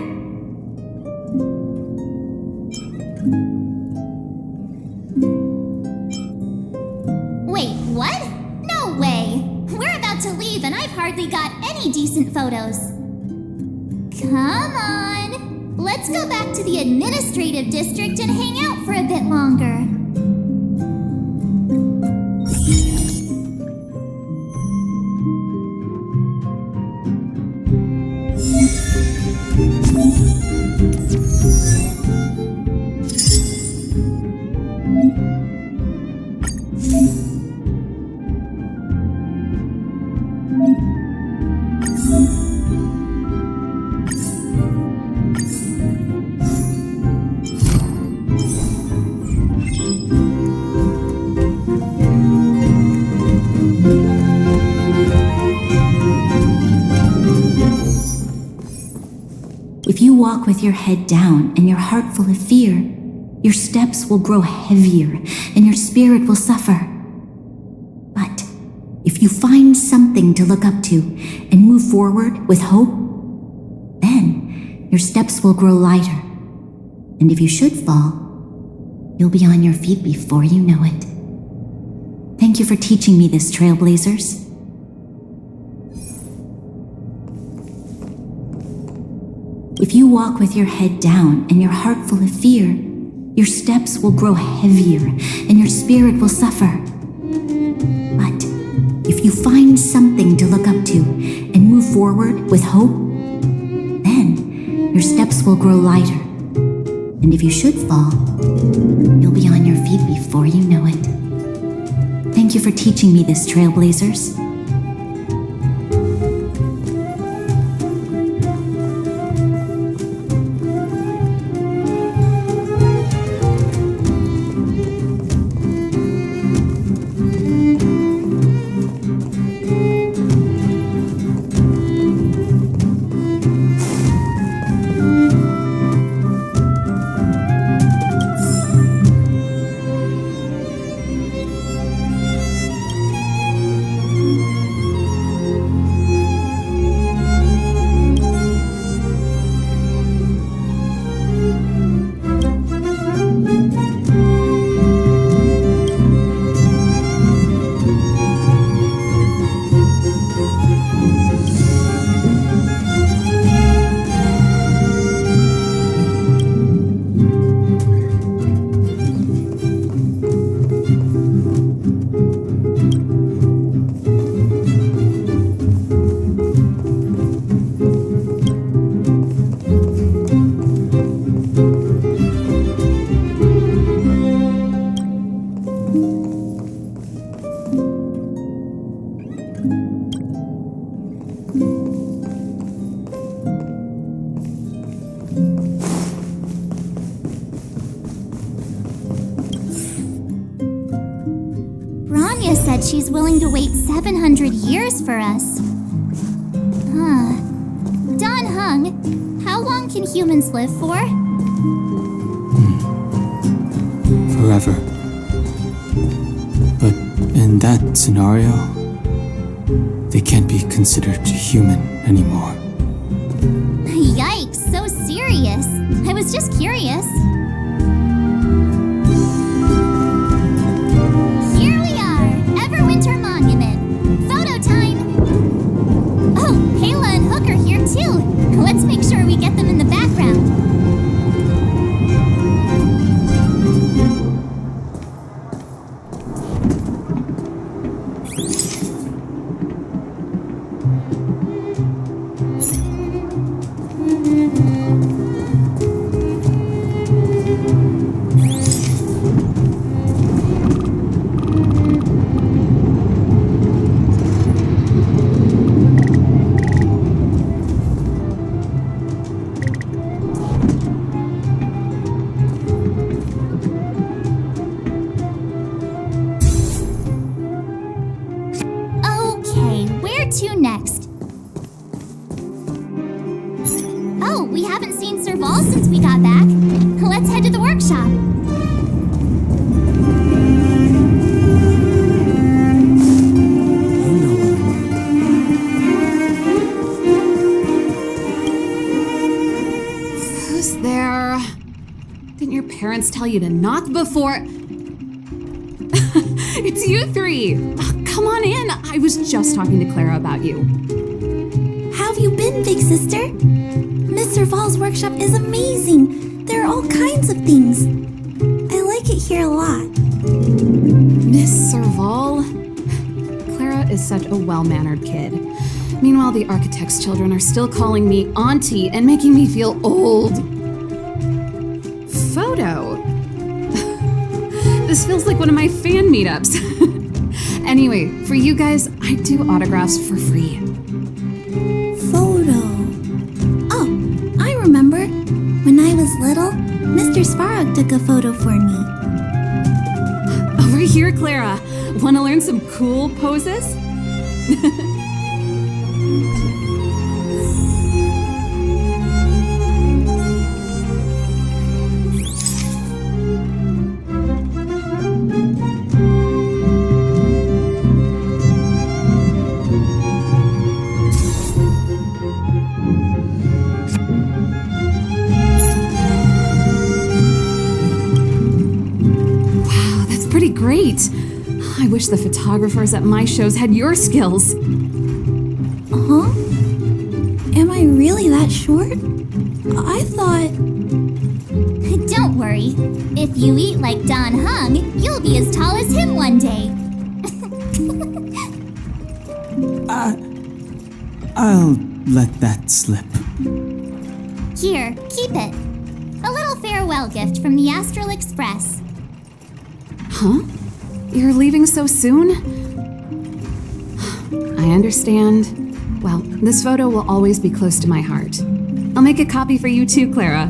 Wait, what? No way! We're about to leave and I've hardly got any decent photos. Come on! Let's go back to the administrative district and hang out for a bit longer. If you walk with your head down and your heart full of fear, your steps will grow heavier and your spirit will suffer. But if you find something to look up to and move forward with hope, then your steps will grow lighter. And if you should fall, you'll be on your feet before you know it. Thank you for teaching me this, Trailblazers. If you walk with your head down and your heart full of fear, your steps will grow heavier and your spirit will suffer. But if you find something to look up to and move forward with hope, then your steps will grow lighter. And if you should fall, you'll be on your feet before you know it. Thank you for teaching me this, Trailblazers. Said she's willing to wait 700 years for us. Don Hung, how long can humans live for? Forever. But in that scenario, they can't be considered human anymore. Yikes, so serious. I was just curious. Winter Monument. Photo time! Oh, Kayla and Hook are here too. Let's make sure we get them in the background. To next. Oh, we haven't seen Serval since we got back. Let's head to the workshop. your parents tell you to knock before... It's you three! Come on in! I was just talking to Clara about you. How have you been, big sister? Mr. Val's workshop is amazing. There are all kinds of things. I like it here a lot. Miss Serval? Clara is such a well-mannered kid. Meanwhile, the architect's children are still calling me auntie and making me feel old. Photo? This feels like one of my fan meetups. Anyway, for you guys, I do autographs for free. Photo. Oh, I remember. When I was little, Mr. Svarog took a photo for me. Over here, Clara. Want to learn some cool poses? Great! I wish the photographers at my shows had your skills. Huh? Am I really that short? I thought... Don't worry. If you eat like Don Hung, you'll be as tall as him one day. I'll let that slip. Here, keep it. A little farewell gift from the Astral Express. Huh? You're leaving so soon? I understand. Well, this photo will always be close to my heart. I'll make a copy for you too, Clara.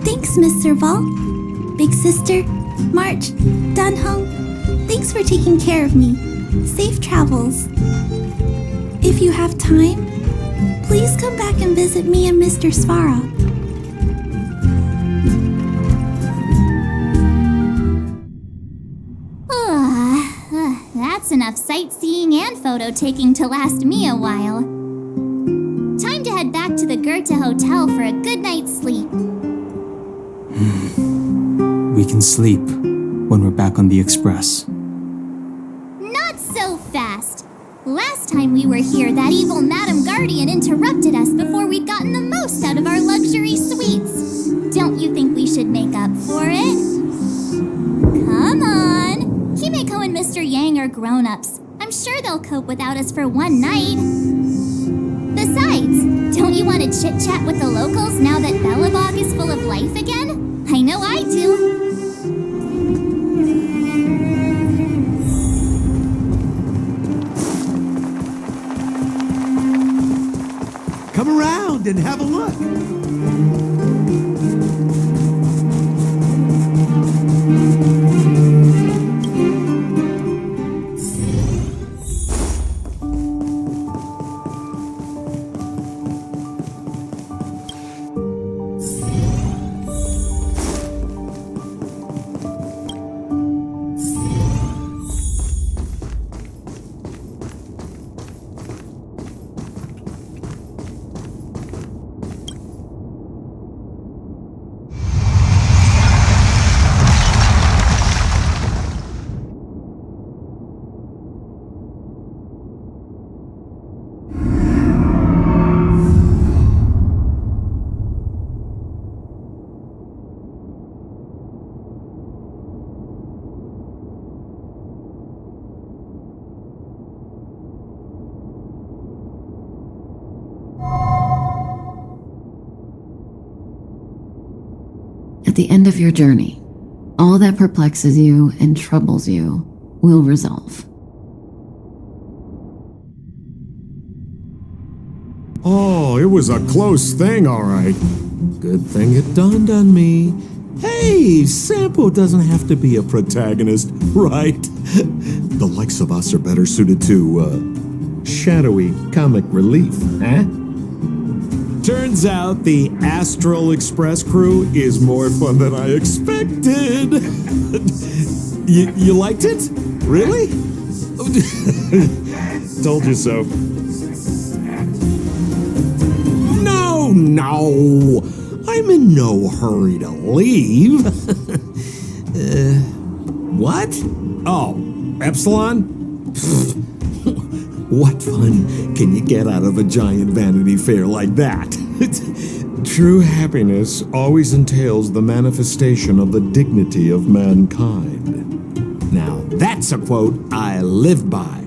Thanks, Mr. Val. Big sister, March, Dunhung, thanks for taking care of me. Safe travels. If you have time, please come back and visit me and Mr. Svarog. That's enough sightseeing and photo taking to last me a while. Time to head back to the Goethe Hotel for a good night's sleep. We can sleep when we're back on the Express. Not so fast. Last time we were here, that evil Madam Guardian interrupted us before we'd gotten the most out of our luxury suites. Don't you think we should make up for it? Come on. Himeko and Mr. Yang are grown-ups. I'm sure they'll cope without us for one night. Besides, don't you want to chit-chat with the locals now that Belobog is full of life again? I know I do. Come around and have a look. At the end of your journey, all that perplexes you and troubles you will resolve. Oh, it was a close thing, all right. Good thing it dawned on me. Hey, Sampo doesn't have to be a protagonist, right? The likes of us are better suited to, shadowy comic relief, eh? Turns out the Astral Express crew is more fun than I expected. You liked it? Really? Told you so. No! I'm in no hurry to leave. What? Oh, Epsilon? What fun can you get out of a giant Vanity Fair like that? True happiness always entails the manifestation of the dignity of mankind. Now, that's a quote I live by.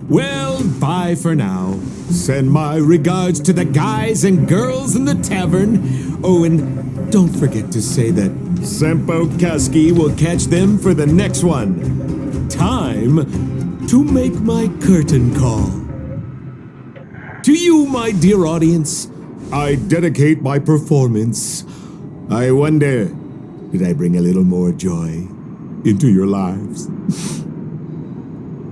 Well, bye for now. Send my regards to the guys and girls in the tavern. Oh, and don't forget to say that Senpo Kaski will catch them for the next one. Time to make my curtain call. To you, my dear audience, I dedicate my performance. I wonder, did I bring a little more joy into your lives?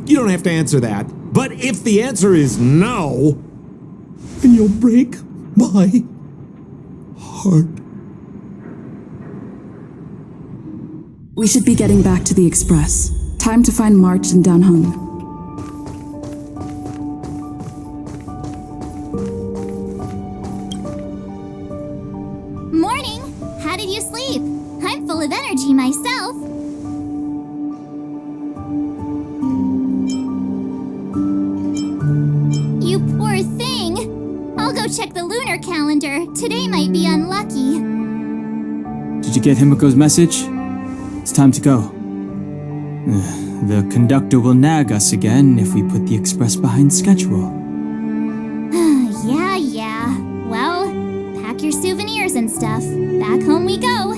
You don't have to answer that, but if the answer is no, then you'll break my heart. We should be getting back to the Express. Time to find March and Danheng. Morning! How did you sleep? I'm full of energy myself. You poor thing! I'll go check the lunar calendar. Today might be unlucky. Did you get Himiko's message? It's time to go. The conductor will nag us again if we put the express behind schedule. Yeah. Well, pack your souvenirs and stuff. Back home we go.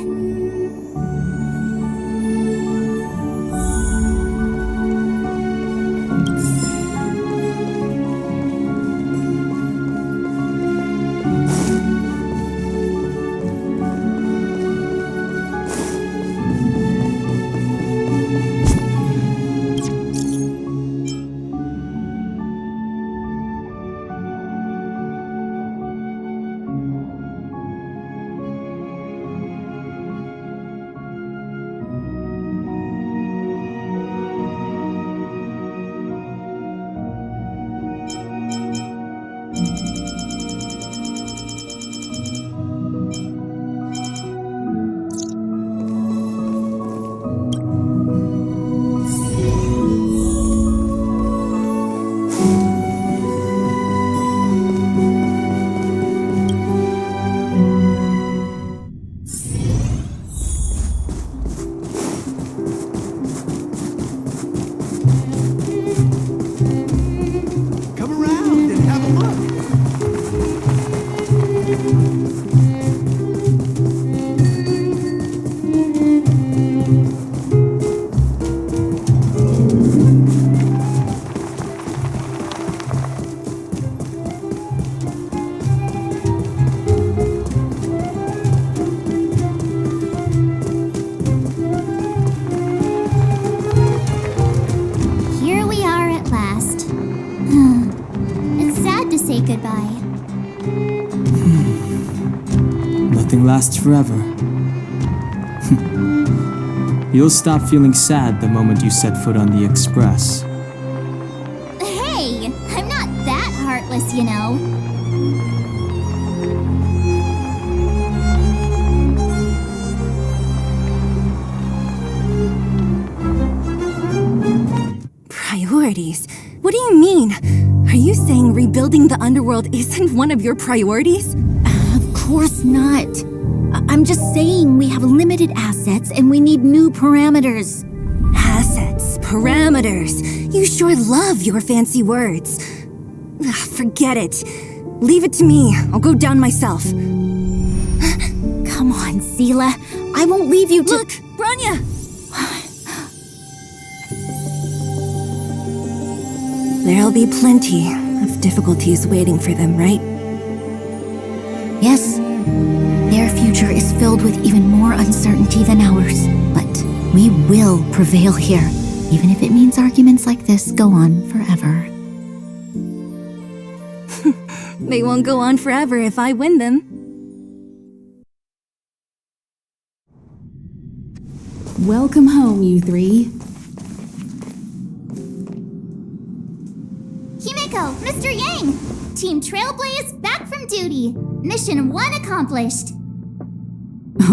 Nothing lasts forever. You'll stop feeling sad the moment you set foot on the express. Hey, I'm not that heartless, you know. Priorities? What do you mean? Are you saying rebuilding the underworld isn't one of your priorities? Of course not. I'm just saying we have limited assets and we need new parameters. Assets, parameters. You sure love your fancy words. Forget it. Leave it to me. I'll go down myself. Come on, Seela. I won't leave you to— Look, Branya! There'll be plenty of difficulties waiting for them, right? Yes. Their future is filled with even more uncertainty than ours. But we will prevail here, even if it means arguments like this go on forever. They won't go on forever if I win them. Welcome home, you three. Himiko, Mr. Yang! Team Trailblaze back from duty. Mission 1 accomplished.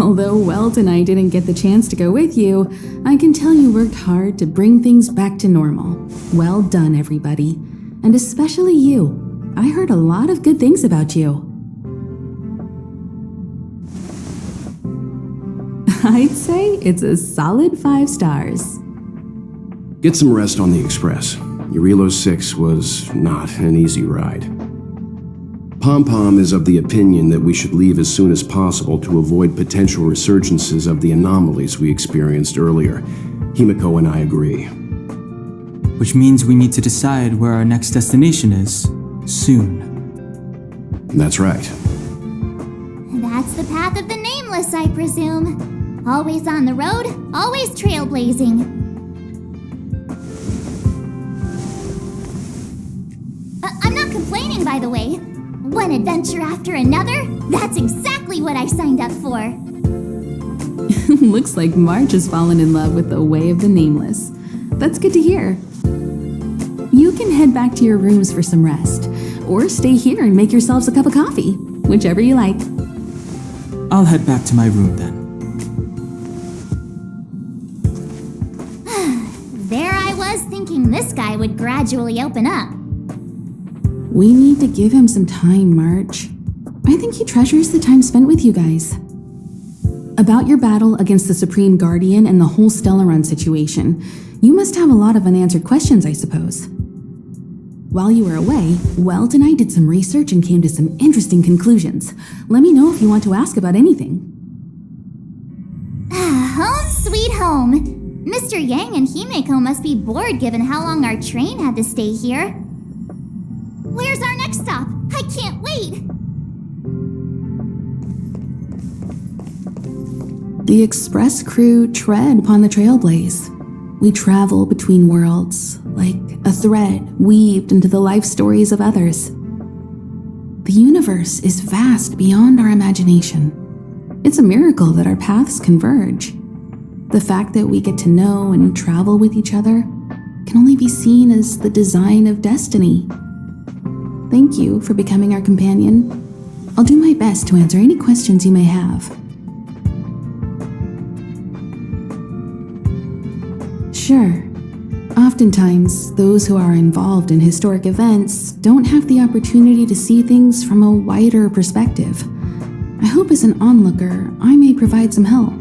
Although Welt and I didn't get the chance to go with you, I can tell you worked hard to bring things back to normal. Well done, everybody. And especially you. I heard a lot of good things about you. I'd say it's a solid 5 stars. Get some rest on the Express. Jarilo-VI was not an easy ride. Pom-Pom is of the opinion that we should leave as soon as possible to avoid potential resurgences of the anomalies we experienced earlier. Himiko and I agree. Which means we need to decide where our next destination is, soon. That's right. That's the path of the nameless, I presume. Always on the road, always trailblazing. I'm not complaining, by the way. One adventure after another? That's exactly what I signed up for. Looks like March has fallen in love with the way of the nameless. That's good to hear. You can head back to your rooms for some rest, or stay here and make yourselves a cup of coffee, whichever you like. I'll head back to my room then. There I was thinking this guy would gradually open up. We need to give him some time, March. I think he treasures the time spent with you guys. About your battle against the Supreme Guardian and the whole Stellaron situation, you must have a lot of unanswered questions, I suppose. While you were away, Welt and I did some research and came to some interesting conclusions. Let me know if you want to ask about anything. Home sweet home. Mr. Yang and Himeko must be bored given how long our train had to stay here. Where's our next stop? I can't wait! The Express crew tread upon the Trailblaze. We travel between worlds, like a thread weaved into the life stories of others. The universe is vast beyond our imagination. It's a miracle that our paths converge. The fact that we get to know and travel with each other can only be seen as the design of destiny. Thank you for becoming our companion. I'll do my best to answer any questions you may have. Sure. Oftentimes, those who are involved in historic events don't have the opportunity to see things from a wider perspective. I hope as an onlooker, I may provide some help.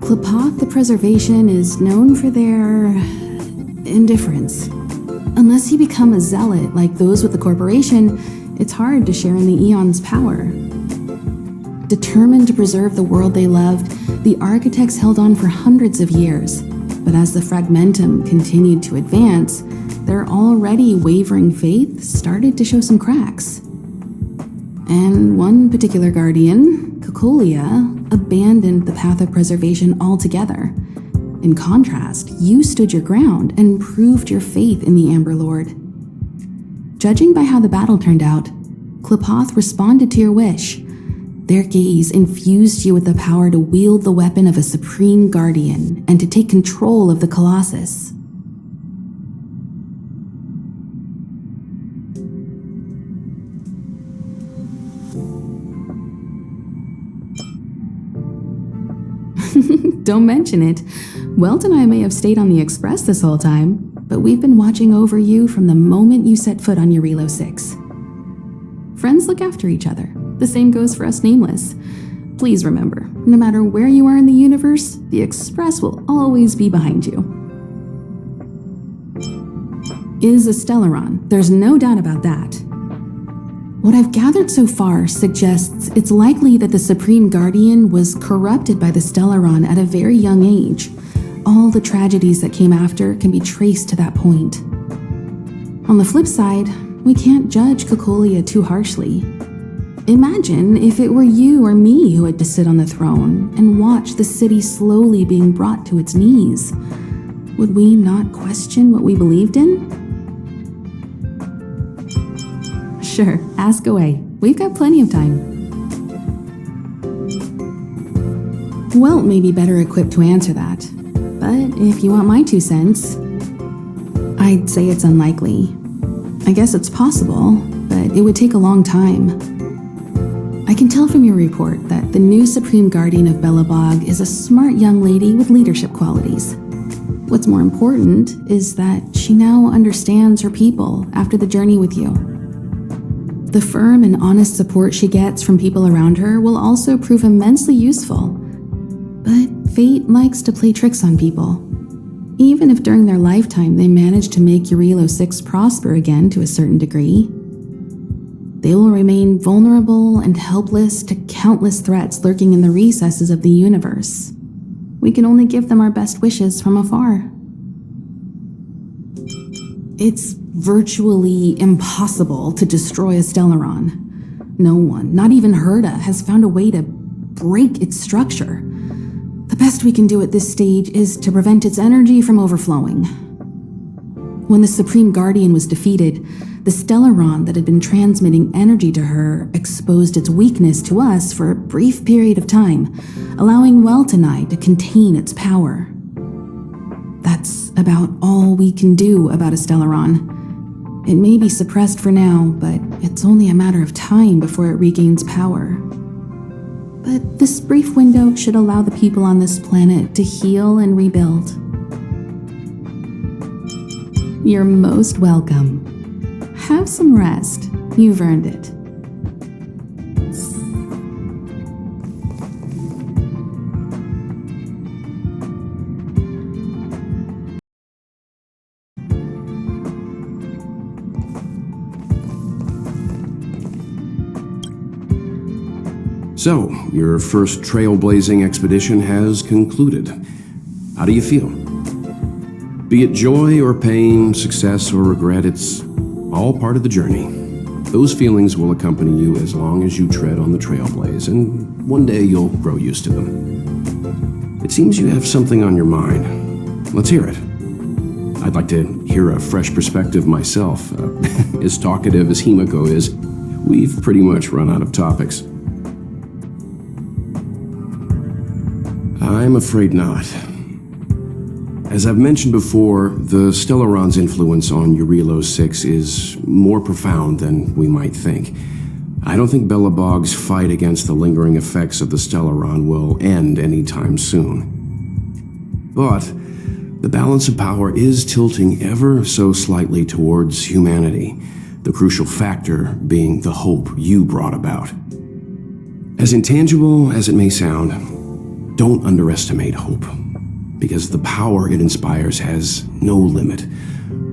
Qlipoth the Preservation is known for their indifference. Unless you become a zealot like those with the corporation, it's hard to share in the Aeon's power. Determined to preserve the world they loved, the architects held on for hundreds of years. But as the Fragmentum continued to advance, their already wavering faith started to show some cracks. And one particular guardian, Cocolia, abandoned the path of preservation altogether. In contrast, you stood your ground and proved your faith in the Amber Lord. Judging by how the battle turned out, Qlipoth responded to your wish. Their gaze infused you with the power to wield the weapon of a supreme guardian and to take control of the Colossus. Don't mention it. Welt and I may have stayed on the Express this whole time, but we've been watching over you from the moment you set foot on Jarilo-VI. Friends look after each other. The same goes for us Nameless. Please remember, no matter where you are in the universe, the Express will always be behind you. Is a Stellaron, there's no doubt about that. What I've gathered so far suggests it's likely that the Supreme Guardian was corrupted by the Stellaron at a very young age. All the tragedies that came after can be traced to that point. On the flip side, we can't judge Cocolia too harshly. Imagine if it were you or me who had to sit on the throne and watch the city slowly being brought to its knees. Would we not question what we believed in? Sure, ask away. We've got plenty of time. Welt may be better equipped to answer that, But if you want my 2 cents, I'd say it's unlikely. I guess it's possible, but it would take a long time. I can tell from your report that the new Supreme Guardian of Belobog is a smart young lady with leadership qualities. What's more important is that she now understands her people after the journey with you. The firm and honest support she gets from people around her will also prove immensely useful. But fate likes to play tricks on people. Even if during their lifetime they manage to make Jarilo-VI prosper again to a certain degree, they will remain vulnerable and helpless to countless threats lurking in the recesses of the universe. We can only give them our best wishes from afar. It's virtually impossible to destroy a Stellaron. No one, not even Herda, has found a way to break its structure. The best we can do at this stage is to prevent its energy from overflowing. When the Supreme Guardian was defeated, the Stellaron that had been transmitting energy to her exposed its weakness to us for a brief period of time, allowing Weltanai to contain its power. That's about all we can do about a Stellaron. It may be suppressed for now, but it's only a matter of time before it regains power. But this brief window should allow the people on this planet to heal and rebuild. You're most welcome. Have some rest. You've earned it. So, your first trailblazing expedition has concluded. How do you feel? Be it joy or pain, success or regret, it's all part of the journey. Those feelings will accompany you as long as you tread on the trailblaze, and one day you'll grow used to them. It seems you have something on your mind. Let's hear it. I'd like to hear a fresh perspective myself. As talkative as Himiko is, we've pretty much run out of topics. I'm afraid not. As I've mentioned before, the Stellaron's influence on Jarilo-VI is more profound than we might think. I don't think Belobog's fight against the lingering effects of the Stellaron will end anytime soon. But the balance of power is tilting ever so slightly towards humanity, the crucial factor being the hope you brought about. As intangible as it may sound, don't underestimate hope, because the power it inspires has no limit.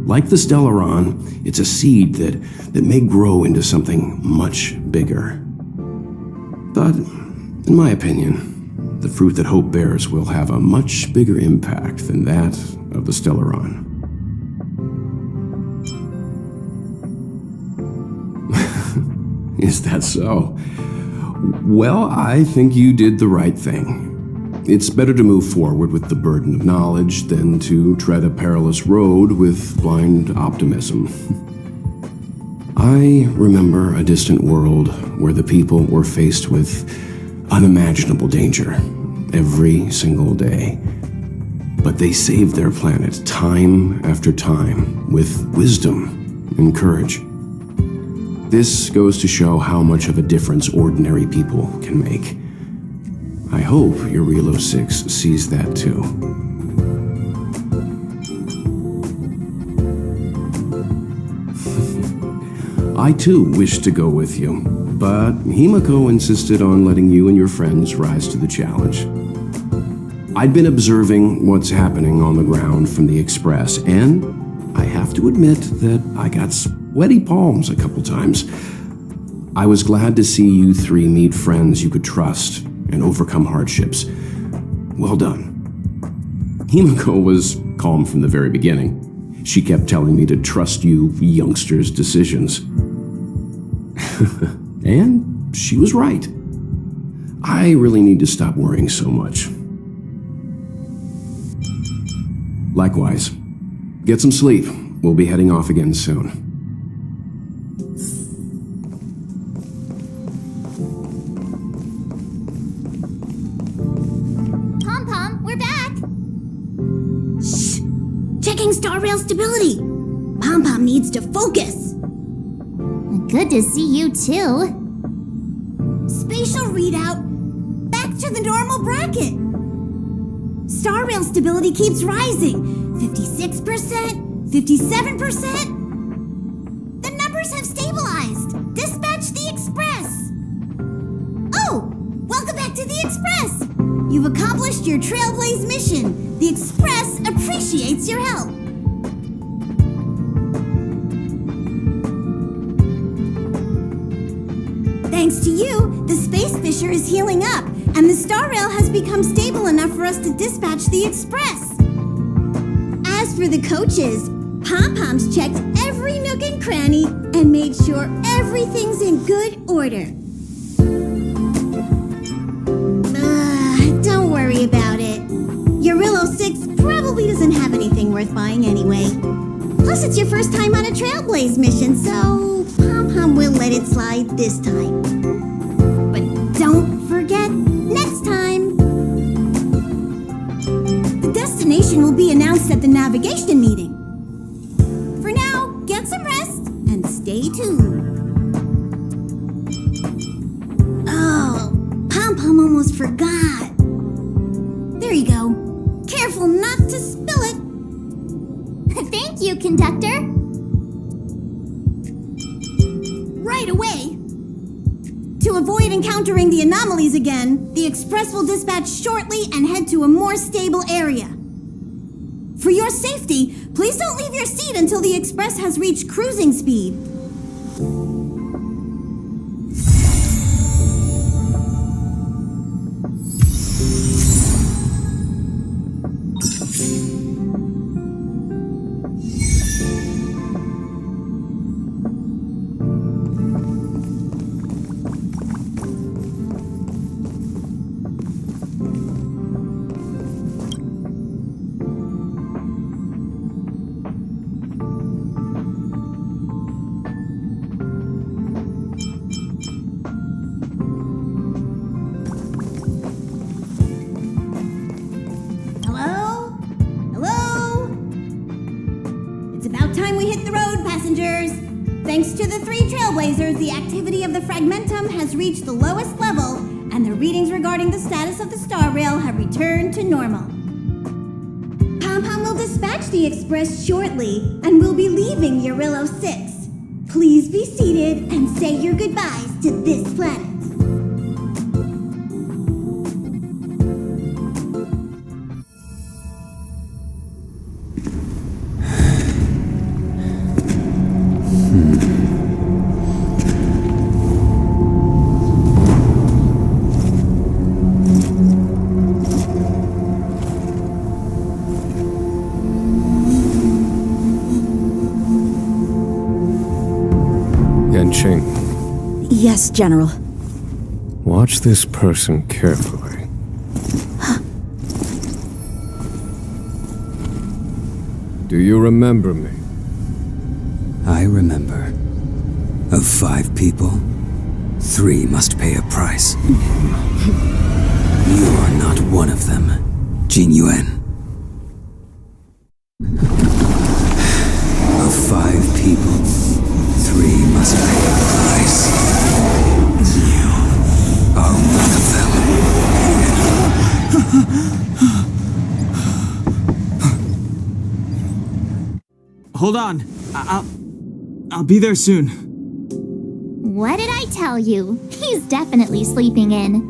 Like the Stellaron, it's a seed that may grow into something much bigger. But, in my opinion, the fruit that hope bears will have a much bigger impact than that of the Stellaron. Is that so? Well, I think you did the right thing. It's better to move forward with the burden of knowledge than to tread a perilous road with blind optimism. I remember a distant world where the people were faced with unimaginable danger every single day. But they saved their planet time after time with wisdom and courage. This goes to show how much of a difference ordinary people can make. I hope Jarilo-VI sees that too. I too wished to go with you, but Himiko insisted on letting you and your friends rise to the challenge. I'd been observing what's happening on the ground from the Express, and I have to admit that I got sweaty palms a couple times. I was glad to see you three meet friends you could trust and overcome hardships. Well done. Himiko was calm from the very beginning. She kept telling me to trust you youngsters' decisions. And she was right. I really need to stop worrying so much. Likewise. Get some sleep. We'll be heading off again soon. checking star rail stability. Pom-Pom needs to focus. Good to see you too. Spatial readout. Back to the normal bracket. Star rail stability keeps rising. 56%, 57%. The numbers have stabilized. Dispatch the Express. Oh, welcome back to the Express. You've accomplished your Trailblaze mission. The Express appreciates your help. Thanks to you, the Space Fisher is healing up, and the Star Rail has become stable enough for us to dispatch the Express. As for the coaches, Pom-Pom's checked every nook and cranny and made sure everything's in good order. Don't worry about it. Jarilo-VI probably doesn't have anything worth buying anyway. Plus, it's your first time on a Trailblaze mission, so Pom-Pom will let it slide this time. But don't forget, next time. The destination will be announced at the navigation meeting. For now, get some rest and stay tuned. Oh, Pom-Pom almost forgot. There you go. Careful not to spill it. Thank you, conductor. Right away. To avoid encountering the anomalies again, the Express will dispatch shortly and head to a more stable area. For your safety, please don't leave your seat until the Express has reached cruising speed. Thanks to the 3 Trailblazers, the activity of the Fragmentum has reached the lowest level, and the readings regarding the status of the Star Rail have returned to normal. Pom-Pom will dispatch the Express shortly, and will be leaving Jarilo-VI. Please be seated and say your goodbyes to this planet. Yes, General. Watch this person carefully. Do you remember me? I remember. Of 5 people, 3 must pay a price. You are not one of them, Jin Yuan. Of 5 people, 3 must pay a price. You are one of them. Hold on. I'll be there soon. What did I tell you? He's definitely sleeping in.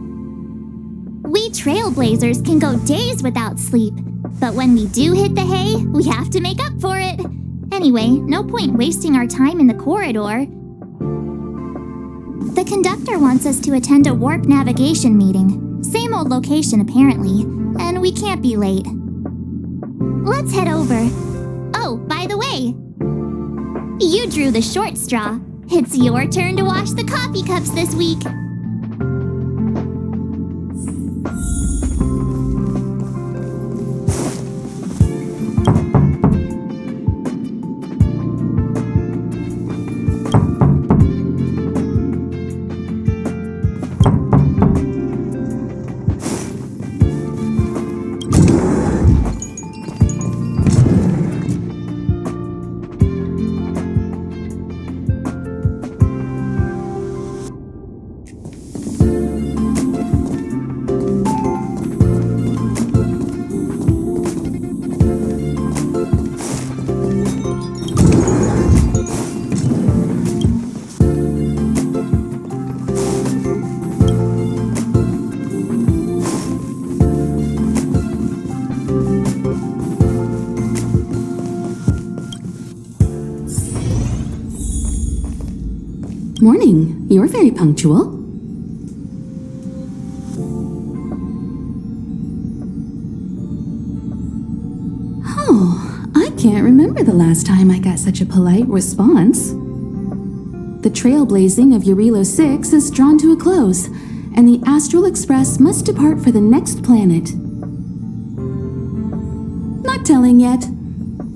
We Trailblazers can go days without sleep, but when we do hit the hay, we have to make up for it. Anyway, no point wasting our time in the corridor. The conductor wants us to attend a warp navigation meeting. Same old location, apparently, and we can't be late. Let's head over. Oh, by the way, you drew the short straw. It's your turn to wash the coffee cups this week. Morning. You're very punctual. Oh, I can't remember the last time I got such a polite response. The trailblazing of Jarilo-VI is drawn to a close, and the Astral Express must depart for the next planet. Not telling yet.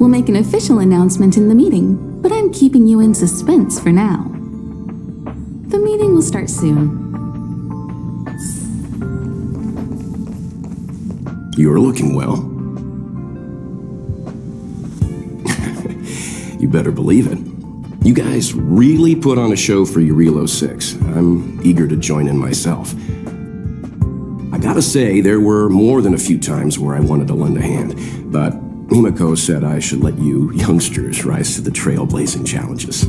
We'll make an official announcement in the meeting, but I'm keeping you in suspense for now. The meeting will start soon. You're looking well. You better believe it. You guys really put on a show for Jarilo-VI. I'm eager to join in myself. I gotta say, there were more than a few times where I wanted to lend a hand, but Himiko said I should let you youngsters rise to the trailblazing challenges.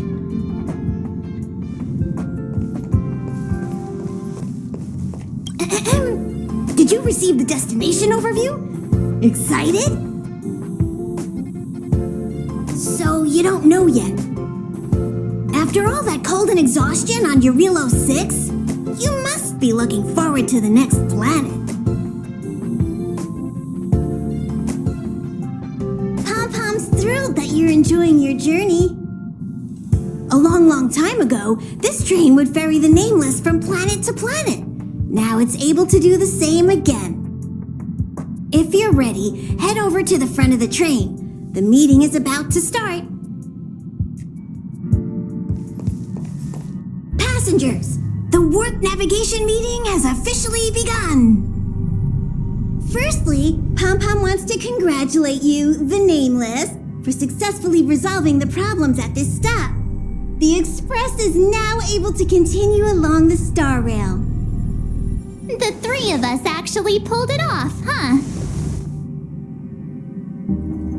Did you receive the destination overview? Excited? So you don't know yet. After all that cold and exhaustion on Jarilo-VI, you must be looking forward to the next planet. Pom-Pom's thrilled that you're enjoying your journey. A long time ago, this train would ferry the Nameless from planet to planet. Now it's able to do the same again. If you're ready, head over to the front of the train. The meeting is about to start. Passengers, the warp navigation meeting has officially begun. Firstly, Pom-Pom wants to congratulate you, the Nameless, for successfully resolving the problems at this stop. The Express is now able to continue along the star rail. The three of us actually pulled it off, huh?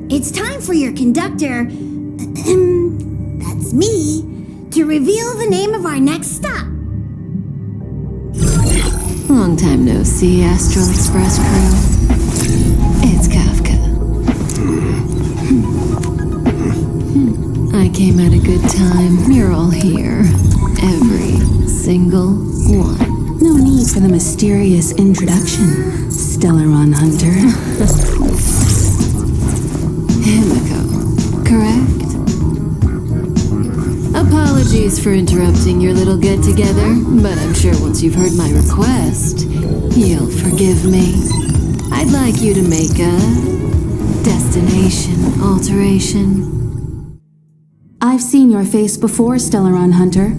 It's time for your conductor, that's me, to reveal the name of our next stop. Long time no see, Astral Express crew. It's Kafka. I came at a good time. You're all here. Every single one. No need for the mysterious introduction, Stellaron Hunter. Himiko, correct? Apologies for interrupting your little get-together, but I'm sure once you've heard my request, you'll forgive me. I'd like you to make a destination alteration. I've seen your face before, Stellaron Hunter.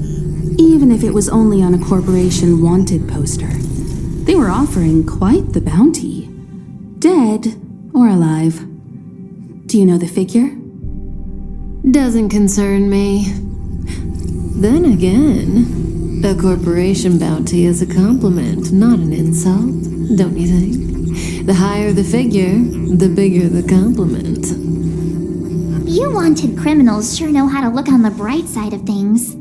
Even if it was only on a corporation wanted poster. They were offering quite the bounty. Dead or alive. Do you know the figure? Doesn't concern me. Then again, a corporation bounty is a compliment, not an insult, don't you think? The higher the figure, the bigger the compliment. You wanted criminals sure know how to look on the bright side of things.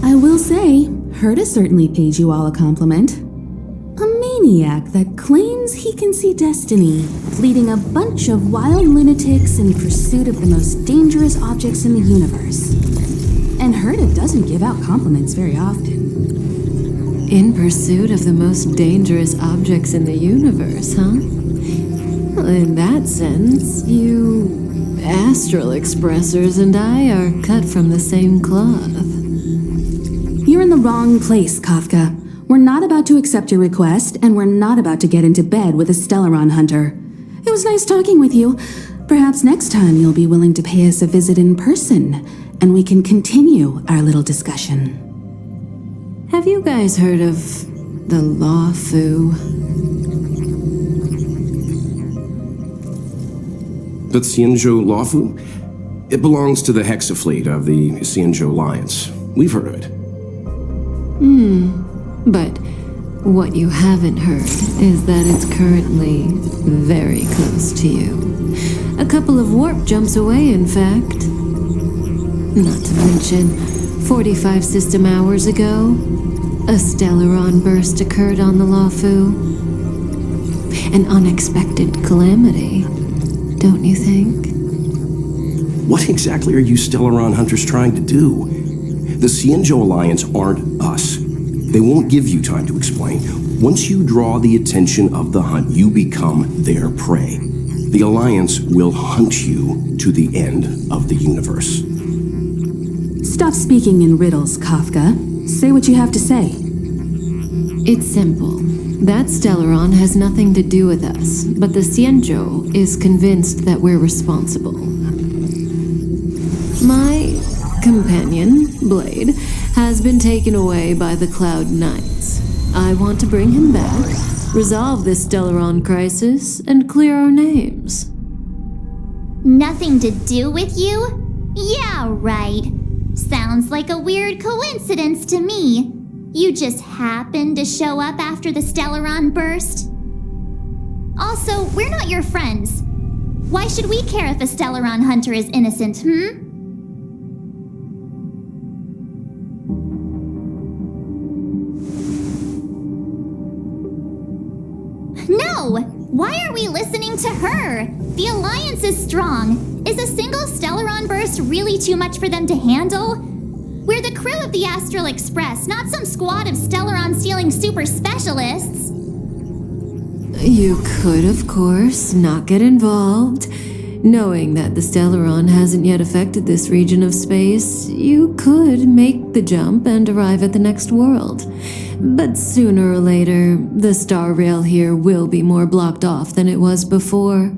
I will say, Herta certainly paid you all a compliment. A maniac that claims he can see destiny, leading a bunch of wild lunatics in pursuit of the most dangerous objects in the universe. And Herta doesn't give out compliments very often. In pursuit of the most dangerous objects in the universe, huh? Well, in that sense, you Astral Expressers and I are cut from the same cloth. You're in the wrong place, Kafka. We're not about to accept your request, and we're not about to get into bed with a Stellaron Hunter. It was nice talking with you. Perhaps next time you'll be willing to pay us a visit in person, and we can continue our little discussion. Have you guys heard of the Luofu? The Xianzhou Luofu? It belongs to the Hexafleet of the Xianzhou Alliance. We've heard of it. But what you haven't heard is that it's currently very close to you. A couple of warp jumps away, in fact. Not to mention, 45 system hours ago, a Stellaron burst occurred on the Luofu. An unexpected calamity, don't you think? What exactly are you Stellaron Hunters trying to do? The Xianzhou Alliance aren't us. They won't give you time to explain. Once you draw the attention of the hunt, you become their prey. The Alliance will hunt you to the end of the universe. Stop speaking in riddles, Kafka. Say what you have to say. It's simple. That Stellaron has nothing to do with us, but the Xianzhou is convinced that we're responsible. My companion, Blade, has been taken away by the Cloud Knights. I want to bring him back, resolve this Stellaron crisis, and clear our names. Nothing to do with you? Yeah, right. Sounds like a weird coincidence to me. You just happened to show up after the Stellaron burst? Also, we're not your friends. Why should we care if a Stellaron hunter is innocent, No! Why are we listening to her? The Alliance is strong. Is a single Stellaron burst really too much for them to handle? We're the crew of the Astral Express, not some squad of Stellaron-stealing super specialists. You could, of course, not get involved. Knowing that the Stellaron hasn't yet affected this region of space, you could make the jump and arrive at the next world. But sooner or later, the star rail here will be more blocked off than it was before.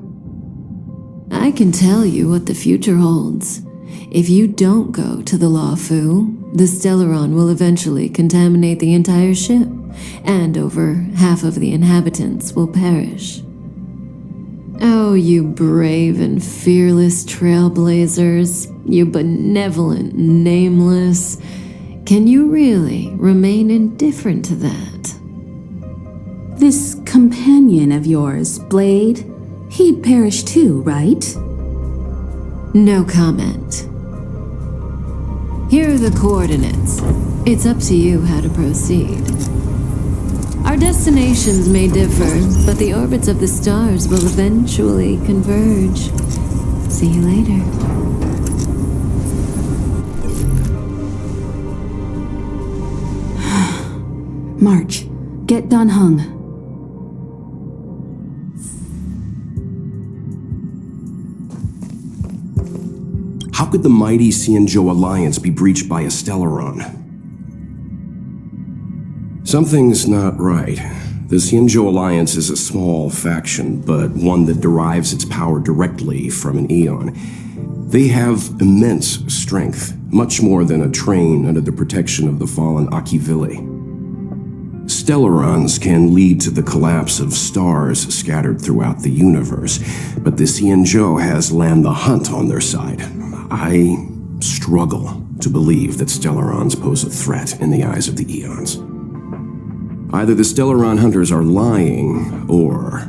I can tell you what the future holds. If you don't go to the Luofu, the Stellaron will eventually contaminate the entire ship, and over half of the inhabitants will perish. Oh, you brave and fearless trailblazers, you benevolent nameless. Can you really remain indifferent to that? This companion of yours, Blade, he'd perish too, right? No comment. Here are the coordinates. It's up to you how to proceed. Our destinations may differ, but the orbits of the stars will eventually converge. See you later. March, get Dan Heng. How could the mighty Xianzhou Alliance be breached by a Stellaron? Something's not right. The Xianzhou Alliance is a small faction, but one that derives its power directly from an Aeon. They have immense strength, much more than a train under the protection of the fallen Akivili. Stellarons can lead to the collapse of stars scattered throughout the universe, but the Xianzhou has Land the Hunt on their side. I struggle to believe that Stellarons pose a threat in the eyes of the Aeons. Either the Stellaron hunters are lying, or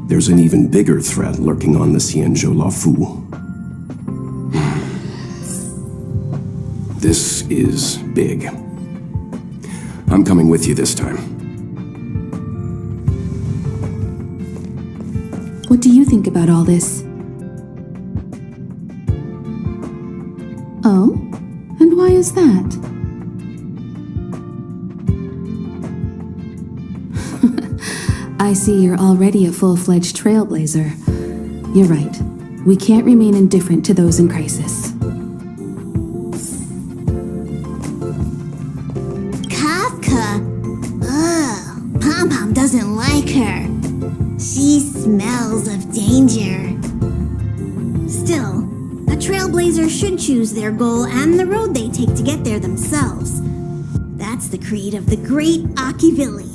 there's an even bigger threat lurking on the Xianzhou Luofu. This is big. I'm coming with you this time. What do you think about all this? Oh? And why is that? I see you're already a full-fledged trailblazer. You're right. We can't remain indifferent to those in crisis. Kafka? Ugh, Pom-Pom doesn't like her. She smells of danger. Still, a trailblazer should choose their goal and the road they take to get there themselves. That's the creed of the great Akivili.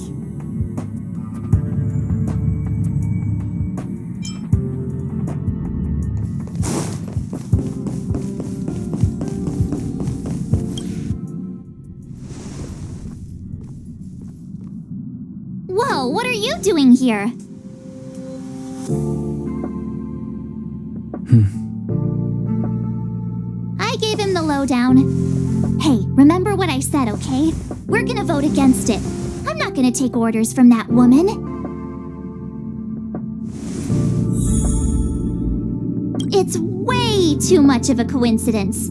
Whoa, what are you doing here? I gave him the lowdown. Hey, remember what I said, okay? We're gonna vote against it. I'm not gonna take orders from that woman. It's way too much of a coincidence.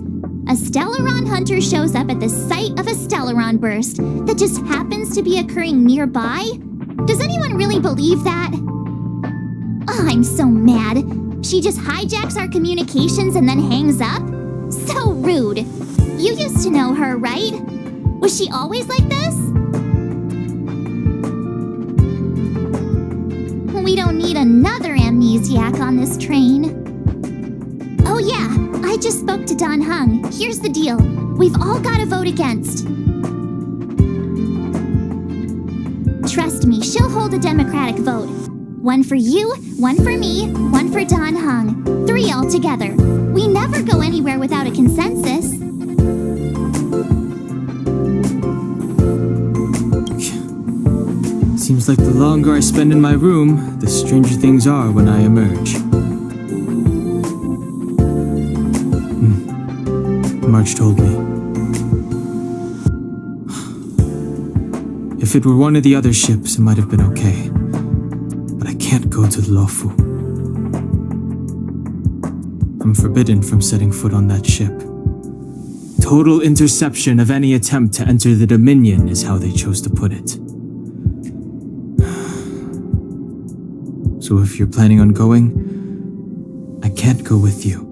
A Stellaron hunter shows up at the site of a Stellaron burst that just happens to be occurring nearby? Does anyone really believe that? Oh, I'm so mad. She just hijacks our communications and then hangs up? So rude. You used to know her, right? Was she always like this? We don't need another amnesiac on this train. Oh yeah, I just spoke to Don Hung. Here's the deal. We've all got to vote against. Trust me, she'll hold a democratic vote. One for you, one for me, one for Don Hung. 3 altogether. We never go anywhere without a consensus. Seems like the longer I spend in my room, the stranger things are when I emerge. March told me. If it were one of the other ships, it might have been okay. But I can't go to Luofu. I'm forbidden from setting foot on that ship. Total interception of any attempt to enter the Dominion is how they chose to put it. So if you're planning on going, I can't go with you.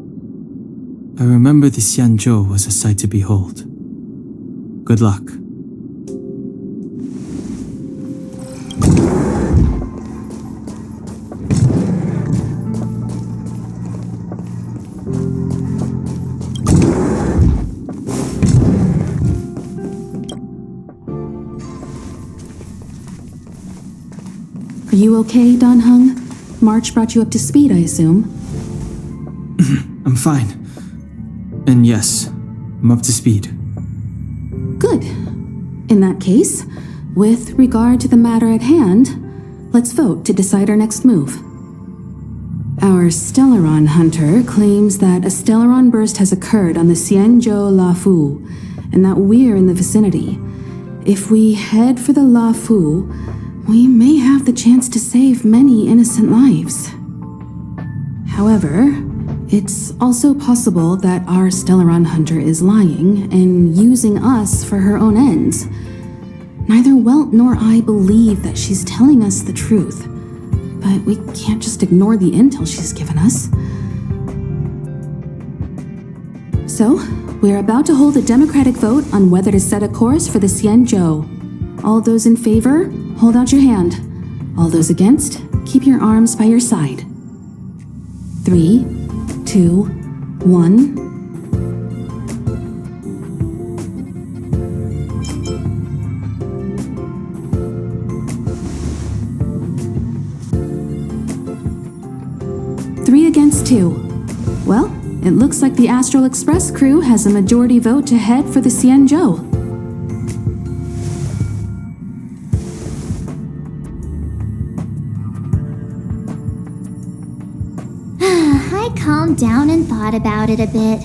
I remember the Xianzhou was a sight to behold. Good luck. Are you okay, Don Hung? March brought you up to speed, I assume. I'm fine. And yes, I'm up to speed. Good. In that case, with regard to the matter at hand, let's vote to decide our next move. Our Stellaron hunter claims that a Stellaron burst has occurred on the Xianzhou Luofu, and that we're in the vicinity. If we head for the Luofu, we may have the chance to save many innocent lives. However, it's also possible that our Stellaron hunter is lying and using us for her own ends. Neither Welt nor I believe that she's telling us the truth, but we can't just ignore the intel she's given us. So, we're about to hold a democratic vote on whether to set a course for the Xianzhou. All those in favor, hold out your hand. All those against, keep your arms by your side. 3, 2, 1. Three against 2. Well, it looks like the Astral Express crew has a majority vote to head for the Xianzhou. I calmed down and thought about it a bit.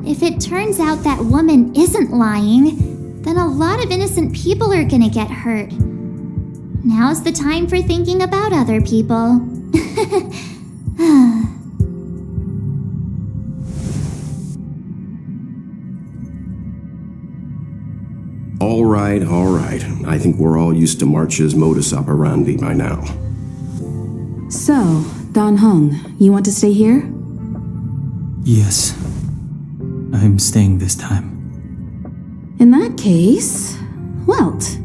If it turns out that woman isn't lying, then a lot of innocent people are gonna get hurt. Now's the time for thinking about other people. All right. I think we're all used to March's modus operandi by now. So, Don Hung, you want to stay here? Yes. I'm staying this time. In that case, Welt,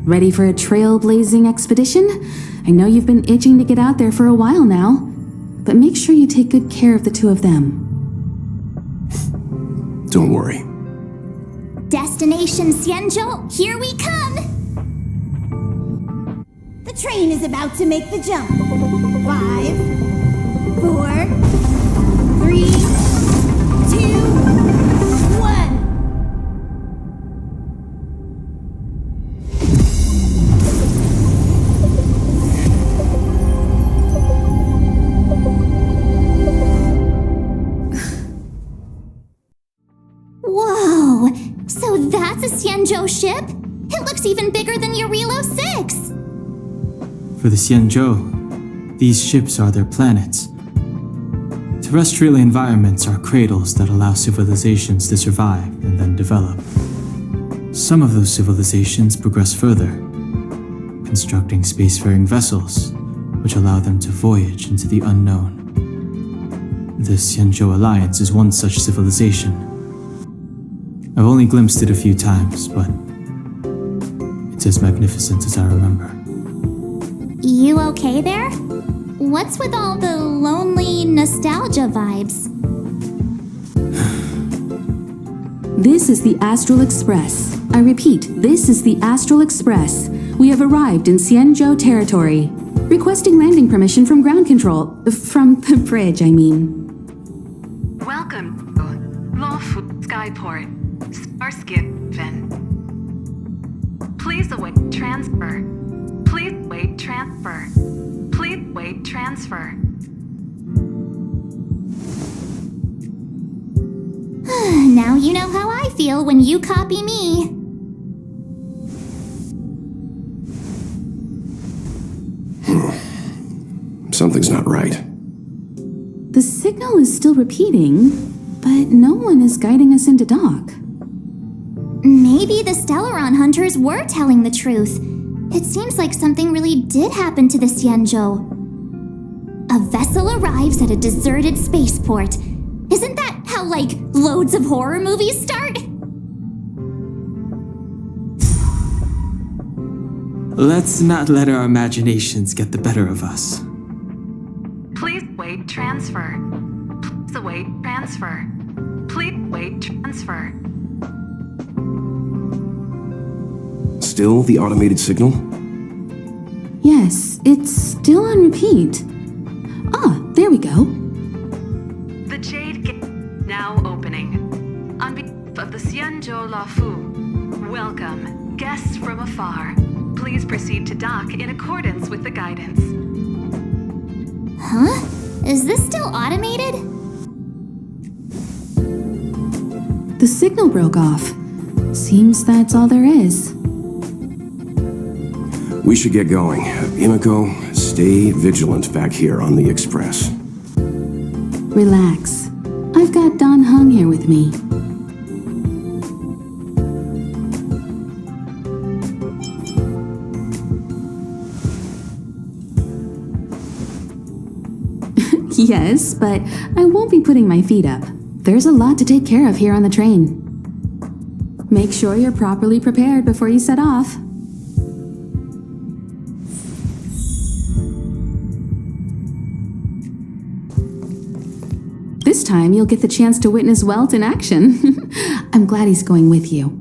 ready for a trailblazing expedition? I know you've been itching to get out there for a while now, but make sure you take good care of the two of them. Don't worry. Destination Xianzhou, here we come! The train is about to make the jump. 5, 4, 3, 2, 1. Whoa! So that's a Xianzhou ship? It looks even bigger than Jarilo-VI! For the Xianzhou, these ships are their planets. To Terrestrial environments are cradles that allow civilizations to survive and then develop. Some of those civilizations progress further, constructing spacefaring vessels, which allow them to voyage into the unknown. The Xianzhou Alliance is one such civilization. I've only glimpsed it a few times, but it's as magnificent as I remember. You okay there? What's with all the lonely nostalgia vibes? This is the Astral Express. I repeat, this is the Astral Express. We have arrived in Xianzhou territory. Requesting landing permission from ground control. From the bridge, I mean. Welcome to Luofu Skyport, Starskin. Please await transfer. Please await transfer. Please await transfer. Now you know how I feel when you copy me. Something's not right. The signal is still repeating, but no one is guiding us into dock. Maybe the Stellaron hunters were telling the truth. It seems like something really did happen to the Xianzhou. A vessel arrives at a deserted spaceport. Isn't that how, loads of horror movies start? Let's not let our imaginations get the better of us. Please await transfer. Please await transfer. Please await transfer. Still the automated signal? Yes, it's still on repeat. Ah, there we go. The Jade Gate now opening. On behalf of the Xianzhou Luofu, welcome, guests from afar. Please proceed to dock in accordance with the guidance. Huh? Is this still automated? The signal broke off. Seems that's all there is. We should get going. Imiko, stay vigilant back here on the Express. Relax. I've got Don Hung here with me. Yes, but I won't be putting my feet up. There's a lot to take care of here on the train. Make sure you're properly prepared before you set off. This time you'll get the chance to witness Welt in action. I'm glad he's going with you.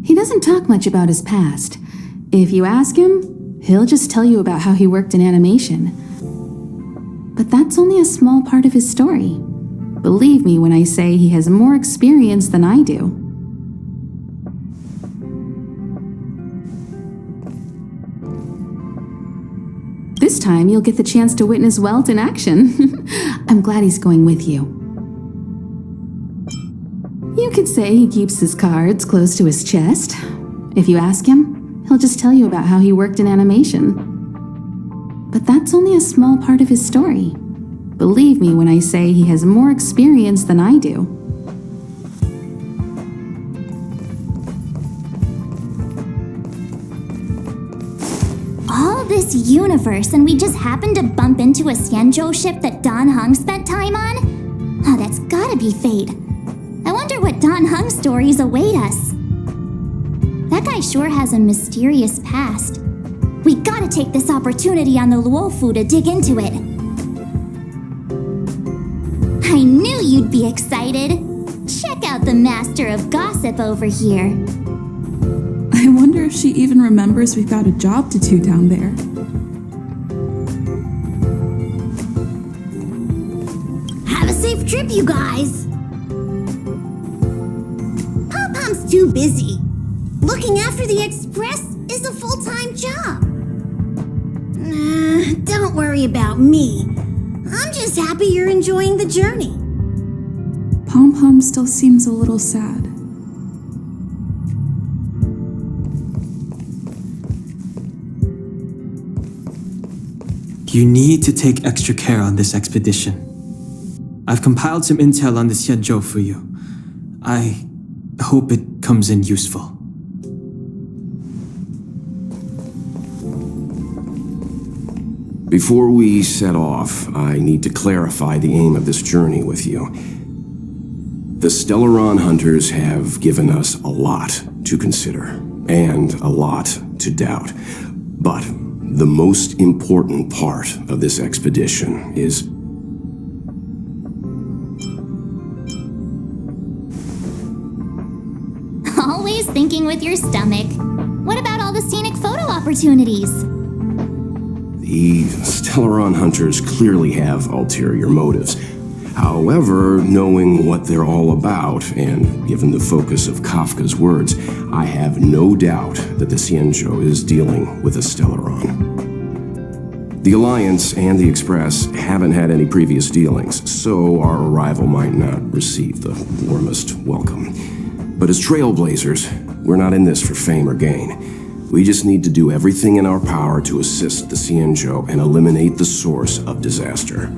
He doesn't talk much about his past. If you ask him, he'll just tell you about how he worked in animation. But that's only a small part of his story. Believe me when I say he has more experience than I do. This time you'll get the chance to witness Welt in action. I'm glad he's going with you. You could say he keeps his cards close to his chest. If you ask him, he'll just tell you about how he worked in animation. But that's only a small part of his story. Believe me when I say he has more experience than I do. All this universe, and we just happened to bump into a Xianzhou ship that Don Hung spent time on? Oh, that's gotta be fate. I wonder what Don Hung stories await us. That guy sure has a mysterious past. We gotta take this opportunity on the Luofu to dig into it. I knew you'd be excited. Check out the master of gossip over here. I wonder if she even remembers we've got a job to do down there. Have a safe trip, you guys. Pom-Pom's too busy. Looking after the Express is a full-time job. Don't worry about me. I'm just happy you're enjoying the journey. Pom-Pom still seems a little sad. You need to take extra care on this expedition. I've compiled some intel on the Xianzhou for you. I hope it comes in useful. Before we set off, I need to clarify the aim of this journey with you. The Stellaron hunters have given us a lot to consider, and a lot to doubt. But the most important part of this expedition is Always thinking with your stomach. What about all the scenic photo opportunities? the Stellaron hunters clearly have ulterior motives. However, knowing what they're all about, and given the focus of Kafka's words, I have no doubt that the Xianzhou is dealing with a Stellaron. The Alliance and the Express haven't had any previous dealings, so our arrival might not receive the warmest welcome. But as trailblazers, we're not in this for fame or gain. We just need to do everything in our power to assist the Xianzhou and eliminate the source of disaster.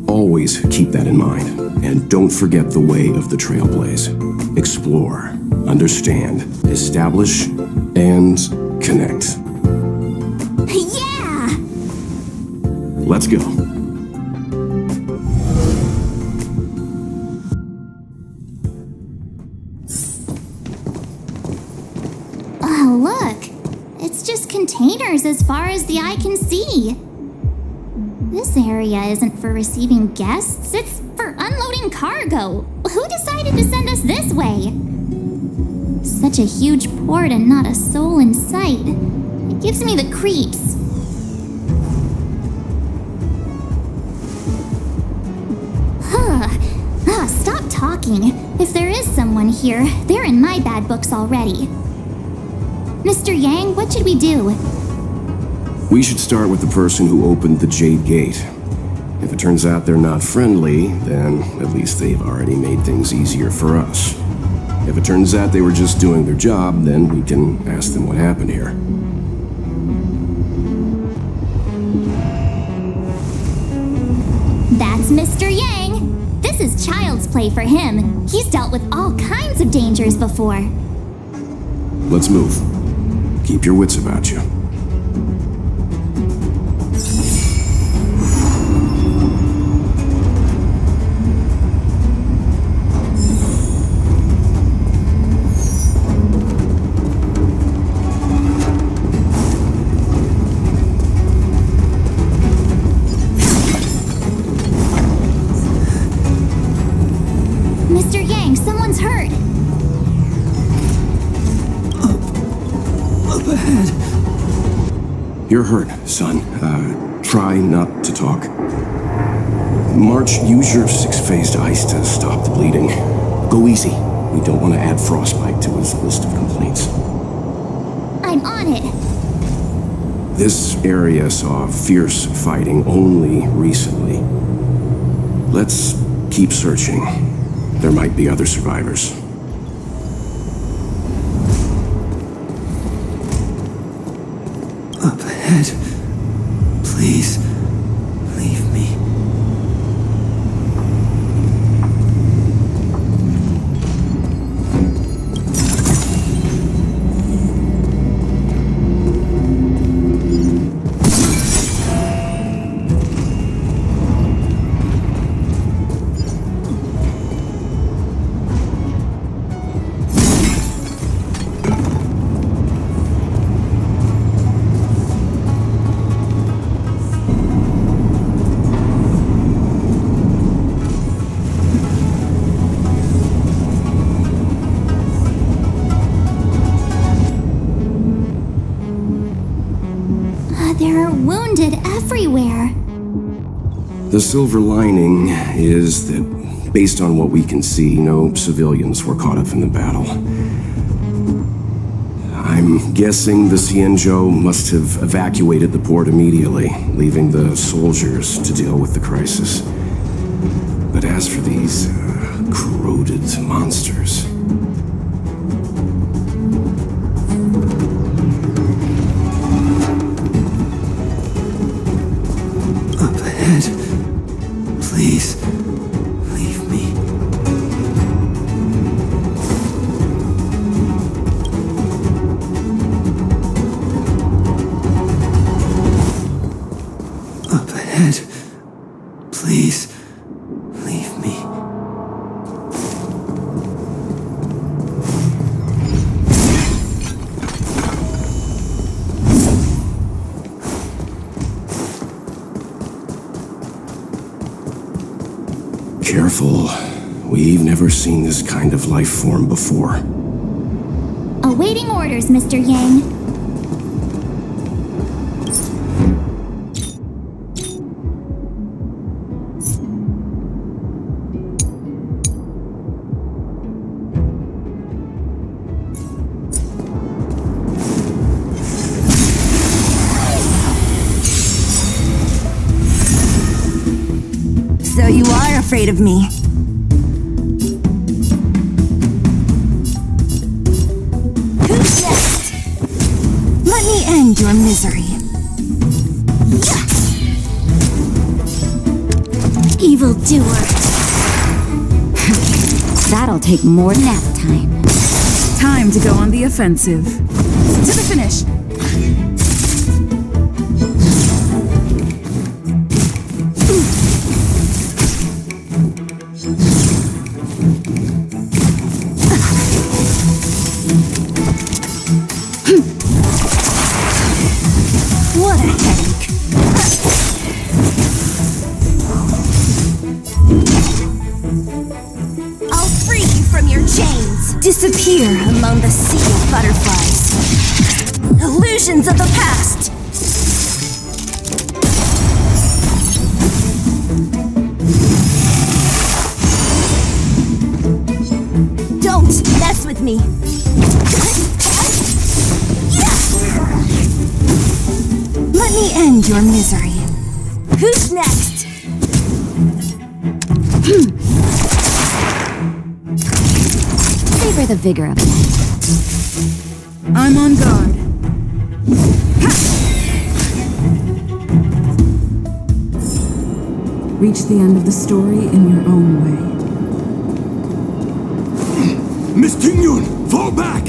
Always keep that in mind, and don't forget the way of the Trailblaze. Explore, understand, establish, and connect. Yeah! Let's go. Oh, look! It's just containers as far as the eye can see. This area isn't for receiving guests, it's for unloading cargo. Who decided to send us this way? Such a huge port and not a soul in sight. It gives me the creeps. Stop talking. If there is someone here, they're in my bad books already. Mr. Yang, what should we do? We should start with the person who opened the Jade Gate. If it turns out they're not friendly, then at least they've already made things easier for us. If it turns out they were just doing their job, then we can ask them what happened here. That's Mr. Yang. This is child's play for him. He's dealt with all kinds of dangers before. Let's move. Keep your wits about you. Mr. Yang, someone's hurt. Up ahead. You're hurt, son. Try not to talk. March, use your six-phased ice to stop the bleeding. Go easy. We don't want to add frostbite to his list of complaints. I'm on it. This area saw fierce fighting only recently. Let's keep searching. There might be other survivors. Up ahead. Please, leave me. There are wounded everywhere. The silver lining is that, based on what we can see, no civilians were caught up in the battle. I'm guessing the Xianzhou must have evacuated the port immediately, leaving the soldiers to deal with the crisis. But as for these corroded monsters... Please, leave me. Up ahead. Please, leave me. Careful. We've never seen this kind of life form before. Awaiting orders, Mr. Yang. So you are afraid of me. Who's next? Let me end your misery. Evildoer. That'll take more nap time. Time to go on the offensive. To the finish. What a headache. I'll free you from your chains. Disappear among the sea of butterflies. Illusions of the past. Don't mess with me. Let me end your misery. Who's next? Savor the vigor of it. I'm on guard. Reach the end of the story in your own way. Miss Tingyun, fall back!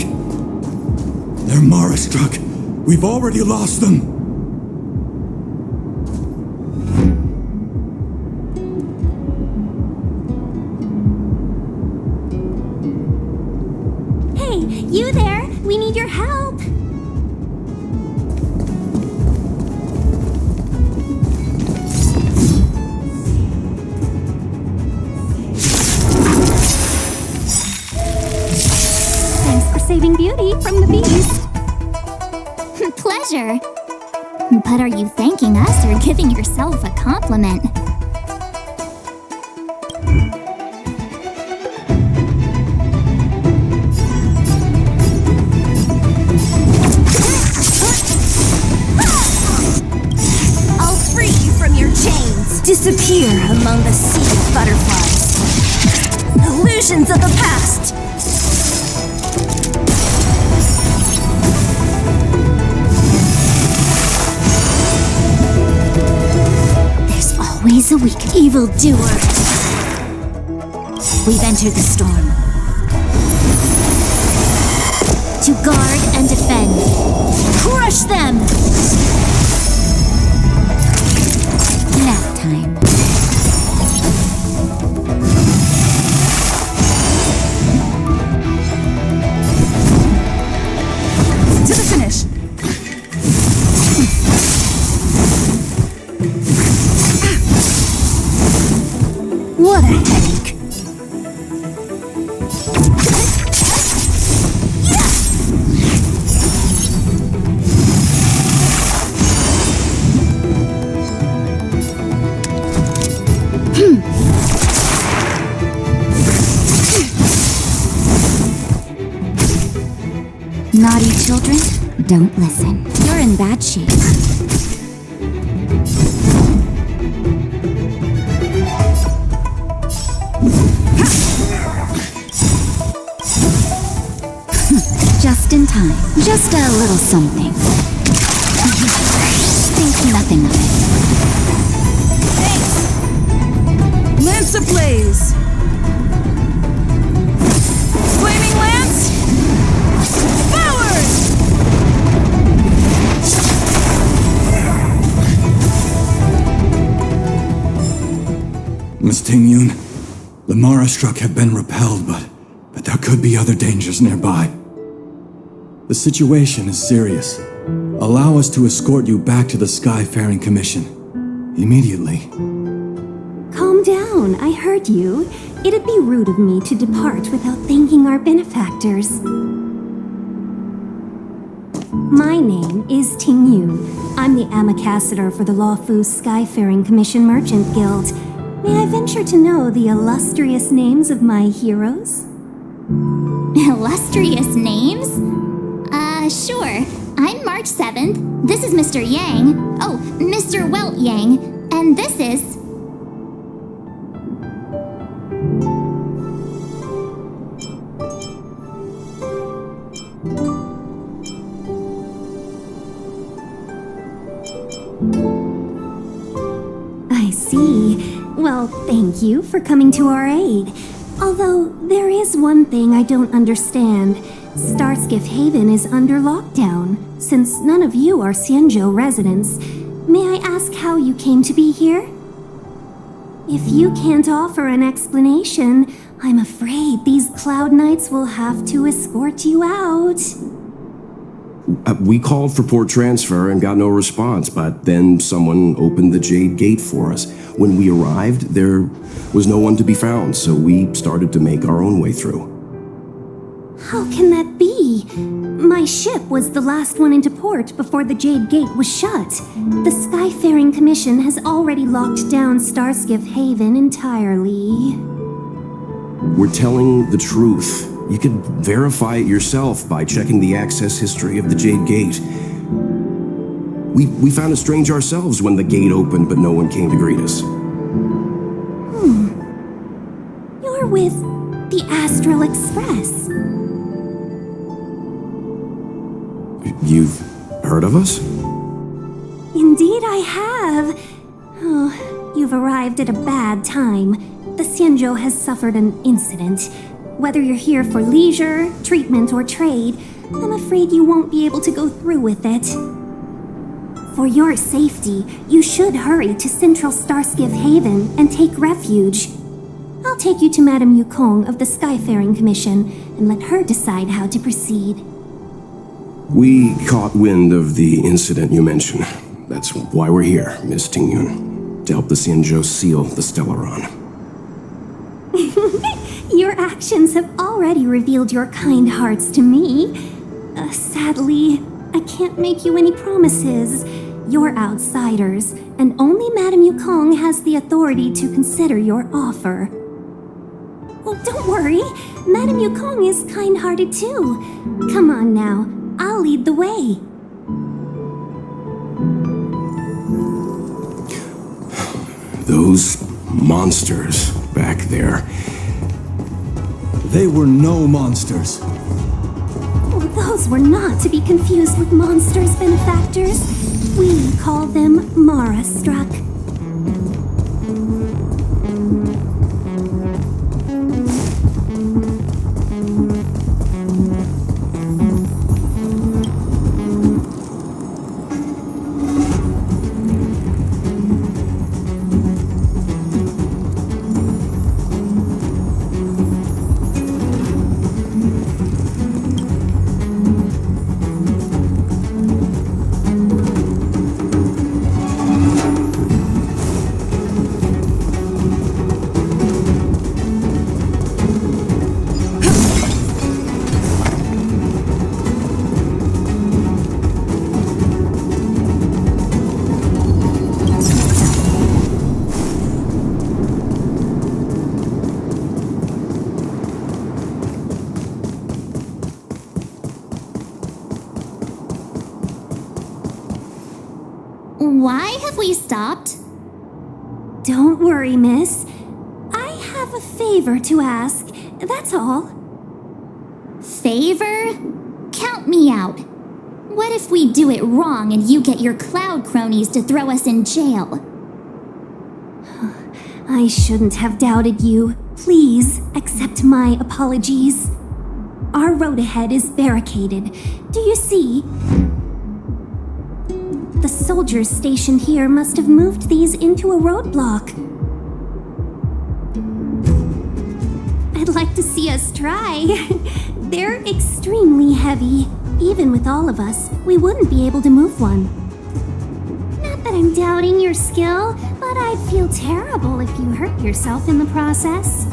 They're Mara struck. We've already lost them. Hey, you there? We need your help. Thanks for saving Beauty from the beast. Pleasure. But are you thanking us or giving yourself a compliment? I'll free you from your chains. Disappear among the sea of butterflies. Illusions of the past. Always a weak evildoer. We've entered the storm. To guard and defend. Crush them! Nap time. To the finish. What a headache. Naughty children, don't listen. You're in bad shape. Just in time. Just a little something. Think nothing of it. Miss Tingyun, the Mara struck have been repelled, but there could be other dangers nearby. The situation is serious. Allow us to escort you back to the Skyfaring Commission. Immediately. Calm down, I heard you. It'd be rude of me to depart without thanking our benefactors. My name is Tingyun. I'm the ambassador for the Luofu Skyfaring Commission Merchant Guild. May I venture to know the illustrious names of my heroes? Illustrious names? Sure. I'm March 7th. This is Mr. Yang. Oh, Mr. Welt Yang. And this is... I see. Well, thank you for coming to our aid. Although, there is one thing I don't understand. Starskiff Haven is under lockdown. Since none of you are Xianzhou residents, may I ask how you came to be here? If you can't offer an explanation, I'm afraid these Cloud Knights will have to escort you out. We called for port transfer and got no response, but then someone opened the Jade Gate for us. When we arrived, there was no one to be found, so we started to make our own way through. How can that be? My ship was the last one into port before the Jade Gate was shut. The Skyfaring Commission has already locked down Starskiff Haven entirely. We're telling the truth. You could verify it yourself by checking the access history of the Jade Gate. We found it strange ourselves when the gate opened, but no one came to greet us. You're with the Astral Express. You've heard of us? Indeed I have. Oh, you've arrived at a bad time. The Xianzhou has suffered an incident. Whether you're here for leisure, treatment, or trade, I'm afraid you won't be able to go through with it. For your safety, you should hurry to Central Starskiff Haven and take refuge. I'll take you to Madame Yukong of the Skyfaring Commission and let her decide how to proceed. We caught wind of the incident you mentioned. That's why we're here, Miss Tingyun, to help the Xianzhou seal the Stellaron. Your actions have already revealed your kind hearts to me. Sadly, I can't make you any promises. You're outsiders, and only Madame Yukong has the authority to consider your offer. Oh, don't worry. Madame Yukong is kind-hearted too. Come on now, I'll lead the way. Those monsters back there. They were no monsters. Oh, those were not to be confused with monsters, benefactors. We call them Mara-struck. Why have we stopped? Don't worry, miss. I have a favor to ask, that's all. Favor? Count me out. What if we do it wrong and you get your cloud cronies to throw us in jail? I shouldn't have doubted you. Please accept my apologies. Our road ahead is barricaded. Do you see? The soldiers stationed here must have moved these into a roadblock. like to see us try. They're extremely heavy. Even with all of us, we wouldn't be able to move one. Not that I'm doubting your skill, but I'd feel terrible if you hurt yourself in the process.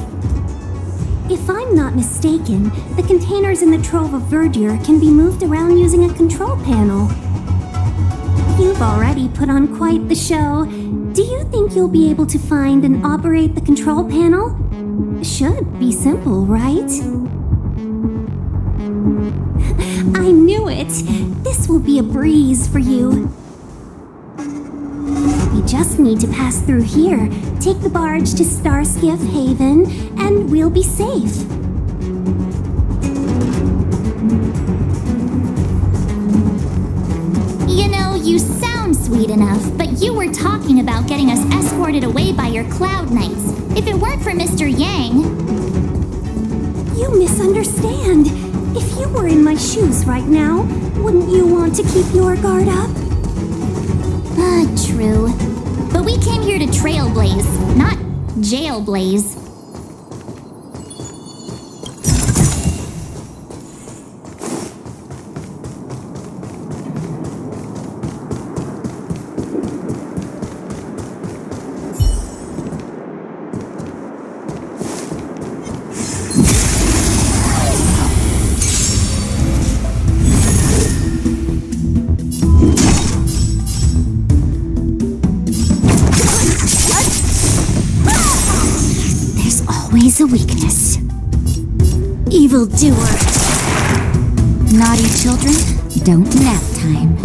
If I'm not mistaken, the containers in the Trove of Verdure can be moved around using a control panel. You've already put on quite the show. Do you think you'll be able to find and operate the control panel? Should be simple, right? I knew it! This will be a breeze for you. We just need to pass through here, take the barge to Starskiff Haven, and we'll be safe. You know, you sound sweet enough, but you were talking about getting us escorted away by your Cloud Knights. If it weren't for Mr. Yang... You misunderstand. If you were in my shoes right now, wouldn't you want to keep your guard up? True. But we came here to trailblaze, not jailblaze. A weakness. Evildoer. Naughty children, don't nap time.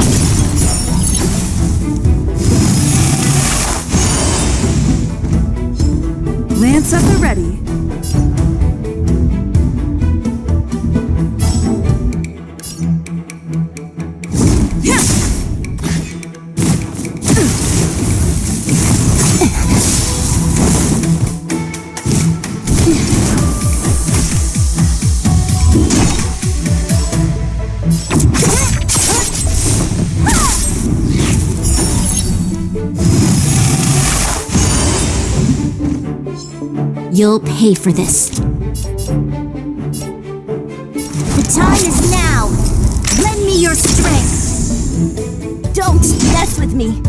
Lance up and ready. You'll pay for this. The time is now! Lend me your strength! Don't mess with me!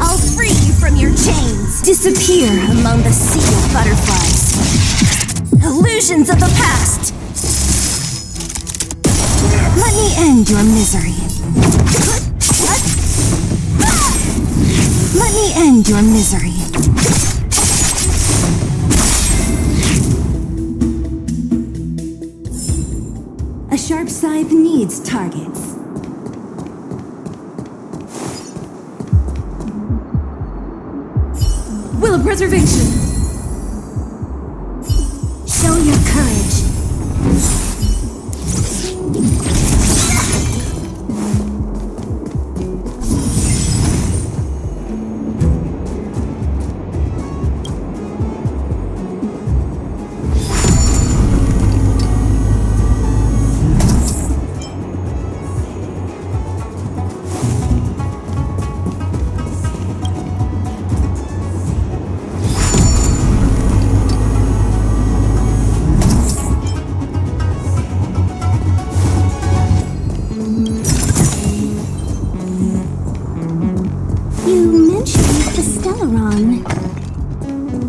I'll free you from your chains! Disappear among the sea of butterflies. Illusions of the past! Let me end your misery. Let me end your misery. A sharp scythe needs targets. Will of Preservation! Show your courage.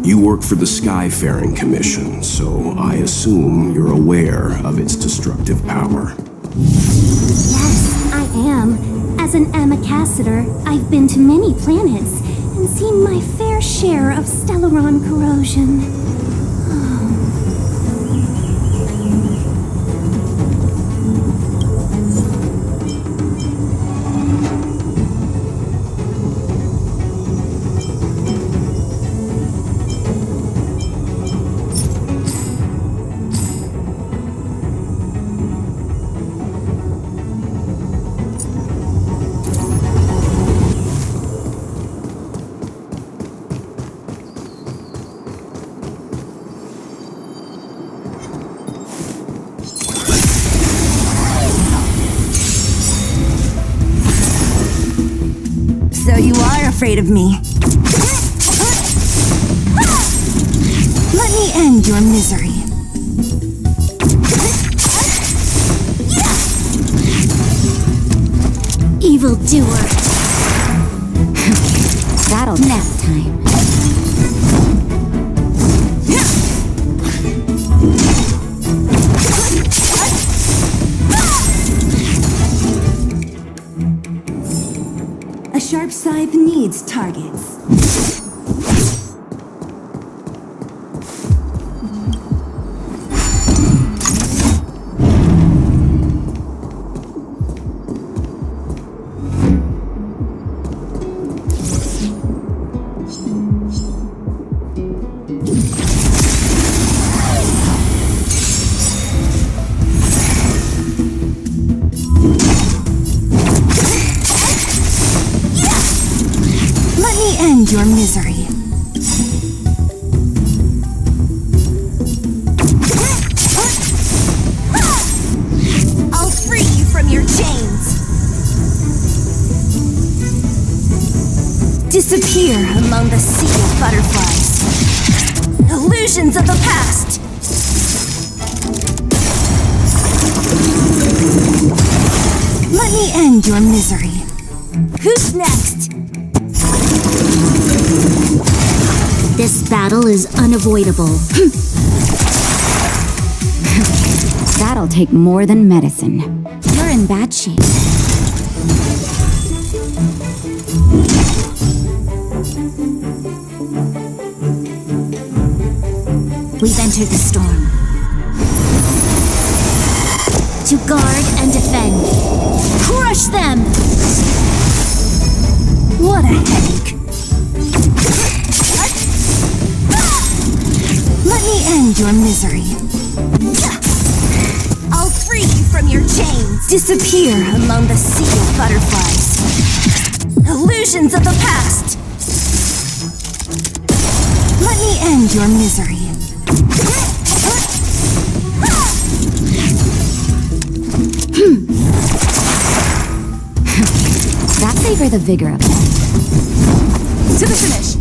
You work for the Skyfaring Commission, so I assume you're aware of its destructive power. Yes, I am. As an Amicassator, I've been to many planets and seen my fair share of Stellaron corrosion. afraid of me? Let me end your misery. Evildoer. That'll nap time. A sharp scythe needs targets. End your misery. I'll free you from your chains. Disappear among the sea of butterflies. Illusions of the past. Let me end your misery. Who's next? This battle is unavoidable. That'll take more than medicine. You're in bad shape. We've entered the storm. To guard and defend. Crush them! What a headache. Let me end your misery. I'll free you from your chains. Disappear among the sea of butterflies. Illusions of the past. Let me end your misery. That favor the vigor of them. To the finish.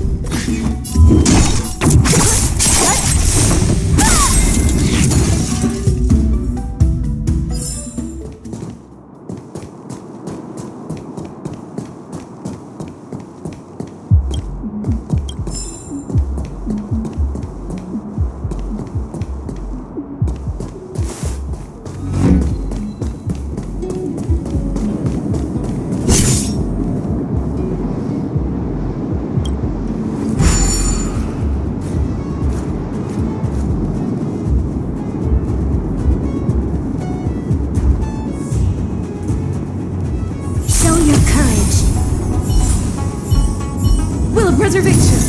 Preservation.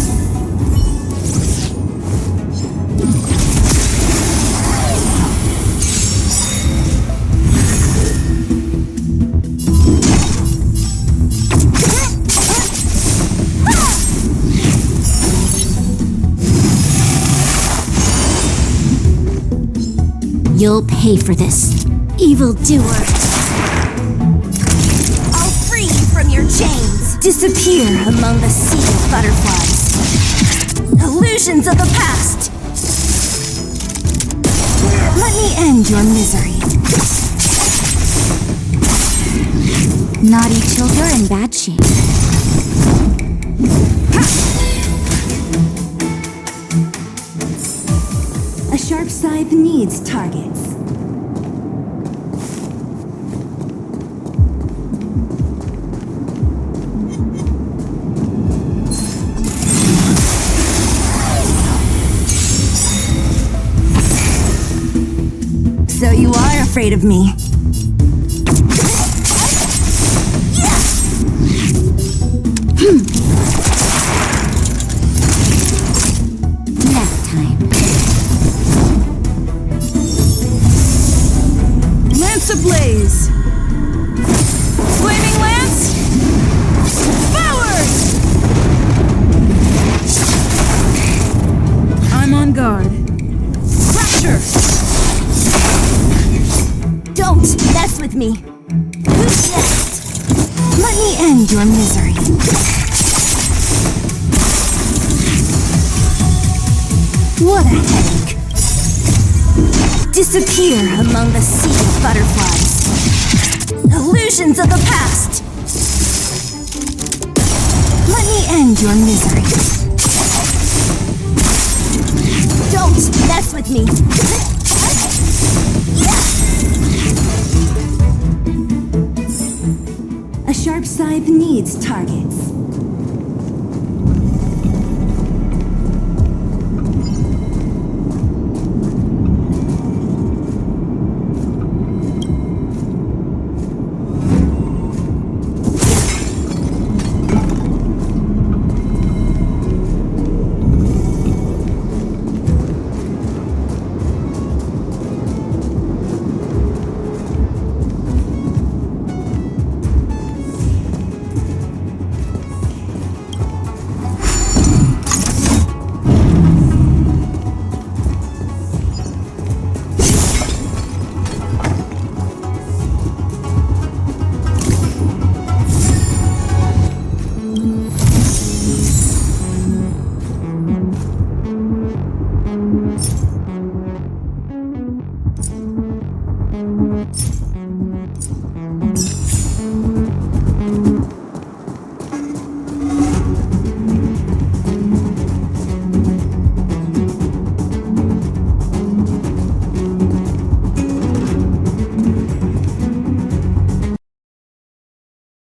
You'll pay for this, evildoer. I'll free you from your chains. Disappear among the sea of butterflies. Illusions of the past. Let me end your misery. Naughty children, you're in bad shape. A sharp scythe needs targets. So you are afraid of me. Nap time. Lance ablaze! Flaming lance! Forward! I'm on guard. Fracture! Don't mess with me. Who's next? Let me end your misery. headache. Disappear among the sea of butterflies. Illusions of the past. Let me end your misery. Don't mess with me. A sharp scythe needs targets.